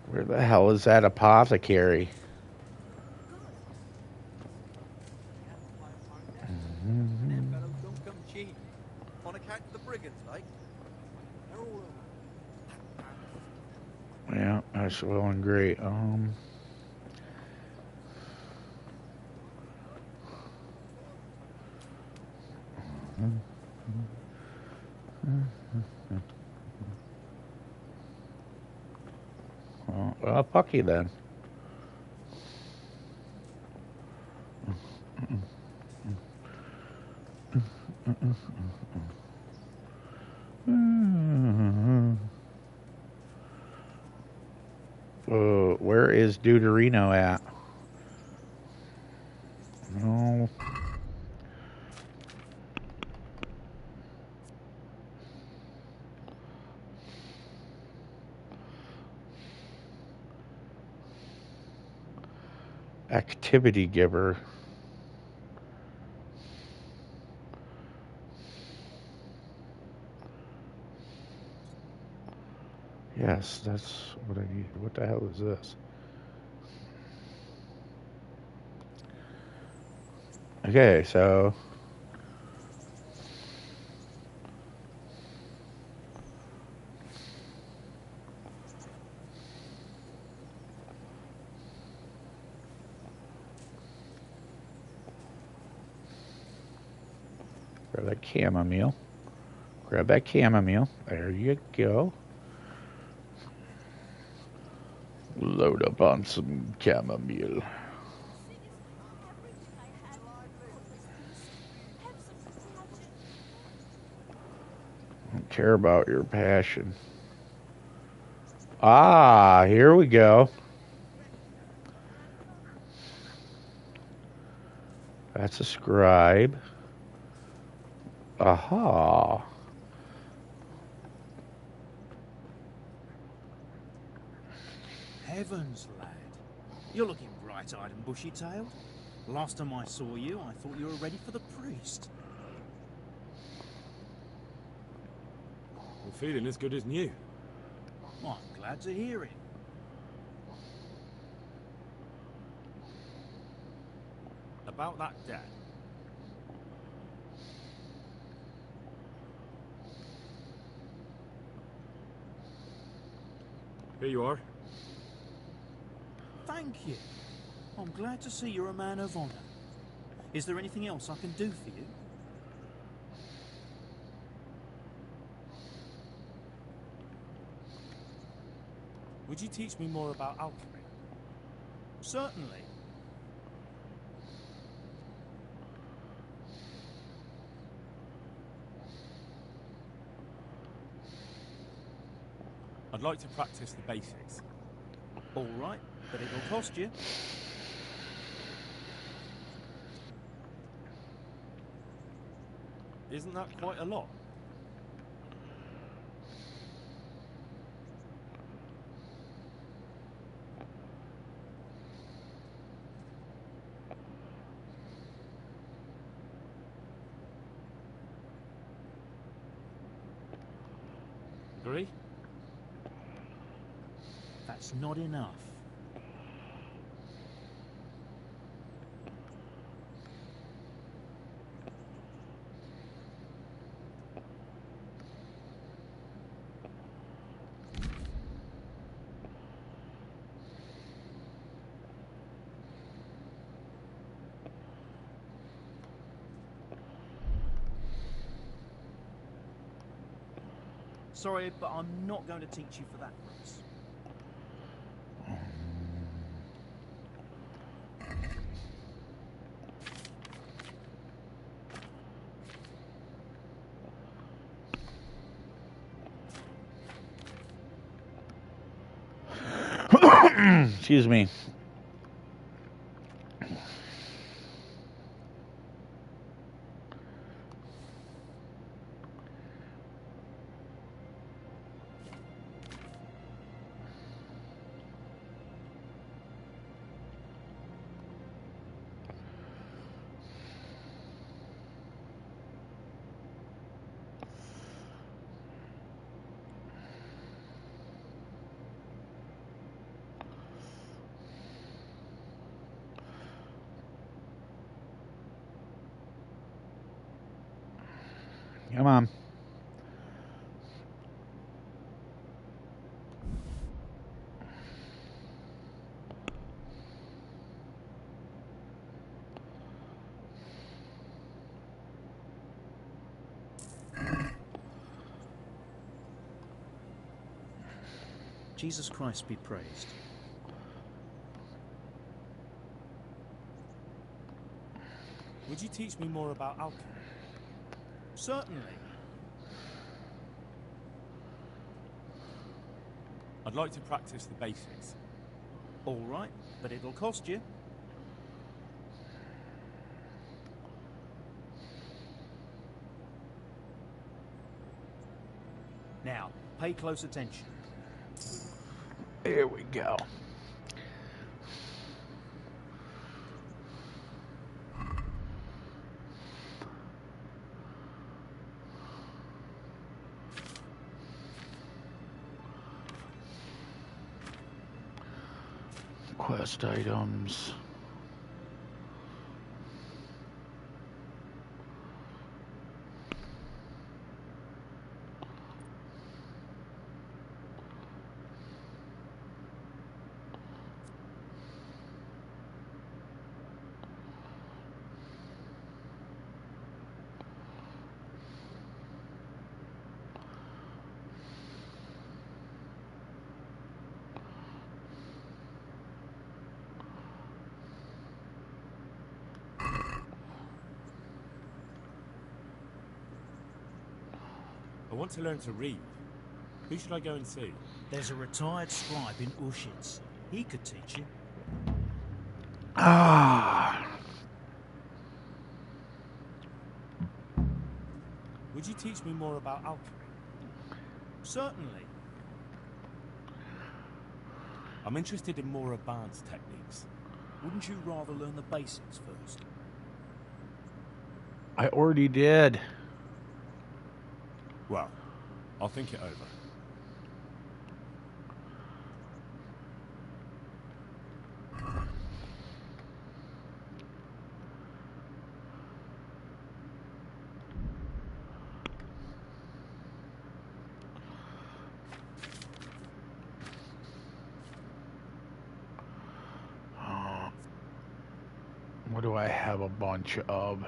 Where the hell is that apothecary? Don't come cheap. On account of the brigands, like. Yeah, Nice, well and great. Well, fuck you then. Where is Deuterino at? No. Activity giver. Yes, that's what I need. What the hell is this? Okay, so grab that chamomile. Grab that chamomile. There you go. Load up on some chamomile. Don't care about your passion. Ah, here we go. That's a scribe. Aha. Heavens, lad. You're looking bright-eyed and bushy-tailed. Last time I saw you, I thought you were ready for the priest. I'm feeling as good as new. I'm glad to hear it. About that debt. Here you are. Thank you. I'm glad to see you're a man of honor. Is there anything else I can do for you? Would you teach me more about alchemy? Certainly. I'd like to practice the basics. All right, but it'll cost you. Isn't that quite a lot? Agree? That's not enough. Sorry, but I'm not going to teach you for that price. Excuse me. Come on. Jesus Christ be praised. Would you teach me more about alchemy? Certainly. I'd like to practice the basics. All right, but it'll cost you. Now, pay close attention. Here we go. Quest items. I want to learn to read. Who should I go and see? There's a retired scribe in Ushitz. He could teach you. Ah. Would you teach me more about alchemy? Certainly. I'm interested in more advanced techniques. Wouldn't you rather learn the basics first? I already did. Well, I'll think it over. What do I have a bunch of?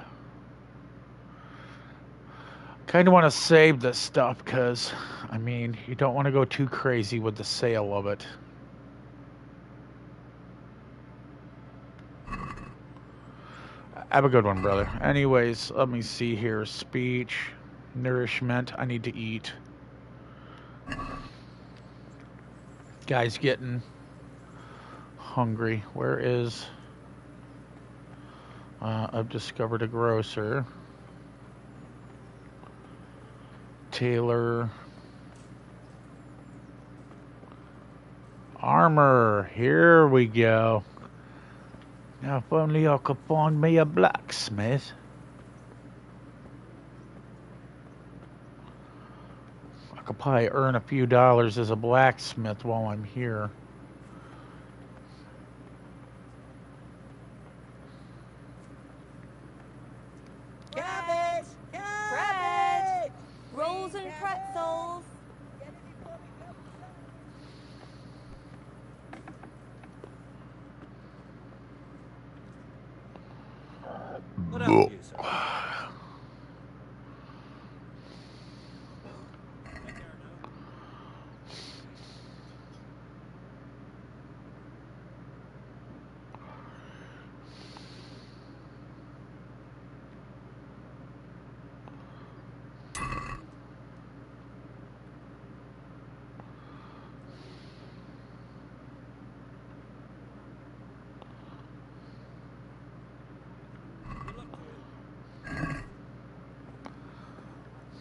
Kind of want to save this stuff because, I mean, you don't want to go too crazy with the sale of it. Have a good one, brother. Anyways, let me see here. Speech, nourishment. I need to eat. Guy's getting hungry. Where is... I've discovered a grocer. Tailor. Armor. Here we go. Now, if only I could find me a blacksmith. I could probably earn a few dollars as a blacksmith while I'm here. Cabbage! Cabbage! Rolls and pretzels! What happened to you, sir?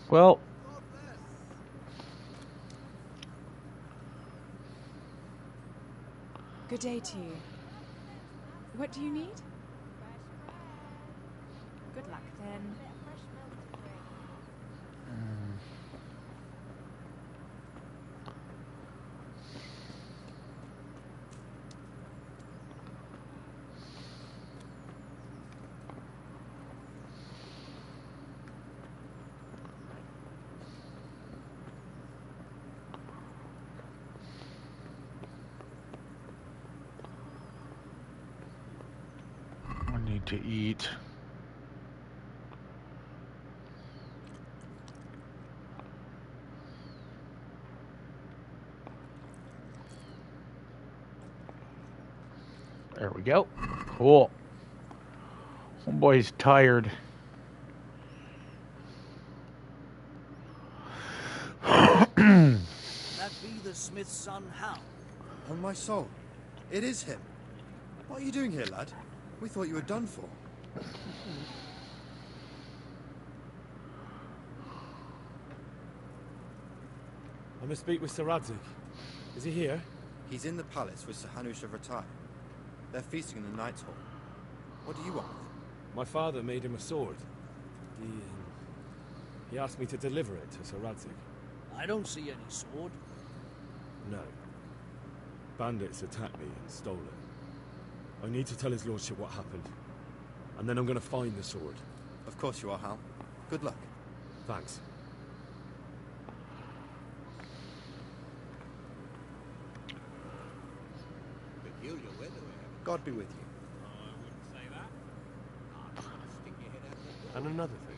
Well, Good day to you. What do you need? Good luck then. I need to eat. There we go. Cool. Homeboy's tired. That be the smith's son, Hal? On my soul, it is him. What are you doing here, lad? We thought you were done for. I must speak with Sir Radzig. Is he here? He's in the palace with Sir Hanush of Rattay. They're feasting in the Knight's Hall. What do you want? My father made him a sword. He asked me to deliver it to Sir Radzig. I don't see any sword. No. Bandits attacked me and stole it. I need to tell his lordship what happened. And then I'm going to find the sword. Of course you are, Hal. Good luck. Thanks. God be with you. And another thing.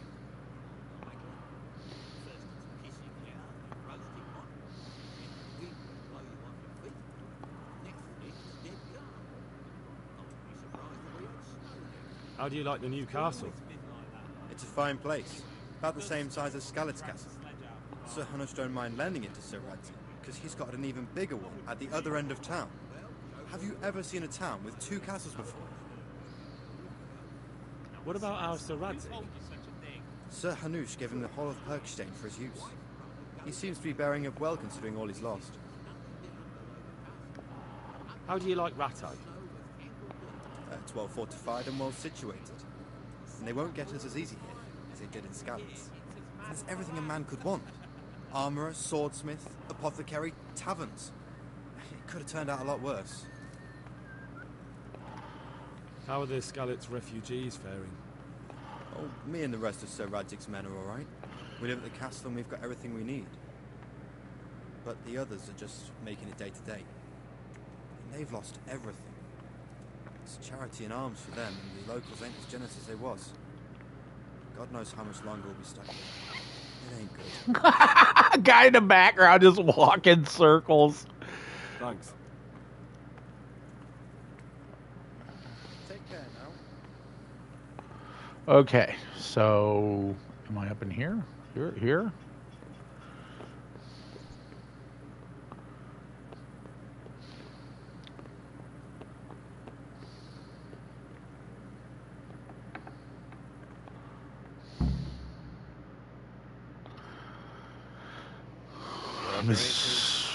How do you like the new castle? It's a fine place. About the same size as Skalit's castle. Sir Hanush don't mind lending it to Sir Radzig, because he's got an even bigger one at the other end of town. Have you ever seen a town with two castles before? What about our Sir Radzig? Sir Hanush gave him the whole of Perkstein for his use. He seems to be bearing up well considering all he's lost. How do you like Rattay? It's well fortified and well situated. And they won't get us as easy here as they did in Skalit's. There's everything a man could want. Armourer, swordsmith, apothecary, taverns. It could have turned out a lot worse. How are the Skalit's refugees faring? Oh, me and the rest of Sir Radzig's men are alright. We live at the castle and we've got everything we need. But the others are just making it day to day. And they've lost everything. It's charity and arms for them, and the locals ain't as generous as they was. God knows how much longer we'll be stuck here. It ain't good. Guy in the background just walking circles. Thanks. Take care now. Okay, so am I up in here? Here? Graces,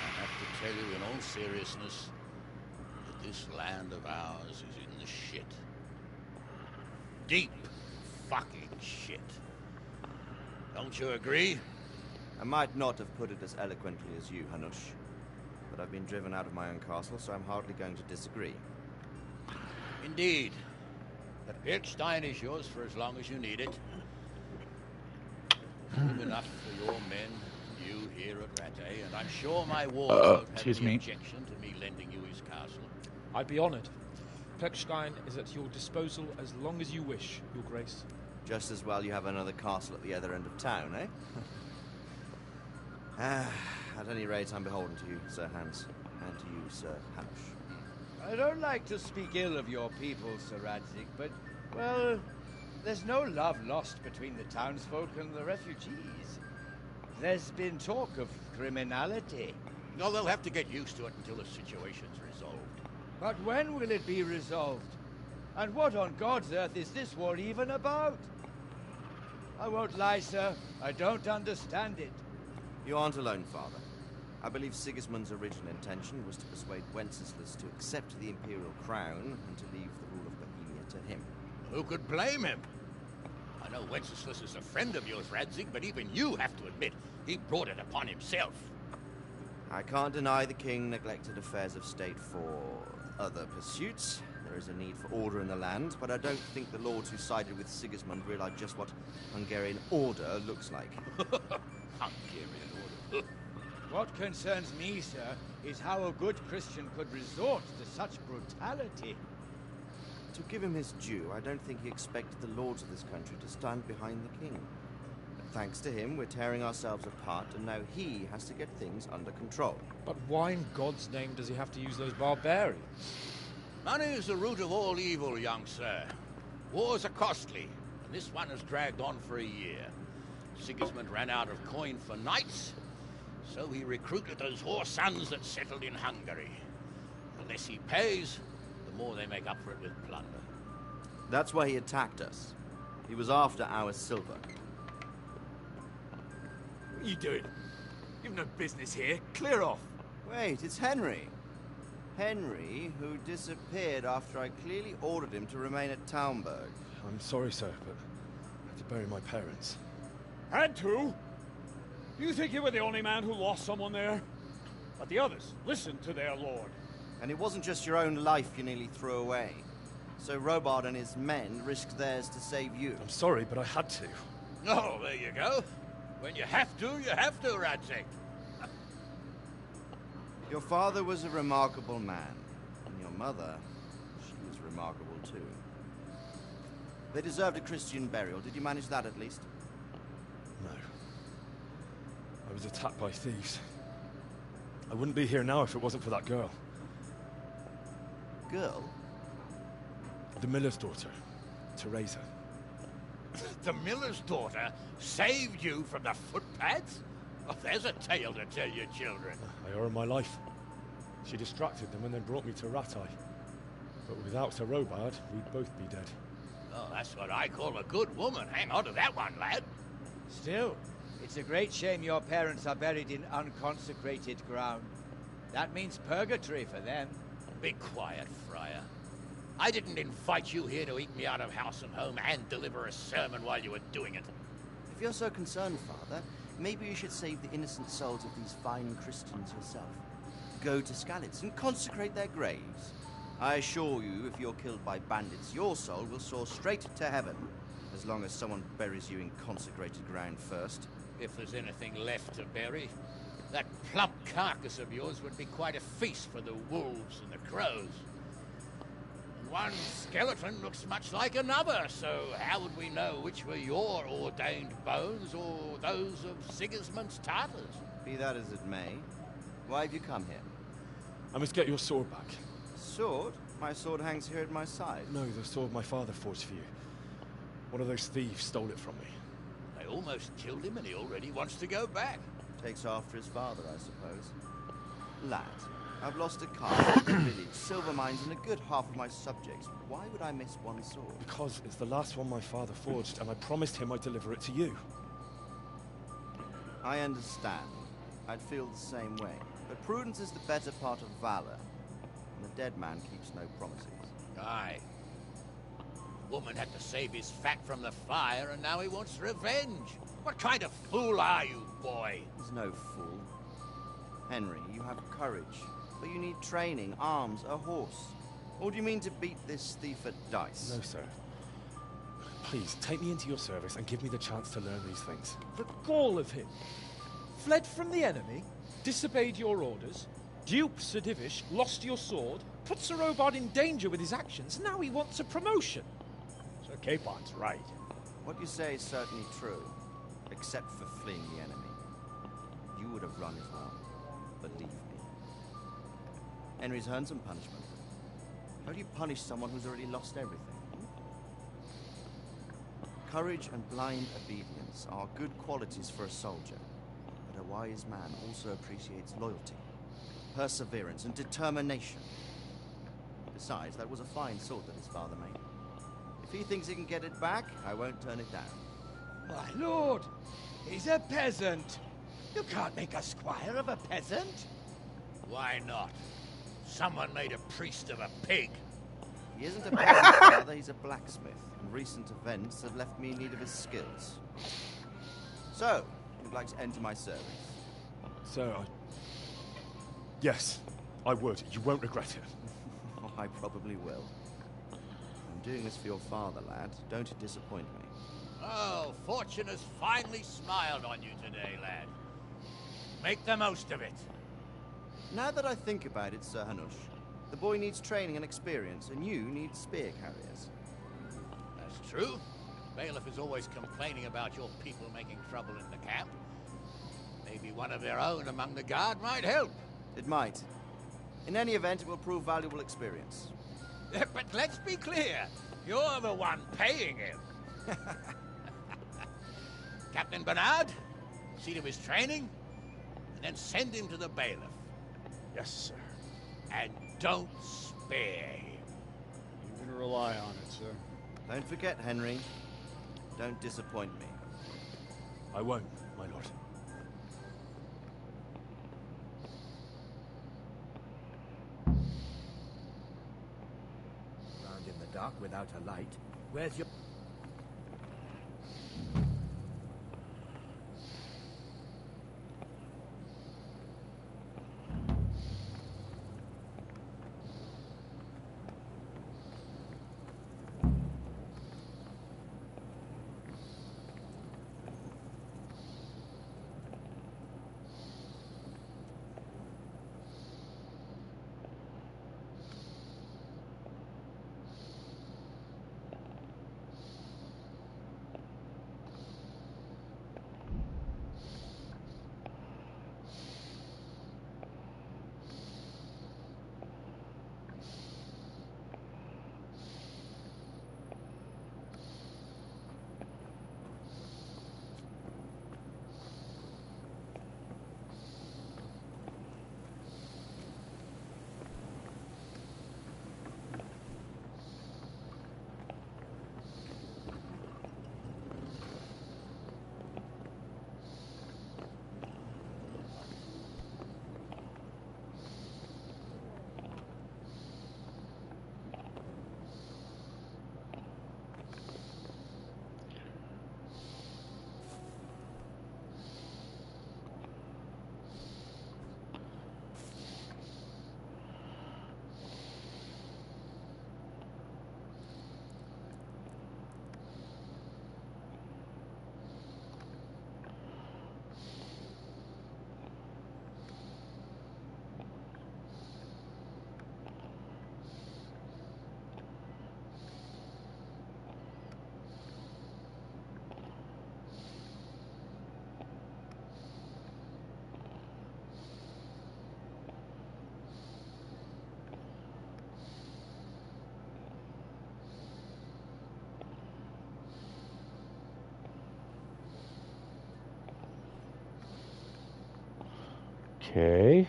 I have to tell you in all seriousness that this land of ours is in the shit. Deep fucking shit. Don't you agree? I might not have put it as eloquently as you, Hanush, but I've been driven out of my own castle, so I'm hardly going to disagree. Indeed. But Pirkstein is yours for as long as you need it. Good enough for your men, you here at Rattay, and I'm sure my ward won't have any objection to me lending you his castle. I'd be honored. Pirkstein is at your disposal as long as you wish, Your Grace. Just as well you have another castle at the other end of town, eh? At any rate, I'm beholden to you, Sir Hans, and to you, Sir Hanush. I don't like to speak ill of your people, Sir Radzig, but, well, there's no love lost between the townsfolk and the refugees. There's been talk of criminality. No, they'll have to get used to it until the situation's resolved. But when will it be resolved? And what on God's earth is this war even about? I won't lie, sir. I don't understand it. You aren't alone, Father. I believe Sigismund's original intention was to persuade Wenceslas to accept the imperial crown and to leave the rule of Bohemia to him. Who could blame him? I know Wenceslas is a friend of yours, Radzig, but even you have to admit he brought it upon himself. I can't deny the king neglected affairs of state for other pursuits. There is a need for order in the land, but I don't think the lords who sided with Sigismund realized just what Hungarian order looks like. Hungarian order? What concerns me, sir, is how a good Christian could resort to such brutality. To give him his due, I don't think he expected the lords of this country to stand behind the king. Thanks to him, we're tearing ourselves apart, and now he has to get things under control. But why in God's name does he have to use those barbarians? Money is the root of all evil, young sir. Wars are costly, and this one has dragged on for a year. Sigismund ran out of coin for knights, so he recruited those whore sons that settled in Hungary. The less he pays, the more they make up for it with plunder. That's why he attacked us. He was after our silver. What are you doing? You've no business here. Clear off. Wait, it's Henry. Henry, who disappeared after I clearly ordered him to remain at Townburg. I'm sorry, sir, but I had to bury my parents. Had to? You think you were the only man who lost someone there? But the others listened to their lord. And it wasn't just your own life you nearly threw away. So Robard and his men risked theirs to save you. I'm sorry, but I had to. Oh, there you go. When you have to, Radzig. Your father was a remarkable man. And your mother, she was remarkable too. They deserved a Christian burial. Did you manage that at least? No. I was attacked by thieves. I wouldn't be here now if it wasn't for that girl. Girl? The miller's daughter, Teresa. The miller's daughter saved you from the footpads? Oh, there's a tale to tell your children. I owe her my life. She distracted them and then brought me to Rattay. But without Sir Robard, we'd both be dead. Oh, that's what I call a good woman. Hang on to that one, lad. Still, it's a great shame your parents are buried in unconsecrated ground. That means purgatory for them. Be quiet, Friar. I didn't invite you here to eat me out of house and home and deliver a sermon while you were doing it. If you're so concerned, Father, maybe you should save the innocent souls of these fine Christians yourself. Go to Skalitz and consecrate their graves. I assure you, if you're killed by bandits, your soul will soar straight to heaven, as long as someone buries you in consecrated ground first. If there's anything left to bury, that plump carcass of yours would be quite a feast for the wolves and the crows. One skeleton looks much like another, so how would we know which were your ordained bones or those of Sigismund's Tartars? Be that as it may, why have you come here? I must get your sword back. Sword? My sword hangs here at my side. No, the sword my father forged for you. One of those thieves stole it from me. They almost killed him and he already wants to go back. Takes after his father, I suppose. Lad, I've lost a castle, a village, silver mines, and a good half of my subjects. Why would I miss one sword? Because it's the last one my father forged, and I promised him I'd deliver it to you. I understand. I'd feel the same way. But prudence is the better part of valor. And the dead man keeps no promises. Aye. The woman had to save his fat from the fire, and now he wants revenge. What kind of fool are you, boy? He's no fool. Henry, you have courage. But you need training, arms, a horse. Or do you mean to beat this thief at dice? No, sir. Please, take me into your service and give me the chance to learn these things. The gall of him. Fled from the enemy, disobeyed your orders, duped Sir Divish, lost your sword, put Sir Robard in danger with his actions, now he wants a promotion. Sir Capon's right. What you say is certainly true, except for fleeing the enemy. You would have run as well, believe me. Henry's earned some punishment. How do you punish someone who's already lost everything? Courage and blind obedience are good qualities for a soldier, but a wise man also appreciates loyalty, perseverance, and determination. Besides, that was a fine sword that his father made. If he thinks he can get it back, I won't turn it down. My lord, he's a peasant. You can't make a squire of a peasant. Why not? Someone made a priest of a pig. He isn't a peasant, father, he's a blacksmith, and recent events have left me in need of his skills. So, you'd like to enter my service? Sir, yes, I would. You won't regret it. Oh, I probably will. I'm doing this for your father, lad. Don't disappoint me. Oh, fortune has finally smiled on you today, lad. Make the most of it. Now that I think about it, Sir Hanush, the boy needs training and experience, and you need spear carriers. That's true. Bailiff is always complaining about your people making trouble in the camp. Maybe one of their own among the guard might help. It might. In any event, it will prove valuable experience. But let's be clear. You're the one paying him. Captain Bernard, see to his training, and then send him to the bailiff. Yes, sir. And don't spare him. You can rely on it, sir. Don't forget, Henry. Don't disappoint me. I won't, my lord. Round in the dark without a light. Where's your... Okay.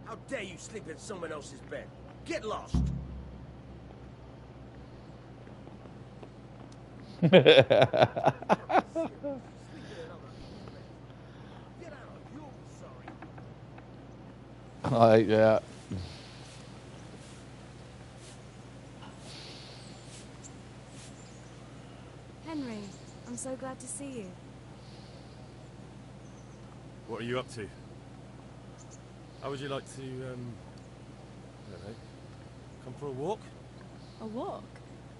How dare you sleep in someone else's bed? Get lost! Yeah. Henry, I'm so glad to see you. What are you up to? How would you like to, I don't know, come for a walk? A walk?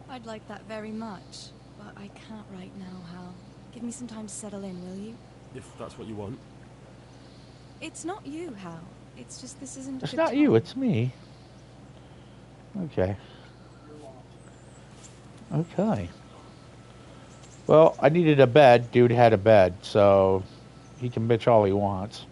I'd like that very much, but I can't right now, Hal. Give me some time to settle in, will you? If that's what you want. It's not you, Hal. It's just this isn't a It's good not time. you, it's me. Okay. Okay. Well, I needed a bed. Dude had a bed, so he can bitch all he wants.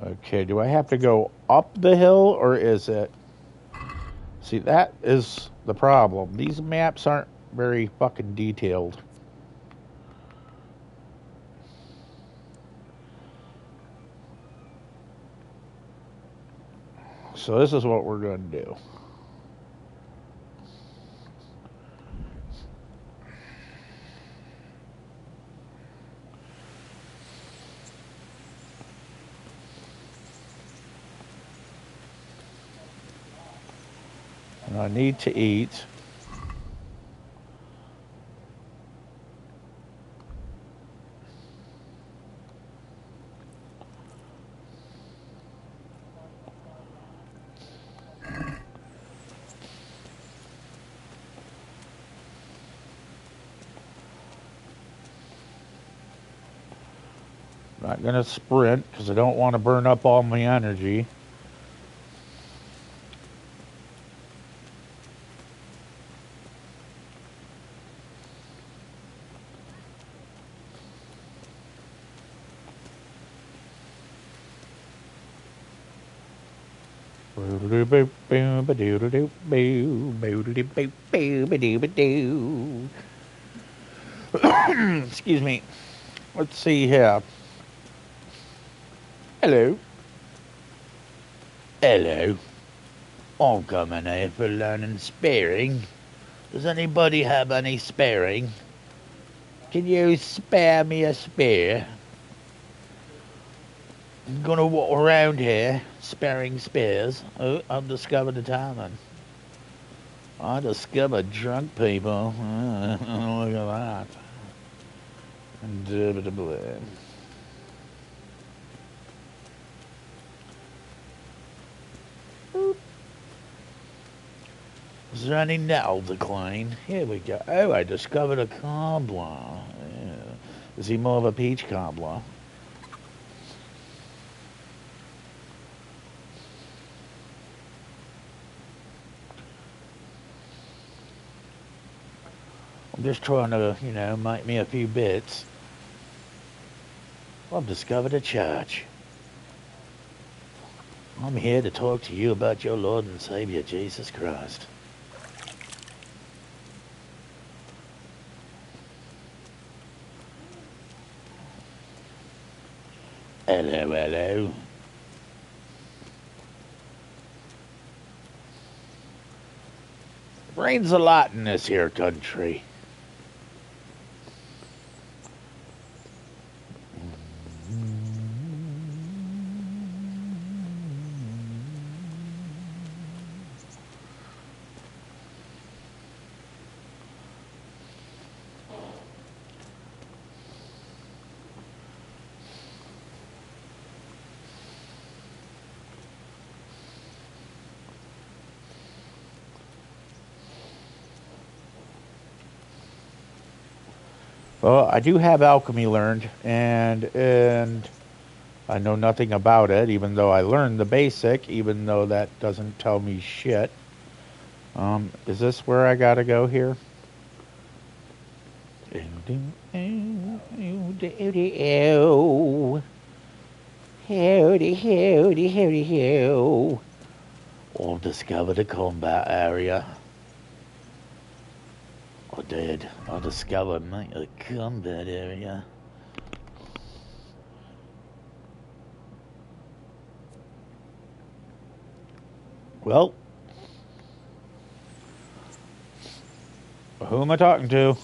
Okay, do I have to go up the hill, or is it... See, that is the problem. These maps aren't very fucking detailed. So this is what we're going to do. And I need to eat. Not going to sprint because I don't want to burn up all my energy. Excuse me. Let's see here. Hello. Hello. I'm coming here for learning sparing. Does anybody have any sparing? Can you spare me a spear? I'm gonna walk around here sparing spears. Oh, I've discovered a tavern. I discovered drunk people. Oh, look at that. Indubitably. Is there any nettle to clean? Here we go. Oh, I discovered a cobbler. Yeah. Is he more of a peach cobbler? I'm just trying to, make me a few bits. I've discovered a church. I'm here to talk to you about your Lord and Savior, Jesus Christ. Hello, hello. Rains a lot in this here country. Well, I do have alchemy learned, and I know nothing about it, even though I learned the basic, even though that doesn't tell me shit. Is this where I gotta go here? I've discovered a combat area. I did. I discovered a combat area. Well, who am I talking to?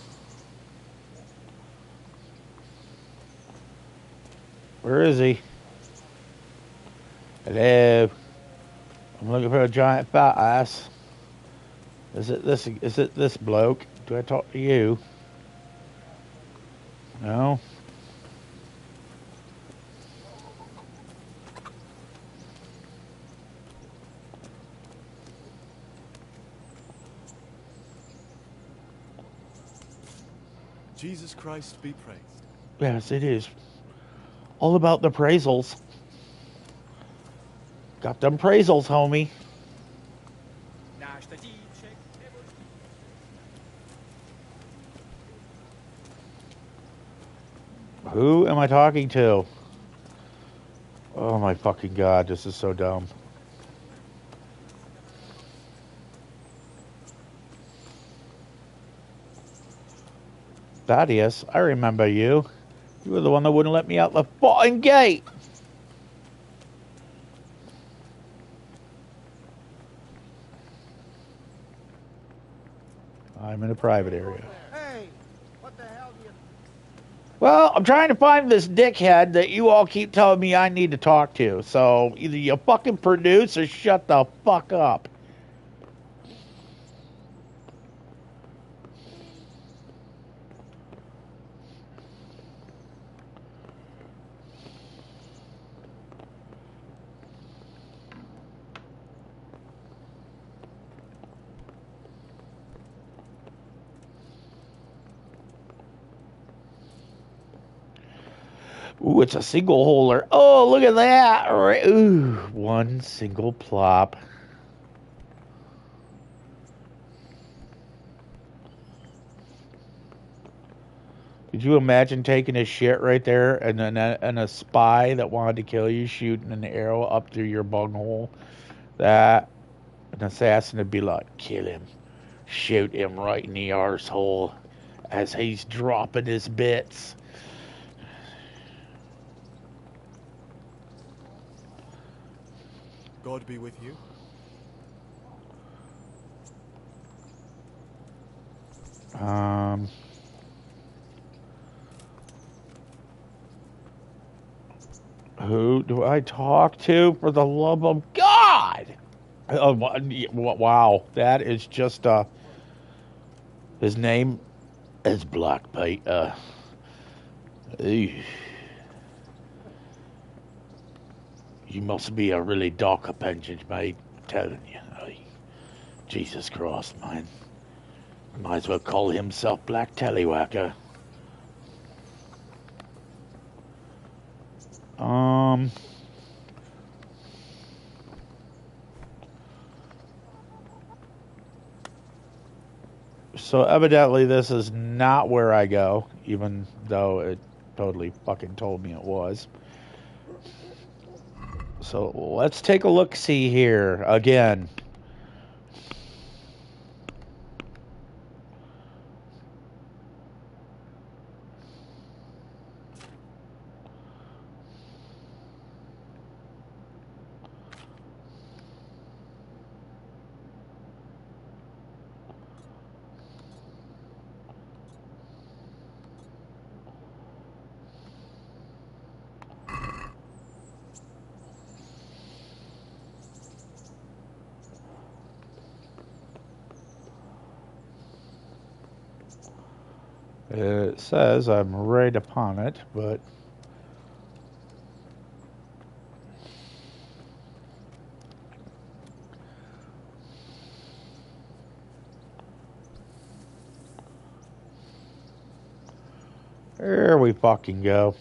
Where is he? Hello. I'm looking for a giant fat ass. Is it this bloke? Do I talk to you? No. Jesus Christ be praised. Yes, it is. All about the praisals. Got them praisals, homie. Who am I talking to? Oh my fucking god, this is so dumb. Thaddeus, I remember you. You were the one that wouldn't let me out the fucking gate. I'm in a private area. Hey, what the hell do you... Well, I'm trying to find this dickhead that you all keep telling me I need to talk to. So either you fucking produce or shut the fuck up. Ooh, it's a single holder. Oh, look at that. Ooh, one single plop. Could you imagine taking a shit right there and then a spy that wanted to kill you shooting an arrow up through your bunghole? That an assassin would be like, kill him. Shoot him right in the arsehole as he's dropping his bits. God be with you. Who do I talk to, for the love of God? Oh, wow, that is just his name is Black Peter. You must be a really dark appendage, mate. I'm telling you. Jesus Christ, man. Might as well call himself Black Tallywhacker. So evidently this is not where I go, even though it totally fucking told me it was. So let's take a look-see here again. It says I'm right upon it, but there we fucking go.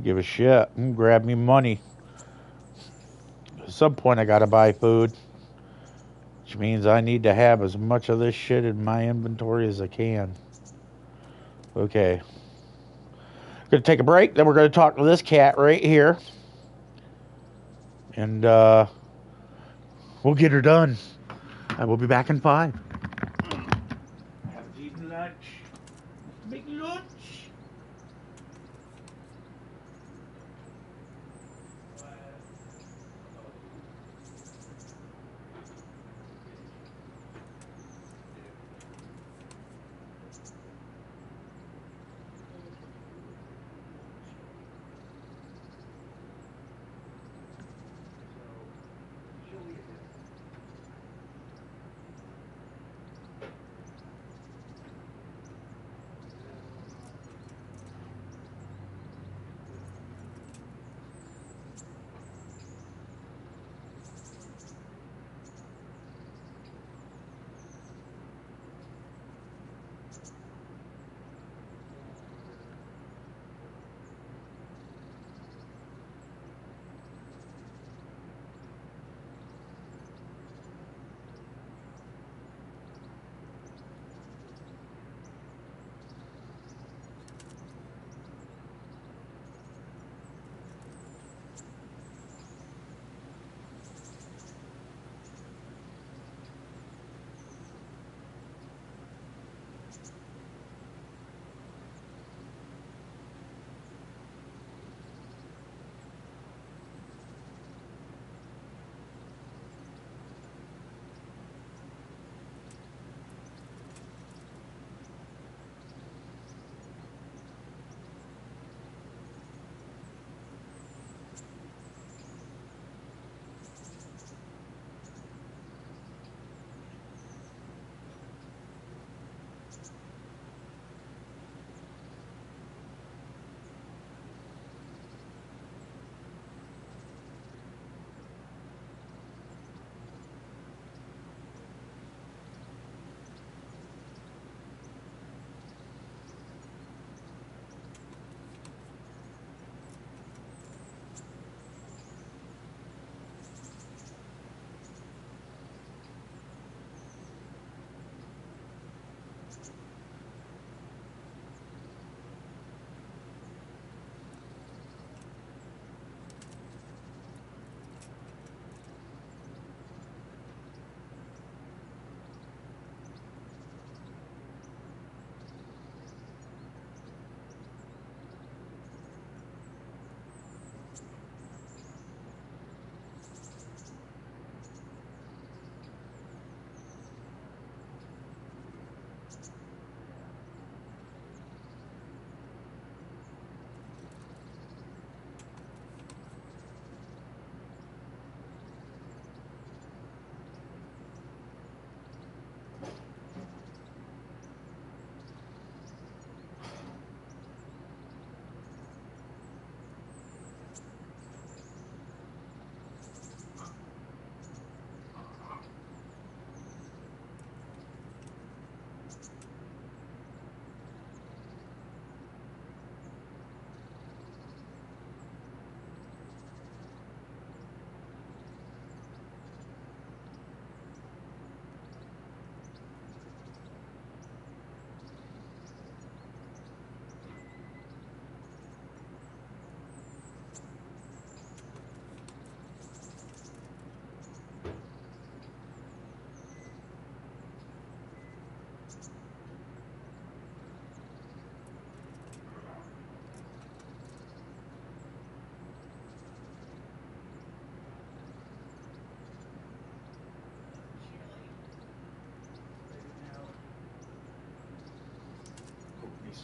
Give a shit. Grab me money. At some point I gotta buy food, which means I need to have as much of this shit in my inventory as I can. Okay. Gonna take a break, then we're gonna talk to this cat right here. And we'll get her done. I will be back in 5. Haven't eaten lunch. Big lunch.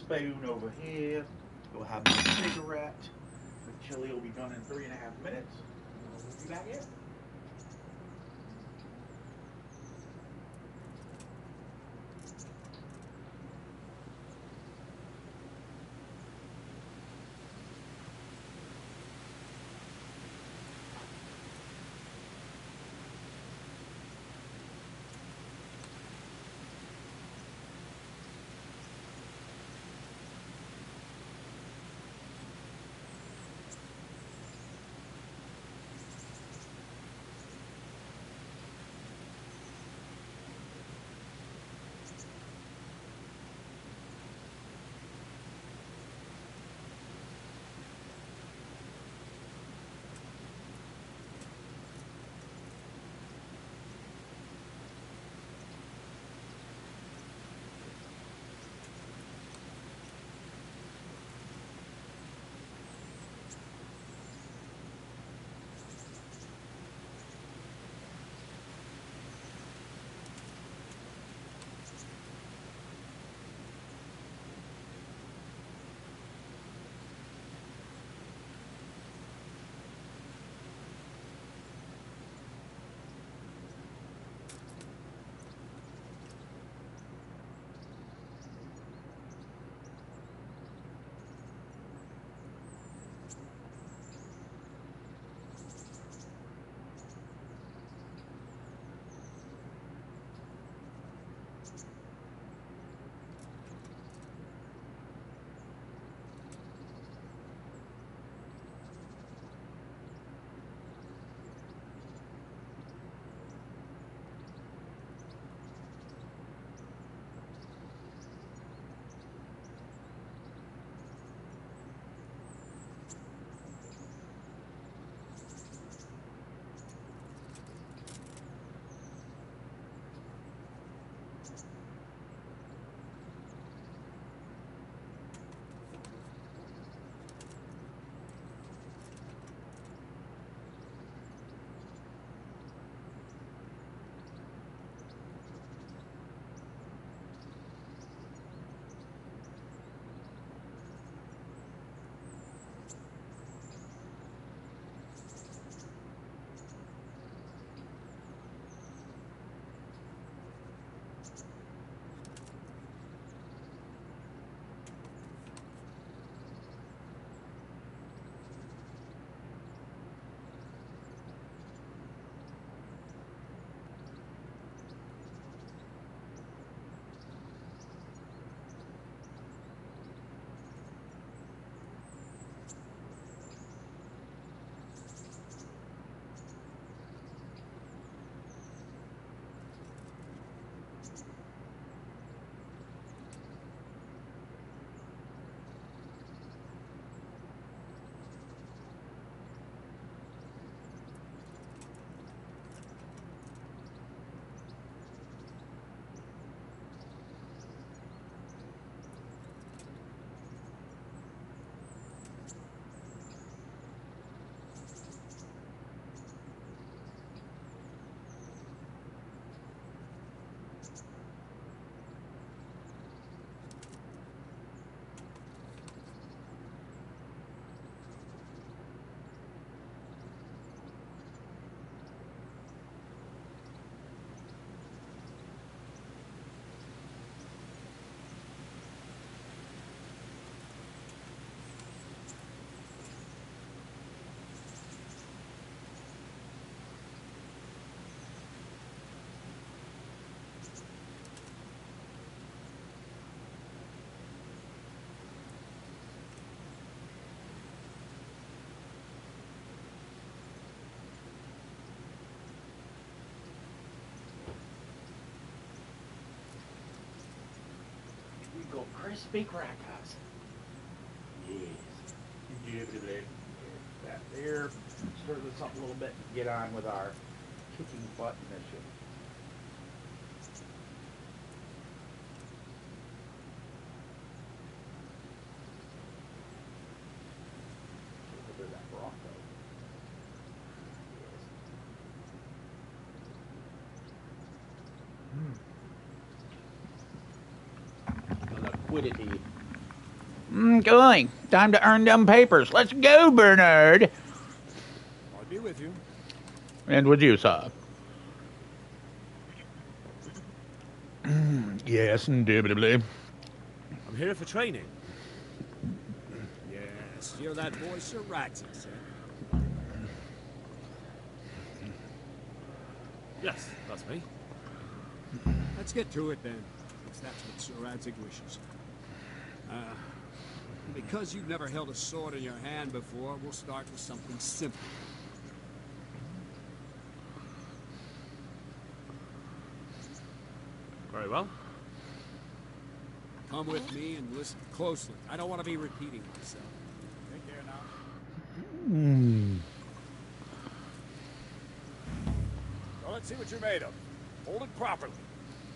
spoon over here. Go have a cigarette. The chili will be done in 3.5 minutes. We'll be back here. Go crispy crackers. Yes. Indubitably. That there. Stir this up a little bit and get on with our kicking butt mission. A little bit of that Bronco. Yes. The liquidity Going. Time to earn them papers. Let's go, Bernard. I'll be with you. And with you, sir. Yes, indubitably. I'm here for training. Yes, you're that boy Sir Radzik said. Yes, that's me. Let's get to it then, if that's what Sir Radzik wishes. Because you've never held a sword in your hand before, we'll start with something simple. Very well. Come with me and listen closely. I don't want to be repeating myself. Take care now. So let's see what you're made of. Hold it properly.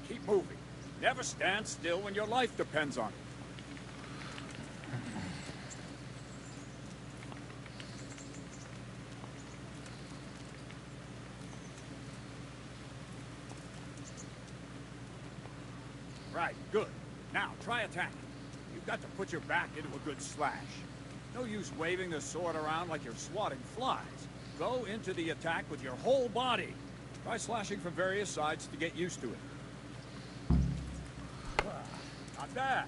Keep moving. Never stand still when your life depends on it. Right, good. Now, try attacking. You've got to put your back into a good slash. No use waving the sword around like you're swatting flies. Go into the attack with your whole body. Try slashing from various sides to get used to it. Not bad.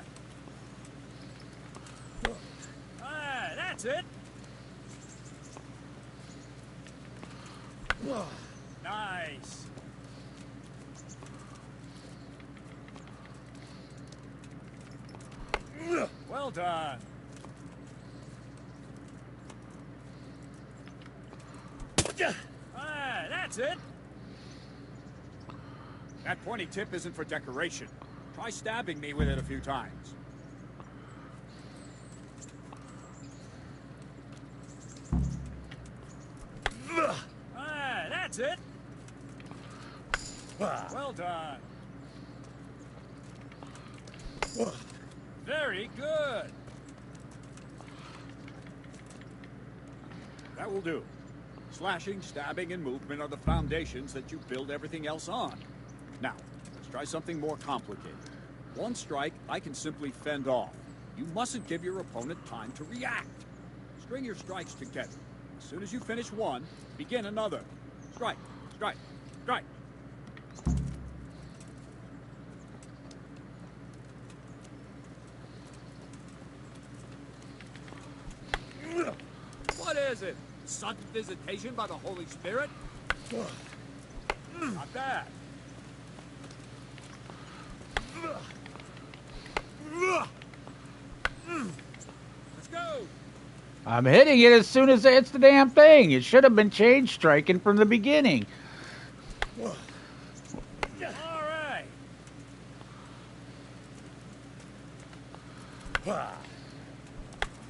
Ah, that's it. Nice. Well done. Ah, that's it. That pointy tip isn't for decoration. Try stabbing me with it a few times. Ah, that's it. Well done. Very good. That will do. Slashing, stabbing, and movement are the foundations that you build everything else on. Now, let's try something more complicated. One strike, I can simply fend off. You mustn't give your opponent time to react. String your strikes together. As soon as you finish one, begin another. Strike, strike, strike. What is it? Sudden visitation by the Holy Spirit? Not bad. Let's go. I'm hitting it as soon as it hits the damn thing. It should have been chain striking from the beginning. All right.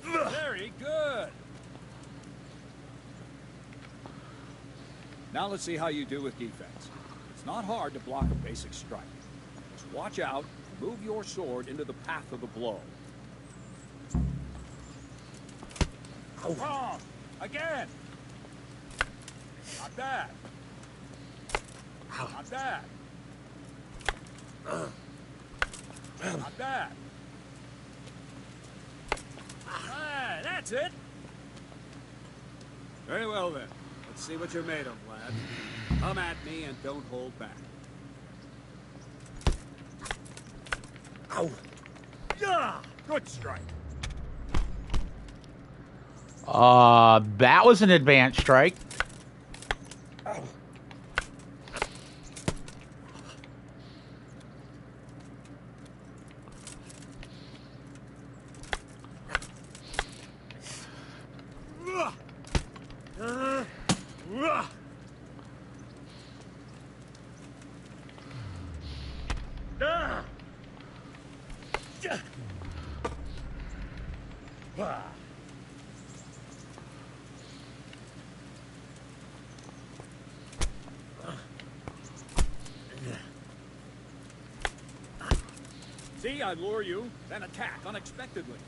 Very good. Now let's see how you do with defense. It's not hard to block a basic strike. Just watch out, move your sword into the path of the blow. Wrong! Again! Not bad. Not bad. Not bad. Ah, that's it. Very well then. Let's see what you're made of, lad. Come at me and don't hold back. Ow! Yeah! Good strike. That was an advanced strike. Ow. See, I lure you, then attack unexpectedly.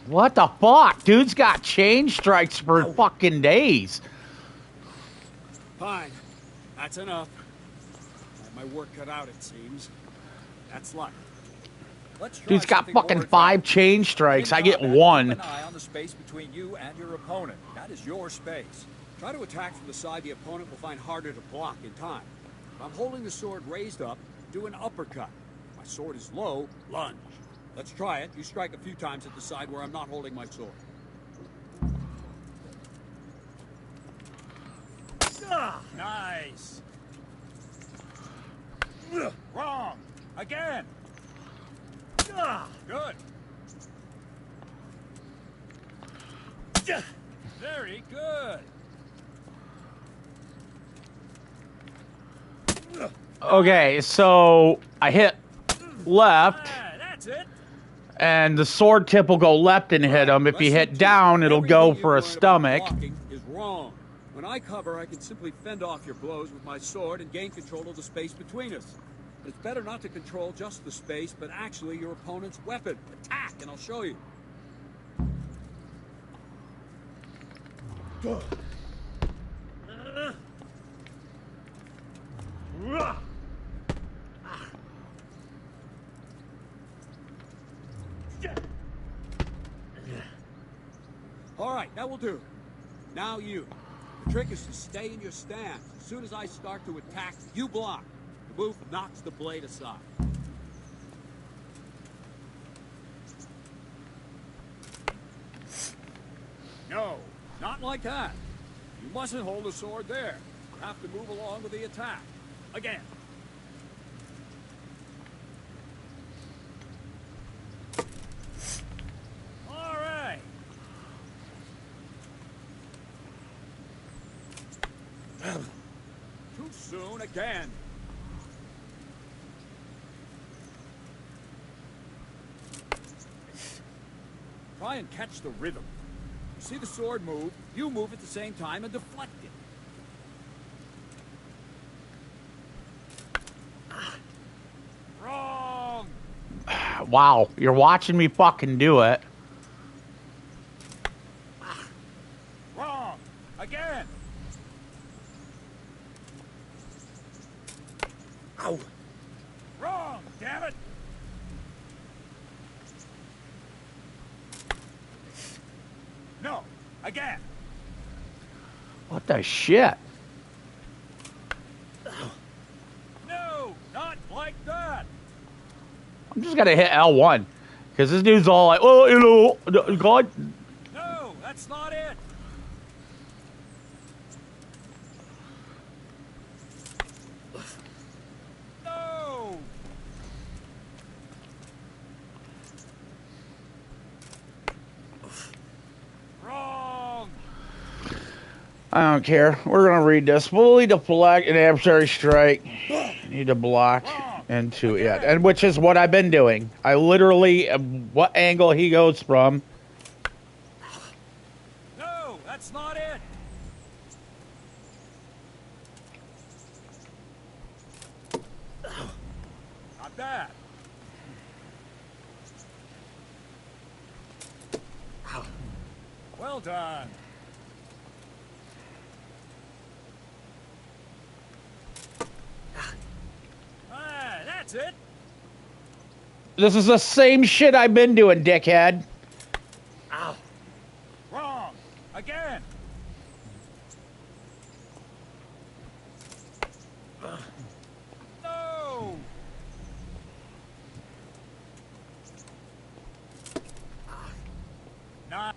What the fuck? Dude's got chain strikes for fucking days. Fine. That's enough. I have my work cut out, it seems. That's luck. Let's try Dude's got something more fucking advanced. 5 chain strikes. I get Keep 1. an eye on the space between you and your opponent. That is your space. Try to attack from the side the opponent will find harder to block in time. If I'm holding the sword raised up, do an uppercut. If my sword is low, lunge. Let's try it. You strike a few times at the side where I'm not holding my sword. Nice. Wrong. Again. Good. Very good. Okay, so I hit left, That's it. and the sword tip will go left and hit him. If you hit down, it'll go for a stomach. Blocking is wrong. When I cover, I can simply fend off your blows with my sword and gain control of the space between us. It's better not to control just the space, but actually your opponent's weapon. Attack, and I'll show you. All right, that will do. Now you. The trick is to stay in your stance. As soon as I start to attack, you block. The move knocks the blade aside. No, not like that. You mustn't hold the sword there. You have to move along with the attack. Again. All right. Too soon again. Try and catch the rhythm. You see the sword move, you move at the same time and deflect it. Wrong! Wow, you're watching me fucking do it. Wrong! Again! Ow! Wrong, damn it! No, again! What the shit? No, not like that! I'm just gonna hit L1. Because this dude's all like, oh, you know, God. No, that's not it! No! Wrong! I don't care. We're gonna read this. Fully deflect an adversary strike. Need to block into it. And which is what I've been doing. I literally, what angle he goes from. No, that's not it! Not bad. Well done. Ah, that's it. This is the same shit I've been doing, dickhead. Ow. Wrong. Again. No. Not.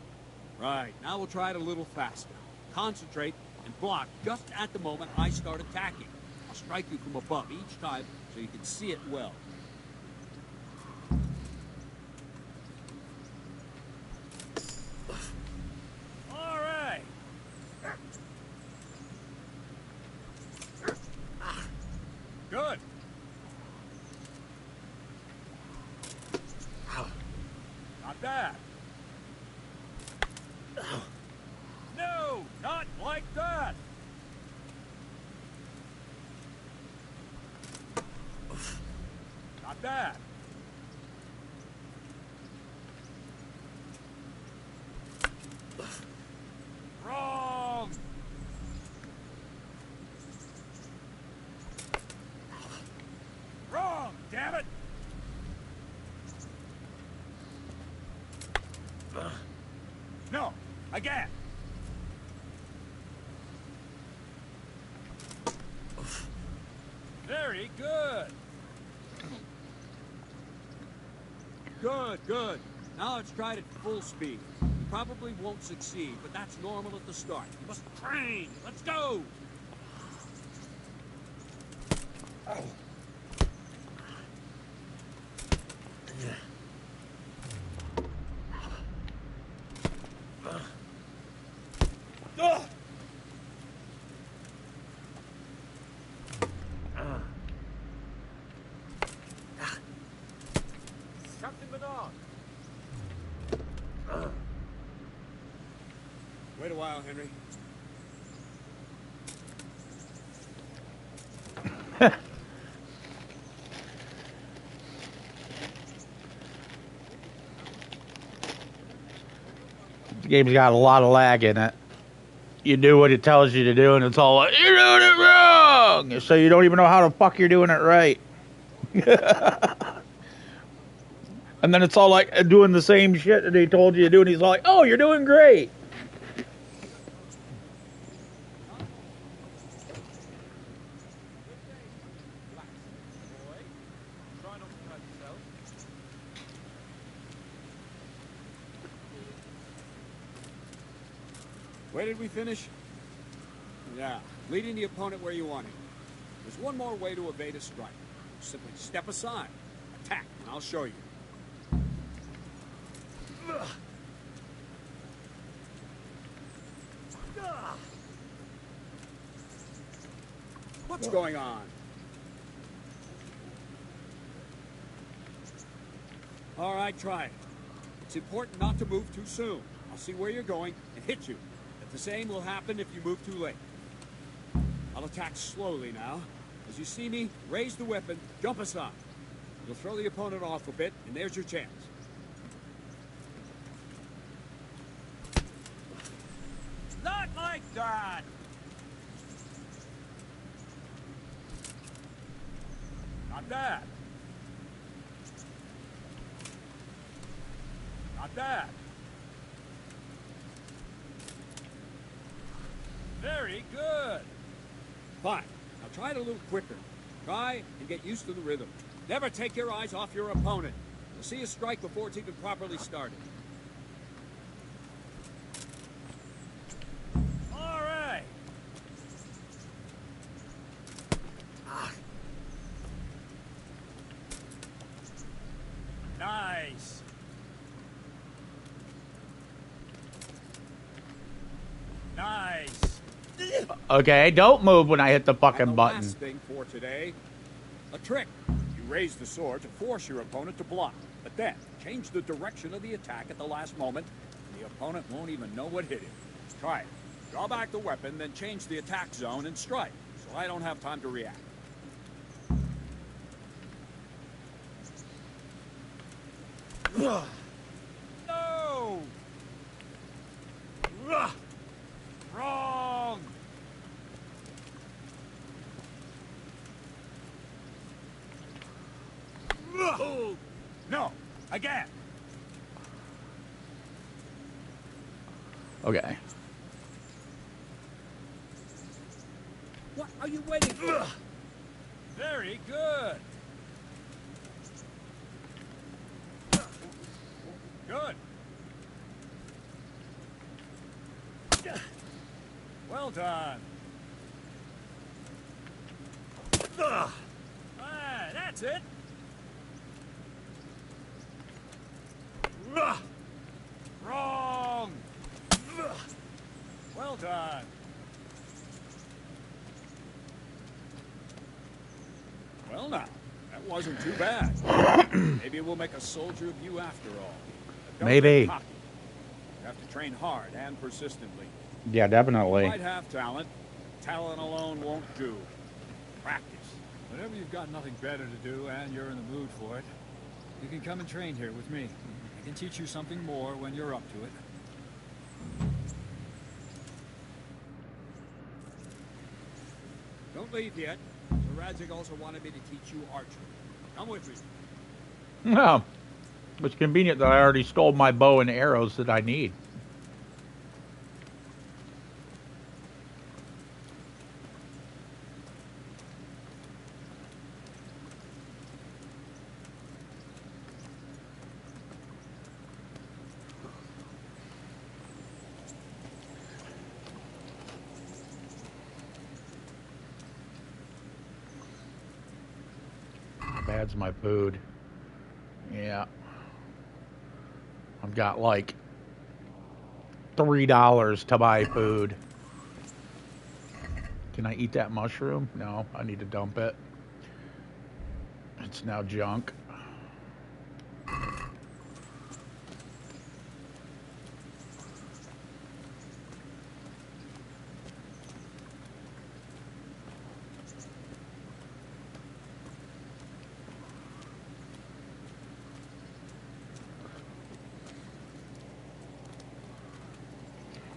Right. Now we'll try it a little faster. Concentrate and block just at the moment I start attacking. I'll strike you from above each time so you can see it well. All right. Good. Not bad. No, not like that. Not bad. Wrong. No, again. Very good. Good, good. Now let's try it at full speed. You probably won't succeed, but that's normal at the start. You must train. Let's go. Oh. Wait a while, Henry. The game's got a lot of lag in it. You do what it tells you to do, and it's all like, you're doing it wrong! So you don't even know how the fuck you're doing it right. And then it's all like doing the same shit that he told you to do, and he's like, oh, you're doing great. Where did we finish? Yeah, leading the opponent where you want him. There's one more way to evade a strike. Simply step aside, attack, and I'll show you. What's going on? All right, try it. It's important not to move too soon. I'll see where you're going and hit you. But the same will happen if you move too late. I'll attack slowly now. As you see me, raise the weapon, jump aside. You'll throw the opponent off a bit, and there's your chance. Not like that! Not that. Not that. Very good. Fine. Now try it a little quicker. Try and get used to the rhythm. Never take your eyes off your opponent. You'll see a strike before it's even properly started. All right. Nice. Nice. Okay, don't move when I hit the fucking button. Last thing for today, a trick. You raise the sword to force your opponent to block, but then change the direction of the attack at the last moment, and the opponent won't even know what hit him. Try it. Draw back the weapon, then change the attack zone and strike, so I don't have time to react. No! Wrong! No! Again! Okay. What are you waiting for? Very good! Good! Well done! Ah, that's it! Wrong! Well done! Well now, that wasn't too bad. Maybe we'll make a soldier of you after all. Don't Maybe. get cocky. You have to train hard and persistently. Yeah, definitely. You might have talent. Talent alone won't do. Practice. Whenever you've got nothing better to do and you're in the mood for it, you can come and train here with me. I can teach you something more when you're up to it. Don't leave yet. Sir Radzig also wanted me to teach you archery. Come with me. No. It's convenient that I already stole my bow and arrows that I need. Bad's my food. Yeah. I've got like $3 to buy food. Can I eat that mushroom? No, I need to dump it. It's now junk.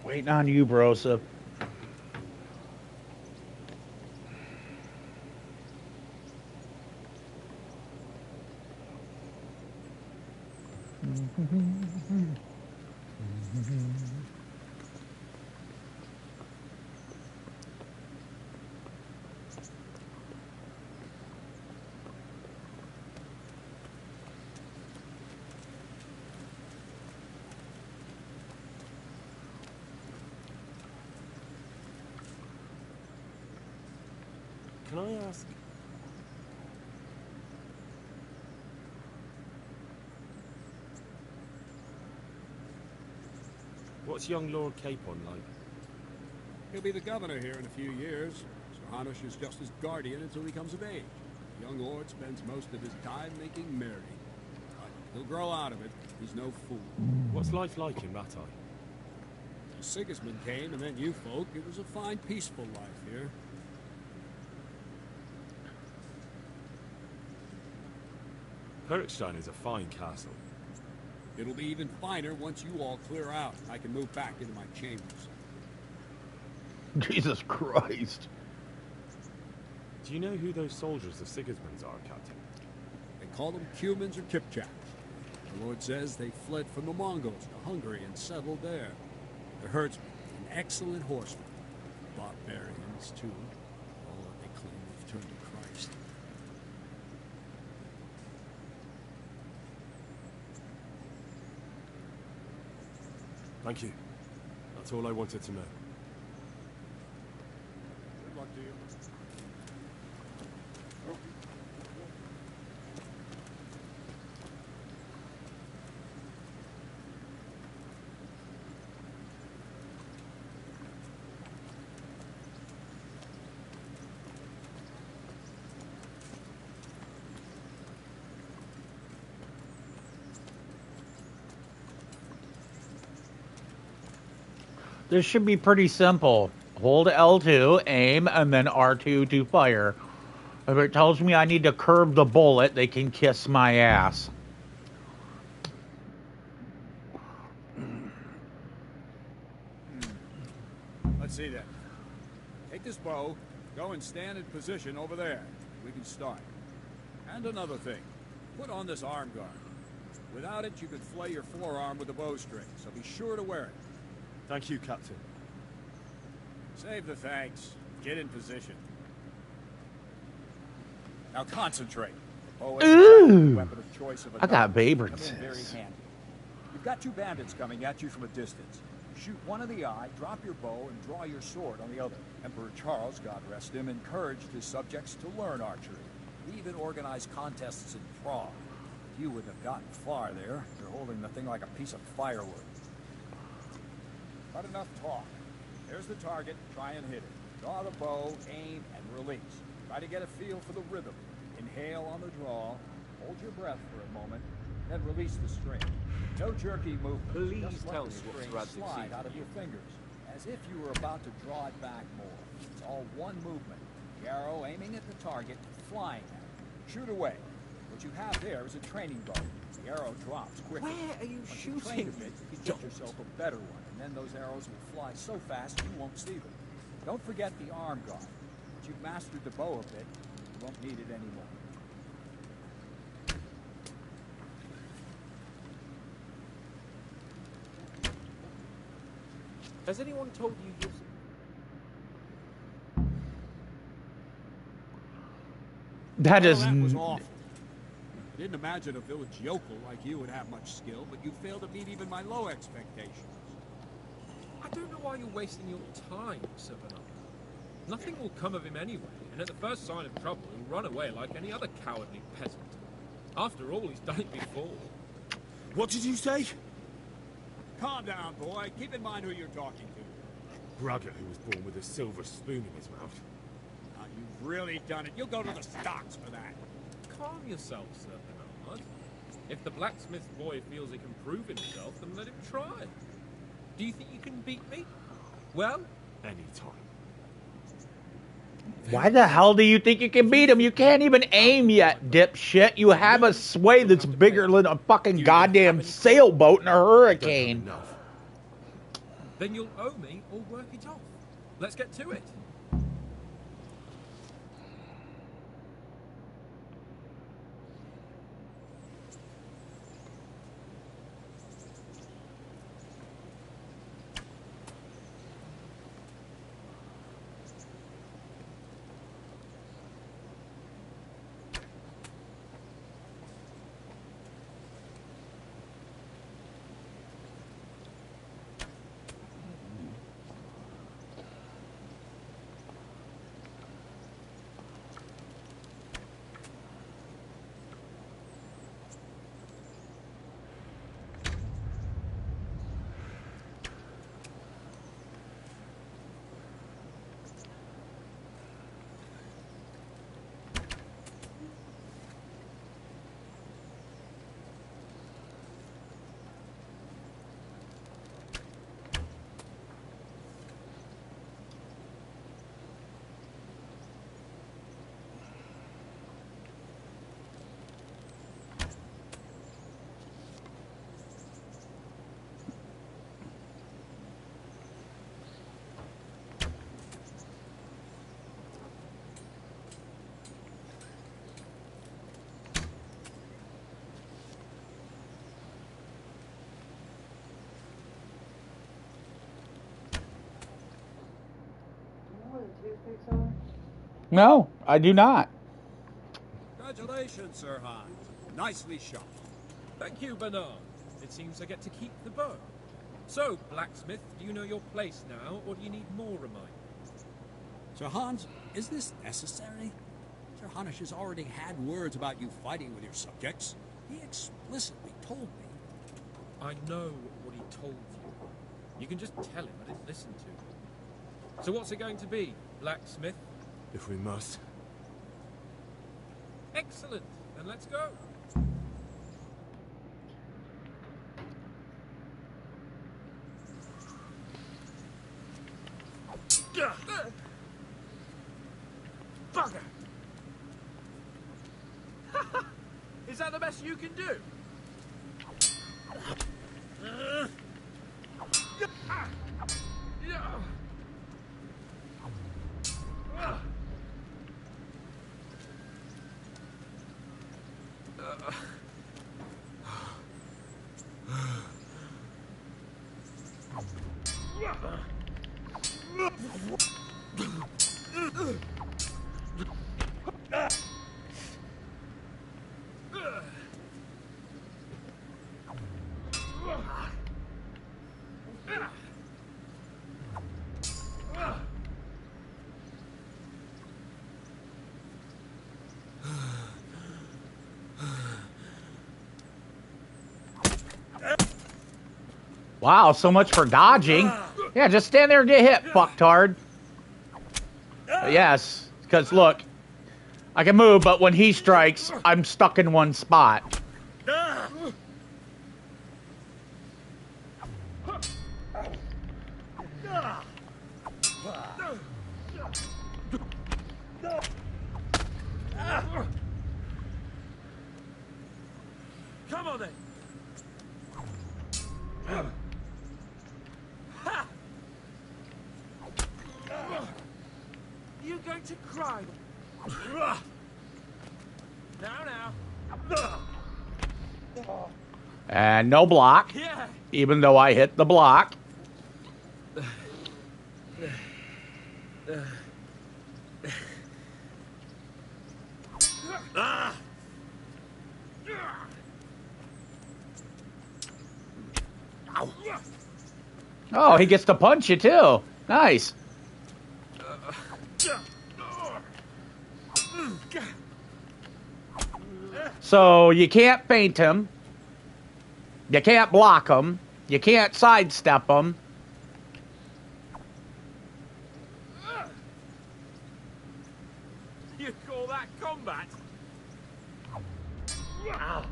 Waiting on you, Brosa. Can I ask? What's young Lord Capon like? He'll be the governor here in a few years. Sir Hanush is just his guardian until he comes of age. The young lord spends most of his time making merry. But he'll grow out of it. He's no fool. What's life like in Rattay? Sigismund came, and then you folk. It was a fine, peaceful life here. Perkstein is a fine castle. It'll be even finer once you all clear out. I can move back into my chambers. Jesus Christ. Do you know who those soldiers of Sigismund's are, Captain? They call them Cumans or Kipchaks. The Lord says they fled from the Mongols to Hungary and settled there. They're herdsmen, an excellent horseman. Barbarians, too. Although they claim they've turned to Christ. Thank you. That's all I wanted to know. Good luck to you. This should be pretty simple. Hold L2, aim, and then R2 to fire. If it tells me I need to curve the bullet, they can kiss my ass. Let's see then. Take this bow, go and stand in position over there. We can start. And another thing. Put on this arm guard. Without it, you could flay your forearm with a bowstring, so be sure to wear it. Thank you, Captain. Save the thanks. Get in position. Now concentrate. Oh, ooh! Weapon of choice of a I got very Babers. handy. You've got two bandits coming at you from a distance. Shoot one in the eye, drop your bow, and draw your sword on the other. Emperor Charles, God rest him, encouraged his subjects to learn archery. He even organized contests in Prague. You wouldn't have gotten far there. You're holding the thing like a piece of firewood. Not enough talk. There's the target. Try and hit it. Draw the bow, aim, and release. Try to get a feel for the rhythm. Inhale on the draw. Hold your breath for a moment. Then release the string. No jerky movement. Please Just let tell the me what string Saradzic slide sees out of your fingers, as if you were about to draw it back more. It's all one movement. The arrow aiming at the target, flying at it. Shoot away. What you have there is a training bow. The arrow drops quickly. Where are you Once you train shooting? a bit, you can get yourself a better one, and then those arrows will fly so fast you won't see them. Don't forget the arm guard. Once you've mastered the bow a bit, you won't need it anymore. Has anyone told you you're... That is... That was awful. I didn't imagine a village yokel like you would have much skill, but you failed to meet even my low expectations. I don't know why you're wasting your time, Sir Bernard. Nothing will come of him anyway, and at the first sign of trouble, he'll run away like any other cowardly peasant. After all, he's done it before. What did you say? Calm down, boy. Keep in mind who you're talking to. Brother who was born with a silver spoon in his mouth. Now, you've really done it. You'll go to the stocks for that. Calm yourself, Sir Bernard. If the blacksmith boy feels he can prove himself, then let him try. Do you think you can beat me? Well? Anytime. Why the hell do you think you can beat him? You can't even aim yet, dipshit. You have a sway that's bigger than a fucking goddamn sailboat in a hurricane. Then you'll owe me or work it off. Let's get to it. No, I do not. Congratulations, Sir Hans. Nicely shot. Thank you, Bernard. It seems I get to keep the bow. So, blacksmith, do you know your place now, or do you need more reminders? Sir Hans, is this necessary? Sir Hanush has already had words about you fighting with your subjects. He explicitly told me. I know what he told you. You can just tell him I didn't listen to him. So what's it going to be, blacksmith? If we must. Excellent. Then let's go. Bugger! Is that the best you can do? Wow, so much for dodging. Yeah, just stand there and get hit, fucktard. Yes, because look, I can move, but when he strikes, I'm stuck in one spot. Come on then. You're going to cry. Now. And no block, Yeah. even though I hit the block. Ah! Oh, he gets to punch you too. Nice. So you can't feint him. You can't block him. You can't sidestep him. You call that combat? Ow.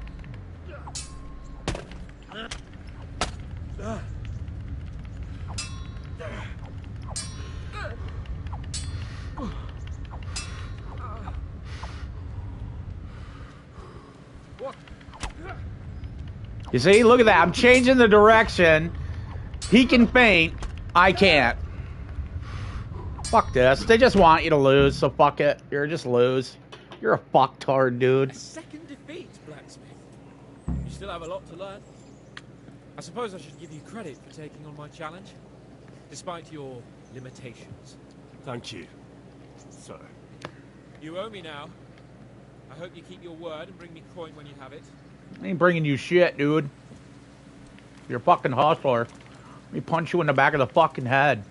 You see, look at that. I'm changing the direction. He can feint. I can't. Fuck this. They just want you to lose, so fuck it. You're just lose. You're a fucktard, dude. A second defeat, Blacksmith. You still have a lot to learn. I suppose I should give you credit for taking on my challenge, despite your limitations. Thank you, sir. You owe me now. I hope you keep your word and bring me coin when you have it. I ain't bringing you shit, dude. You're a fucking hustler. Let me punch you in the back of the fucking head.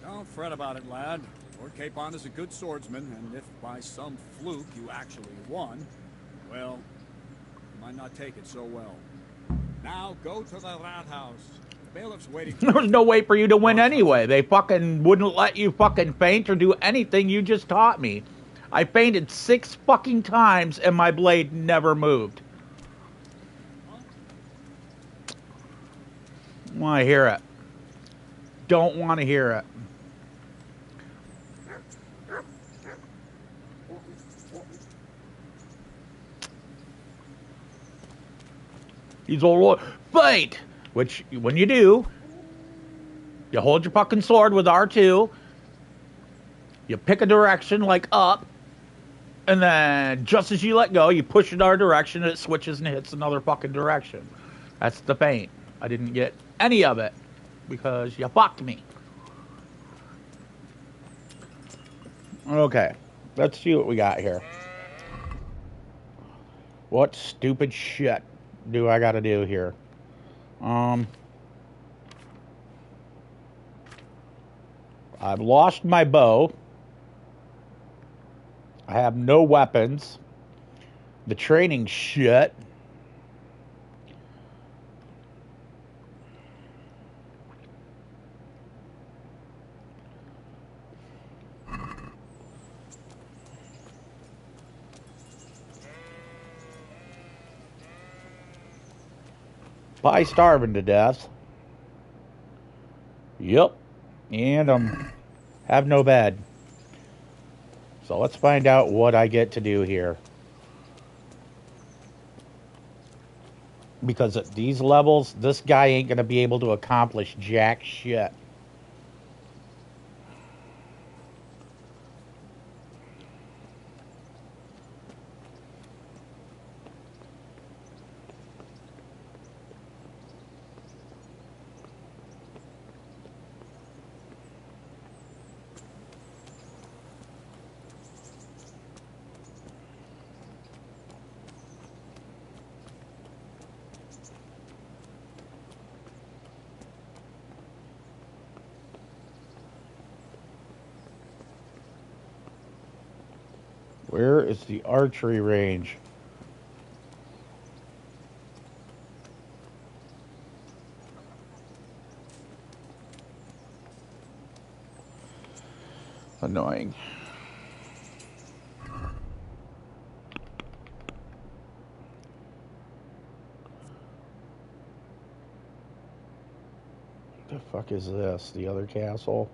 Don't fret about it, lad. Lord Capon is a good swordsman, and if by some fluke you actually won, well, you might not take it so well. Now go to the rat house. The bailiff's waiting for There was you. no way for you to win anyway. They fucking wouldn't let you fucking feint or do anything you just taught me. I feinted 6 fucking times and my blade never moved. Want to hear it. Don't want to hear it. He's all feint, which when you do, you hold your fucking sword with R2, you pick a direction like up, and then just as you let go, you push it our direction and it switches and hits another fucking direction. That's the feint. I didn't get any of it because you fucked me. Okay, let's see what we got here. What stupid shit do I gotta do here? I've lost my bow. I have no weapons. The training shit. Probably starving to death. Yep. And have no bed. So let's find out what I get to do here. Because at these levels, this guy ain't going to be able to accomplish jack shit. Where is the archery range? Annoying. The fuck is this? The other castle?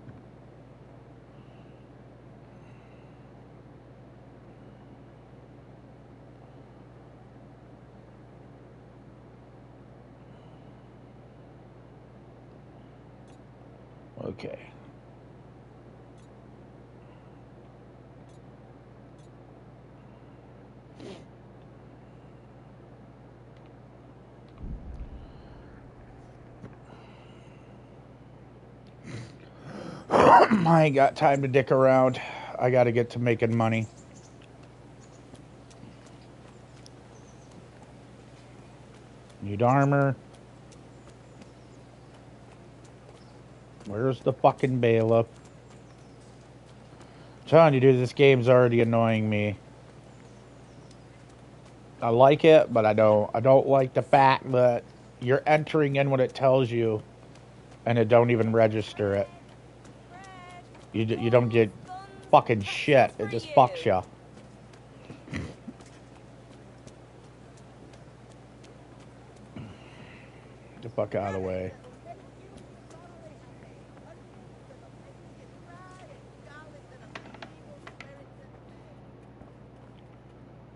Okay. I ain't got time to dick around. I gotta get to making money. Need armor. Where's the fucking bailiff? I'm telling you, dude, this game's already annoying me. I like it, but I don't like the fact that you're entering in what it tells you, and it don't even register it. You don't get fucking shit. It just fucks you. Get the fuck out of the way.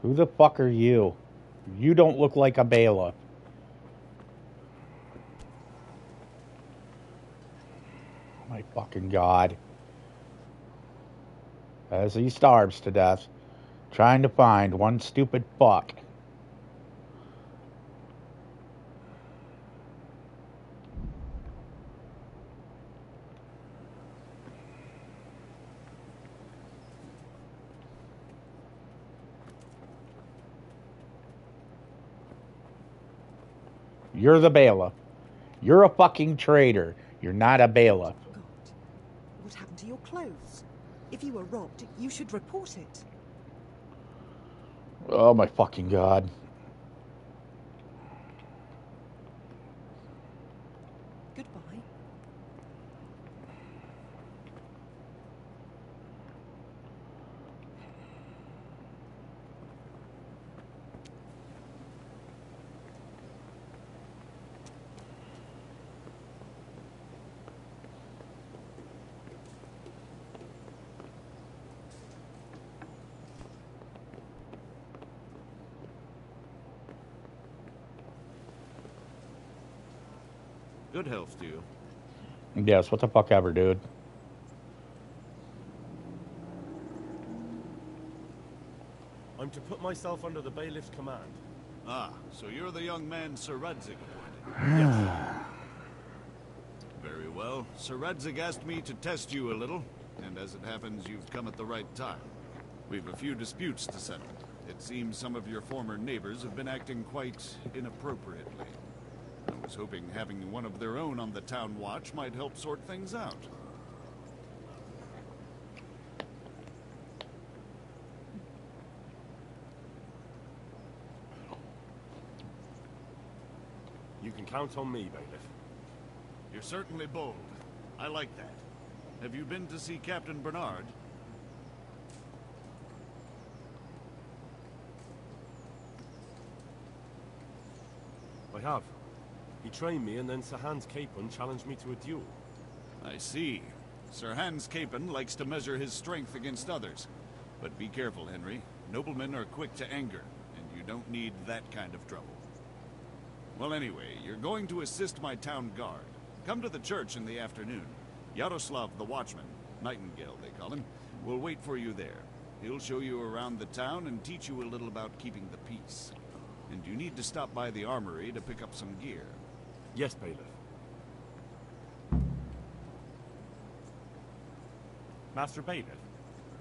Who the fuck are you? You don't look like a bailiff. My fucking God. As he starves to death, trying to find one stupid fuck. You're the bailiff. You're a fucking traitor. You're not a bailiff. God, what happened to your clothes? If you were robbed, you should report it. Oh my fucking God. Goodbye. Good health to you. Yes, what the fuck ever, dude. I'm to put myself under the bailiff's command. Ah, so you're the young man Sir Radzig appointed. Very well. Sir Radzig asked me to test you a little, and as it happens, you've come at the right time. We've a few disputes to settle. It seems some of your former neighbors have been acting quite inappropriately. I was hoping having one of their own on the town watch might help sort things out. You can count on me, bailiff. You're certainly bold. I like that. Have you been to see Captain Bernard? I have. He trained me, and then Sir Hans Capon challenged me to a duel. I see. Sir Hans Capon likes to measure his strength against others. But be careful, Henry. Noblemen are quick to anger, and you don't need that kind of trouble. Well, anyway, you're going to assist my town guard. Come to the church in the afternoon. Yaroslav the Watchman, Nightingale they call him, will wait for you there. He'll show you around the town and teach you a little about keeping the peace. And you need to stop by the armory to pick up some gear. Yes, bailiff. Master Bailiff,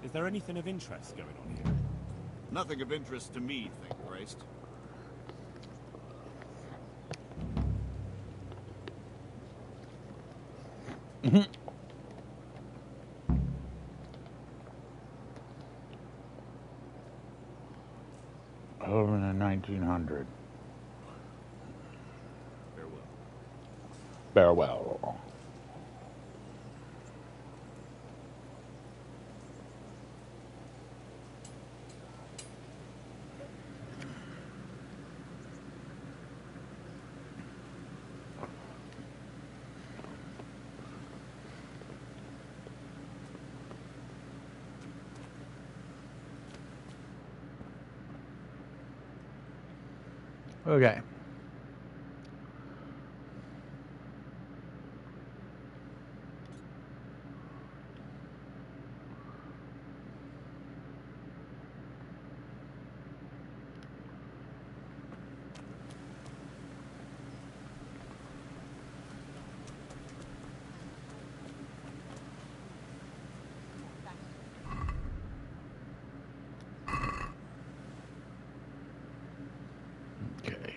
is there anything of interest going on here? Nothing of interest to me, thank Christ. Over in 1900. Farewell. Okay. Okay.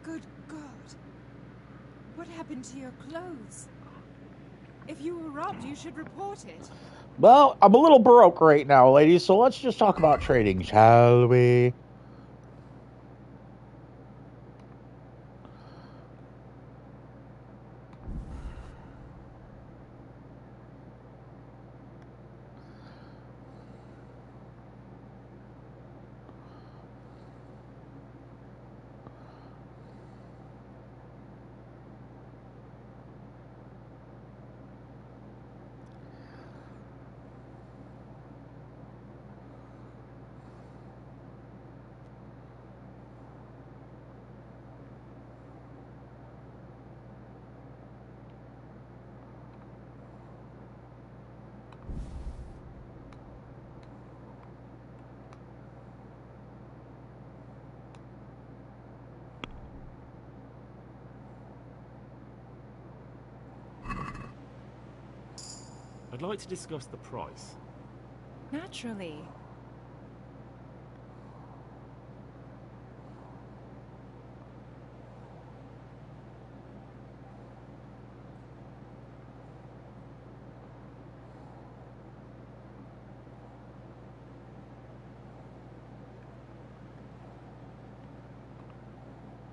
Good God. What happened to your clothes? If you were robbed, you should report it. Well, I'm a little broke right now, ladies, so let's just talk about trading, shall we? I'd like to discuss the price. Naturally.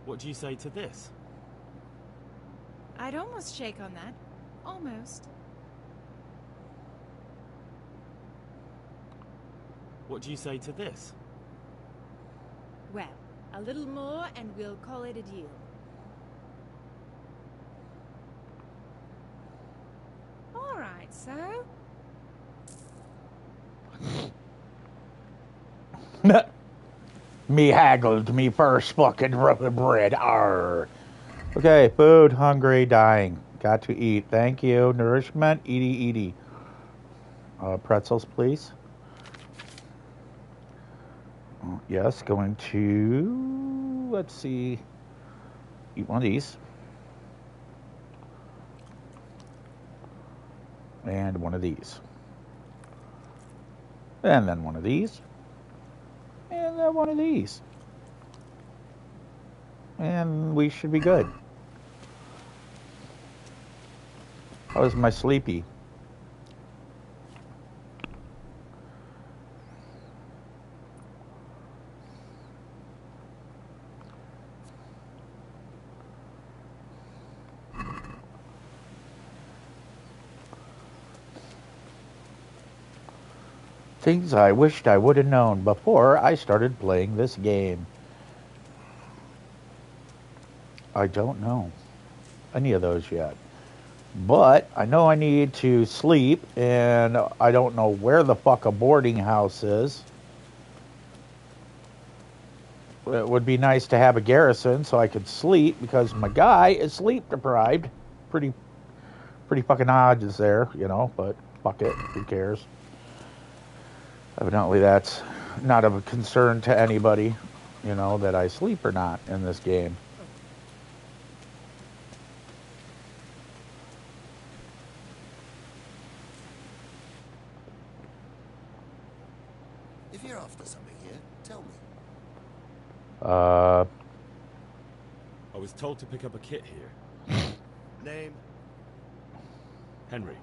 What do you say to this? I'd almost shake on that. Almost. What do you say to this? Well, a little more and we'll call it a deal. All right, so... Me haggled me first fucking bread. Arr. Okay, food, hungry, dying. Got to eat. Thank you. Nourishment, eaty. Pretzels, please. Yes, going to... Let's see. Eat one of these. And one of these. And then one of these. And then one of these. And we should be good. How's my sleepy? Things I wished I would have known before I started playing this game. I don't know any of those yet. But I know I need to sleep, and I don't know where the fuck a boarding house is. It would be nice to have a garrison so I could sleep, because my guy is sleep deprived. Pretty fucking odd is there, you know, but fuck it, who cares? Evidently that's not of a concern to anybody, you know, that I sleep or not in this game. If you're after something here, tell me. I was told to pick up a kit here. Name? Henry.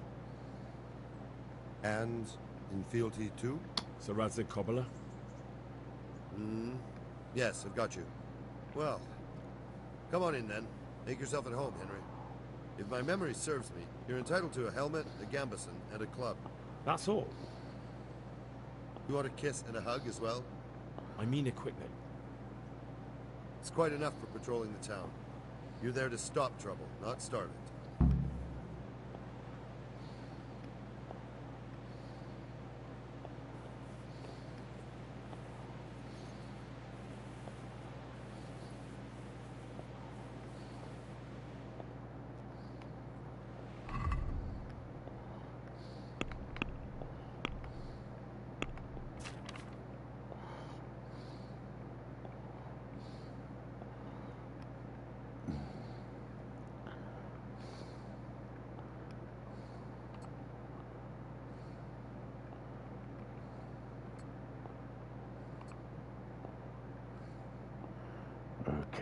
And in fealty too? Sir Radzig Kobyla? Yes, I've got you. Well, come on in then. Make yourself at home, Henry. If my memory serves me, you're entitled to a helmet, a gambeson, and a club. That's all. You want a kiss and a hug as well? I mean equipment. It's quite enough for patrolling the town. You're there to stop trouble, not start it.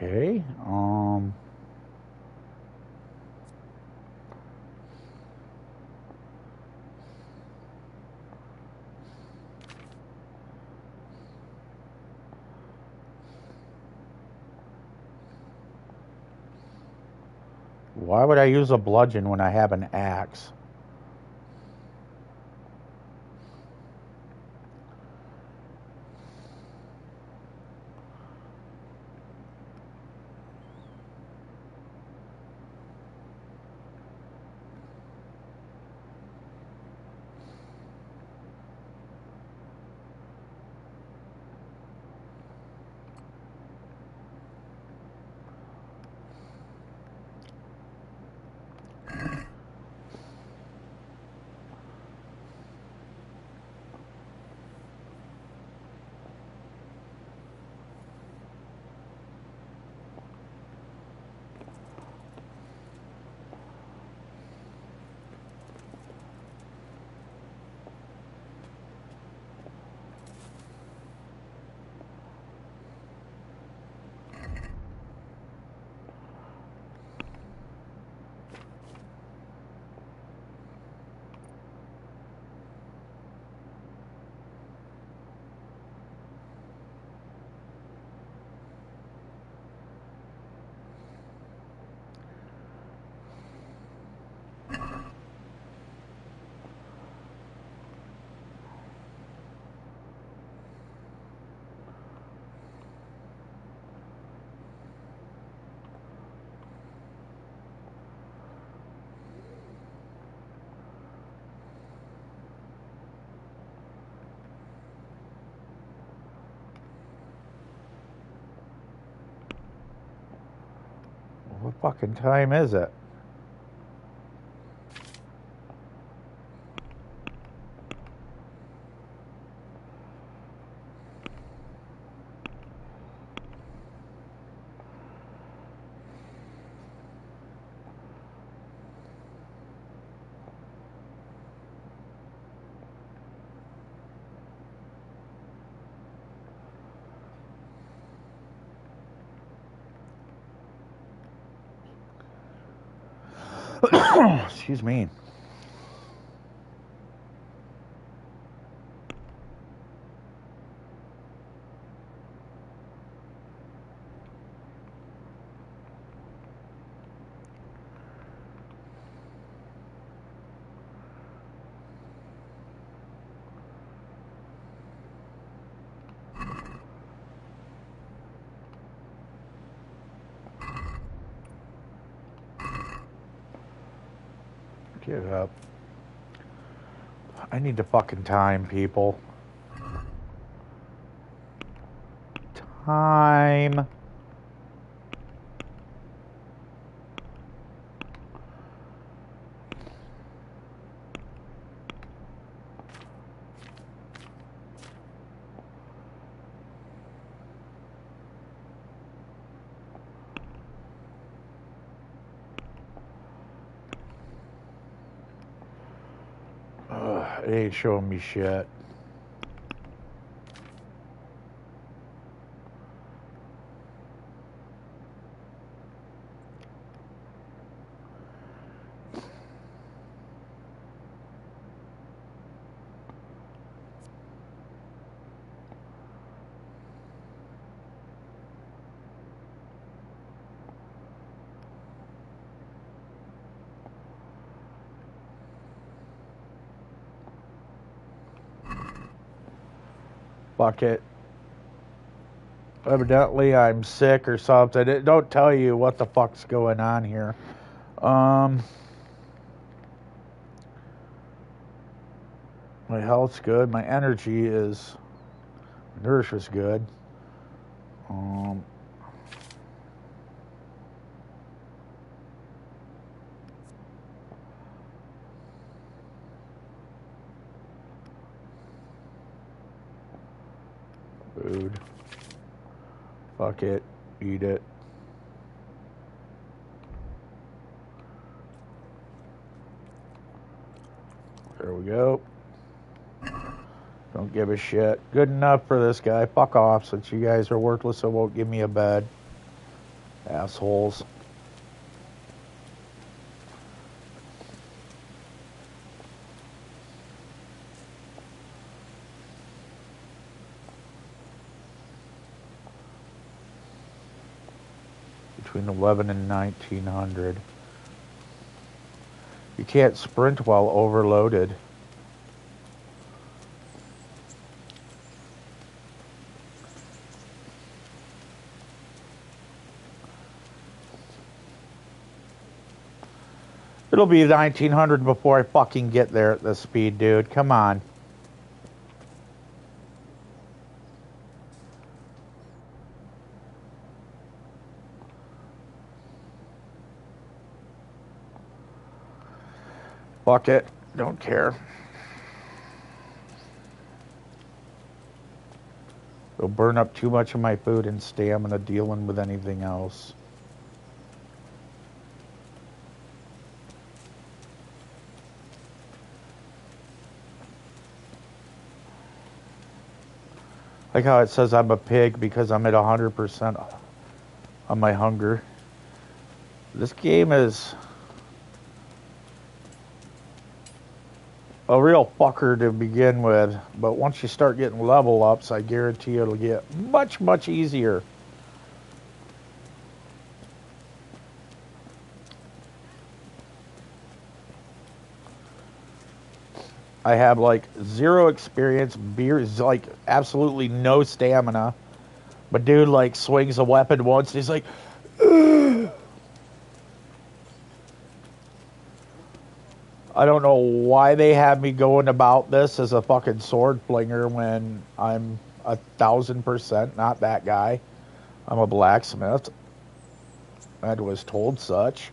Okay. Why would I use a bludgeon when I have an axe? What fucking time is it? Excuse me. Get up. I need to fucking time, people. Time. Ugh, it ain't showing me shit. Fuck it. Evidently, I'm sick or something. It don't tell you what the fuck's going on here. My health's good. My energy is... Nourish is good. Food. Fuck it. Eat it. There we go. Don't give a shit. Good enough for this guy. Fuck off, since you guys are worthless and won't give me a bed. Assholes. Between 11 and 1900. You can't sprint while overloaded. It'll be 1900 before I fucking get there at this speed, dude. Come on. Fuck it. Don't care. It'll burn up too much of my food and stamina dealing with anything else. Like how it says I'm a pig because I'm at 100% on my hunger. This game is a real fucker to begin with, but once you start getting level ups, I guarantee it'll get much, much easier. I have like 0 experience, beers, like absolutely no stamina. But dude like swings a weapon once and he's like, ugh. I don't know why they have me going about this as a fucking sword flinger when I'm 1000% not that guy. I'm a blacksmith. I was told such.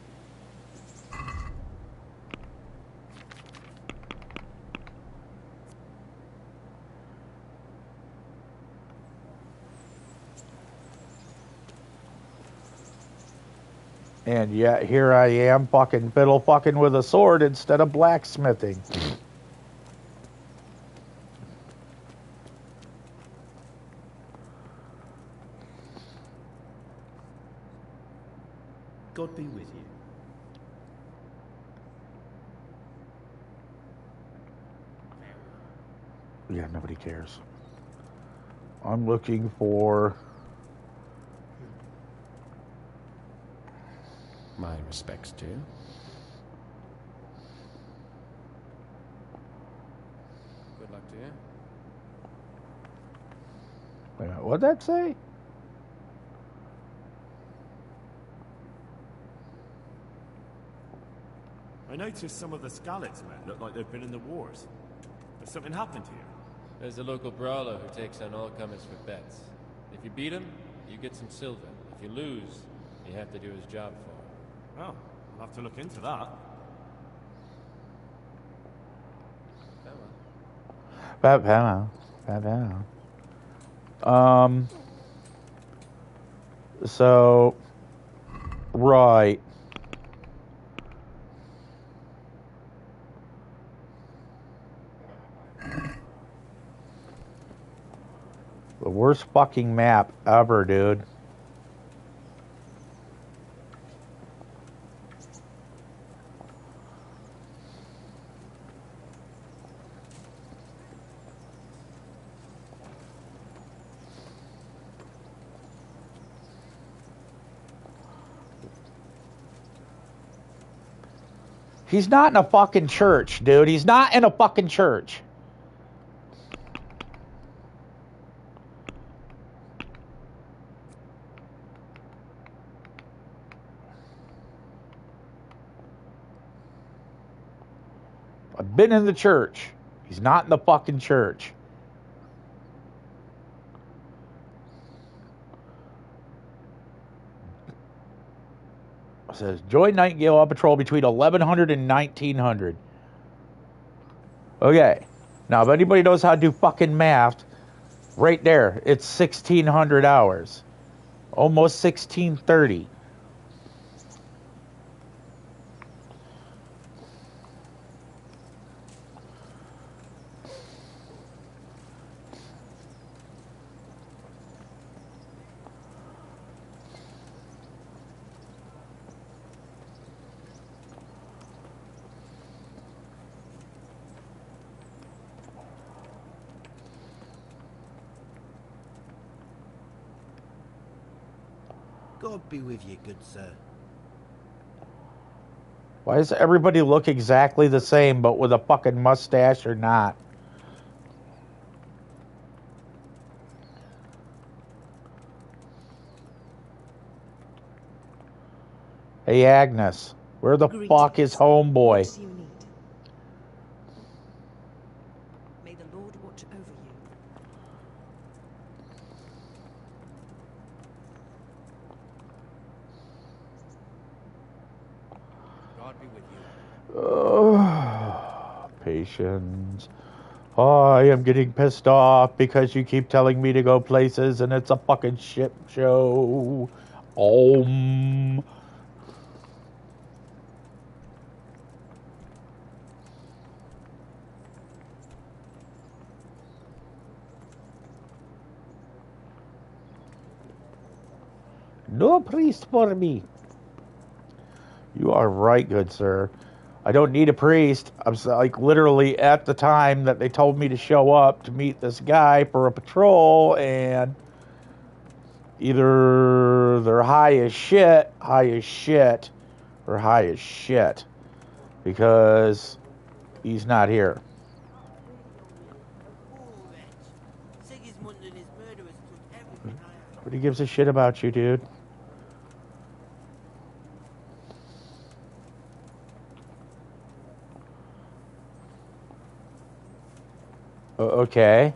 And yet here I am fucking fiddle fucking with a sword instead of blacksmithing. God be with you. Yeah, nobody cares. I'm looking for... My respects to you. Good luck to you. Wait a minute, what'd that say? I noticed some of the Skalitz men look like they've been in the wars. Has something happened here? There's a local brawler who takes on all comers for bets. If you beat him, you get some silver. If you lose, you have to do his job for him. Oh, I'll have to look into that. So, right. The worst fucking map ever, dude. He's not in a fucking church, dude. He's not in a fucking church. I've been in the church. He's not in the fucking church. It says, join Nightingale on patrol between 1100 and 1900. Okay. Now, if anybody knows how to do fucking math, right there, it's 1600 hours. Almost 1630. God be with you, good sir. Why does everybody look exactly the same, but with a fucking mustache or not? Hey, Agnes, where the fuck is homeboy? What do you need? May the Lord watch over you. God be with you. Patience. I am getting pissed off because you keep telling me to go places and it's a fucking shit show. No priest for me. You are right, good sir. I don't need a priest. I'm like literally at the time that they told me to show up to meet this guy for a patrol, and either they're high as shit, or high as shit, because he's not here. Nobody gives a shit about you, dude. Okay.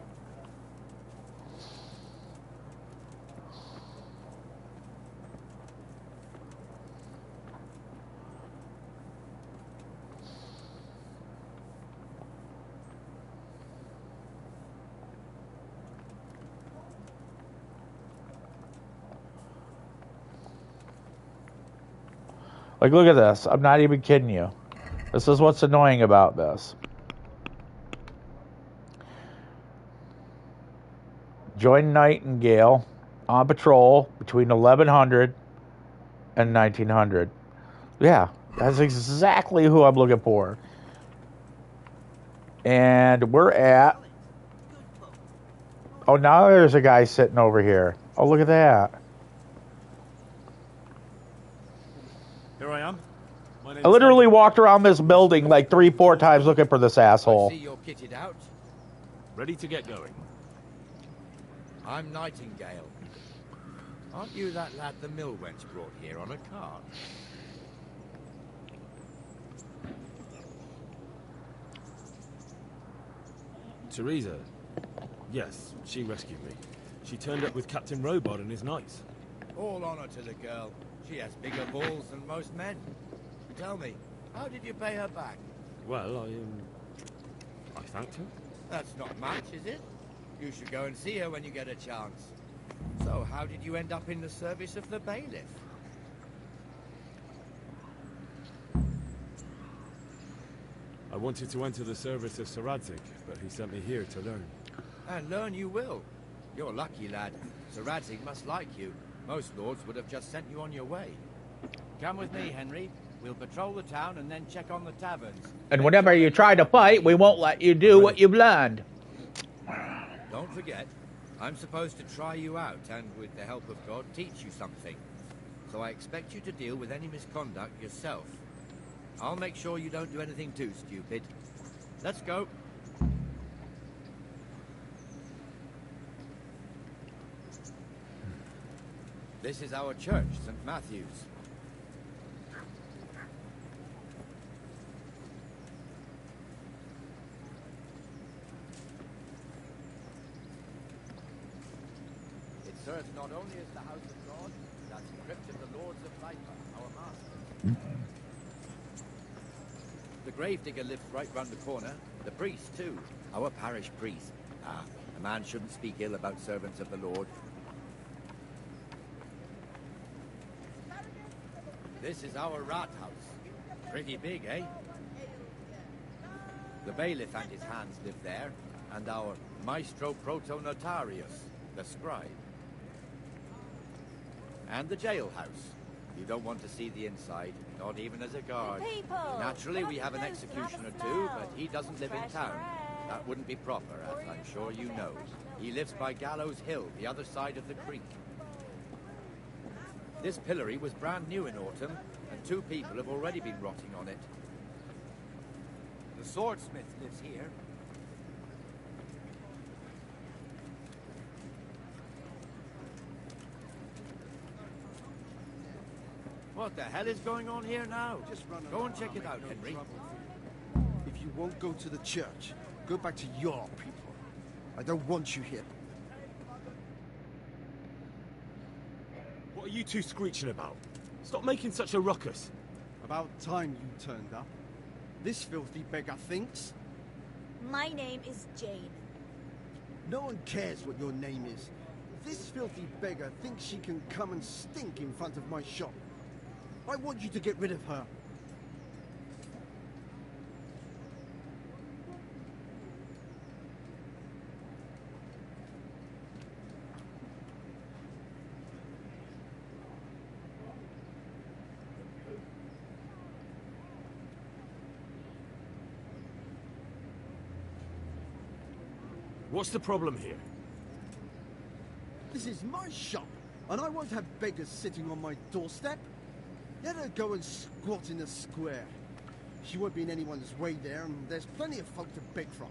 Like, look at this. I'm not even kidding you. This is what's annoying about this. Join Nightingale on patrol between 1100 and 1900. Yeah, that's exactly who I'm looking for. And we're at... Oh, now there's a guy sitting over here. Oh, look at that. Here I am. I literally walked around this building like 3-4 times looking for this asshole. I see you're kitted out. Ready to get going. I'm Nightingale. Aren't you that lad the mill wench brought here on a cart? Teresa. Yes, she rescued me. She turned up with Captain Robot and his knights. All honor to the girl. She has bigger balls than most men. Tell me, how did you pay her back? Well, I thanked her. That's not much, is it? You should go and see her when you get a chance. So, how did you end up in the service of the bailiff? I wanted to enter the service of Sir Radzig, but he sent me here to learn. And learn you will. You're lucky, lad. Sir Radzig must like you. Most lords would have just sent you on your way. Come with me, Henry. We'll patrol the town and then check on the taverns. And whenever you try to fight, we won't let you do what you've learned. Don't forget, I'm supposed to try you out and, with the help of God, teach you something. So I expect you to deal with any misconduct yourself. I'll make sure you don't do anything too stupid. Let's go. This is our church, St. Matthew's. serves not only as the house of God, but as the crypt of the Lords of Light, our master. The gravedigger lives right round the corner. The priest, too. Our parish priest. Ah, a man shouldn't speak ill about servants of the Lord. This is our rat house. Pretty big, eh? The bailiff and his hands live there, and our maestro protonotarius, the scribe. And the jailhouse. You don't want to see the inside, not even as a guard. People, Naturally, we have an executioner too, but he doesn't live in town. That wouldn't be proper, as I'm sure you know. He lives by Gallows Hill, the other side of the creek. This pillory was brand new in autumn, and 2 people have already been rotting on it. The swordsmith lives here. What the hell is going on here now? Just go and check it out, Henry. If you won't go to the church, go back to your people. I don't want you here. What are you two screeching about? Stop making such a ruckus. About time you turned up. This filthy beggar thinks. My name is Jane. No one cares what your name is. This filthy beggar thinks she can come and stink in front of my shop. I want you to get rid of her. What's the problem here? This is my shop, and I won't have beggars sitting on my doorstep. Let her go and squat in the square. She won't be in anyone's way there, and there's plenty of folk to beg from.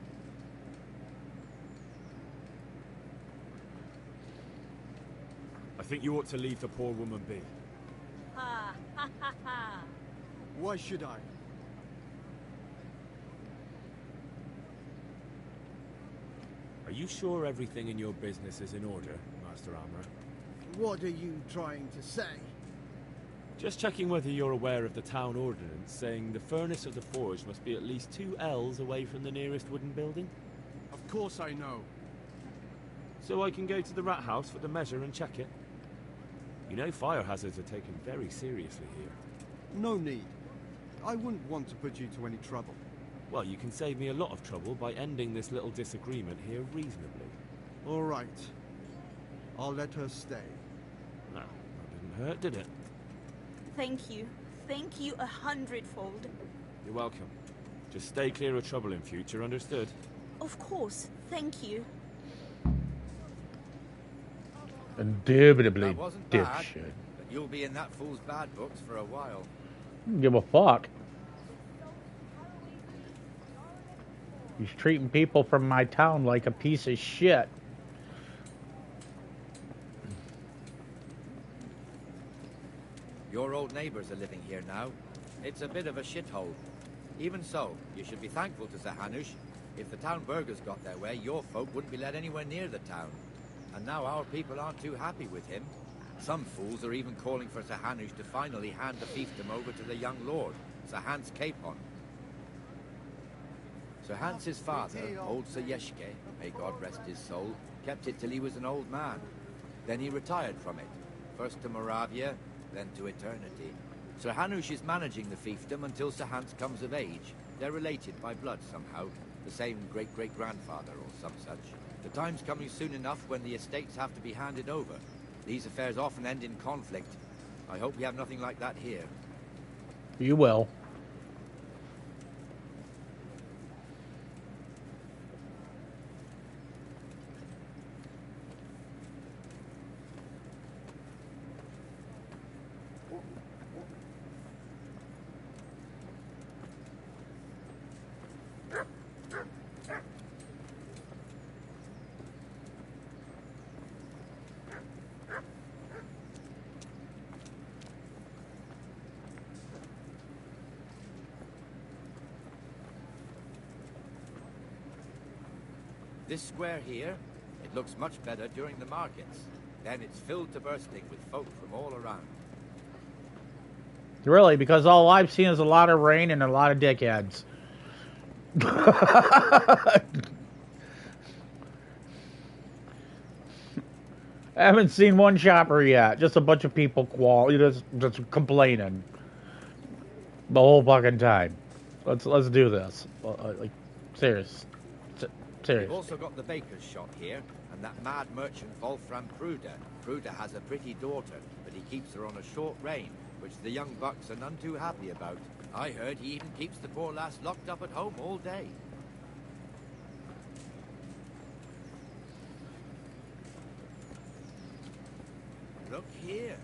I think you ought to leave the poor woman be. Ha ha ha ha. Why should I? Are you sure everything in your business is in order, Master Armourer? What are you trying to say? Just checking whether you're aware of the town ordinance saying the furnace of the forge must be at least 2 ells away from the nearest wooden building. Of course I know. So I can go to the rat house for the measure and check it. You know fire hazards are taken very seriously here. No need. I wouldn't want to put you to any trouble. Well, you can save me a lot of trouble by ending this little disagreement here reasonably. All right. I'll let her stay. No, that didn't hurt, did it? Thank you. Thank you 100-fold. You're welcome. Just stay clear of trouble in future, understood? Of course. Thank you. Indubitably That wasn't bad, dipshit. but you'll be in that fool's bad books for a while. Don't give a fuck. He's treating people from my town like a piece of shit. Your old neighbors are living here now. It's a bit of a shithole. Even so, you should be thankful to Sir Hanush. If the town burghers got their way, your folk wouldn't be let anywhere near the town. And now our people aren't too happy with him. Some fools are even calling for Sir Hanush to finally hand the fiefdom over to the young lord, Sir Hans Capon. Sir Hans's father, old Sir Yeshke, may God rest his soul, kept it till he was an old man. Then he retired from it, first to Moravia, then to eternity. Sir Hanush is managing the fiefdom until Sir Hans comes of age. They're related by blood somehow, the same great-great-grandfather or some such. The time's coming soon enough when the estates have to be handed over. These affairs often end in conflict. I hope we have nothing like that here. You will. This square here, it looks much better during the markets. Then it's filled to bursting with folk from all around. Really, because all I've seen is a lot of rain and a lot of dickheads. I haven't seen one shopper yet. Just a bunch of people just complaining the whole fucking time. Let's do this. Like, serious. We've also got the baker's shop here, and that mad merchant Wolfram Pruder. Pruder has a pretty daughter, but he keeps her on a short rein, which the young bucks are none too happy about. I heard he even keeps the poor lass locked up at home all day. Look here.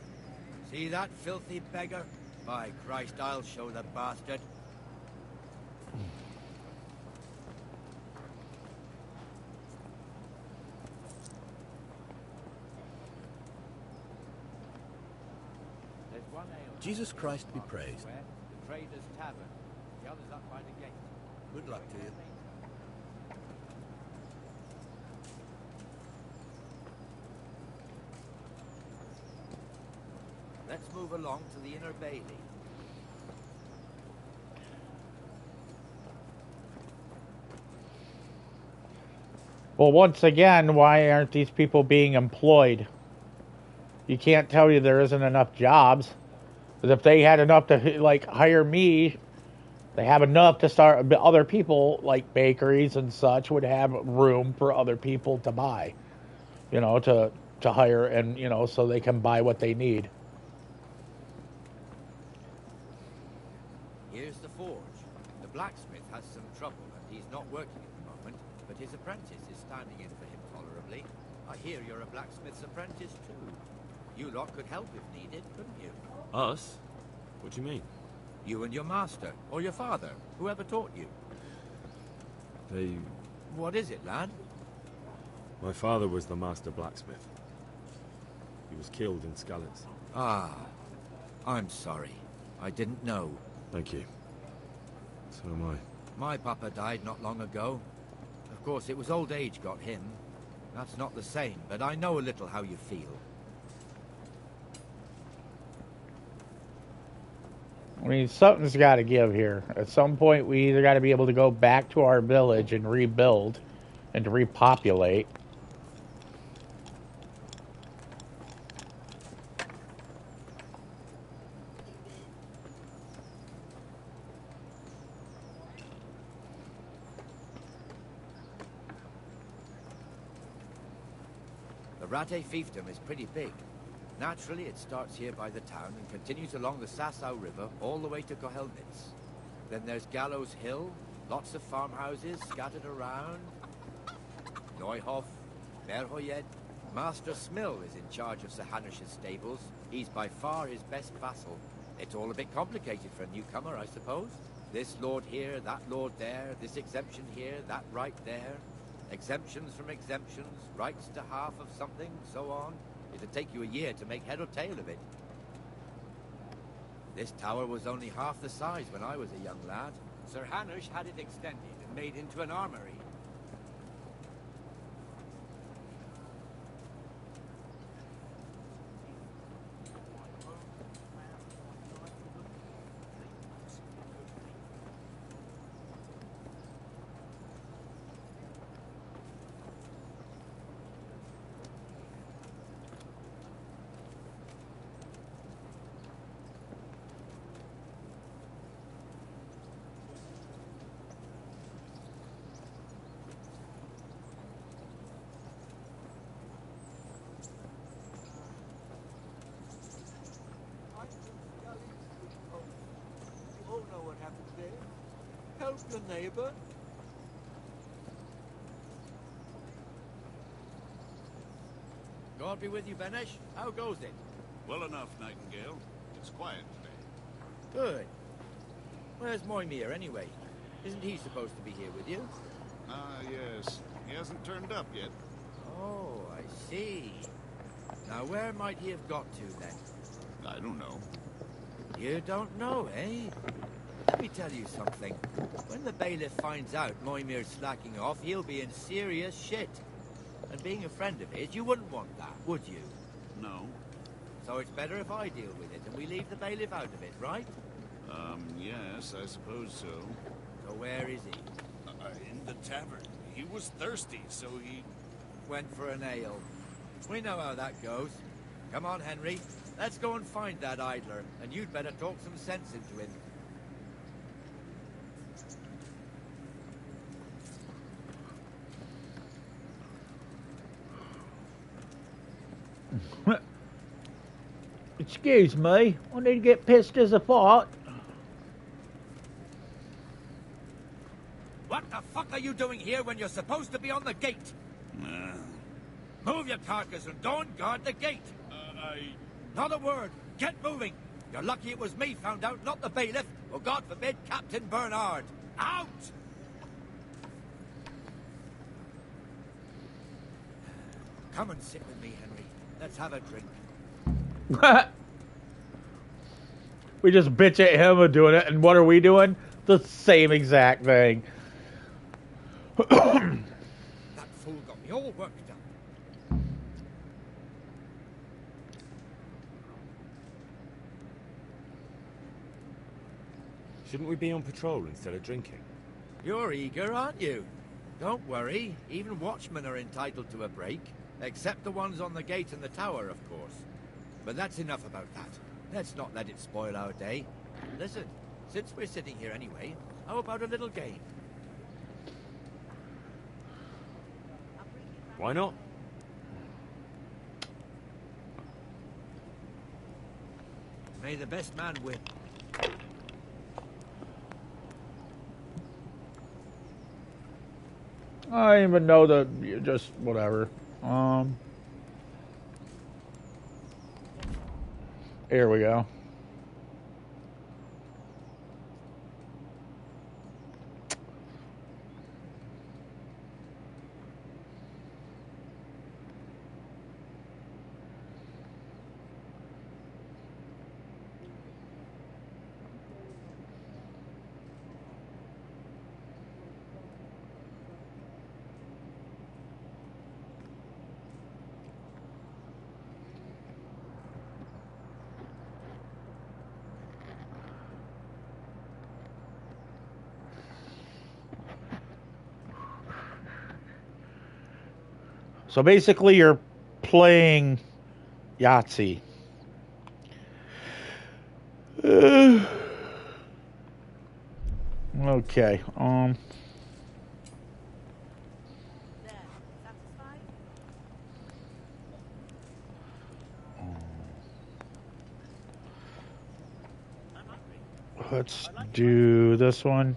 See that filthy beggar? By Christ, I'll show the bastard. Jesus Christ be praised. The Trader's Tavern. The other's up by the gate. Good luck to you. Let's move along to the Inner Bailey. Well, once again, why aren't these people being employed? You can't tell me there isn't enough jobs. But if they had enough to, like, hire me, they have enough to start. Other people, like bakeries and such, would have room for other people to buy, you know, to hire, and, you know, so they can buy what they need. Here's the forge. The blacksmith has some trouble, and he's not working at the moment, but his apprentice is standing in for him tolerably. I hear you're a blacksmith's apprentice, too. You lot could help if needed, couldn't you? Us? What do you mean? You and your master, or your father, whoever taught you. What is it, lad? My father was the master blacksmith. He was killed in Skalitz. Ah, I'm sorry. I didn't know. Thank you. So am I. My papa died not long ago. Of course, it was old age got him. That's not the same, but I know a little how you feel. I mean, something's got to give here. At some point, we either got to be able to go back to our village and rebuild and to repopulate. The Rate fiefdom is pretty big. Naturally, it starts here by the town and continues along the Sasau River all the way to Kohelnitz. Then there's Gallows Hill, lots of farmhouses scattered around. Neuhof, Berhoyed. Master Smill is in charge of Sir Hanish's stables. He's by far his best vassal. It's all a bit complicated for a newcomer, I suppose. This lord here, that lord there, this exemption here, that right there. Exemptions from exemptions, rights to half of something, so on. It'd take you a year to make head or tail of it. This tower was only half the size when I was a young lad. Sir Hanish had it extended and made into an armory. Help your neighbor. God be with you, Benesh. How goes it? Well enough, Nightingale. It's quiet today. Good. Where's Moimir, anyway? Isn't he supposed to be here with you? Ah, yes. He hasn't turned up yet. Oh, I see. Now, where might he have got to, then? I don't know. You don't know, eh? Let me tell you something. When the bailiff finds out Moimir's slacking off, he'll be in serious shit. And being a friend of his, you wouldn't want that, would you? no. So it's better if I deal with it and we leave the bailiff out of it, right? Yes, I suppose so. So where is he? In the tavern. He was thirsty, so he... Went for an ale. We know how that goes. Come on, Henry. Let's go and find that idler, and you'd better talk some sense into him. Excuse me, I need to get pissed as a fart. What the fuck are you doing here when you're supposed to be on the gate? Move your carcass and don't guard the gate. Not a word. Get moving. You're lucky it was me found out, not the bailiff, or God forbid, Captain Bernard. Out! Come and sit with me, Henry. Let's have a drink. We just bitch at him for doing it, and what are we doing? The same exact thing. That fool got me all worked up. Shouldn't we be on patrol instead of drinking? You're eager, aren't you? Don't worry. Even watchmen are entitled to a break. Except the ones on the gate and the tower, of course. But that's enough about that. Let's not let it spoil our day. Listen, since we're sitting here anyway, how about a little game? Why not? May the best man win. I don't even know that. You just whatever. Here we go. So basically, you're playing Yahtzee. Okay. Let's do this one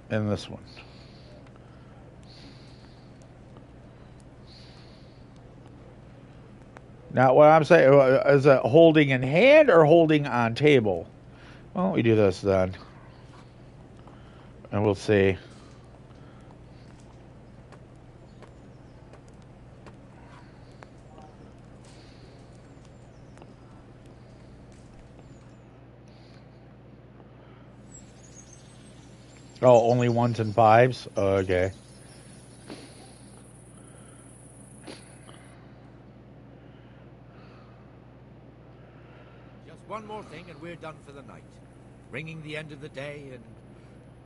and this one. Now, what I'm saying, is it holding in hand or holding on table? Why don't we do this then? And we'll see. Oh, only ones and fives? Okay. One more thing and we're done for the night. Ringing the end of the day and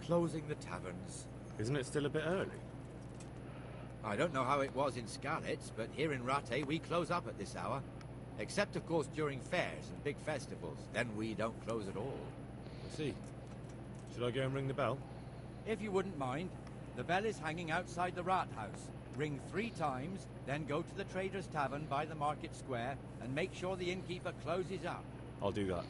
closing the taverns. Isn't it still a bit early? I don't know how it was in Scarlet's, but here in Rattay we close up at this hour. Except, of course, during fairs and big festivals. Then we don't close at all. I see. Should I go and ring the bell? If you wouldn't mind. The bell is hanging outside the rat house. Ring 3 times, then go to the Trader's Tavern by the market square and make sure the innkeeper closes up. I'll do that.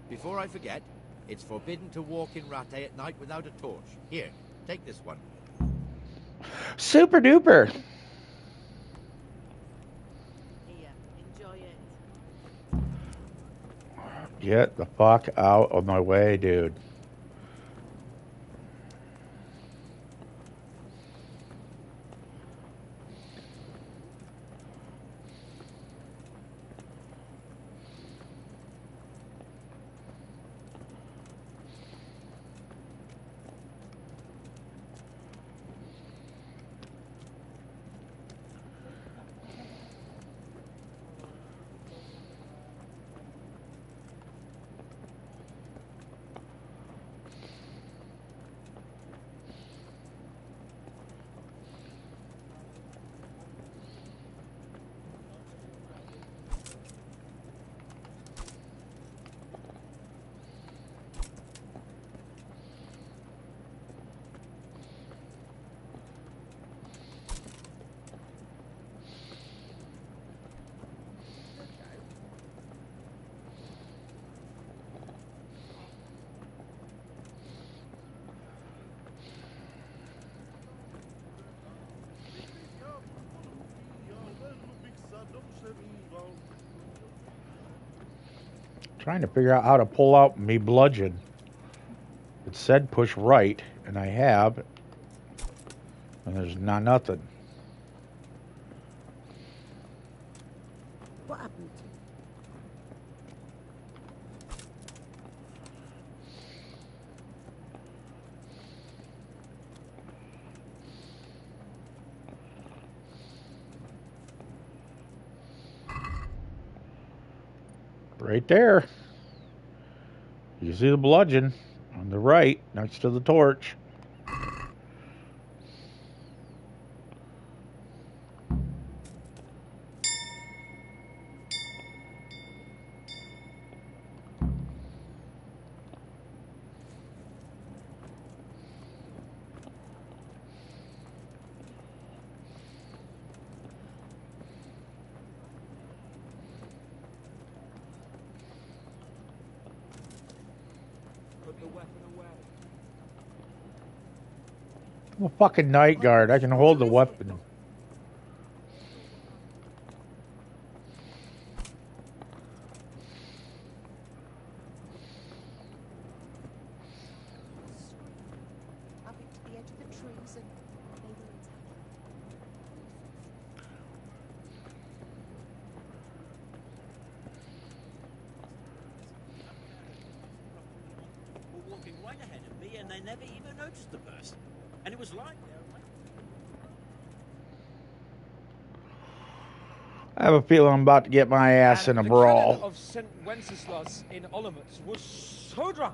Before I forget, it's forbidden to walk in Rattay at night without a torch. Here, take this one. Super duper. Here, enjoy it. Get the fuck out of my way, dude. Trying to figure out how to pull out me bludgeon. It said push right, and I have, and there's nothing. What happened? Right there. You see the bludgeon on the right next to the torch. I'm a fucking night guard. I can hold the weapon. Up into the edge of the trees and maybe it's Were walking right ahead of me, and they never even noticed the person. And it was like they were like... I have a feeling I'm about to get my ass in a The brawl. canon of St. Wenceslas in Olomouc was so drunk,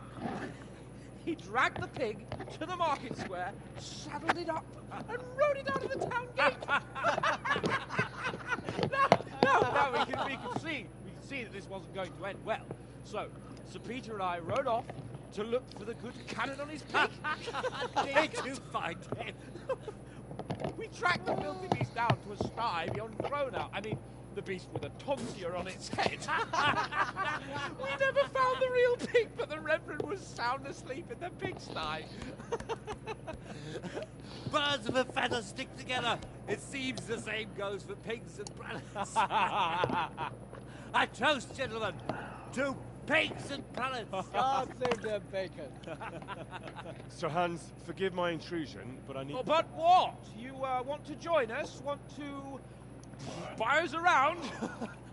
he dragged the pig to the market square, saddled it up, and rode it out of the town gate. No, we could see that this wasn't going to end well. So, Sir Peter and I rode off to look for the good canon on his pig. Did you find him? We tracked the filthy beast down to a sty beyond Thronout. I mean, the beast with a tonsure on its head. We never found the real pig, but the Reverend was sound asleep in the pigsty. Birds of a feather stick together. It seems the same goes for pigs and prelates. I toast, gentlemen, to pigs and prelates. God save their bacon. Sir Hans, forgive my intrusion, but I need... Oh, but what? You want to join us? Want to buy us around?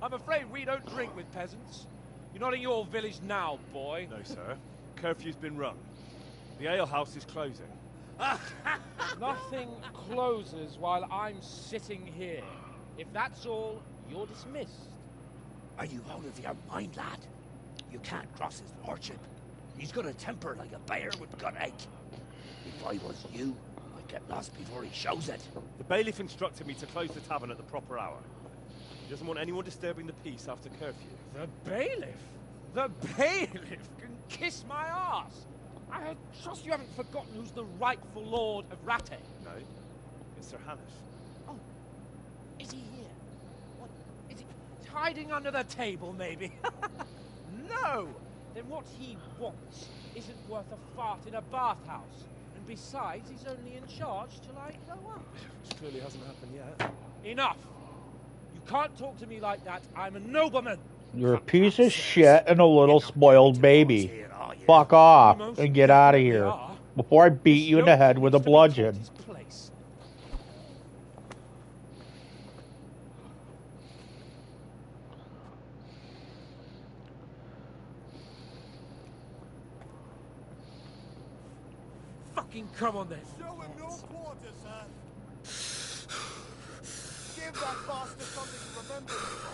I'm afraid we don't drink with peasants. You're not in your village now, boy. No, sir. Curfew's been rung. The alehouse is closing. Nothing closes while I'm sitting here. If that's all, you're dismissed. Are you out of your mind, lad? You can't cross his lordship. He's got a temper like a bear with gut ache. If I was you, I'd get lost before he shows it. The bailiff instructed me to close the tavern at the proper hour. He doesn't want anyone disturbing the peace after curfew. The bailiff? The bailiff can kiss my arse. I trust you haven't forgotten who's the rightful lord of Rattay. No, it's Sir Hannes. Oh, is he here? What, is he hiding under the table, maybe? No! Then what he wants isn't worth a fart in a bathhouse. And besides, he's only in charge till I grow up. Which clearly hasn't happened yet. Enough! You can't talk to me like that. I'm a nobleman. You're a piece of shit and a little spoiled baby. Fuck off and get out of here before I beat you in the head with a bludgeon. Fucking come on then. Show him no quarter, sir. Give that bastard something to remember him by.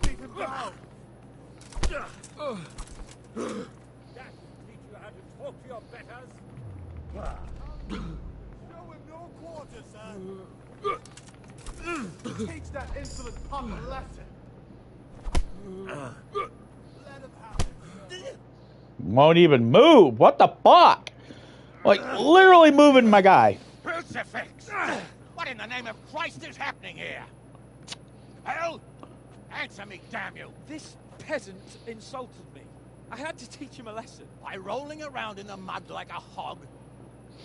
Leave him down. That teach you how to talk to your betters? Show him no quarter, sir. Teach that insolent punk a lesson. Let him have it. Won't even move. What the fuck? Like, literally moving my guy. Crucifix! What in the name of Christ is happening here? Hell? Answer me, damn you! This peasant insulted me. I had to teach him a lesson. By rolling around in the mud like a hog?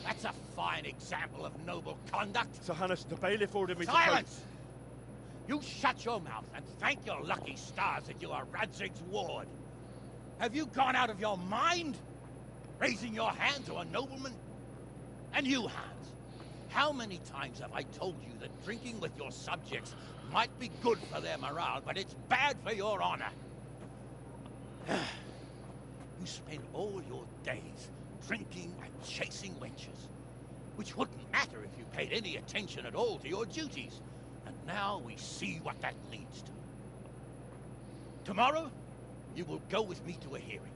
That's a fine example of noble conduct. Sir Hannes, the bailiff ordered me Silence! to... You shut your mouth and thank your lucky stars that you are Radzig's ward. Have you gone out of your mind? Raising your hand to a nobleman? And you, Hans, how many times have I told you that drinking with your subjects might be good for their morale, but it's bad for your honor? You spend all your days drinking and chasing wenches, which wouldn't matter if you paid any attention at all to your duties. And now we see what that leads to. Tomorrow, you will go with me to a hearing.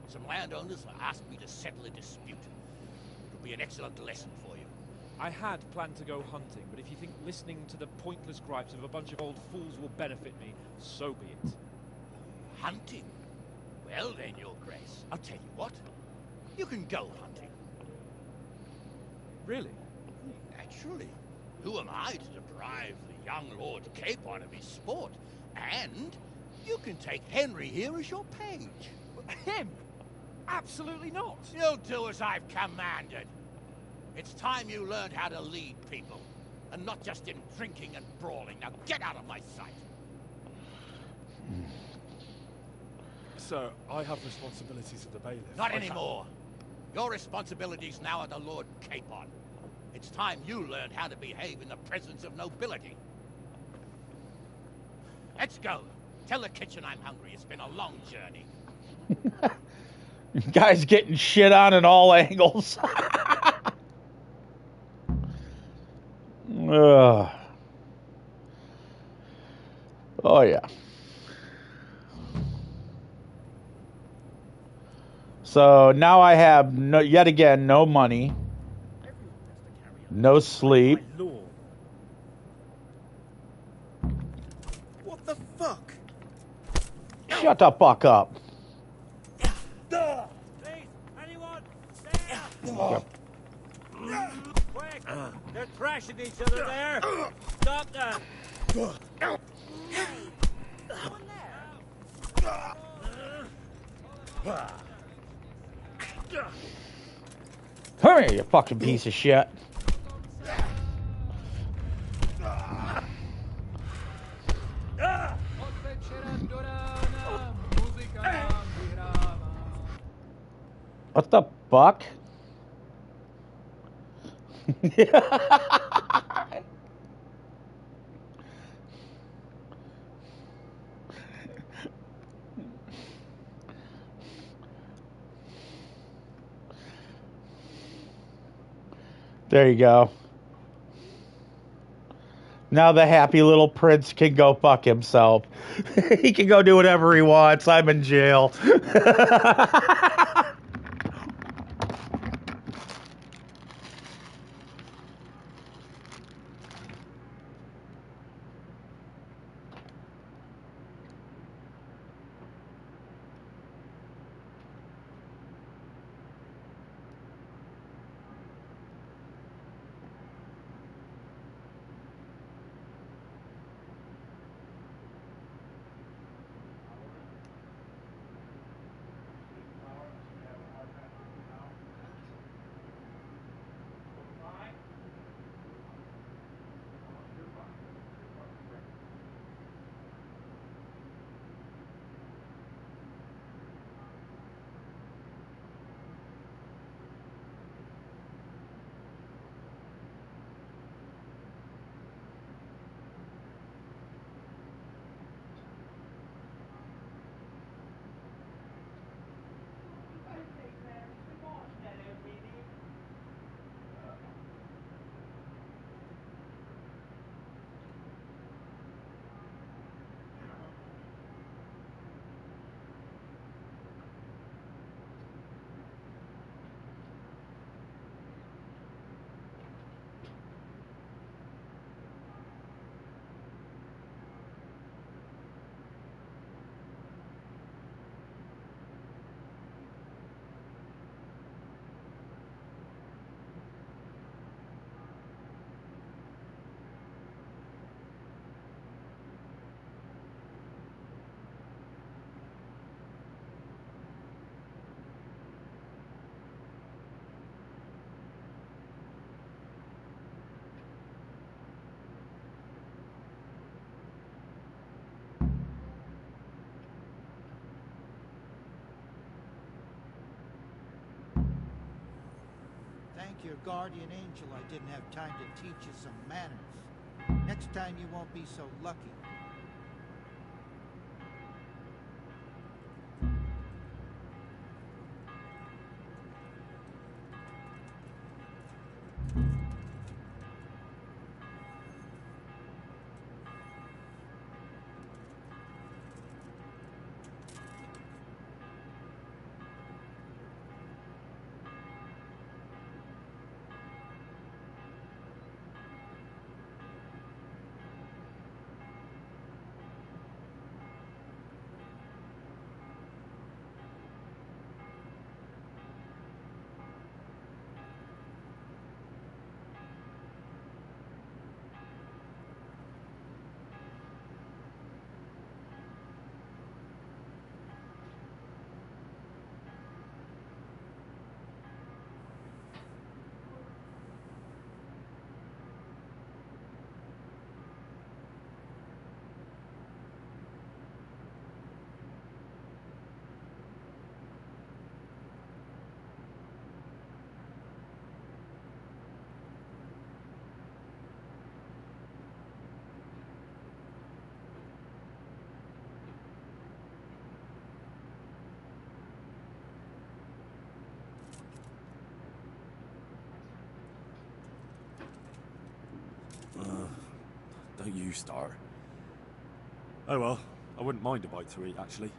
Some landowners have asked me to settle a dispute. It'll be an excellent lesson for you. I had planned to go hunting, but if you think listening to the pointless gripes of a bunch of old fools will benefit me, so be it. Hunting? Well then, Your Grace, I'll tell you what. You can go hunting. Really? Naturally. Who am I to deprive the young Lord Capon of his sport? And you can take Henry here as your page. Him? Absolutely not. You'll do as I've commanded. It's time you learned how to lead people, and not just in drinking and brawling. Now get out of my sight. Sir, I have responsibilities of the bailiff. Not anymore. Your responsibilities now are the Lord Capon. It's time you learned how to behave in the presence of nobility. Let's go. Tell the kitchen I'm hungry. It's been a long journey. Guy's getting shit on in all angles. Ugh. Oh, yeah. So now I have, yet again, no money. No sleep. What the fuck? Shut the fuck up. Please, anyone? There! Quick! They're thrashing each other there! Stop that! Come here, you fucking piece of shit. What the fuck? There you go. Now the happy little prince can go fuck himself. He can go do whatever he wants. I'm in jail. your guardian angel I didn't have time to teach you some manners. Next time you won't be so lucky. Don't you start. Oh well, I wouldn't mind a bite to eat, actually.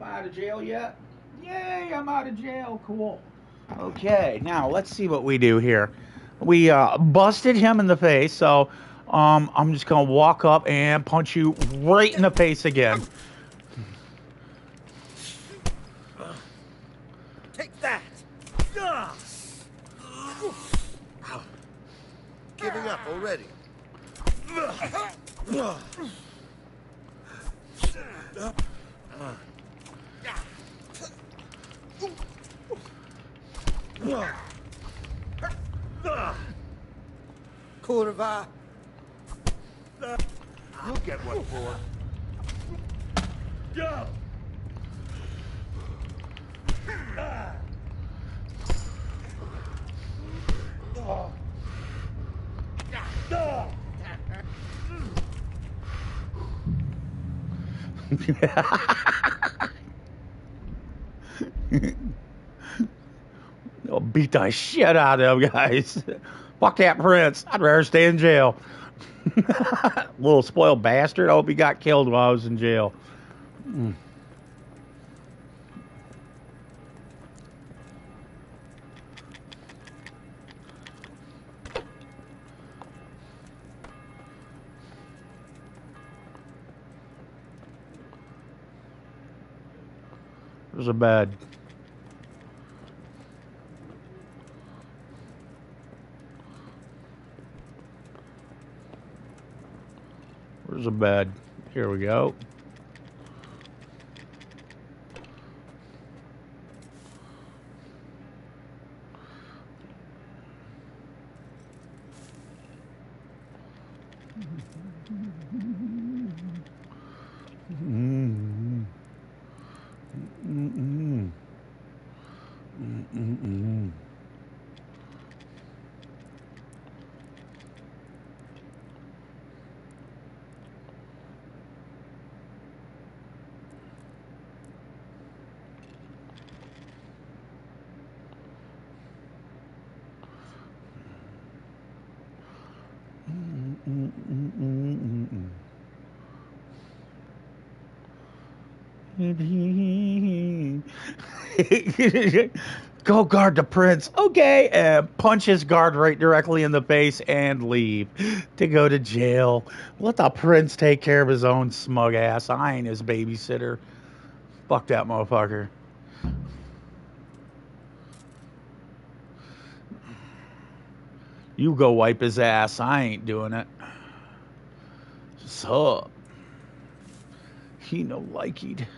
Am I out of jail yet? Yay, I'm out of jail. Cool. Okay, now let's see what we do here. We busted him in the face, so I'm just gonna walk up and punch you right in the face again. Take that! Giving up already. Kurva! You'll get what for. Go! I'll beat the shit out of them guys. Fuck that prince. I'd rather stay in jail. Little spoiled bastard. I hope he got killed while I was in jail. There's a bed. Where's a bed? Here we go. Go guard the prince. Okay. And punch his guard right directly in the face and leave to go to jail. Let the prince take care of his own smug ass. I ain't his babysitter. Fuck that motherfucker. You go wipe his ass. I ain't doing it. Sup? He no likey'd.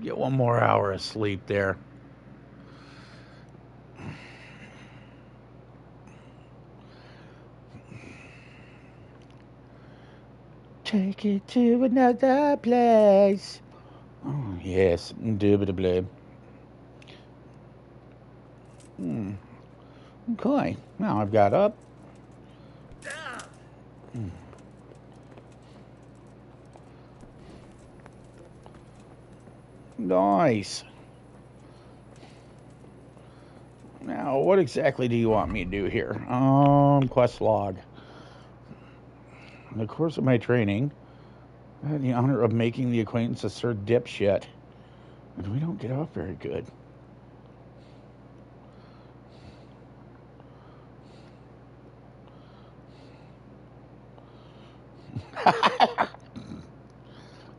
Get one more hour of sleep there. Take it to another place. Oh, yes, indubitably. Okay, now I've got up. Nice. Now, what exactly do you want me to do here? Quest log. In the course of my training, I had the honor of making the acquaintance of Sir Dipshit. And we don't get off very good.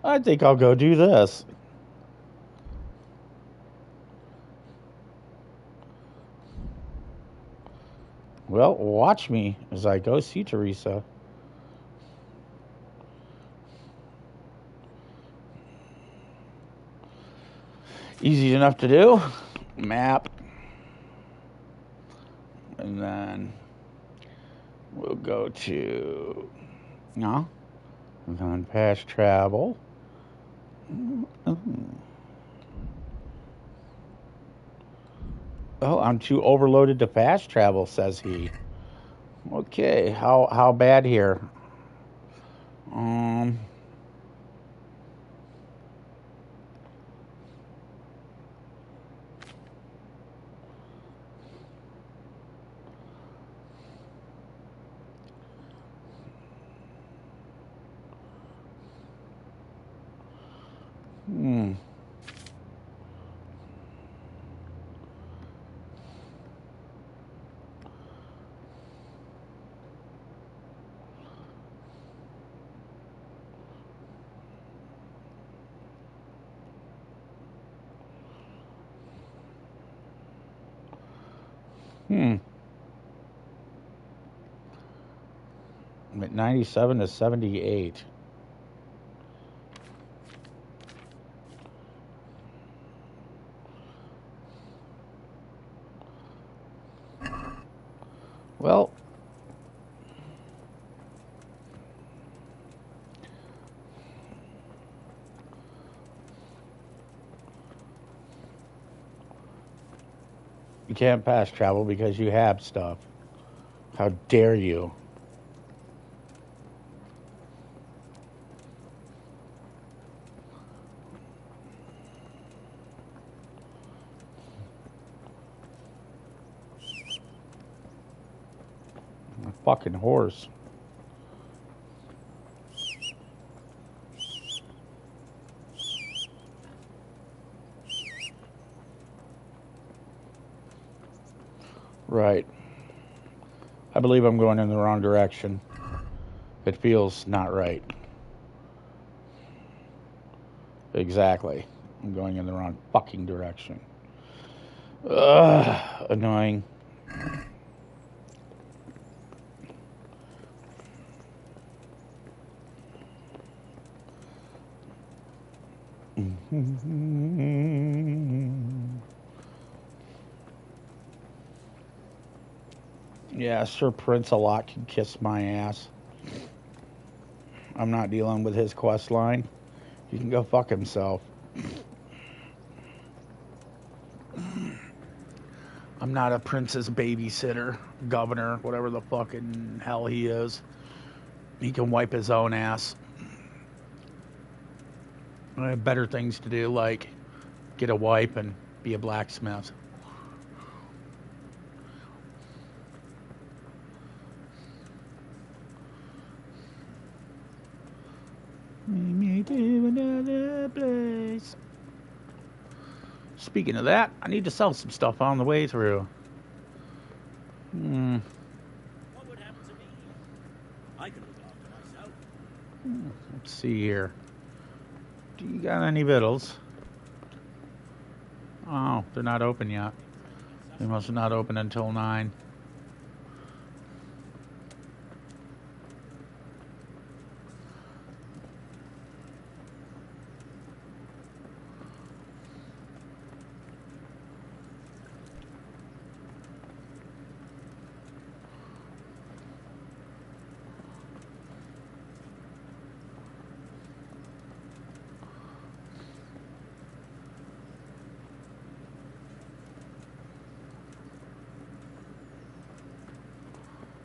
I think I'll go do this. Well, watch me as I go see Teresa. Easy enough to do. Map. And then we'll go to... No. On past travel. Oh, I'm too overloaded to fast travel, says he. Okay, how bad here? I'm at 97 to 78. Well, you can't fast travel because you have stuff. How dare you? A fucking horse. Right. I believe I'm going in the wrong direction. It feels not right. Exactly. I'm going in the wrong fucking direction. Ugh, annoying. Yeah, Sir Prince-a-Lot can kiss my ass. I'm not dealing with his quest line. He can go fuck himself. I'm not a prince's babysitter, governor, whatever the fucking hell he is. He can wipe his own ass. I have better things to do, like get a wipe and be a blacksmith. Me to another place. Speaking of that, I need to sell some stuff on the way through. What would happen to me? I can look after myself. Let's see here. Do you got any victuals? Oh, they're not open yet. They must not open until 9.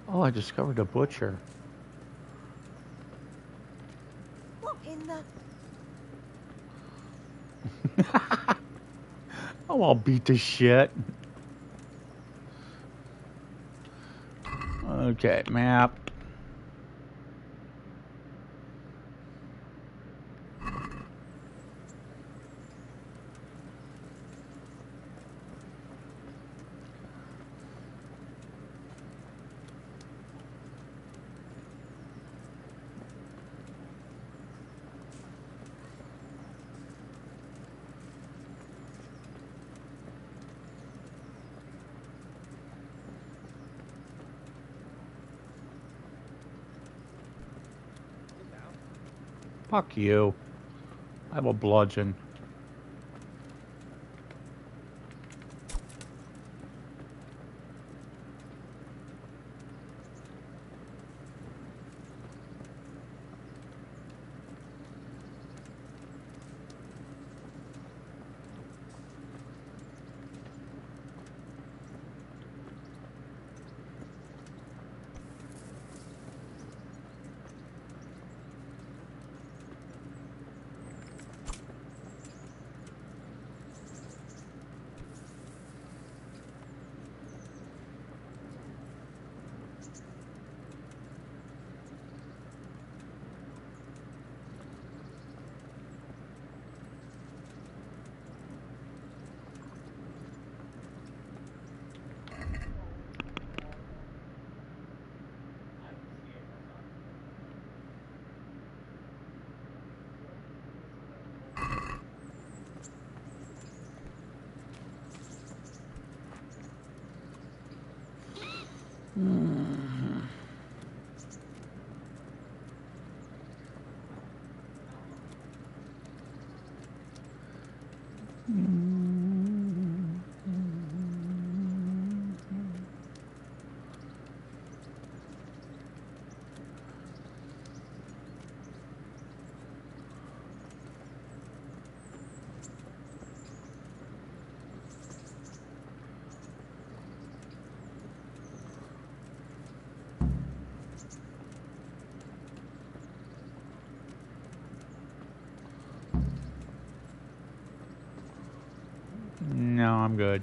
Oh, I discovered a butcher. What in the... Oh, I'll beat the shit. Okay, map. Fuck you. I have a bludgeon. No, I'm good.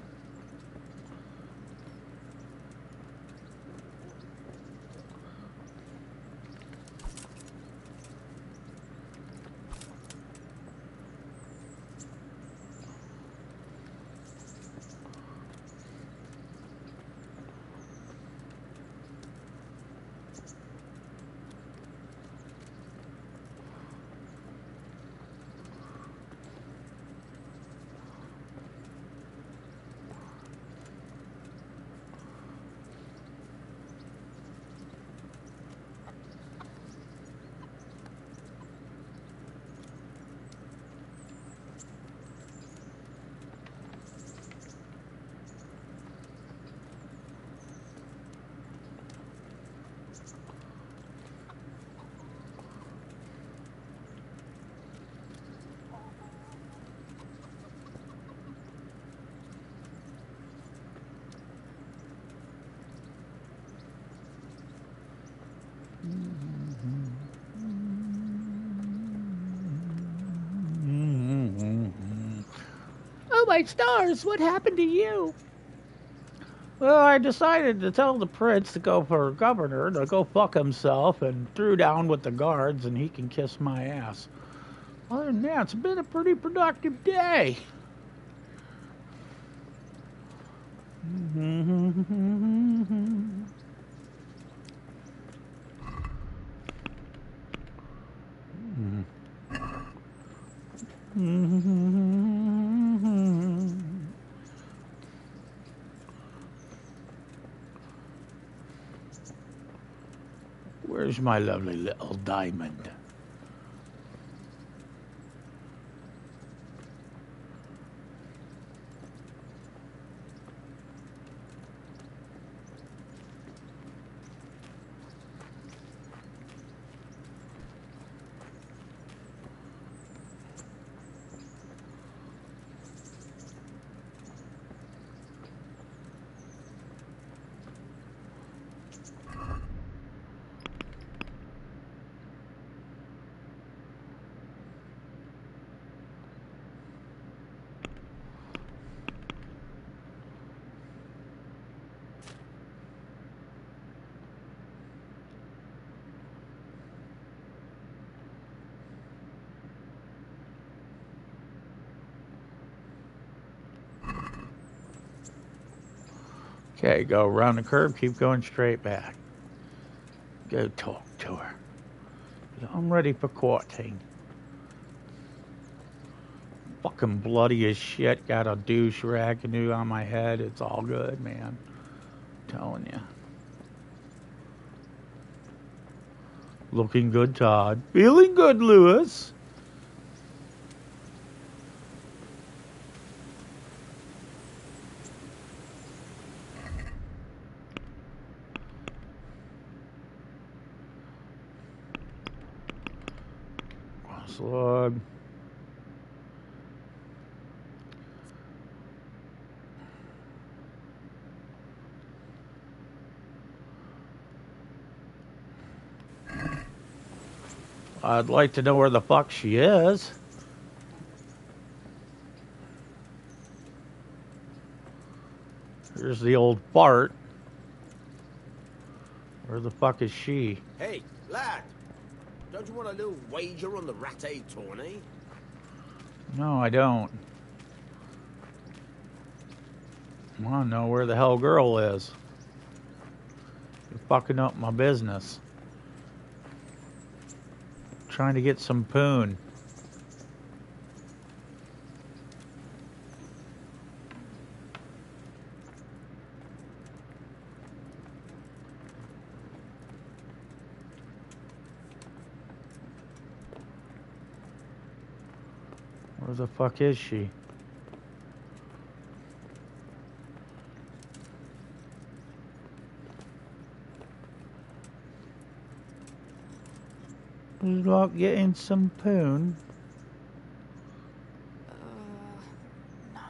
Oh my stars, what happened to you? Well, I decided to tell the prince to go for governor, to go fuck himself, and threw down with the guards, and he can kiss my ass. Other than that, it's been a pretty productive day. Where's my lovely little diamond? Okay, go around the curve, keep going straight back. Go talk to her. I'm ready for courting. Fucking bloody as shit, got a douche rag canoe on my head. It's all good, man. I'm telling you. Looking good, Todd. Feeling good, Lewis. Slug. I'd like to know where the fuck she is. Here's the old fart. Where the fuck is she? Hey, lad! Don't you want a little wager on the ratte tourney? No, I don't. I want to know where the hell girl is. You're fucking up my business. Trying to get some poon. Where the fuck is she? Would you like getting some poon? No.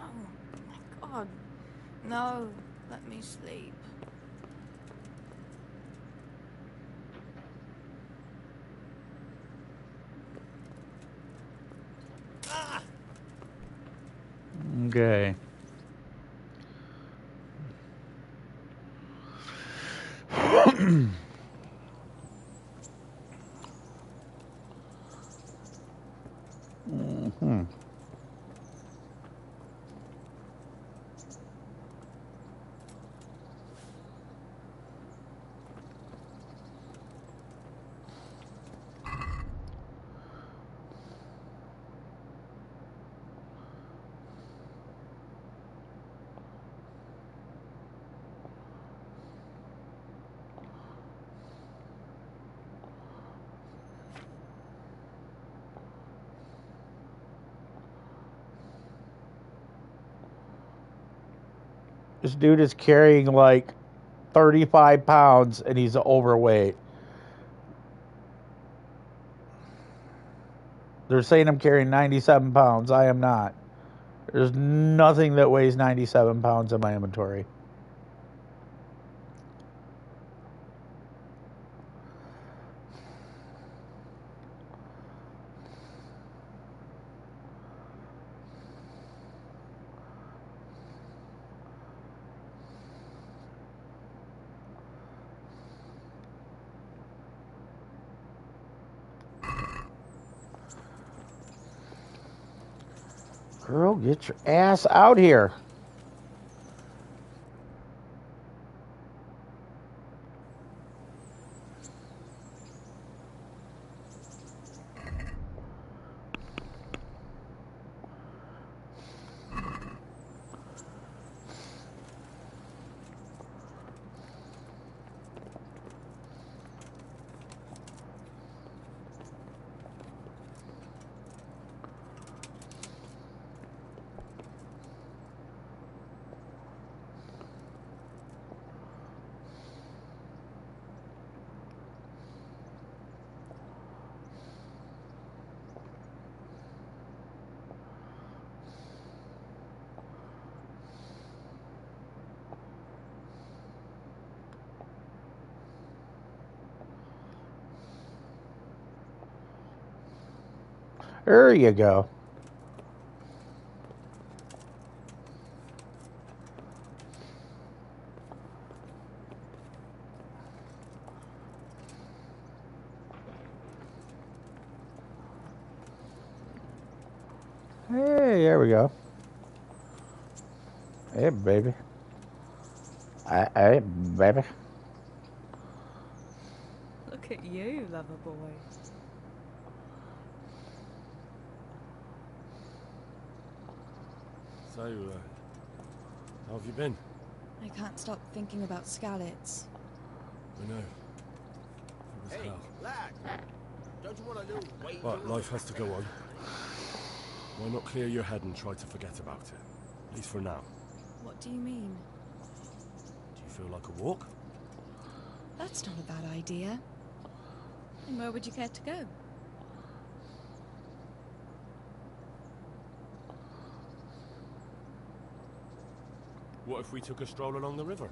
My God. No. Let me sleep. Okay. Mm-hmm. This dude is carrying like 35 pounds and he's overweight. They're saying I'm carrying 97 pounds. I am not. There's nothing that weighs 97 pounds in my inventory. Girl, get your ass out here. There you go. Hey, there we go. Hey, baby. Hey, baby. Look at you, lover boy. So, how have you been? I can't stop thinking about Skalitz. I know. It was Hey, hell. lad! Don't you want a little wait? But life has to go on. Why not clear your head and try to forget about it? At least for now. What do you mean? Do you feel like a walk? That's not a bad idea. And where would you care to go? What if we took a stroll along the river?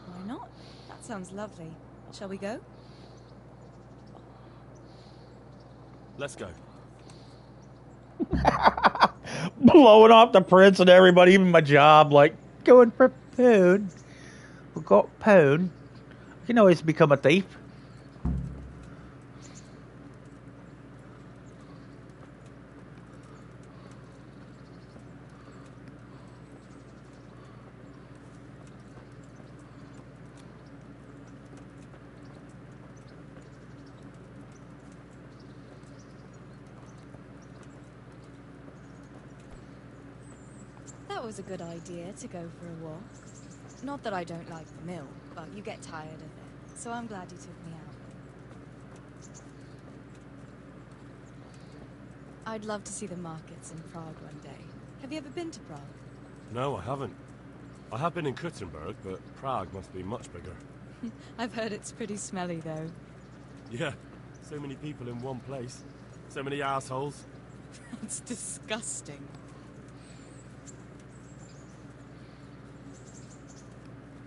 Why not? That sounds lovely. Shall we go? Let's go. Blowing off the prince and everybody, even my job, like, going for poon. We got poon. You can always become a thief. That was a good idea to go for a walk. Not that I don't like the mill, but you get tired of it. So I'm glad you took me out. I'd love to see the markets in Prague one day. Have you ever been to Prague? No, I haven't. I have been in Kuttenberg, but Prague must be much bigger. I've heard it's pretty smelly, though. Yeah, So many people in one place. So many assholes. It's disgusting.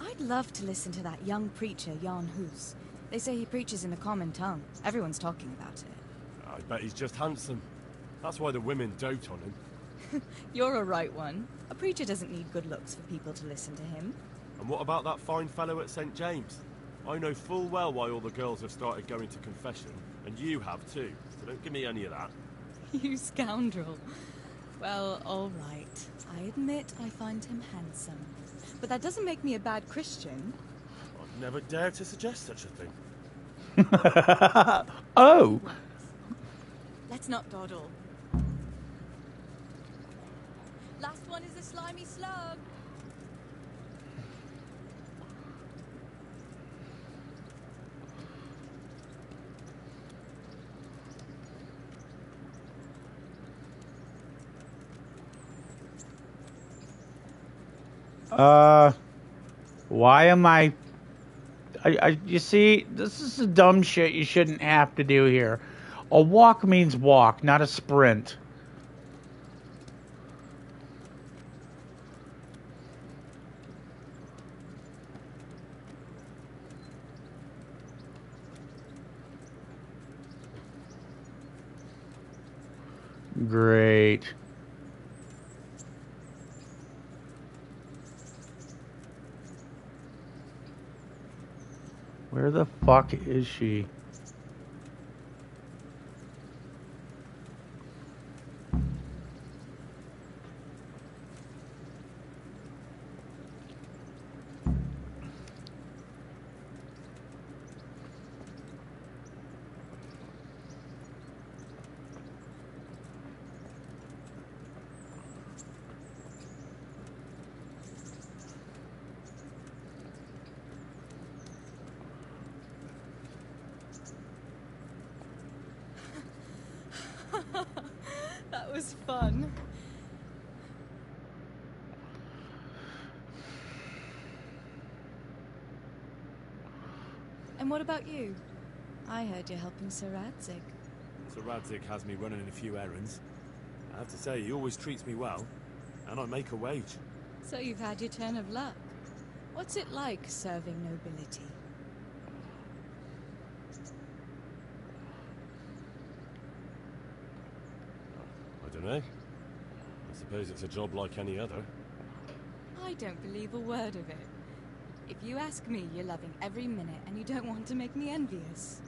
I'd love to listen to that young preacher, Jan Hus. They say he preaches in the common tongue. Everyone's talking about it. I bet he's just handsome. That's why the women dote on him. You're a right one. A preacher doesn't need good looks for people to listen to him. And what about that fine fellow at St. James? I know full well why all the girls have started going to confession, and you have too, so don't give me any of that. You scoundrel. Well, all right. I admit I find him handsome. But that doesn't make me a bad Christian. I'd never dare to suggest such a thing. Oh! Let's not dawdle. Last one is a slimy slug. Why am I you see, this is the dumb shit you shouldn't have to do here. A walk means walk, not a sprint. Great. Where the fuck is she? That was fun. And what about you? I heard you're helping Sir Radzig. Sir Radzig has me running a few errands. I have to say, he always treats me well, and I make a wage. So you've had your turn of luck. What's it like serving nobility? I don't know. I suppose it's a job like any other. I don't believe a word of it. If you ask me, you're loving every minute and you don't want to make me envious.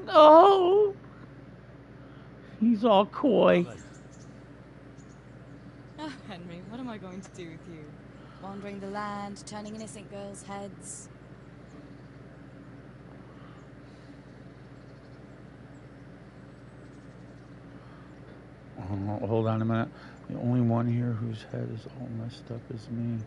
No! He's all coy. Oh, Henry, what am I going to do with you? Wandering the land, turning innocent girls' heads. Hold on a minute. The only one here whose head is all messed up is me.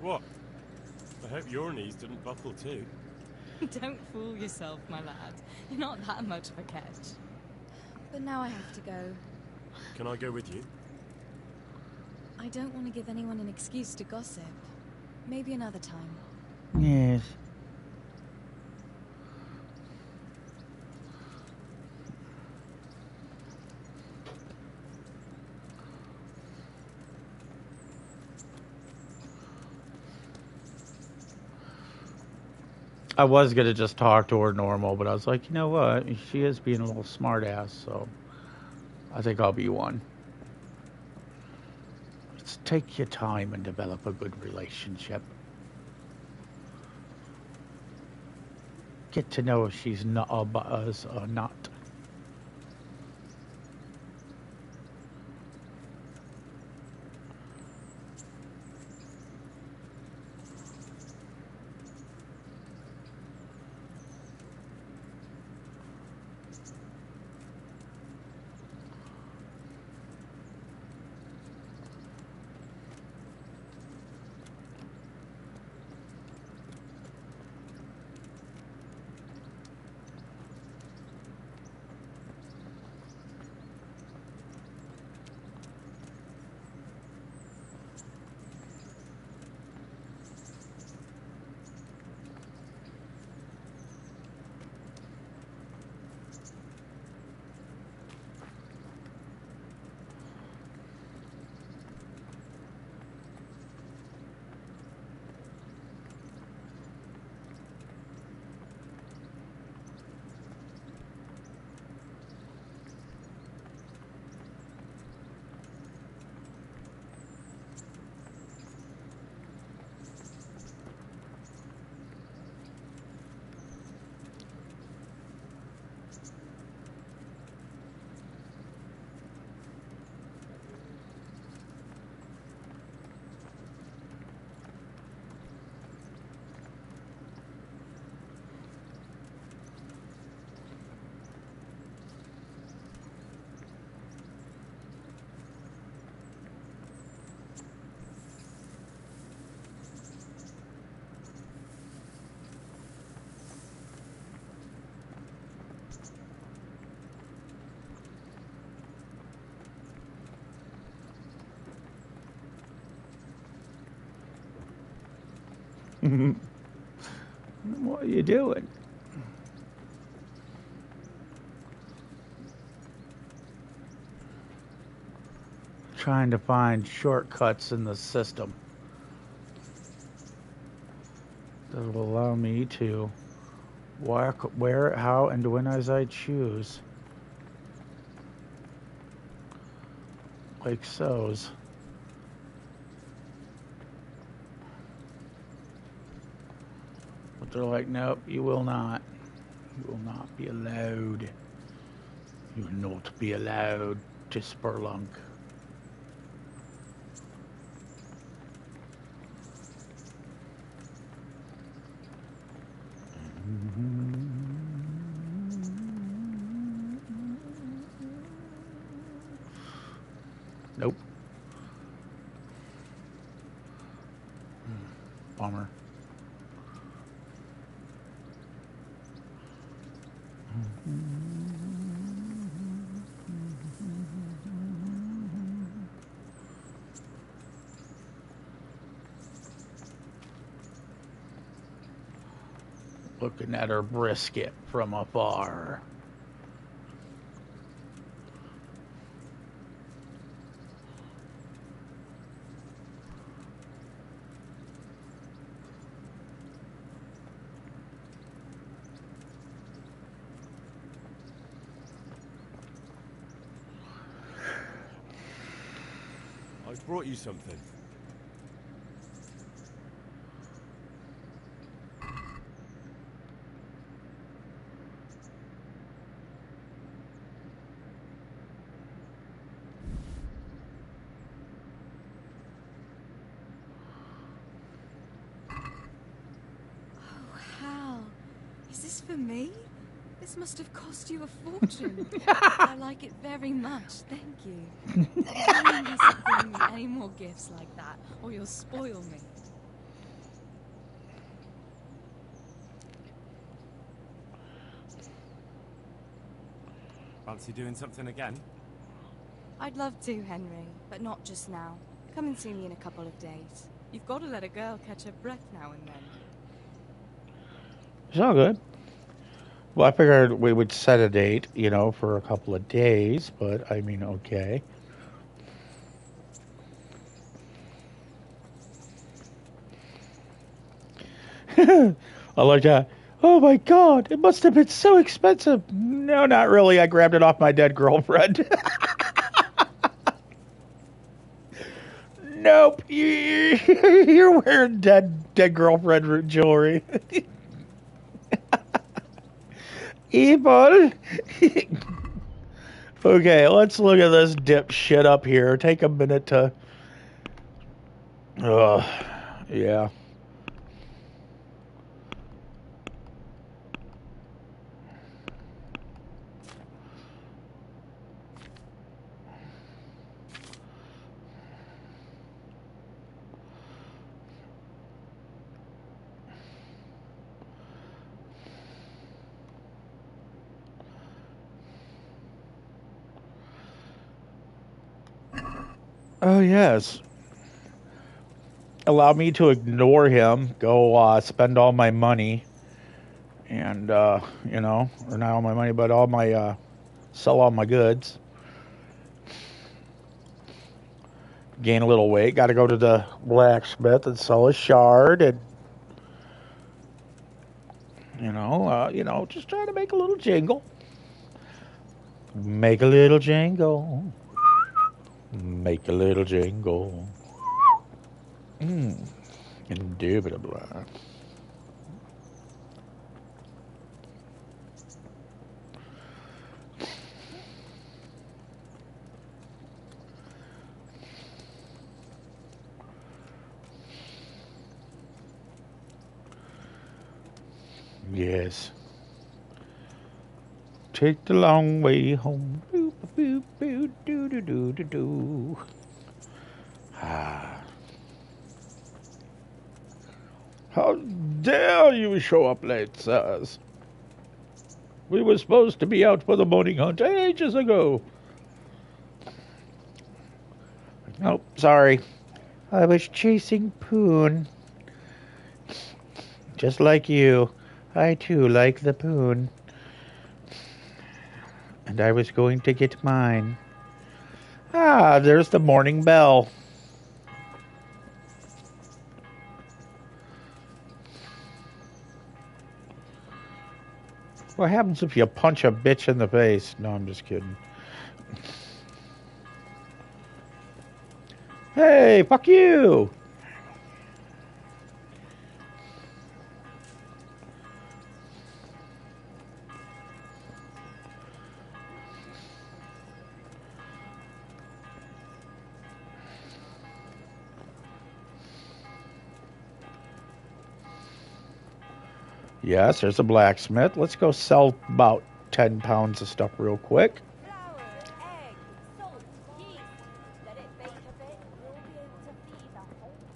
What? I hope your knees didn't buckle too. Don't fool yourself, my lad. You're not that much of a catch. But now I have to go. Can I go with you? I don't want to give anyone an excuse to gossip. Maybe another time. Yes. I was gonna just talk to her normal, but I was like, you know what? She is being a little smart ass, so I think I'll be one. Let's take your time and develop a good relationship. Get to know if she's not a buzz or not. What are you doing? Trying to find shortcuts in the system that will allow me to walk where, how, and when as I choose. Like so's. But they're like, nope, you will not. You will not be allowed. You will not be allowed to spelunk. Nope. Bummer. Looking at her brisket from afar. I've brought you something. Hal, is this for me? This must have cost you a fortune. I like it very much, thank you. You mustn't bring me any more gifts like that, or you'll spoil me. Fancy doing something again? I'd love to, Henry, but not just now. Come and see me in a couple of days. You've got to let a girl catch her breath now and then. It's all good. Well, I figured we would set a date, you know, for a couple of days, but I mean, okay. I like that. Oh my God, it must have been so expensive. No, not really. I grabbed it off my dead girlfriend. Nope. You're wearing dead girlfriend jewelry. Evil. Okay, let's look at this dipshit up here. Take a minute to... yeah. Oh, yes. Allow me to ignore him, go spend all my money, and, you know, or not all my money, but all my, sell all my goods. Gain a little weight. Got to go to the blacksmith and sell a shard, and, you know, just trying to make a little jingle. Make a little jingle. Make a little jingle. Indubitably. Yes. Take the long way home. Boop, boop, boop, doo, doo, doo, doo, doo. Ah. How dare you show up late, sirs? We were supposed to be out for the morning hunt ages ago. Nope, sorry. I was chasing Poon. Just like you, I too like the poon. And I was going to get mine. Ah, there's the morning bell. What happens if you punch a bitch in the face? No, I'm just kidding. Hey, fuck you! Yes, there's a blacksmith. Let's go sell about 10 pounds of stuff real quick.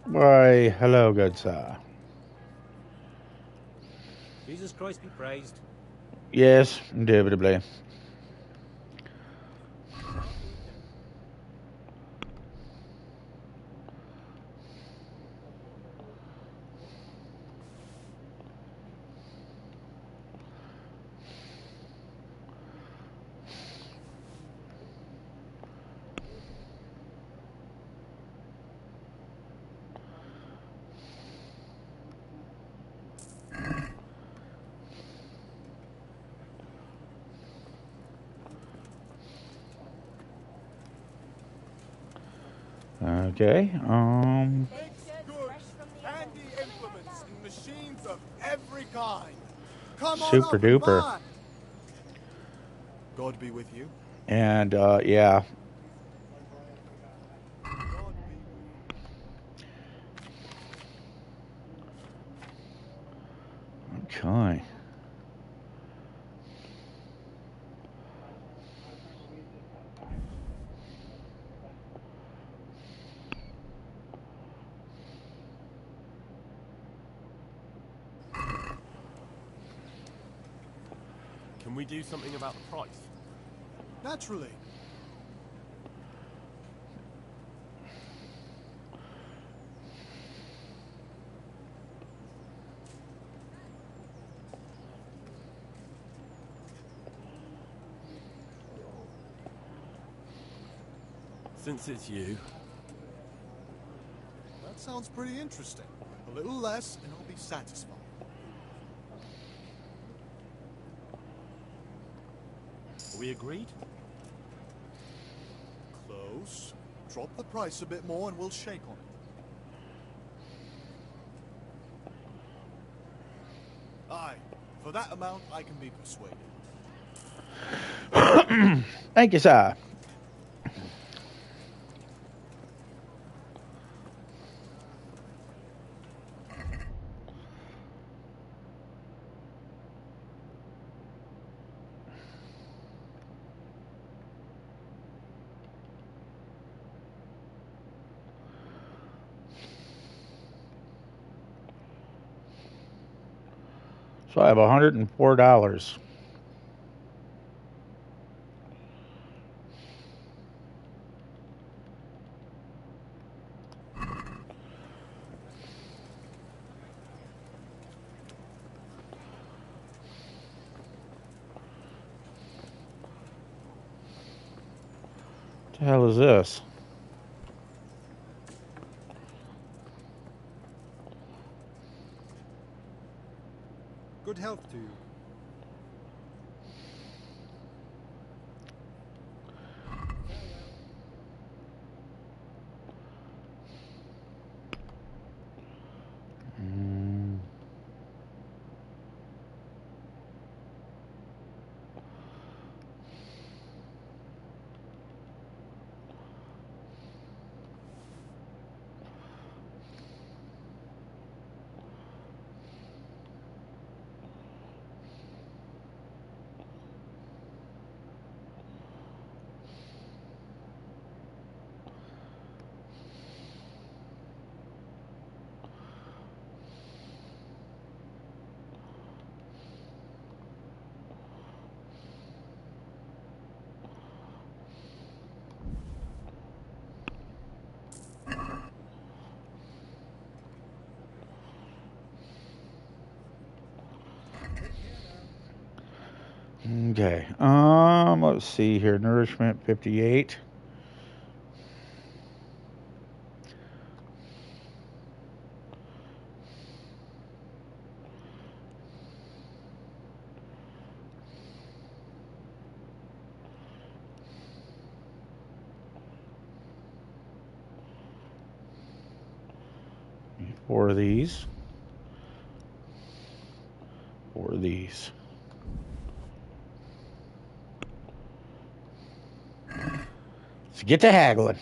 Why, hello, good sir. Jesus Christ be praised. Yes, indubitably. Okay, Handy implements and machines of every kind. Come on super up and duper. buy. God be with you. And, yeah. Okay. Can we do something about the price? Naturally. Since it's you. That sounds pretty interesting. A little less and I'll be satisfied. Are we agreed? Close. Drop the price a bit more and we'll shake on it. Aye. For that amount, I can be persuaded. Thank you, sir. So I have $104. What the hell is this? Good health to you. Okay. Let's see here. Nourishment 58. Four of these. Four of these. Let's get to haggling.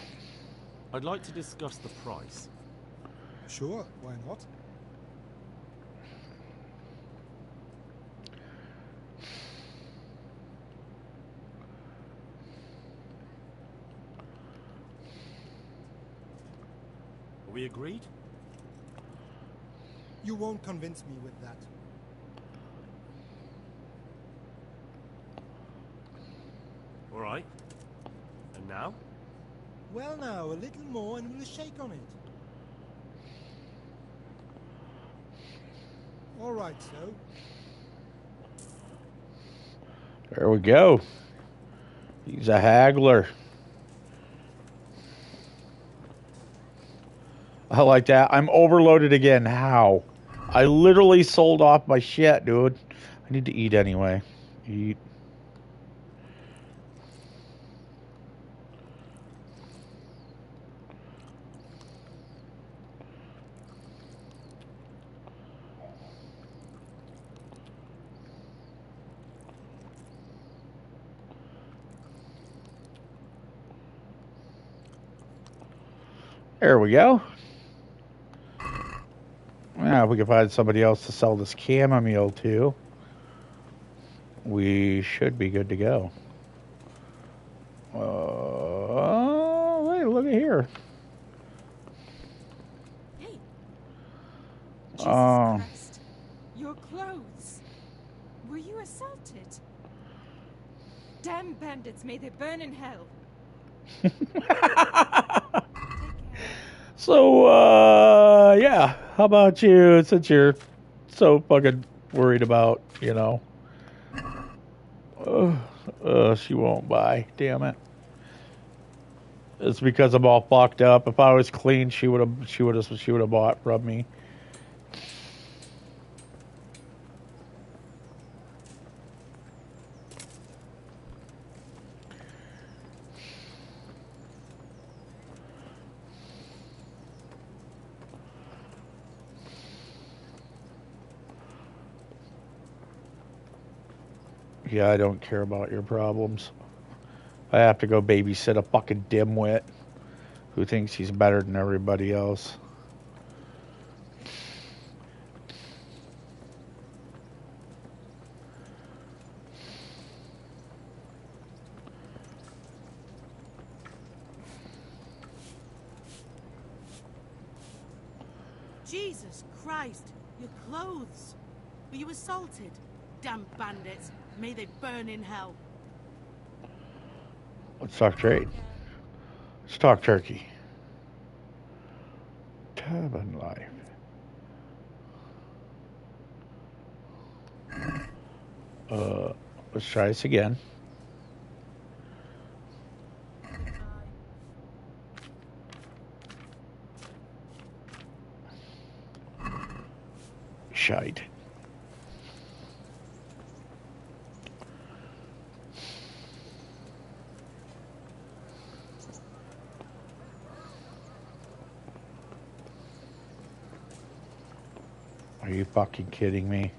I'd like to discuss the price. Sure, why not? Are we agreed? You won't convince me with that. All right. And now? Well now, a little more and we'll shake on it. All right, so. There we go. He's a haggler. I like that. I'm overloaded again. How? I literally sold off my shit, dude. I need to eat anyway. Eat. There we go. Now, if we can find somebody else to sell this chamomile to, we should be good to go. Wait, look at here. Hey. Jesus Christ. Your clothes. Were you assaulted? Damn bandits, may they burn in hell. So, yeah. How about you, since you're so fucking worried about, you know. She won't buy. Damn it. It's because I'm all fucked up. If I was clean, she would have bought from me. Yeah, I don't care about your problems. I have to go babysit a fucking dimwit who thinks he's better than everybody else. Jesus Christ, your clothes. Were you assaulted? Damn bandits, may they burn in hell. Let's talk trade. Let's talk turkey. Tavern life. Let's try this again. Shite. Are you fucking kidding me?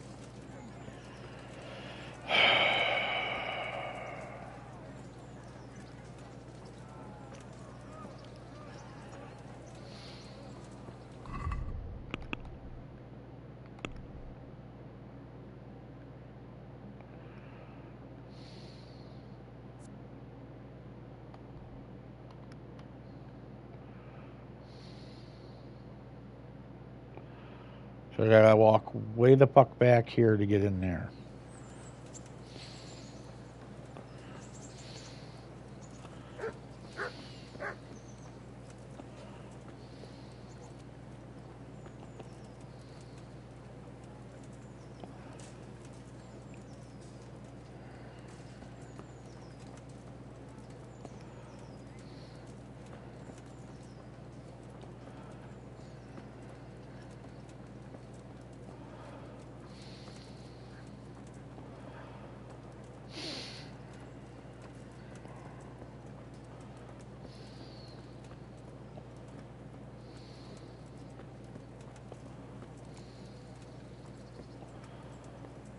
So I gotta walk way the fuck back here to get in there.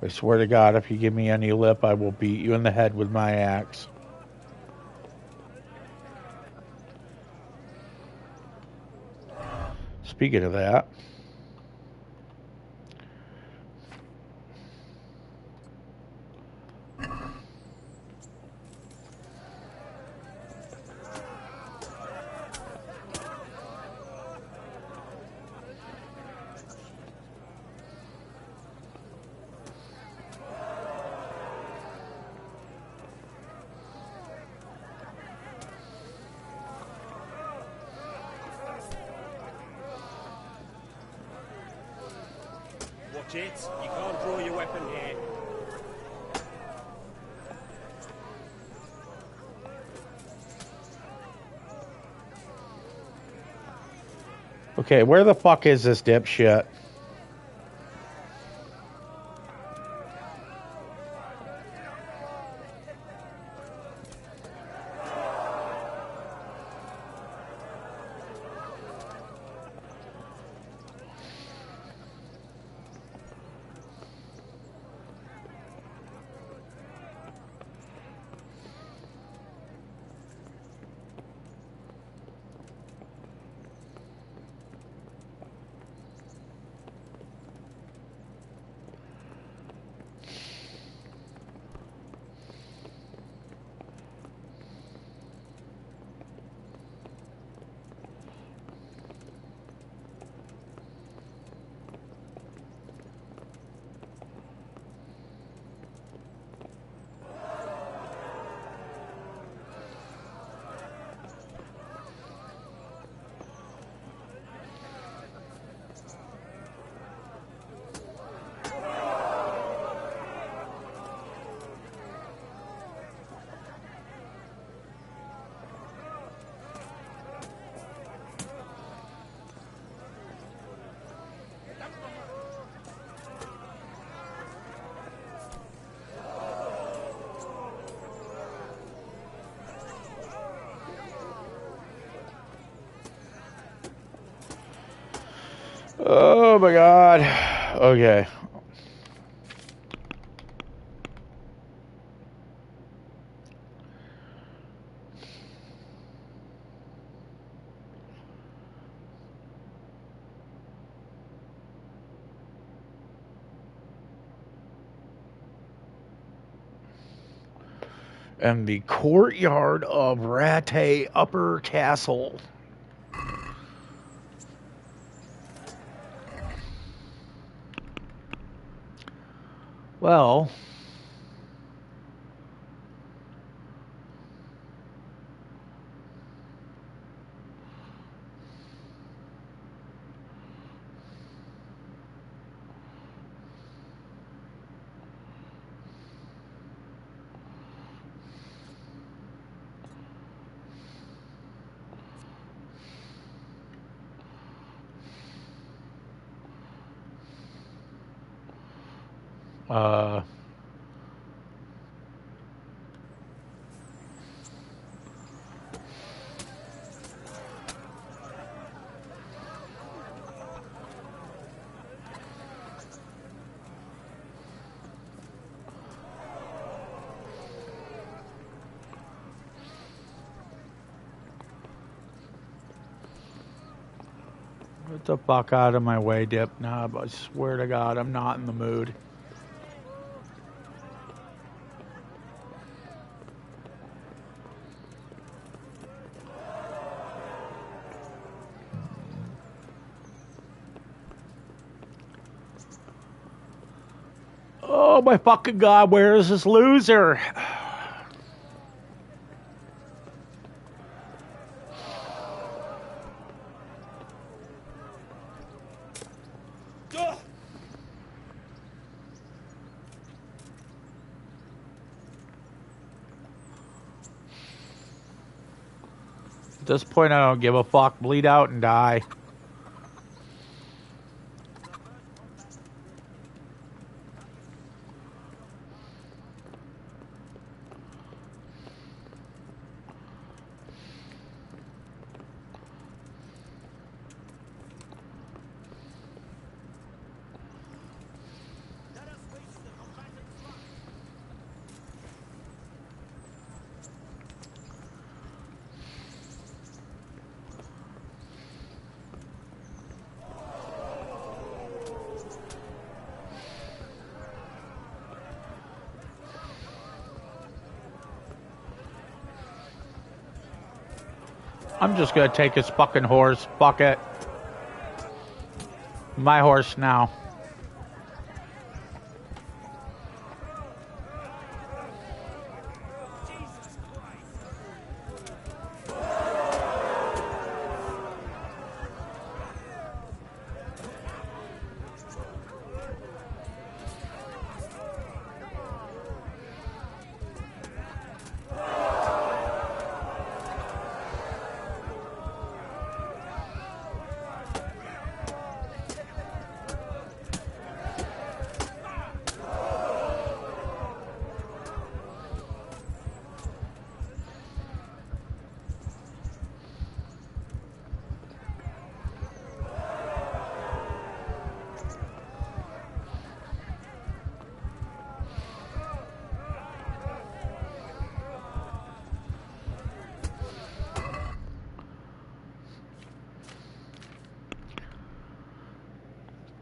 I swear to God, if you give me any lip, I will beat you in the head with my axe. Speaking of that... Watch it. You can't draw your weapon here. Okay, where the fuck is this dipshit? Oh my God. Okay. And the courtyard of Rattay Upper Castle. Well, get the fuck out of my way, Dip Knob. I swear to God, I'm not in the mood. Oh my fucking God, where is this loser? At this point, I don't give a fuck. Bleed out and die. I'm just gonna take his fucking horse. Fuck it. My horse now.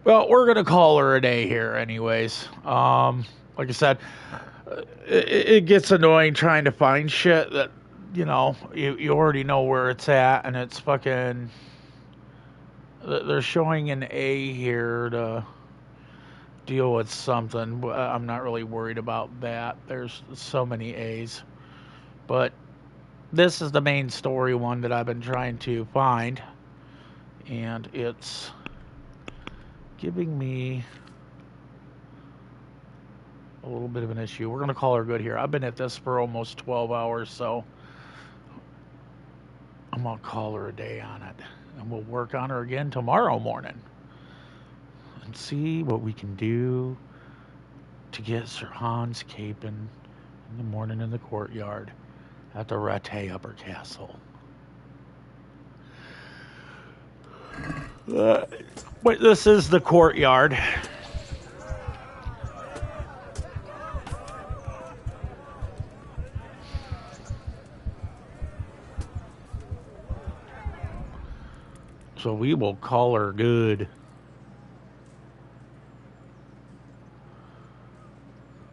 Well, we're gonna call her a day here, anyways. Like I said, it gets annoying trying to find shit that you already know where it's at, and it's fucking. They're showing an A here to deal with something. I'm not really worried about that. There's so many A's, but this is the main story one that I've been trying to find, and it's giving me a little bit of an issue. We're going to call her good here. I've been at this for almost 12 hours, so I'm going to call her a day on it. And we'll work on her again tomorrow morning and see what we can do to get Sir Hans Capon in the morning in the courtyard at the Rattay Upper Castle. Wait, this is the courtyard. So we will call her good.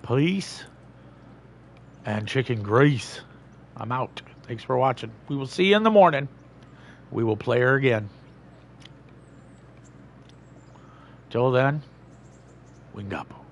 Peace and chicken grease. I'm out. Thanks for watching. We will see you in the morning. We will play her again. Till then, wing up.